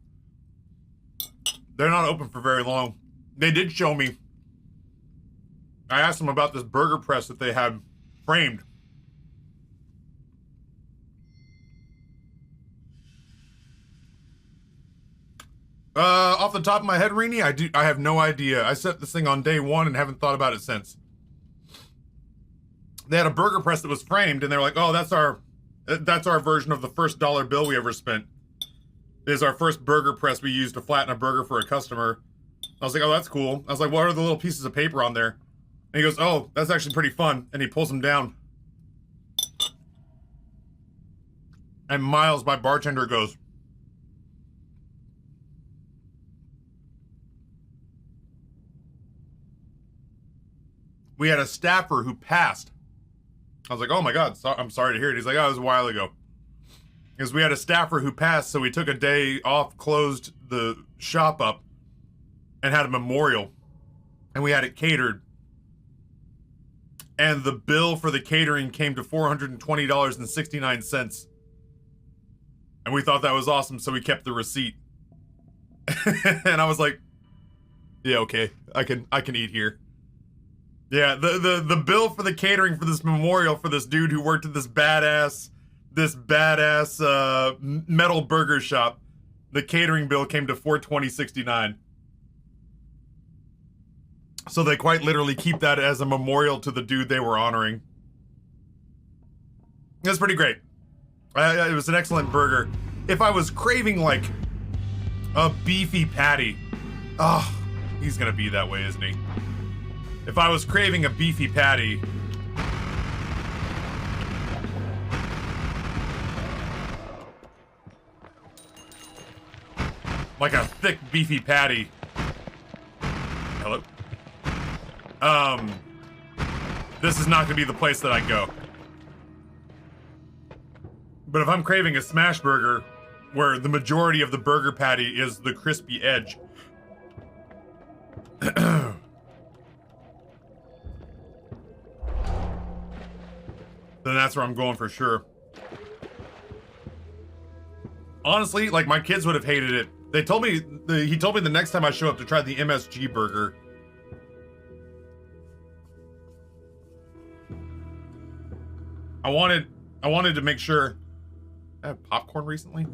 They're not open for very long. They did show me. I asked them about this burger press that they had framed. Off the top of my head, Rini, I have no idea. I set this thing on day one and haven't thought about it since. They had a burger press that was framed, and they're like, "Oh, that's our version of the first dollar bill we ever spent. Is our first burger press we used to flatten a burger for a customer." I was like, "Oh, that's cool." I was like, "What are the little pieces of paper on there?" And he goes, "Oh, that's actually pretty fun." And he pulls them down. And Miles, my bartender, goes, "We had a staffer who passed." I was like, "Oh my God, I'm sorry to hear it." He's like, "Oh, it was a while ago." Because we had a staffer who passed, so we took a day off, closed the shop up, and had a memorial. And we had it catered. And the bill for the catering came to $420.69. And we thought that was awesome, so we kept the receipt. And I was like, "Yeah, okay, I can eat here." Yeah, the bill for the catering for this memorial for this dude who worked at this badass metal burger shop, the catering bill came to $420.69. So they quite literally keep that as a memorial to the dude they were honoring. It was pretty great. It was an excellent burger. If I was craving like a beefy patty, oh, he's gonna be that way, isn't he? If I was craving a beefy patty, like a thick beefy patty. Hello? This is not gonna be the place that I go. But if I'm craving a smash burger, where the majority of the burger patty is the crispy edge, then that's where I'm going for sure. Honestly, like, my kids would have hated it. He told me the next time I show up to try the MSG burger. I wanted to make sure. I had popcorn recently?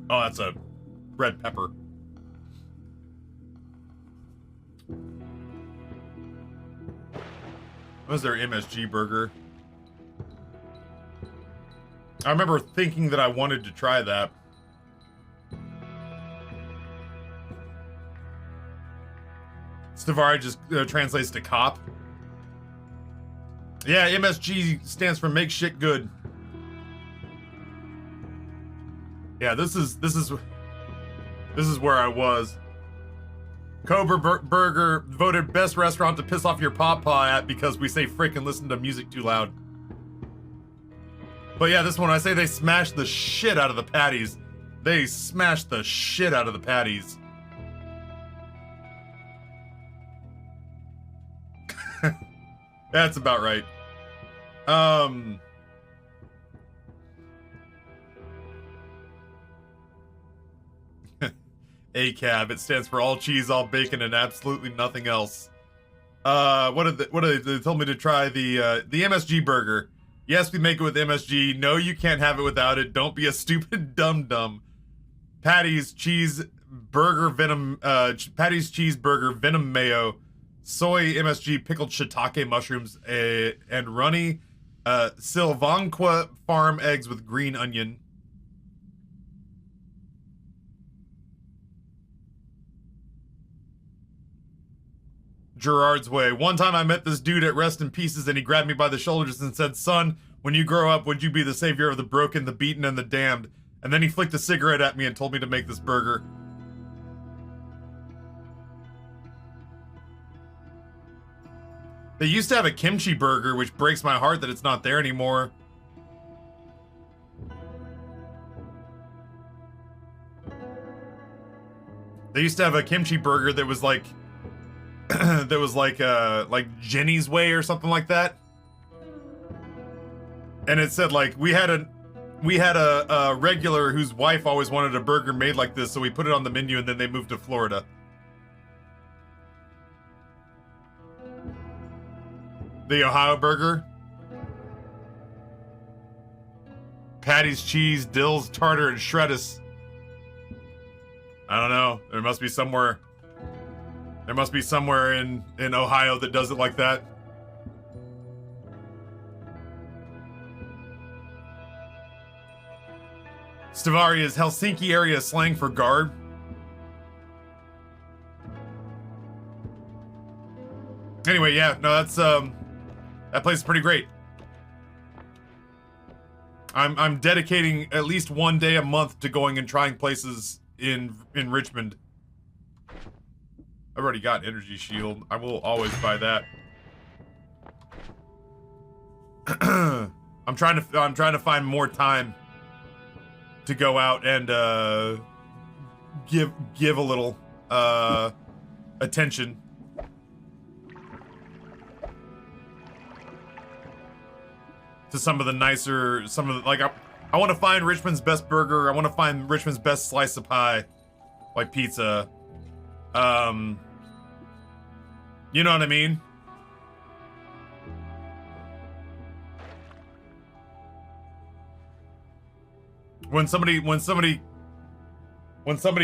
Oh, that's a red pepper. What was their MSG burger? I remember thinking that I wanted to try that. Stavari just translates to cop. Yeah, MSG stands for make shit good. Yeah, this is where I was. Burger voted best restaurant to piss off your papa at because we say frickin' listen to music too loud. But yeah, this one, I say they smashed the shit out of the patties. They smashed the shit out of the patties. That's about right. ACAB, it stands for all cheese, all bacon, and absolutely nothing else. They told me to try the MSG burger. Yes, we make it with MSG. No, you can't have it without it. Don't be a stupid dum-dum. Patties, cheese, burger, venom, patties, cheeseburger, venom mayo, soy, MSG, pickled shiitake mushrooms, and runny, Sylvanqua farm eggs with green onion. Gerard's Way. One time I met this dude at Rest in Pieces and he grabbed me by the shoulders and said, "Son, when you grow up, would you be the savior of the broken, the beaten, and the damned?" And then he flicked a cigarette at me and told me to make this burger. They used to have a kimchi burger, which breaks my heart that it's not there anymore. They used to have a kimchi burger that was like that was like Jenny's Way or something like that. And it said like we had a regular whose wife always wanted a burger made like this, so we put it on the menu and then they moved to Florida. The Ohio burger. Patties, cheese, dills, tartar, and shreddis. I don't know. There must be somewhere in Ohio that does it like that. Stavari is Helsinki area slang for guard. Anyway, yeah, no, that's that place is pretty great. I'm dedicating at least one day a month to going and trying places in Richmond. I've already got Energy Shield. I will always buy that. I'm trying to find more time to go out and give a little attention. To some of the nicer, I want to find Richmond's best burger. I want to find Richmond's best slice of pie, like pizza. You know what I mean? When somebody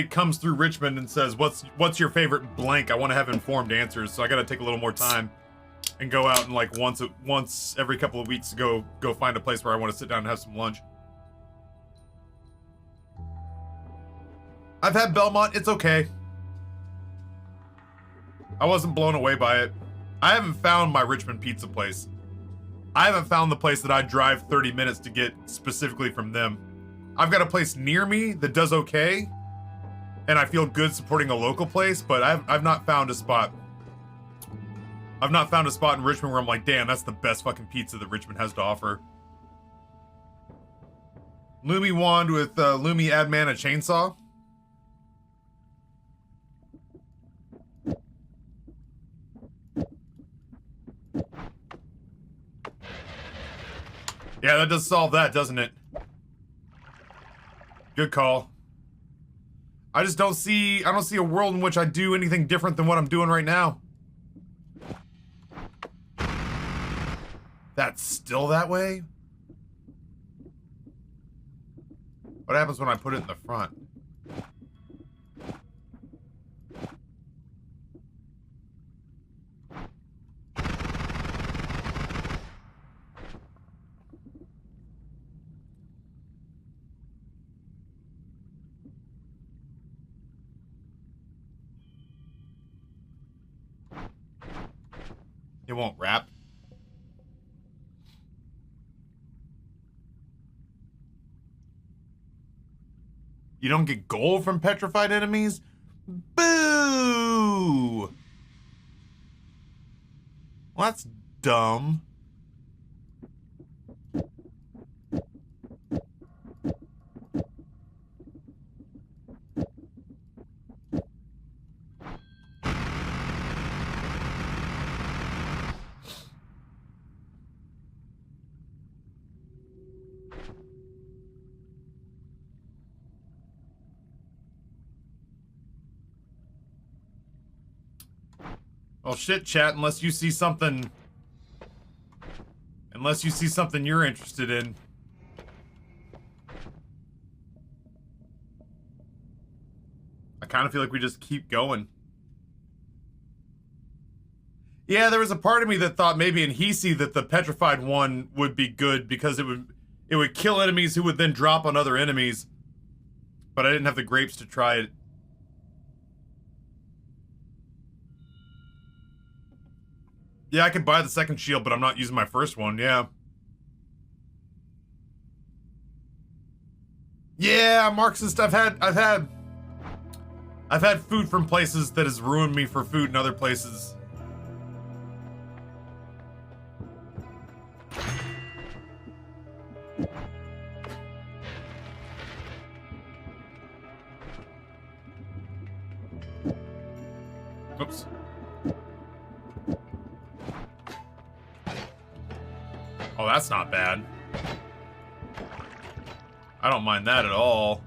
comes through Richmond and says, "What's your favorite blank?" I want to have informed answers, so I got to take a little more time and go out and like once every couple of weeks go find a place where I want to sit down and have some lunch. I've had Belmont. It's okay. I wasn't blown away by it. I haven't found my Richmond pizza place. I haven't found the place that I drive 30 minutes to get specifically from them. I've got a place near me that does okay, and I feel good supporting a local place, but I've not found a spot. I've not found a spot in Richmond where I'm like, damn, that's the best fucking pizza that Richmond has to offer. Lumi wand with Lumi add man a chainsaw. Yeah, that does solve that, doesn't it? Good call. I don't see a world in which I do anything different than what I'm doing right now. That's still that way? What happens when I put it in the front? It won't wrap. You don't get gold from petrified enemies? Boo! Ooh. Well, that's dumb. Well, shit, chat, unless you see something you're interested in. I kind of feel like we just keep going. Yeah, there was a part of me that thought maybe in Hisi that the petrified one would be good because it would kill enemies who would then drop on other enemies. But I didn't have the grapes to try it. Yeah, I could buy the second shield, but I'm not using my first one, yeah. Yeah, Marxist, I've had food from places that has ruined me for food in other places. Oops. Oh, that's not bad. I don't mind that at all.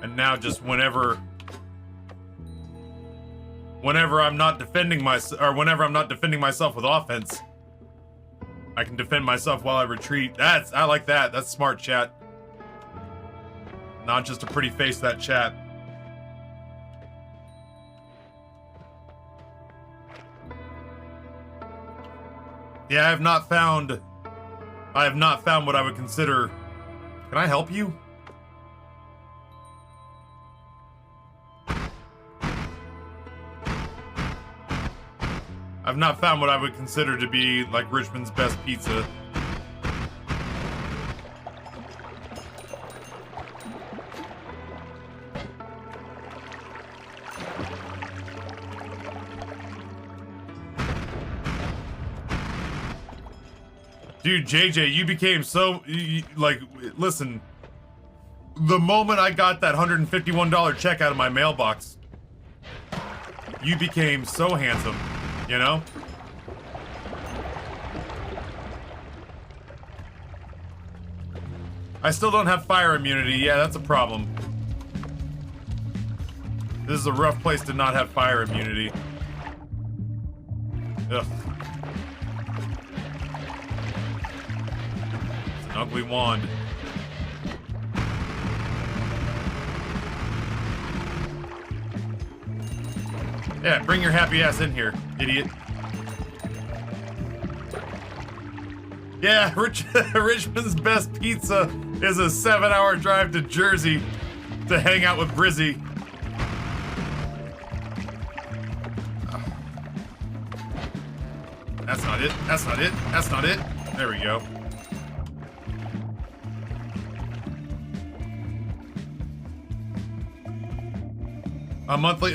And now just whenever I'm not defending myself with offense, I can defend myself while I retreat. I like that. That's smart, chat. Not just a pretty face, that chat. Yeah, I have not found what I would consider. Can I help you? I've not found what I would consider to be like Richmond's best pizza. Dude, JJ, you became so, like, listen, the moment I got that $151 check out of my mailbox, you became so handsome, you know? I still don't have fire immunity. Yeah, that's a problem. This is a rough place to not have fire immunity. Ugh. Ugly wand. Yeah, bring your happy ass in here, idiot. Yeah, Richmond's best pizza is a 7-hour drive to Jersey to hang out with Brizzy. That's not it. That's not it. That's not it. There we go. A monthly,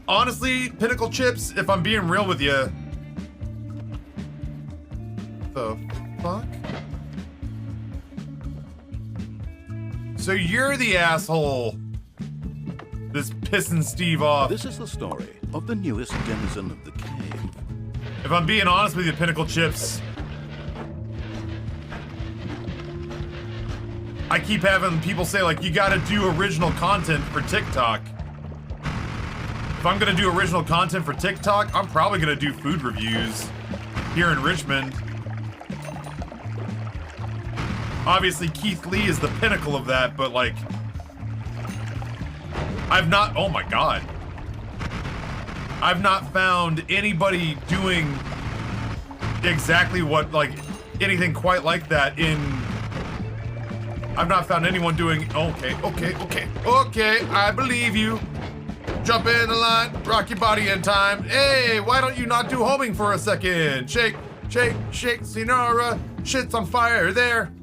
honestly, Pinnacle Chips, if I'm being real with you. The fuck? So you're the asshole that's pissing Steve off. This is the story of the newest denizen of the cave. If I'm being honest with you, Pinnacle Chips, I keep having people say, like, you gotta do original content for TikTok. If I'm gonna do original content for TikTok, I'm probably gonna do food reviews here in Richmond. Obviously, Keith Lee is the pinnacle of that, but like, oh my god. I've not found anybody doing exactly what, like, anything quite like that I've not found anyone doing, okay, I believe you. Jump in the line, rock your body in time. Hey, why don't you not do homing for a second? Shake, shake, shake, Senora. Shit's on fire there.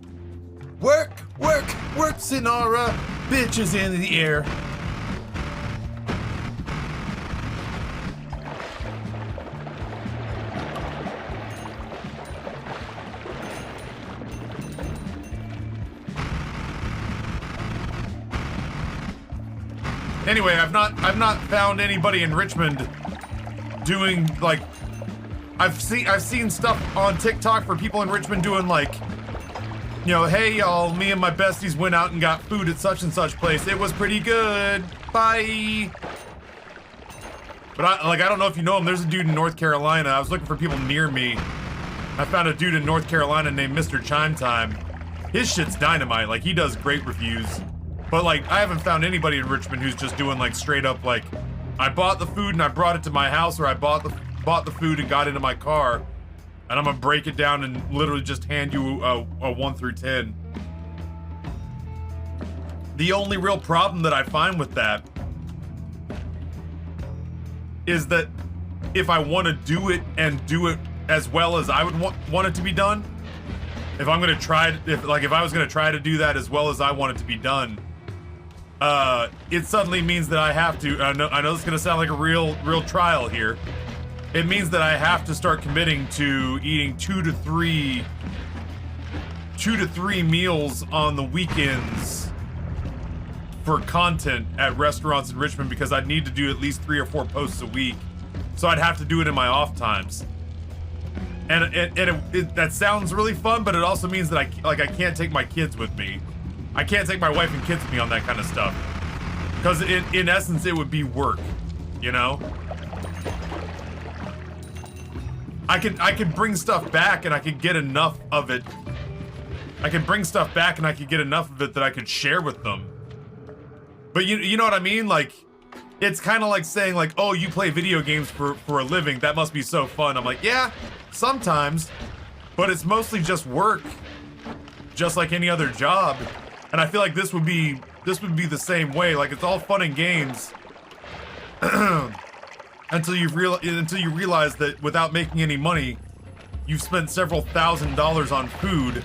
Work, work, work, Sonora. Bitches in the air. Anyway, I've not found anybody in Richmond doing like I've seen stuff on TikTok for people in Richmond doing like, you know, hey y'all, me and my besties went out and got food at such and such place. It was pretty good. Bye. But I don't know if you know him. There's a dude in North Carolina. I was looking for people near me. I found a dude in North Carolina named Mr. Chime Time. His shit's dynamite. Like, he does great reviews. But like, I haven't found anybody in Richmond who's just doing like straight up like, I bought the food and I brought it to my house, or I bought the food and got into my car, and I'm gonna break it down and literally just hand you a 1 through 10. The only real problem that I find with that is that if I want to do it and do it as well as I would want it to be done, if I'm gonna try, if I was gonna try to do that as well as I want it to be done, it suddenly means that I have to. I know this is gonna sound like a real trial here. It means that I have to start committing to eating 2 to 3 meals on the weekends for content at restaurants in Richmond, because I'd need to do at least 3 or 4 posts a week. So I'd have to do it in my off times. And that sounds really fun, but it also means that I can't take my kids with me. I can't take my wife and kids with me on that kind of stuff. Because in essence, it would be work, you know? I can bring stuff back and I could get enough of it. I can bring stuff back and I could get enough of it that I could share with them. But you know what I mean? Like, it's kind of like saying like, oh, you play video games for a living. That must be so fun. I'm like, yeah, sometimes, but it's mostly just work, just like any other job. And I feel like this would be the same way. Like, it's all fun and games until you realize that without making any money, you've spent several $1,000s on food.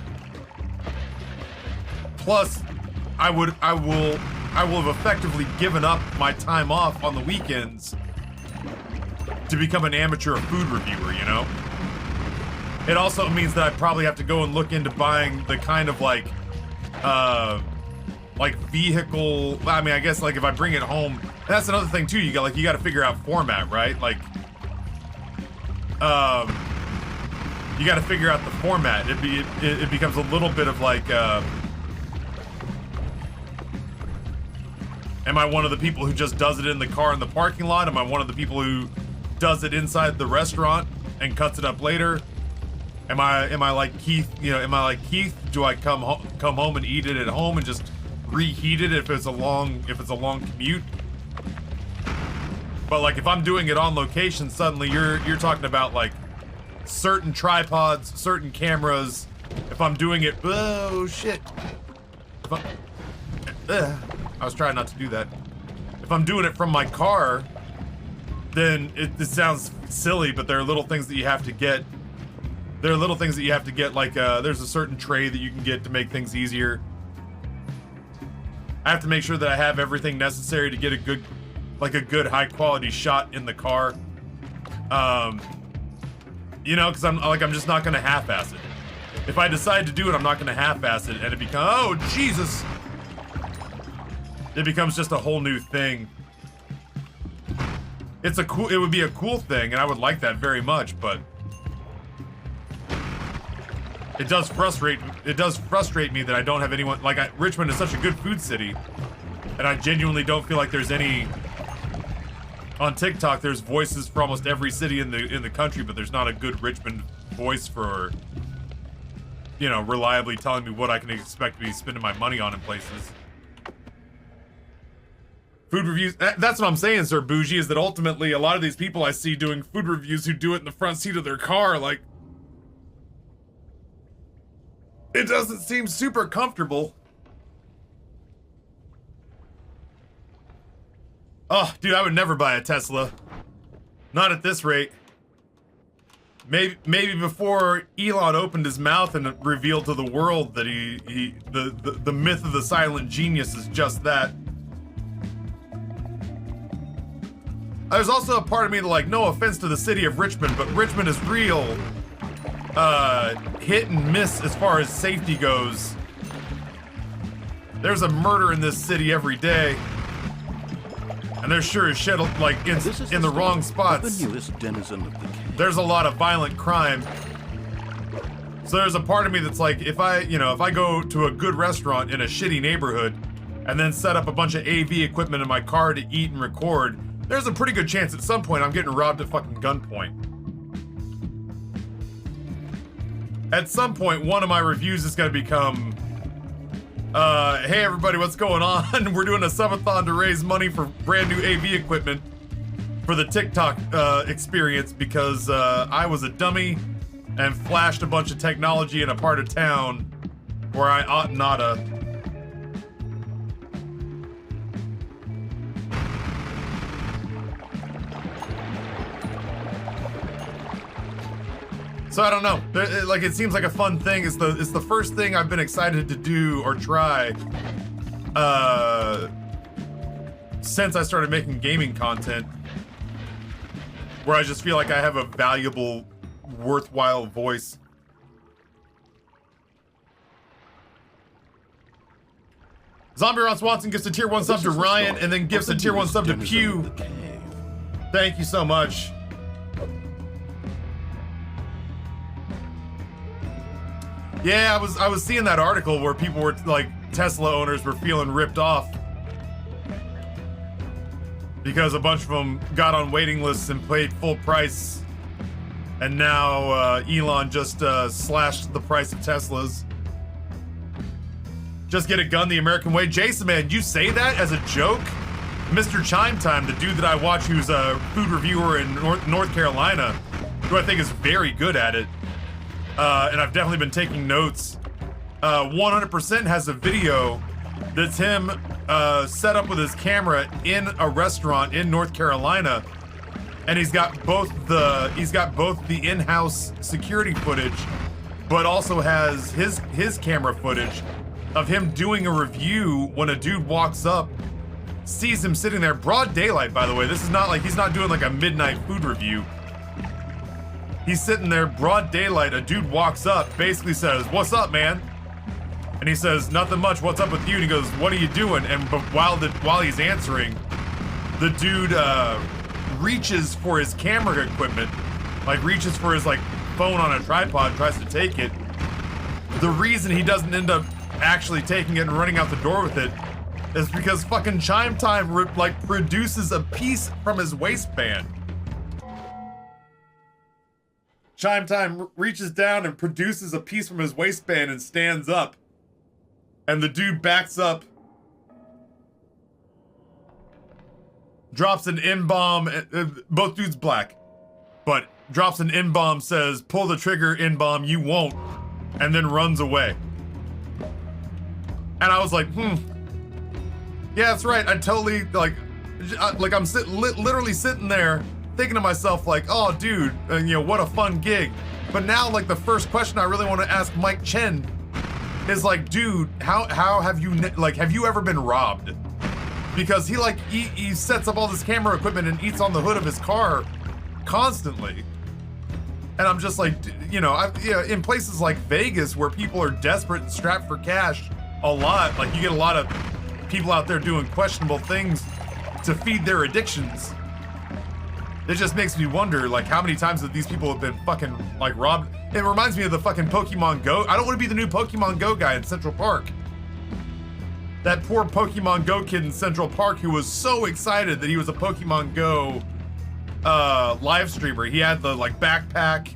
Plus, I will have effectively given up my time off on the weekends to become an amateur food reviewer, you know? It also means that I probably have to go and look into buying the kind of like vehicle. I mean, I guess like if I bring it home, that's another thing too. You got to figure out format, right? Like, you got to figure out the format. It becomes a little bit of like, am I one of the people who just does it in the car in the parking lot? Am I one of the people who does it inside the restaurant and cuts it up later? Am I like Keith? You know, am I like Keith? Do I come home and eat it at home and just reheat it if it's a long commute? But like if I'm doing it on location, suddenly you're talking about like certain tripods, certain cameras. If I'm doing it, oh shit. I was trying not to do that. If I'm doing it from my car, then it sounds silly, but there are little things that you have to get. There are little things that you have to get, like there's a certain tray that you can get to make things easier. I have to make sure that I have everything necessary to get a good high quality shot in the car. You know, because I'm just not gonna half-ass it. If I decide to do it, I'm not gonna half-ass it, and it becomes, oh Jesus! It becomes just a whole new thing. It would be a cool thing, and I would like that very much, but it does frustrate me that I don't have anyone, like, Richmond is such a good food city, and I genuinely don't feel like there's any, on TikTok there's voices for almost every city in the country, but there's not a good Richmond voice for, you know, reliably telling me what I can expect to be spending my money on in places. Food reviews, that's what I'm saying, Sir Bougie, is that ultimately a lot of these people I see doing food reviews who do it in the front seat of their car, like, it doesn't seem super comfortable. Oh, dude, I would never buy a Tesla. Not at this rate. Maybe before Elon opened his mouth and revealed to the world that the myth of the silent genius is just that. There's also a part of me that, like, no offense to the city of Richmond, but Richmond is real hit and miss as far as safety goes. There's a murder in this city every day. And there's sure as shit, like, in the wrong spots. The newest denizen of the cave. There's a lot of violent crime. So there's a part of me that's like, if I go to a good restaurant in a shitty neighborhood and then set up a bunch of AV equipment in my car to eat and record, there's a pretty good chance at some point I'm getting robbed at fucking gunpoint. At some point, one of my reviews is gonna become, hey everybody, what's going on? We're doing a subathon to raise money for brand new AV equipment for the TikTok experience because I was a dummy and flashed a bunch of technology in a part of town where I ought nota. So I don't know. Like, it seems like a fun thing. It's the first thing I've been excited to do or try since I started making gaming content, where I just feel like I have a valuable, worthwhile voice. Zombie Ron Swanson gives a tier 1 sub to Ryan and then gives a tier 1 sub to Pew. Thank you so much. Yeah, I was seeing that article where people were like, Tesla owners were feeling ripped off because a bunch of them got on waiting lists and paid full price, and now Elon just slashed the price of Teslas. Just get a gun the American way. Jason, man, you say that as a joke? Mr. Chime Time, the dude that I watch who's a food reviewer in North Carolina, who I think is very good at it. And I've definitely been taking notes. 100% has a video that's him set up with his camera in a restaurant in North Carolina, and he's got both the in-house security footage, but also has his camera footage of him doing a review when a dude walks up, sees him sitting there, broad daylight, by the way. This is not like, he's not doing like a midnight food review. He's sitting there, broad daylight, a dude walks up, basically says, "What's up, man?" And he says, "Nothing much, what's up with you?" And he goes, "What are you doing?" And while he's answering, the dude reaches for his camera equipment, like reaches for his like phone on a tripod, tries to take it. The reason he doesn't end up actually taking it and running out the door with it is because fucking Chime Time like produces a piece from his waistband. Chime Time reaches down and produces a piece from his waistband and stands up. And the dude backs up, drops an N-bomb, both dudes black, but drops an N-bomb, says, "Pull the trigger, N-bomb, you won't," and then runs away. And I was like, yeah, that's right, I totally, like I'm literally sitting there thinking to myself like, oh dude, you know, what a fun gig. But now, like, the first question I really want to ask Mike Chen is like, dude, how have you, like, have you ever been robbed? Because he sets up all this camera equipment and eats on the hood of his car constantly. And I'm just like, you know, in places like Vegas where people are desperate and strapped for cash a lot, like you get a lot of people out there doing questionable things to feed their addictions. It just makes me wonder, like, how many times that these people have been fucking, like, robbed. It reminds me of the fucking Pokemon Go. I don't want to be the new Pokemon Go guy in Central Park. That poor Pokemon Go kid in Central Park who was so excited that he was a Pokemon Go live streamer. He had the, like, backpack,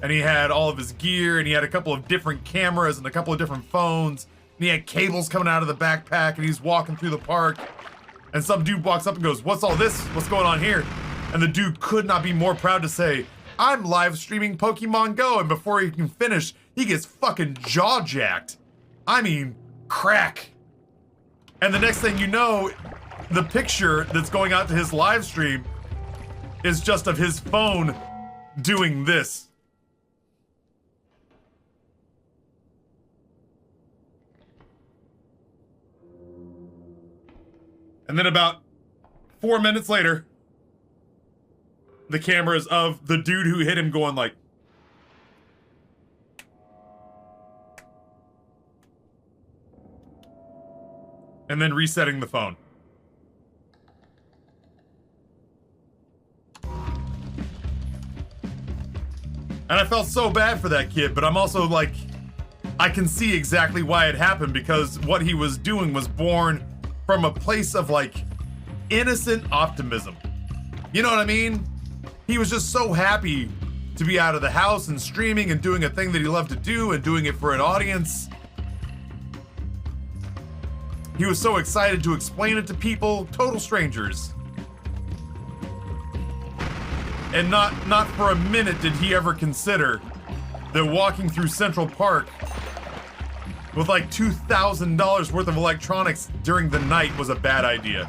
and he had all of his gear, and he had a couple of different cameras and a couple of different phones, and he had cables coming out of the backpack, and he's walking through the park, and some dude walks up and goes, "What's all this? What's going on here?" And the dude could not be more proud to say, "I'm live streaming Pokemon Go," and before he can finish, he gets fucking jaw-jacked. I mean, crack. And the next thing you know, the picture that's going out to his live stream is just of his phone doing this. And then about 4 minutes later, the cameras of the dude who hit him going like, and then resetting the phone. And I felt so bad for that kid, but I'm also like, I can see exactly why it happened, because what he was doing was born from a place of like innocent optimism. You know what I mean? He was just so happy to be out of the house and streaming and doing a thing that he loved to do and doing it for an audience. He was so excited to explain it to people, total strangers. And not for a minute did he ever consider that walking through Central Park with like $2,000 worth of electronics during the night was a bad idea.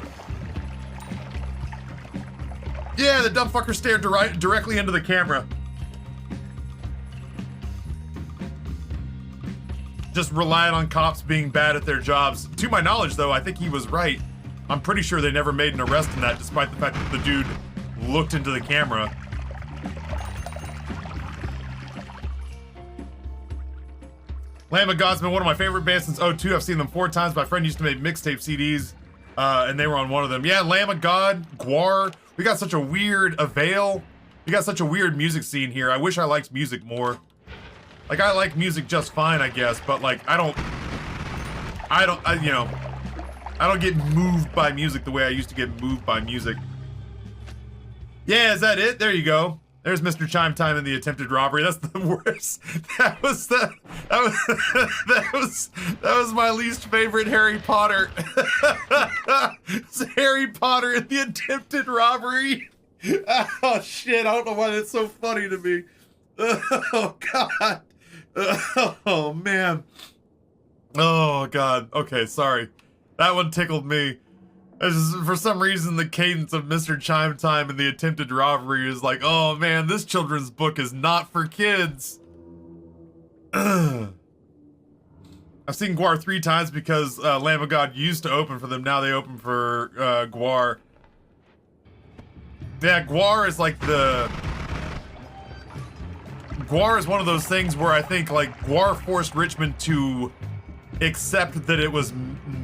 Yeah, the dumb fucker stared directly into the camera. Just relied on cops being bad at their jobs. To my knowledge, though, I think he was right. I'm pretty sure they never made an arrest in that, despite the fact that the dude looked into the camera. Lamb of God's been one of my favorite bands since '02. I've seen them 4 times. My friend used to make mixtape CDs, and they were on one of them. Yeah, Lamb of God, Gwar. We got such a weird Avail. We got such a weird music scene here. I wish I liked music more. Like, I like music just fine, I guess, but like, I don't get moved by music the way I used to get moved by music. Yeah, is that it? There you go. There's Mr. Chime Time in the attempted robbery. That's the worst. That was my least favorite Harry Potter. It's Harry Potter in the attempted robbery. Oh shit, I don't know why that's so funny to me. Oh god. Oh man. Oh god. Okay, sorry. That one tickled me. Just, for some reason, the cadence of Mr. Chime Time and the attempted robbery is like, oh man, this children's book is not for kids. I've seen Gwar 3 times because Lamb of God used to open for them. Now they open for Gwar. Yeah, Gwar is like the... Gwar is one of those things where I think like Gwar forced Richmond to accept that it was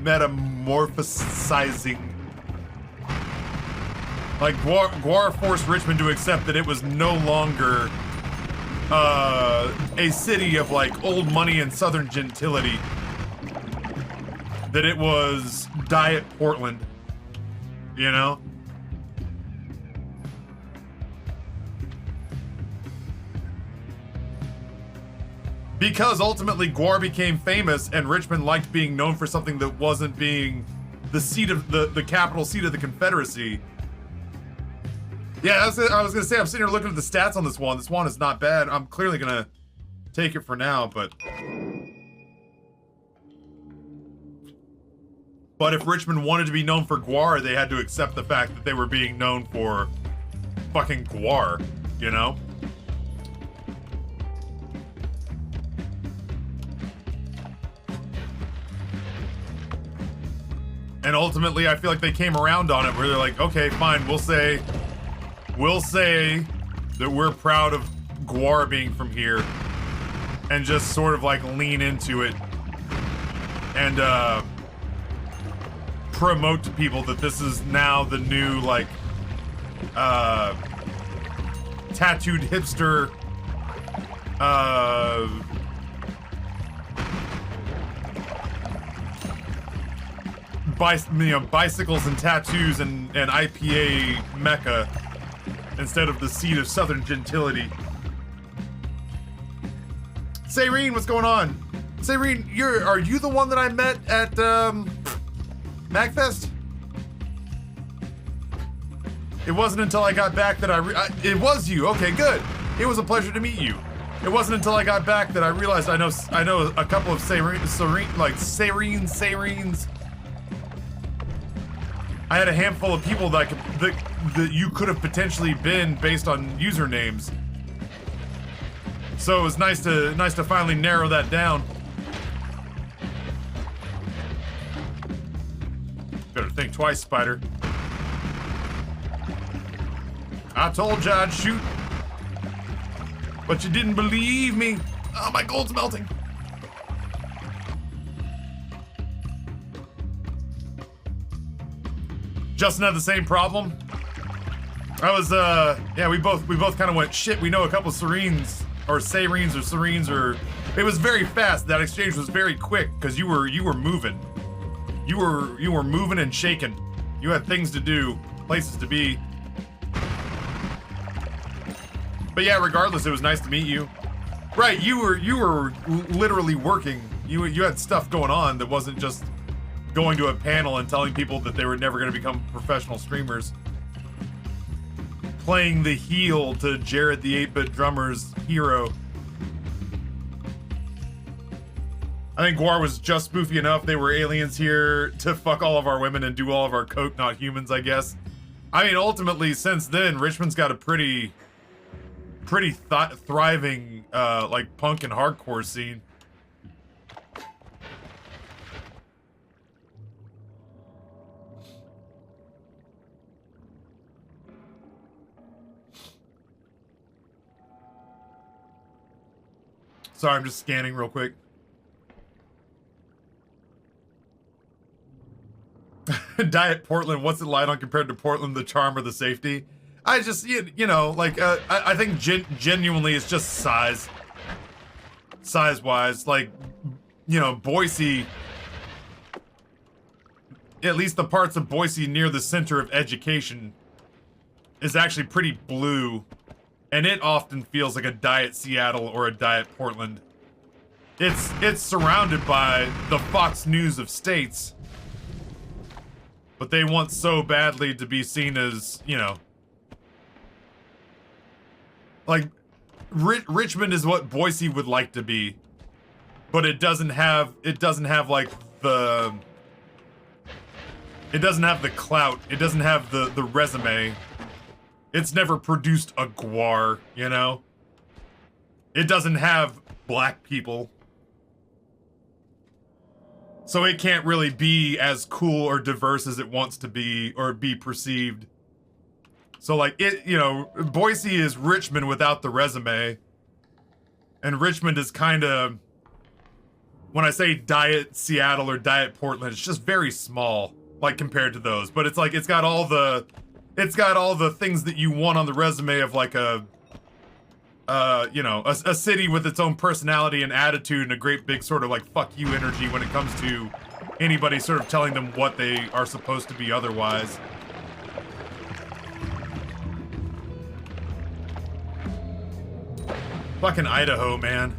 metamorphosizing. Like Gwar forced Richmond to accept that it was no longer a city of like old money and southern gentility. That it was Diet Portland, you know? Because ultimately Gwar became famous and Richmond liked being known for something that wasn't being the seat of the capital seat of the Confederacy. Yeah, I was gonna say, I'm sitting here looking at the stats on this one. This one is not bad. I'm clearly gonna take it for now, but if Richmond wanted to be known for Gwar, they had to accept the fact that they were being known for fucking Gwar, you know? And ultimately, I feel like they came around on it where they're like, okay, fine, we'll say that we're proud of Gwar being from here and just sort of like lean into it and promote to people that this is now the new like tattooed hipster bicycles and tattoos and IPA mecca instead of the seat of southern gentility. Sayreen, what's going on? Sayreen, are you the one that I met at MagFest? It wasn't until I got back that it was you. Okay, good. It was a pleasure to meet you. It wasn't until I got back that I realized I know a couple of Sayreens. I had a handful of people that you could have potentially been based on usernames. So it was nice to finally narrow that down. Better think twice, Spider. I told you I'd shoot, but you didn't believe me. Oh, my gold's melting. Justin had the same problem. I was, yeah, we both kind of went, shit, we know a couple Serenes, or Sarenes, or Serenes, or... It was very fast. That exchange was very quick, because you were moving. You were moving and shaking. You had things to do, places to be. But yeah, regardless, it was nice to meet you. Right, you were literally working. You had stuff going on that wasn't just going to a panel and telling people that they were never going to become professional streamers. Playing the heel to Jared the 8-Bit Drummer's hero. I think Guar was just spoofy enough. They were aliens here to fuck all of our women and do all of our coke, not humans, I guess. I mean, ultimately, since then, Richmond's got a pretty thriving, like, punk and hardcore scene. Sorry, I'm just scanning real quick. Diet Portland, what's it light on compared to Portland, the charm or the safety? I just, you know, like, I think genuinely it's just size. Size-wise, like, you know, Boise, at least the parts of Boise near the center of education, is actually pretty blue. And it often feels like a Diet Seattle or a Diet Portland. It's surrounded by the Fox News of states. But they want so badly to be seen as, you know... Like, Richmond is what Boise would like to be. But it doesn't have like the... It doesn't have the clout. It doesn't have the resume. It's never produced a Guar, you know? It doesn't have black people. So it can't really be as cool or diverse as it wants to be or be perceived. So like it, you know, Boise is Richmond without the resume. And Richmond is kind of, when I say Diet Seattle or Diet Portland, it's just very small, like compared to those. But it's like, it's got all the things that you want on the resume of like a, you know, a city with its own personality and attitude and a great big sort of like fuck you energy when it comes to anybody sort of telling them what they are supposed to be otherwise. Fucking Idaho, man.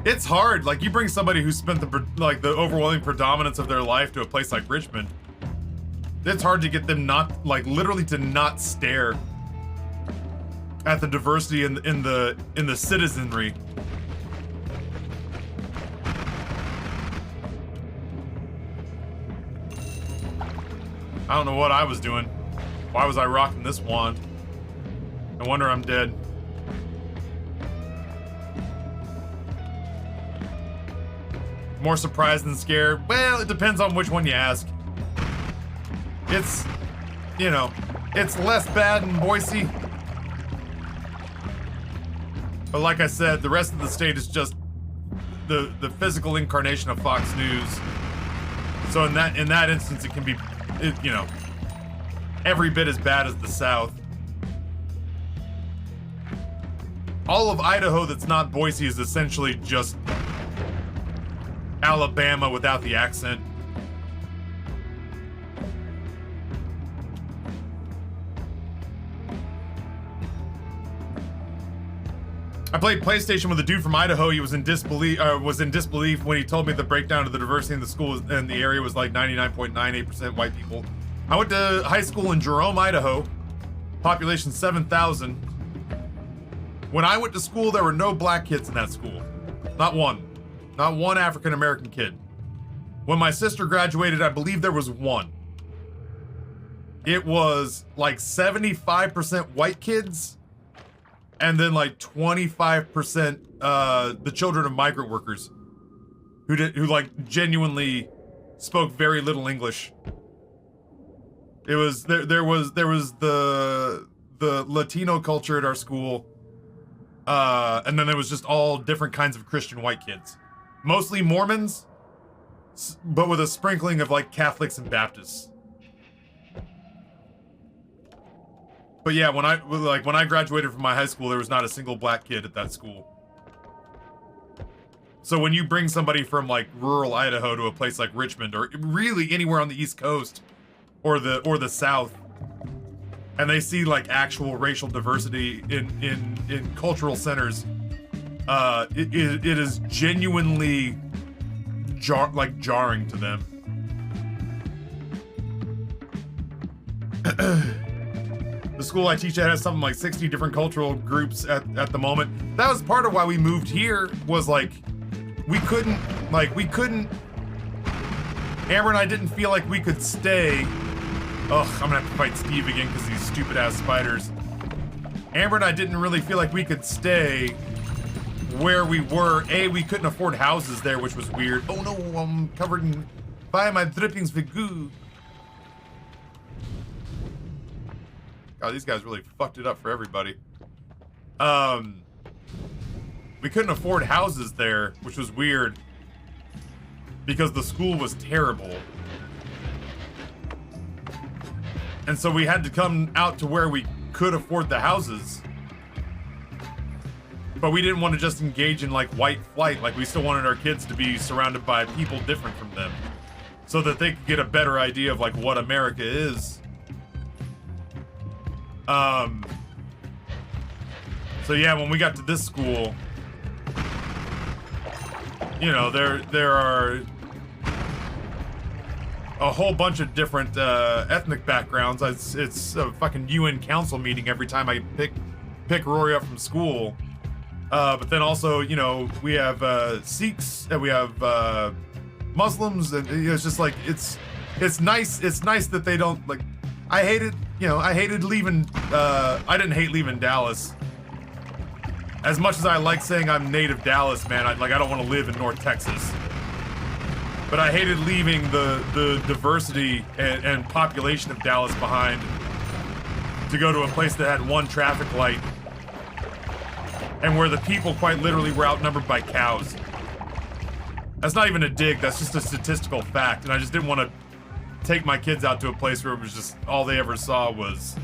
It's hard. Like, you bring somebody who spent the overwhelming predominance of their life to a place like Richmond. It's hard to get them not, like, literally to not stare at the diversity in the citizenry. I don't know what I was doing. Why was I rocking this wand? No wonder I'm dead. More surprised than scared? Well, it depends on which one you ask. It's, you know, it's less bad in Boise. But like I said, the rest of the state is just the physical incarnation of Fox News. So in that instance, it can be, you know, every bit as bad as the South. All of Idaho that's not Boise is essentially just Alabama without the accent. I played PlayStation with a dude from Idaho. He was in disbelief when he told me the breakdown of the diversity in the school and the area was like 99.98% white people. I went to high school in Jerome, Idaho. Population 7,000. When I went to school, there were no black kids in that school. Not one. Not one African-American kid. When my sister graduated, I believe there was one. It was like 75% white kids, and then like 25% the children of migrant workers who like genuinely spoke very little English. It was there was the Latino culture at our school, and then there was just all different kinds of Christian white kids, mostly Mormons, but with a sprinkling of like Catholics and Baptists. But yeah, when I graduated from my high school, there was not a single black kid at that school. So when you bring somebody from like rural Idaho to a place like Richmond, or really anywhere on the East Coast, or the South, and they see like actual racial diversity in cultural centers, it is genuinely jarring to them. The school I teach at has something like 60 different cultural groups at the moment. That was part of why we moved here, was like we couldn't Amber and I didn't feel like we could stay. Ugh, I'm gonna have to fight Steve again because these stupid ass spiders. Amber and I didn't really feel like we could stay where we were. We couldn't afford houses there, which was weird. Oh no, I'm covered by my drippings with goo. God, these guys really fucked it up for everybody. We couldn't afford houses there, which was weird because the school was terrible. And so we had to come out to where we could afford the houses. But we didn't want to just engage in like white flight. Like we still wanted our kids to be surrounded by people different from them, so that they could get a better idea of like what America is. So yeah, when we got to this school, you know, there are a whole bunch of different ethnic backgrounds. It's a fucking UN council meeting every time I pick Rory up from school. But then also, you know, we have Sikhs and we have Muslims, and you know, it's just like it's nice that they don't like. I hated leaving. I didn't hate leaving Dallas. As much as I like saying I'm native Dallas, man, I don't want to live in North Texas. But I hated leaving the diversity and population of Dallas behind to go to a place that had one traffic light and where the people quite literally were outnumbered by cows. That's not even a dig, that's just a statistical fact, and I just didn't want to take my kids out to a place where it was just all they ever saw was,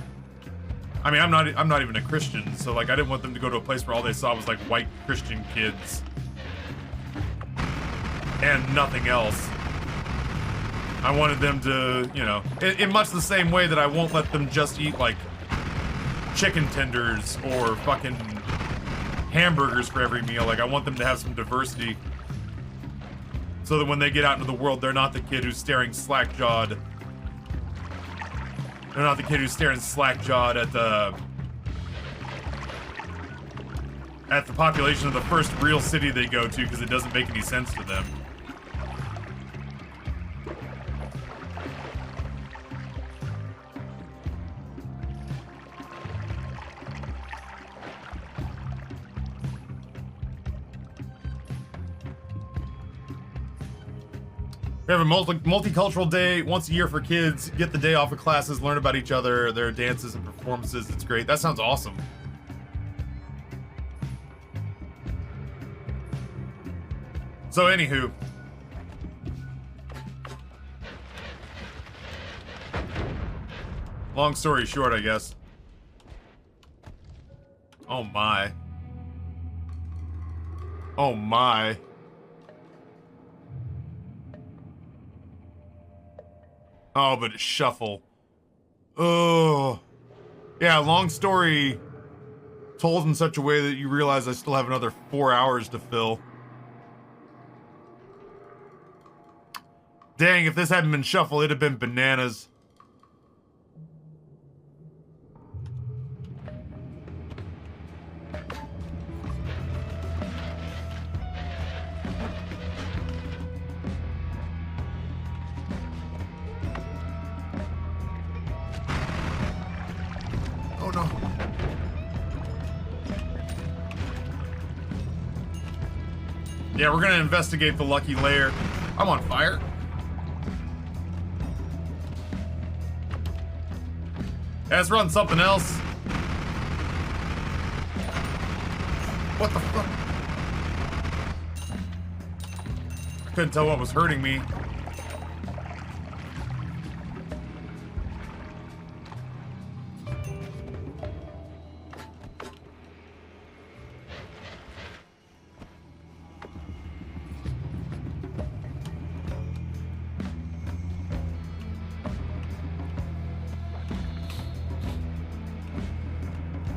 I mean, I'm not even a Christian, so like I didn't want them to go to a place where all they saw was like white Christian kids and nothing else. I wanted them to, you know, in much the same way that I won't let them just eat like chicken tenders or fucking hamburgers for every meal. Like I want them to have some diversity, so that when they get out into the world, they're not the kid who's staring slack-jawed. They're not the kid who's staring slack-jawed at the population of the first real city they go to because it doesn't make any sense to them. We have a multicultural day once a year for kids. Get the day off of classes, learn about each other, their dances and performances. It's great. That sounds awesome. So anywho. Long story short, I guess. Oh my. Oh my. Oh, but it's shuffle. Oh. Yeah, long story told in such a way that you realize I still have another 4 hours to fill. Dang, if this hadn't been shuffle, it'd have been bananas. Oh no. Yeah, we're gonna investigate the lucky lair. I'm on fire. Let's run something else. What the fuck? I couldn't tell what was hurting me.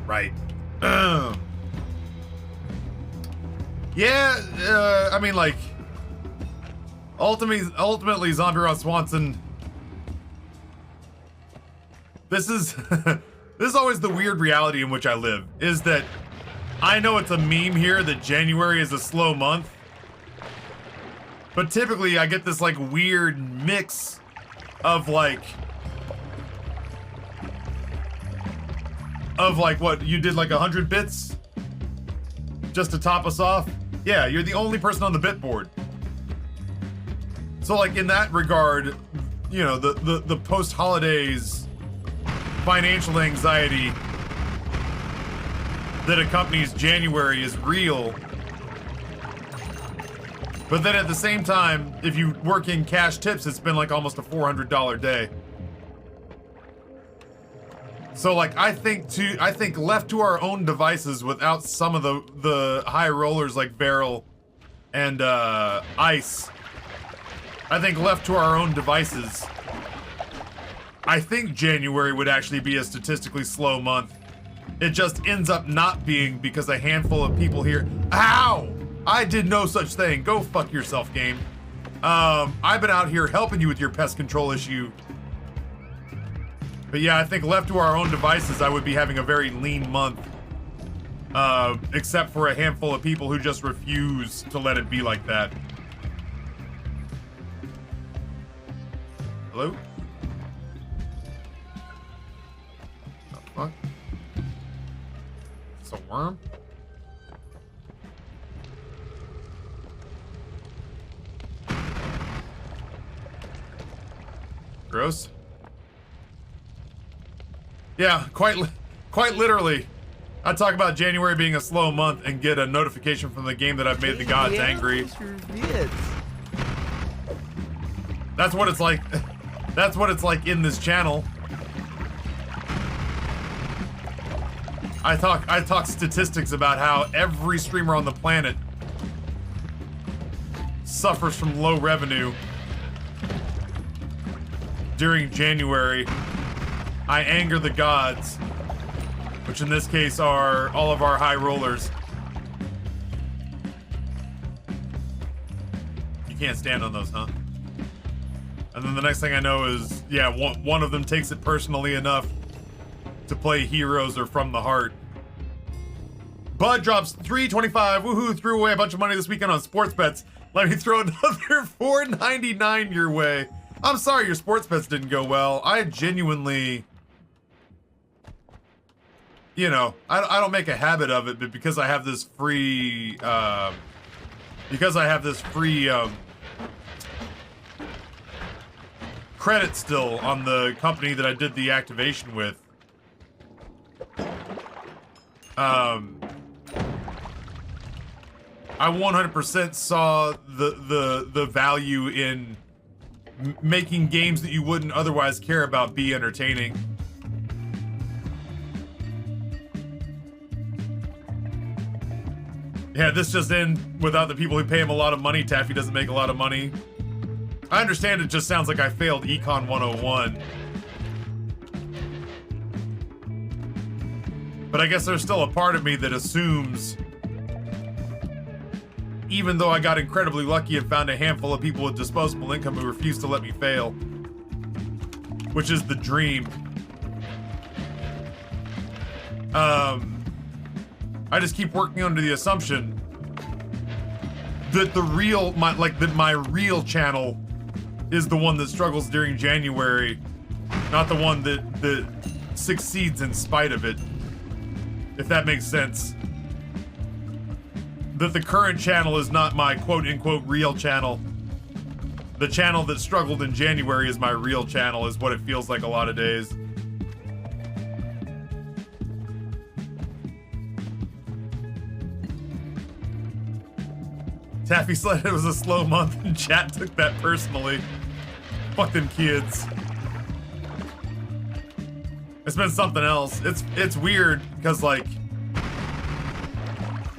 Right. Yeah, I mean, like, ultimately, Zombie Ross Swanson. This is this is always the weird reality in which I live. Is that I know it's a meme here that January is a slow month, but typically I get this like weird mix of like what you did, like 100 bits just to top us off. Yeah, you're the only person on the bit board. So like in that regard, you know, the post holidays financial anxiety that accompanies January is real. But then at the same time, if you work in cash tips, it's been like almost a $400 day. So like I think left to our own devices, without some of the high rollers like Barrel and Ice, I think left to our own devices, I think January would actually be a statistically slow month. It just ends up not being because a handful of people here. Ow! I did no such thing. Go fuck yourself, game. I've been out here helping you with your pest control issue. But yeah, I think left to our own devices, I would be having a very lean month. Except for a handful of people who just refuse to let it be like that. Hello? The fuck? It's a worm? Gross. Yeah, quite literally. I talk about January being a slow month and get a notification from the game that I've made the gods angry. That's what it's like. That's what it's like in this channel. I talk statistics about how every streamer on the planet suffers from low revenue during January. I anger the gods, which in this case are all of our high rollers. You can't stand on those, huh? And then the next thing I know is, yeah, one of them takes it personally enough to play Heroes or From the Heart. Bud drops $3.25. Woohoo! Threw away a bunch of money this weekend on sports bets. Let me throw another $4.99 your way. I'm sorry your sports bets didn't go well. I genuinely, you know, I don't make a habit of it, but because I have this free, credit still on the company that I did the activation with. I 100% saw the value in making games that you wouldn't otherwise care about be entertaining. Yeah, this just in without the people who pay him a lot of money. Taffy doesn't make a lot of money. I understand it just sounds like I failed Econ 101. But I guess there's still a part of me that assumes, even though I got incredibly lucky and found a handful of people with disposable income who refuse to let me fail, which is the dream. I just keep working under the assumption that my real channel is the one that struggles during January, not the one that succeeds in spite of it. If that makes sense. that the current channel is not my quote-unquote real channel. The channel that struggled in January is my real channel, is what it feels like a lot of days. Taffy said it was a slow month and chat took that personally. Fuck them kids. It's been something else. It's weird because like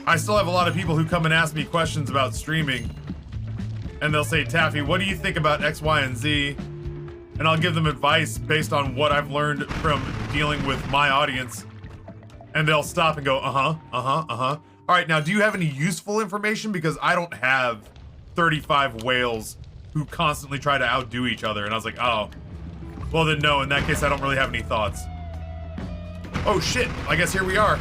I still have a lot of people who come and ask me questions about streaming, and they'll say, Taffy, what do you think about X, Y, and Z? And I'll give them advice based on what I've learned from dealing with my audience. And they'll stop and go, All right, now, do you have any useful information? Because I don't have 35 whales who constantly try to outdo each other. And I was like, oh, well then no, in that case, I don't really have any thoughts. Oh shit, I guess here we are.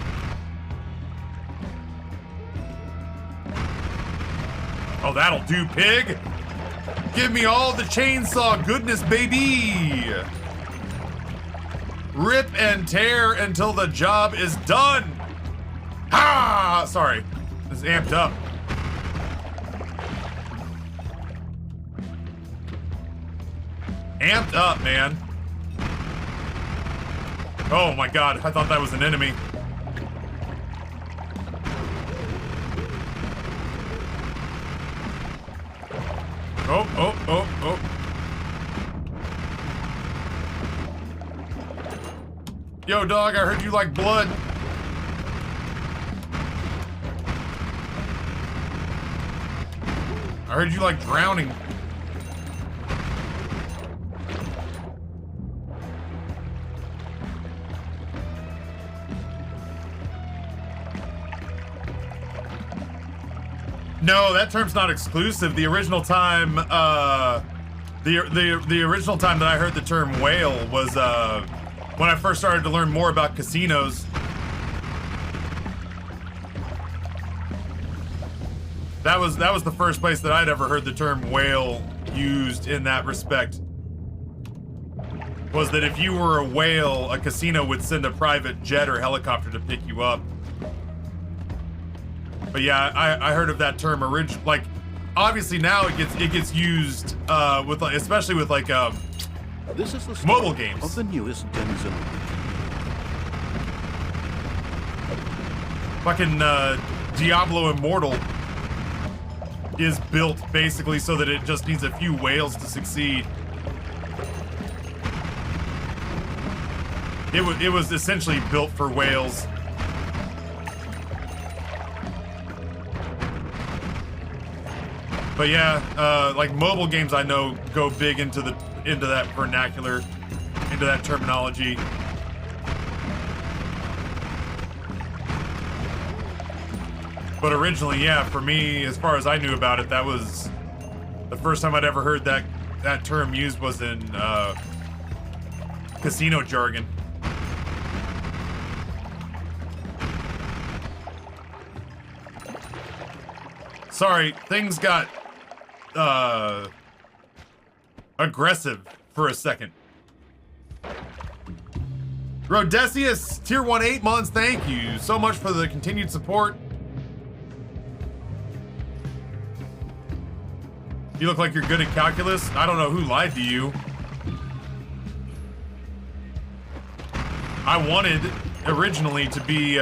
Oh, that'll do, pig. Give me all the chainsaw goodness, baby. Rip and tear until the job is done. Ha! Sorry, this is amped up. Amped up, man. Oh my god, I thought that was an enemy. Oh. Yo, dog, I heard you like blood. I heard you like drowning. No, that term's not exclusive. The original time, the original time that I heard the term whale was when I first started to learn more about casinos. That was the first place that I'd ever heard the term whale used in that respect. Was that if you were a whale, a casino would send a private jet or helicopter to pick you up. But yeah, I heard of that term like obviously now it gets used with like, especially with like This is the mobile games of the newest denizen. Fucking Diablo Immortal is built basically so that it just needs a few whales to succeed. It was essentially built for whales. But yeah, like mobile games I know go big into that vernacular, into that terminology. But originally, yeah, for me, as far as I knew about it, that was the first time I'd ever heard that term used was in casino jargon. Sorry, things got aggressive for a second. Rhodesius, tier 1 8 months, thank you so much for the continued support. You look like you're good at calculus. I don't know who lied to you. I wanted originally to be,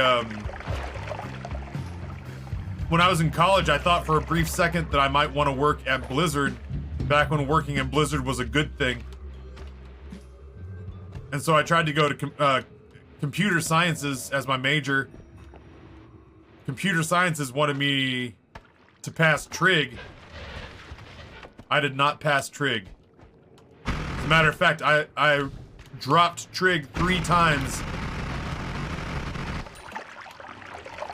when I was in college, I thought for a brief second that I might want to work at Blizzard, back when working at Blizzard was a good thing. And so I tried to go to computer sciences as my major. Computer sciences wanted me to pass trig. I did not pass trig. As a matter of fact, I dropped trig 3 times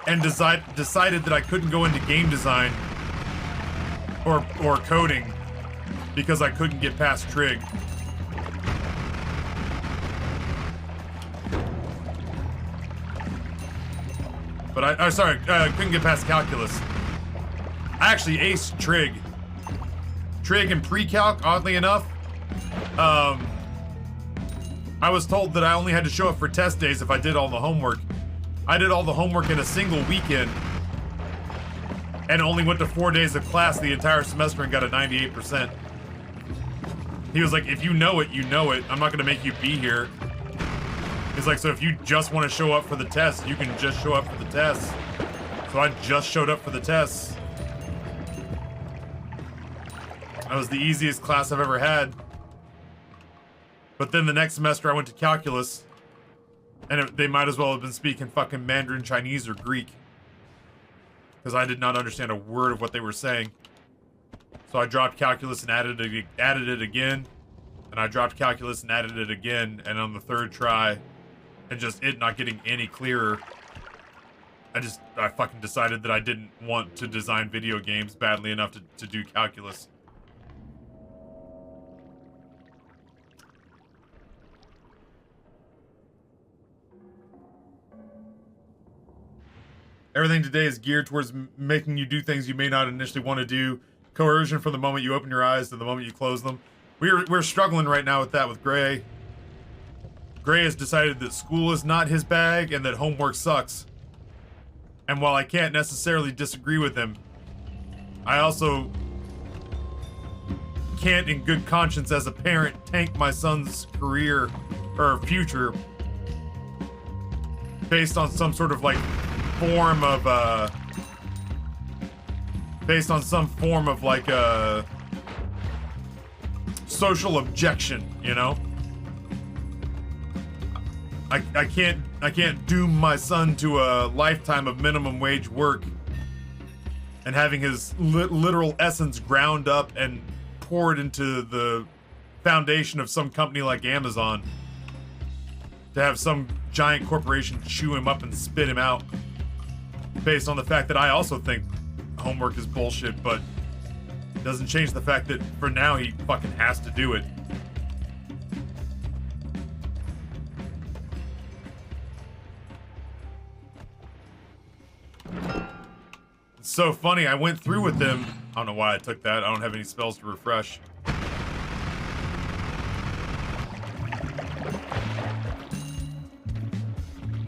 and decided that I couldn't go into game design or coding because I couldn't get past trig. But I couldn't get past calculus. I actually aced trig. Trig and pre-calc, oddly enough. I was told that I only had to show up for test days if I did all the homework. I did all the homework in a single weekend. and only went to 4 days of class the entire semester and got a 98%. He was like, if you know it, you know it. I'm not gonna make you be here. He's like, so if you just want to show up for the test, you can just show up for the test. So I just showed up for the tests. That was the easiest class I've ever had. But then the next semester I went to calculus, and they might as well have been speaking fucking Mandarin Chinese or Greek, because I did not understand a word of what they were saying. So I dropped calculus and added it again, and I dropped calculus and added it again, and on the third try, and just it not getting any clearer, I fucking decided that I didn't want to design video games badly enough to do calculus. Everything today is geared towards making you do things you may not initially want to do. Coercion from the moment you open your eyes to the moment you close them. We're struggling right now with that with Gray. Gray has decided that school is not his bag and that homework sucks. And while I can't necessarily disagree with him, I also can't in good conscience as a parent tank my son's career or future based on some sort of like form of based on some form of like a social objection, you know? I can't doom my son to a lifetime of minimum wage work and having his literal essence ground up and poured into the foundation of some company like Amazon to have some giant corporation chew him up and spit him out based on the fact that I also think homework is bullshit, but it doesn't change the fact that for now he fucking has to do it. It's so funny, I went through with him. I don't know why I took that. I don't have any spells to refresh.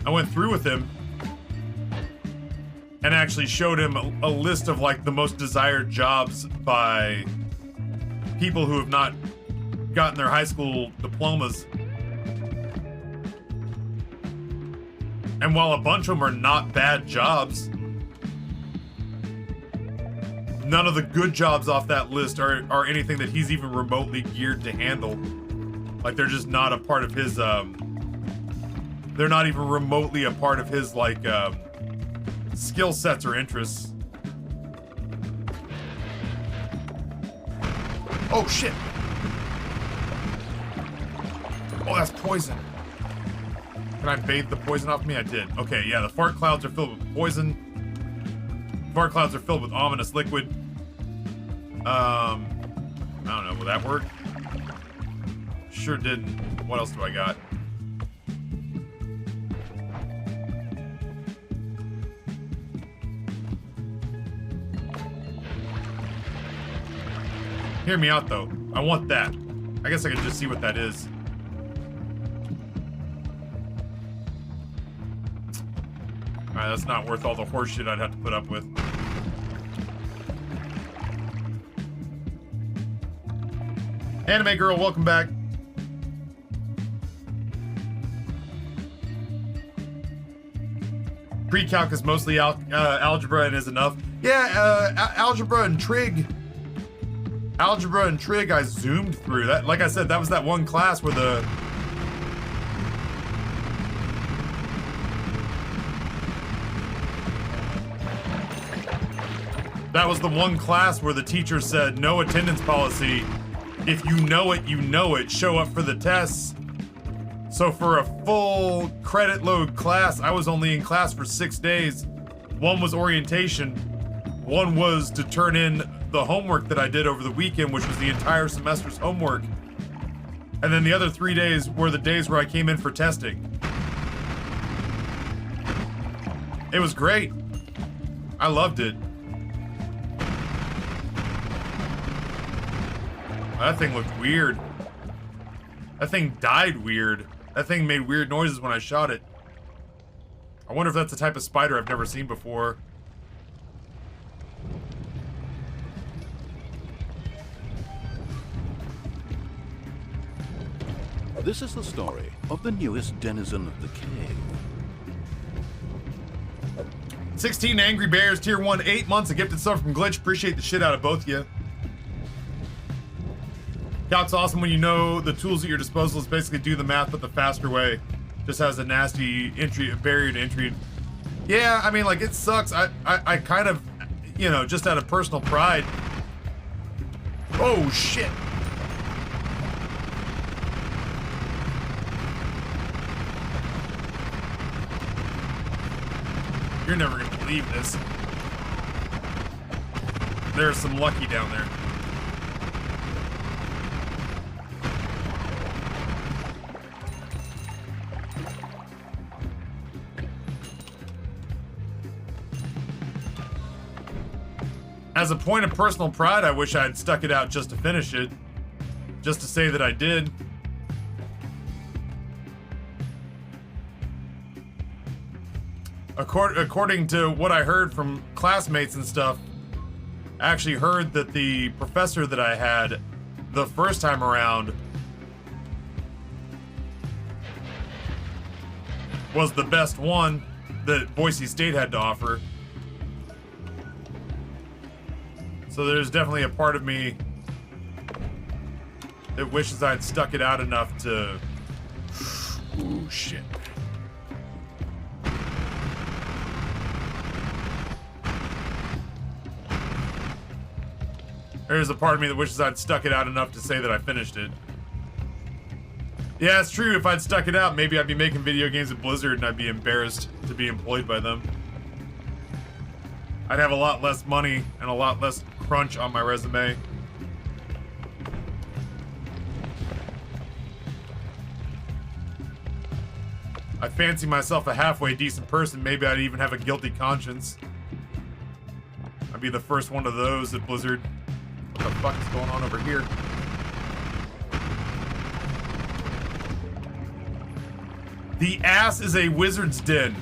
I went through with him and actually showed him a list of like the most desired jobs by people who have not gotten their high school diplomas. And while a bunch of them are not bad jobs, none of the good jobs off that list are anything that he's even remotely geared to handle. Like, they're just not a part of his, they're not even remotely a part of his, like, skill sets or interests. Oh, shit! Oh, that's poison. Can I bathe the poison off me? I did. Okay, yeah, the fart clouds are filled with poison. Fart clouds are filled with ominous liquid. I don't know, will that work? Sure didn't. What else do I got? Hear me out though. I want that. I guess I can just see what that is. Alright, that's not worth all the horse shit I'd have to put up with. Anime Girl, welcome back. Pre-calc is mostly algebra and is enough. Yeah, algebra and trig. Algebra and trig I zoomed through. That, like I said, that was that one class where the... That was the one class where the teacher said, no attendance policy. If you know it, you know it. Show up for the tests. So for a full credit load class, I was only in class for 6 days. One was orientation. One was to turn in the homework that I did over the weekend, which was the entire semester's homework. And then the other 3 days were the days where I came in for testing. It was great. I loved it. That thing looked weird. That thing died weird. That thing made weird noises when I shot it. I wonder if that's the type of spider I've never seen before. This is the story of the newest denizen of the cave. 16 Angry Bears, Tier 1, 8 months of gifted stuff from Glitch. Appreciate the shit out of both of you. Scout's awesome when you know the tools at your disposal is basically do the math, but the faster way. Just has a nasty entry, barrier to entry. Yeah, I mean, like, it sucks. I kind of, you know, just out of personal pride. Oh, shit. You're never gonna believe this. There's some lucky down there. As a point of personal pride, I wish I had stuck it out just to finish it. Just to say that I did. According to what I heard from classmates and stuff, I actually heard that the professor that I had the first time around was the best one that Boise State had to offer. So there's definitely a part of me that wishes I'd stuck it out enough to... Ooh, shit. There's a part of me that wishes I'd stuck it out enough to say that I finished it. Yeah, it's true. If I'd stuck it out, maybe I'd be making video games at Blizzard and I'd be embarrassed to be employed by them. I'd have a lot less money and a lot less crunch on my resume. I fancy myself a halfway decent person. Maybe I'd even have a guilty conscience. I'd be the first one of those at Blizzard. What the fuck is going on over here? The ass is a wizard's den.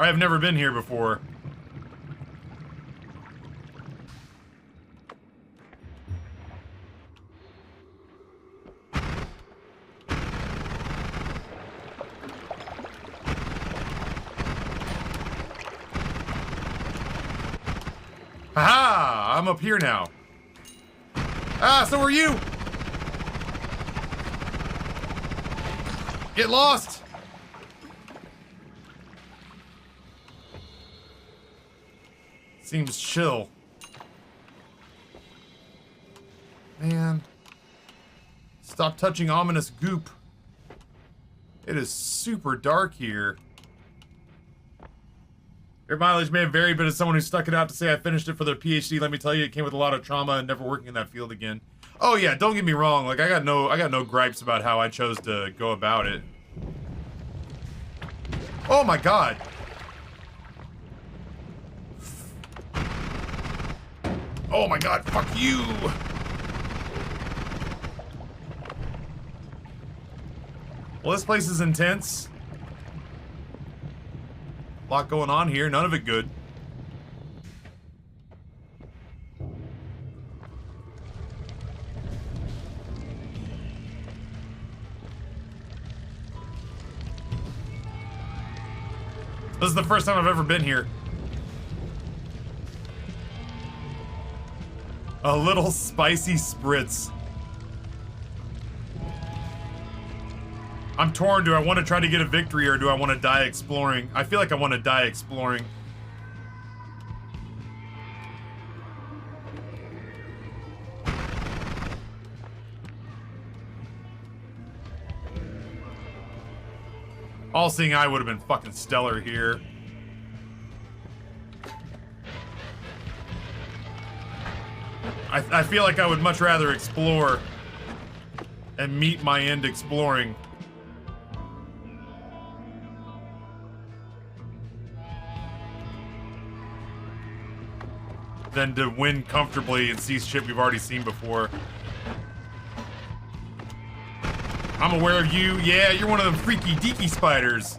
I have never been here before. Aha! I'm up here now. Ah, so are you! Get lost! Seems chill. Man. Stop touching ominous goop. It is super dark here. Your mileage may have varied, but as someone who stuck it out to say I finished it for their PhD, let me tell you, it came with a lot of trauma and never working in that field again. Oh yeah, don't get me wrong. Like I got no gripes about how I chose to go about it. Oh my god. Oh my god, fuck you! Well, this place is intense. A lot going on here, none of it good. This is the first time I've ever been here. A little spicy spritz. I'm torn. Do I want to try to get a victory or do I want to die exploring? I feel like I want to die exploring. All-seeing eye would have been fucking stellar here. I feel like I would much rather explore and meet my end exploring than to win comfortably and see shit we've already seen before. I'm aware of you. Yeah, you're one of them freaky deaky spiders.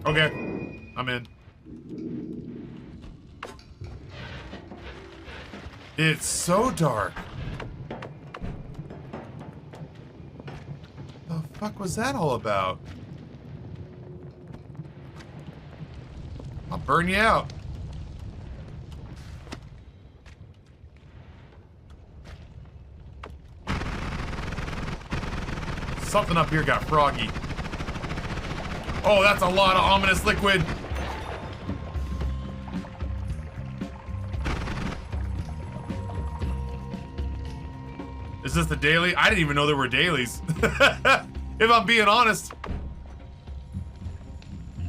Okay, I'm in. It's so dark. The fuck was that all about? I'll burn you out. Something up here got froggy. Oh, that's a lot of ominous liquid. Is this the daily? I didn't even know there were dailies. If I'm being honest.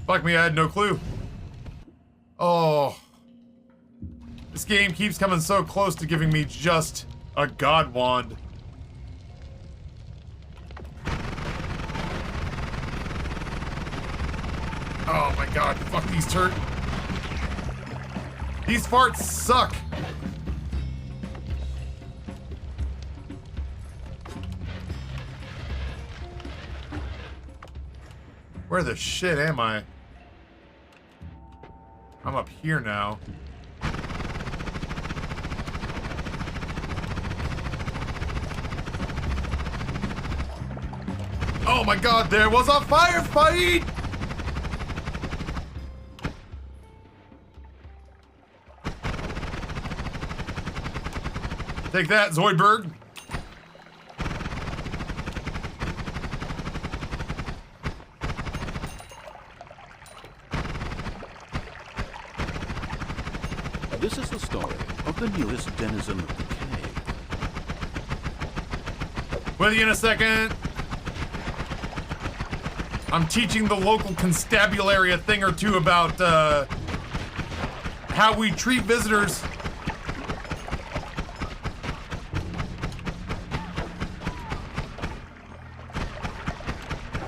Fuck me, I had no clue. Oh. This game keeps coming so close to giving me just a god wand. Oh my god, fuck these These farts suck. Where the shit am I? I'm up here now. Oh my god, there was a firefight! Take that, Zoidberg. This is the story of the newest denizen of the cave. With you in a second. I'm teaching the local constabulary a thing or two about how we treat visitors.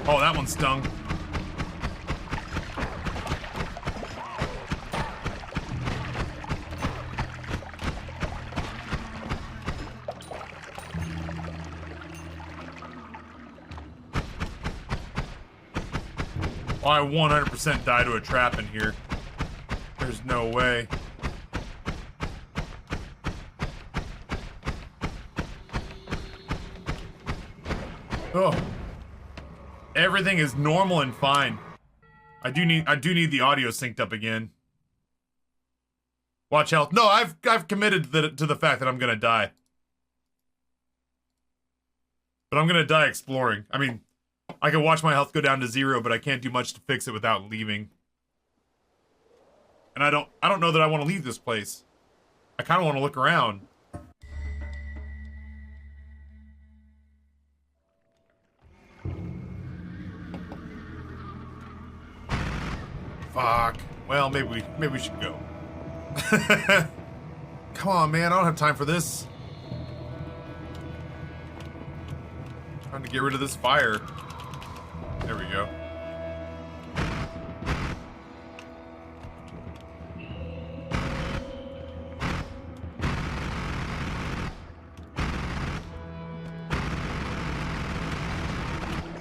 Oh, that one stung. Oh, I 100% die to a trap in here. There's no way. Oh. Everything is normal and fine. I do need the audio synced up again. Watch health. No, I've committed to the fact that I'm gonna die. But I'm gonna die exploring. I mean, I can watch my health go down to 0, but I can't do much to fix it without leaving. And I don't know that I want to leave this place. I kind of want to look around. Fuck. Well, maybe we should go. Come on, man. I don't have time for this. Trying to get rid of this fire. There we go.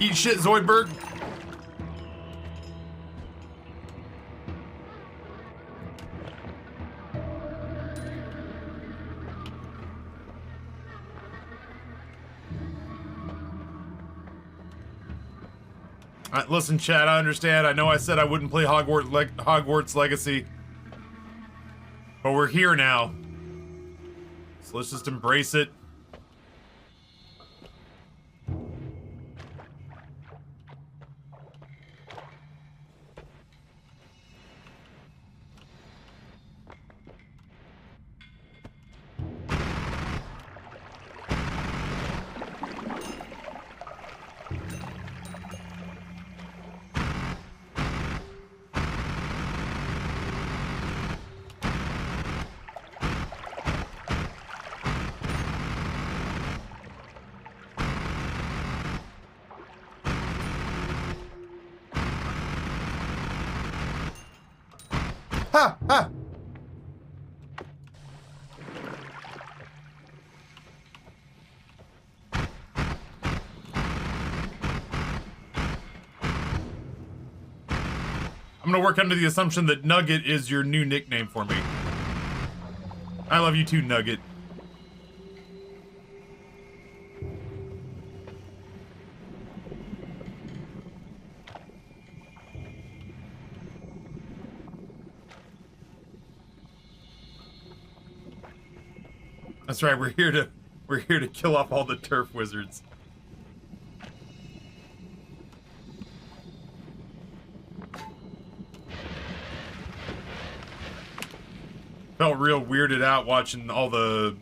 Eat shit, Zoidberg. Listen, Chad, I understand. I know I said I wouldn't play Hogwarts Legacy. But we're here now. So let's just embrace it. ha, ha! I'm gonna work under the assumption that Nugget is your new nickname for me. I love you too, Nugget. That's right, we're here to kill off all the turf wizards. Felt real weirded out watching all the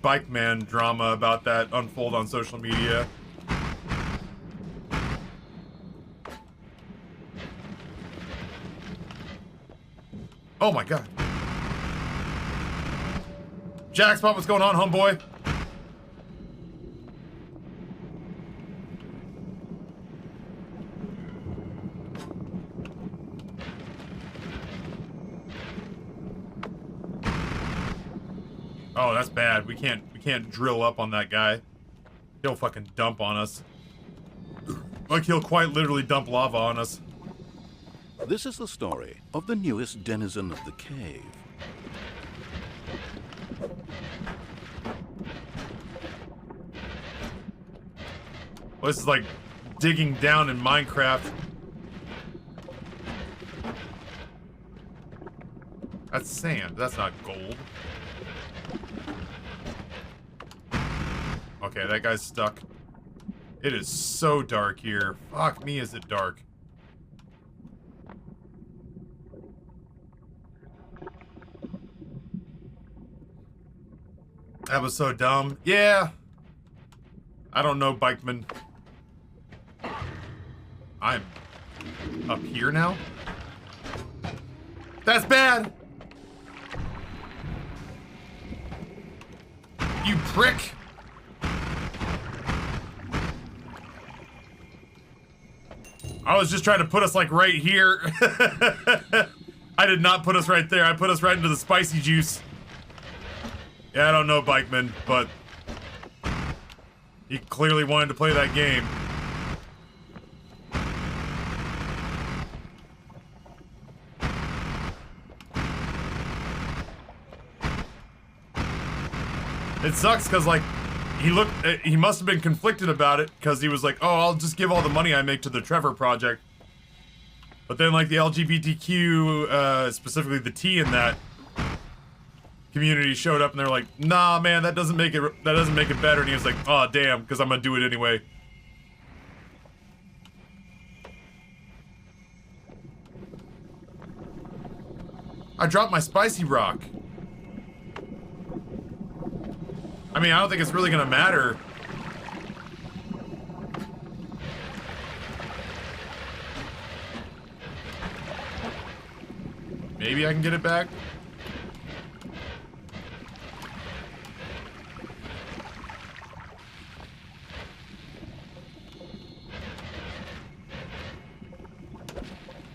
bike man drama about that unfold on social media. Oh my god. Jackspot, what's going on, homeboy? Oh, that's bad. We can't drill up on that guy. He'll fucking dump on us. Like he'll quite literally dump lava on us. This is the story of the newest denizen of the cave. Well, this is like digging down in Minecraft. That's sand. That's not gold. Okay, that guy's stuck. It is so dark here. Fuck me, is it dark. That was so dumb. Yeah. I don't know, Bikeman. I'm up here now? That's bad! You prick! I was just trying to put us like right here. I did not put us right there. I put us right into the spicy juice. Yeah, I don't know, Bikeman, but he clearly wanted to play that game. It sucks because, like, he must have been conflicted about it because he was like, oh, I'll just give all the money I make to the Trevor Project. But then, like, the LGBTQ, specifically the T in that community showed up and they're like, nah, man, that doesn't make it better. And he was like, oh, damn, because I'm gonna do it anyway. I dropped my spicy rock. I mean, I don't think it's really gonna matter. Maybe I can get it back.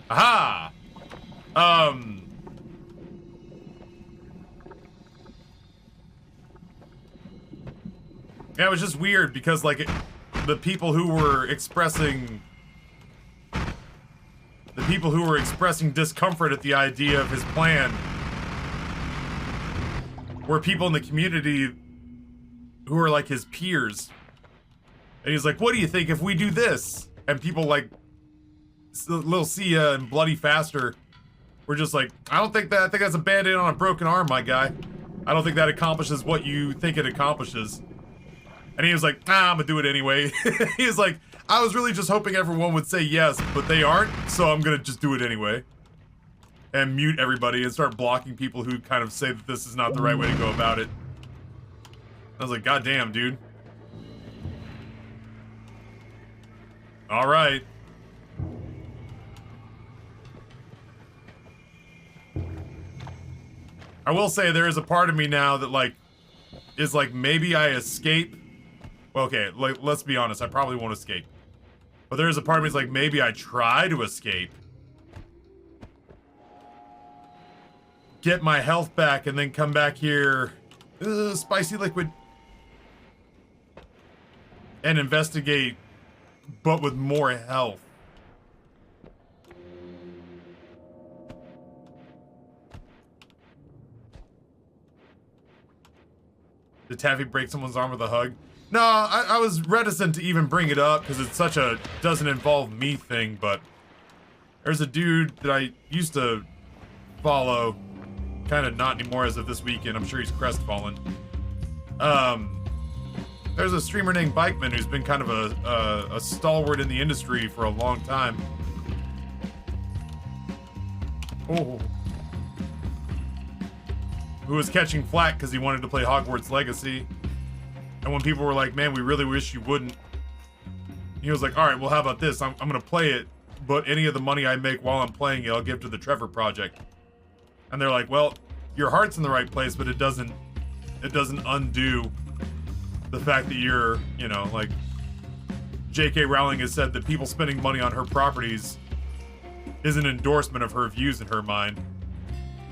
Aha! Yeah, it was just weird because, like, the people who were expressing discomfort at the idea of his plan were people in the community who were, like, his peers. And he's like, what do you think if we do this? And people, like, Lil Sia and Bloody Faster were just like, I think that's a band-aid on a broken arm, my guy. I don't think that accomplishes what you think it accomplishes. And he was like, ah, I'm gonna do it anyway. He was like, I was really just hoping everyone would say yes, but they aren't, so I'm gonna just do it anyway. And mute everybody and start blocking people who kind of say that this is not the right way to go about it. I was like, God damn, dude. Alright. I will say there is a part of me now that, like, is like, maybe I escape. Well, okay, like, let's be honest, I probably won't escape. But there is a part of me that's like, maybe I try to escape. get my health back and then come back here, spicy liquid, and investigate, but with more health. Did Taffy break someone's arm with a hug? No, I was reticent to even bring it up because it's such a doesn't involve me thing, but there's a dude that I used to follow, kind of not anymore as of this weekend. I'm sure he's crestfallen. There's a streamer named Bikeman who's been kind of a stalwart in the industry for a long time. Oh. Who was catching flack because he wanted to play Hogwarts Legacy. And when people were like, man, we really wish you wouldn't, he was like, all right, well, how about this? I'm going to play it, but any of the money I make while I'm playing it, I'll give to the Trevor Project. And they're like, well, your heart's in the right place, but it doesn't undo the fact that you're, you know, like, J.K. Rowling has said that people spending money on her properties is an endorsement of her views in her mind.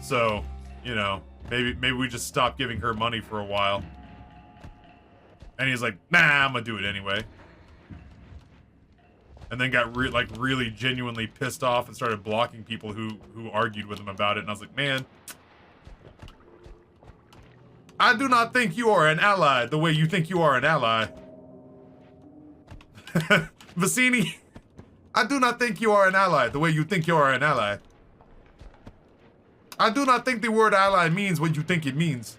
So, you know, maybe we just stop giving her money for a while. And he's like, nah, I'm gonna do it anyway. And then got really genuinely pissed off and started blocking people who argued with him about it. And I was like, man, I do not think you are an ally the way you think you are an ally. Vicini, I do not think you are an ally the way you think you are an ally. I do not think the word ally means what you think it means.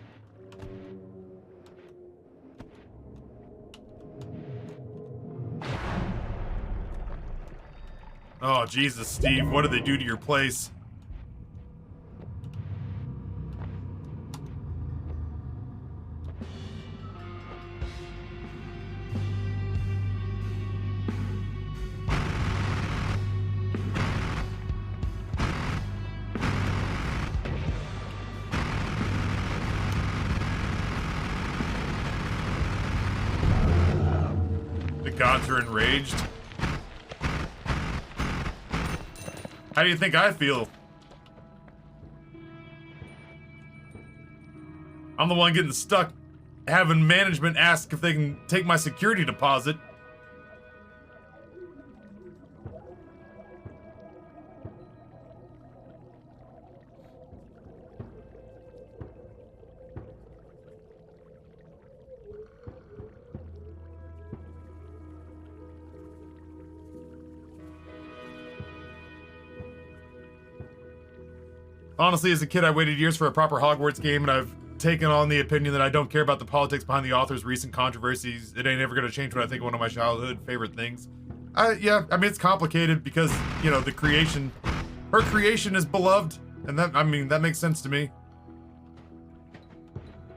Oh, Jesus, Steve, what did they do to your place? The gods are enraged. How do you think I feel? I'm the one getting stuck having management ask if they can take my security deposit. Honestly, as a kid, I waited years for a proper Hogwarts game, and I've taken on the opinion that I don't care about the politics behind the author's recent controversies. It ain't ever gonna change what I think of one of my childhood favorite things. Yeah, I mean, it's complicated because, you know, her creation is beloved, and that, I mean, that makes sense to me.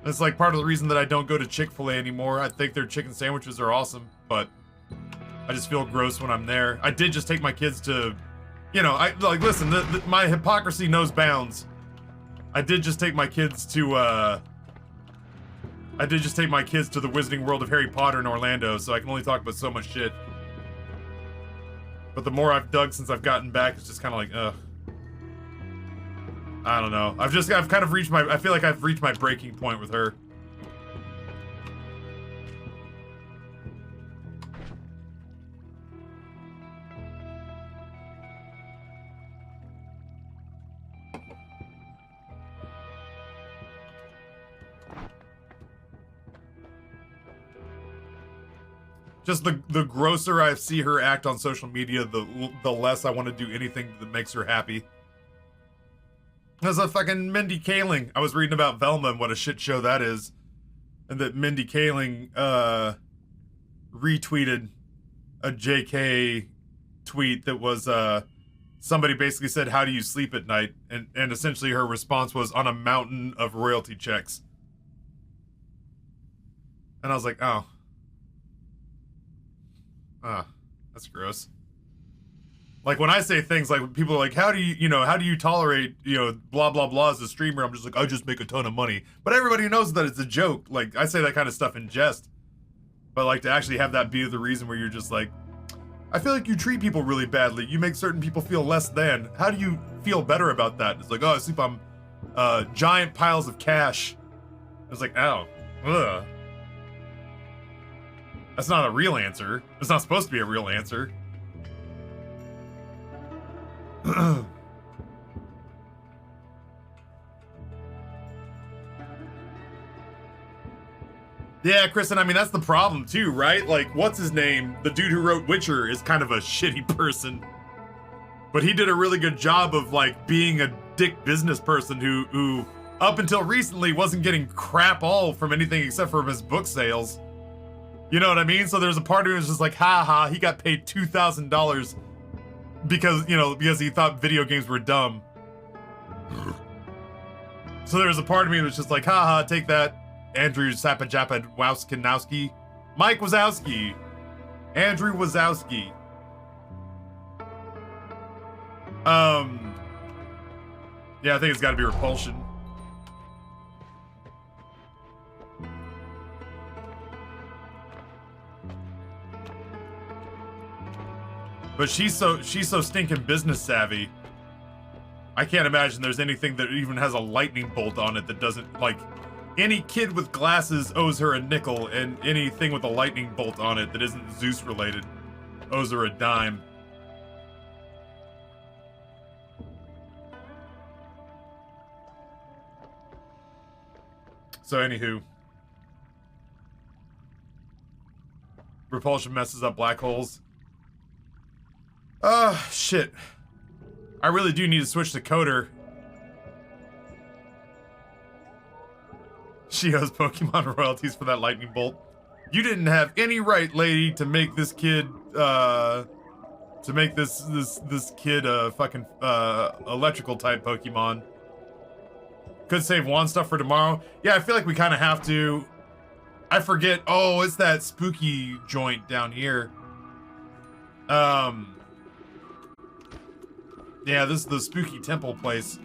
It's like part of the reason that I don't go to Chick-fil-A anymore. I think their chicken sandwiches are awesome, but I just feel gross when I'm there. I did just take my kids to, you know, listen, my hypocrisy knows bounds. I did just take my kids to, the Wizarding World of Harry Potter in Orlando, so I can only talk about so much shit. But the more I've dug since I've gotten back, it's just kind of like, ugh. I don't know. I've kind of reached I feel like I've reached my breaking point with her. Just the grosser I see her act on social media, the less I want to do anything that makes her happy. There's a fucking Mindy Kaling. I was reading about Velma and what a shit show that is. And that Mindy Kaling retweeted a JK tweet that was somebody basically said, how do you sleep at night? And essentially her response was, on a mountain of royalty checks. And I was like, oh. That's gross. Like when I say things like, people are like, how do you tolerate, blah, blah, blah as a streamer? I'm just like, I just make a ton of money. But everybody knows that it's a joke. Like I say that kind of stuff in jest. But like to actually have that be the reason where you're just like, I feel like you treat people really badly. You make certain people feel less than. How do you feel better about that? It's like, oh, I sleep on giant piles of cash. I was like, oh, ugh. That's not a real answer. It's not supposed to be a real answer. Yeah, Kristen, I mean, that's the problem too, right? Like, what's his name? The dude who wrote Witcher is kind of a shitty person. But he did a really good job of, like, being a dick business person who up until recently, wasn't getting crap all from anything except from his book sales. You know what I mean? So there's a part of it was just like, ha ha, he got paid $2,000 because, you know, because he thought video games were dumb. So there's a part of me that was just like, ha ha, take that, Andrew Sapajapawowski, Mike Wazowski, Andrew Wazowski. Yeah, I think it's gotta be Repulsion. But she's so stinking business savvy. I can't imagine there's anything that even has a lightning bolt on it that doesn't, like, any kid with glasses owes her a nickel, and anything with a lightning bolt on it that isn't Zeus related owes her a dime. So anywho, Repulsion messes up black holes. Shit. I really do need to switch to Coder. She owes Pokemon royalties for that lightning bolt. You didn't have any right, lady, to make this kid, this kid a fucking, electrical type Pokemon. Could save wand stuff for tomorrow. Yeah, I feel like we kind of have to. I forget. Oh, it's that spooky joint down here. Yeah, this is the spooky temple place.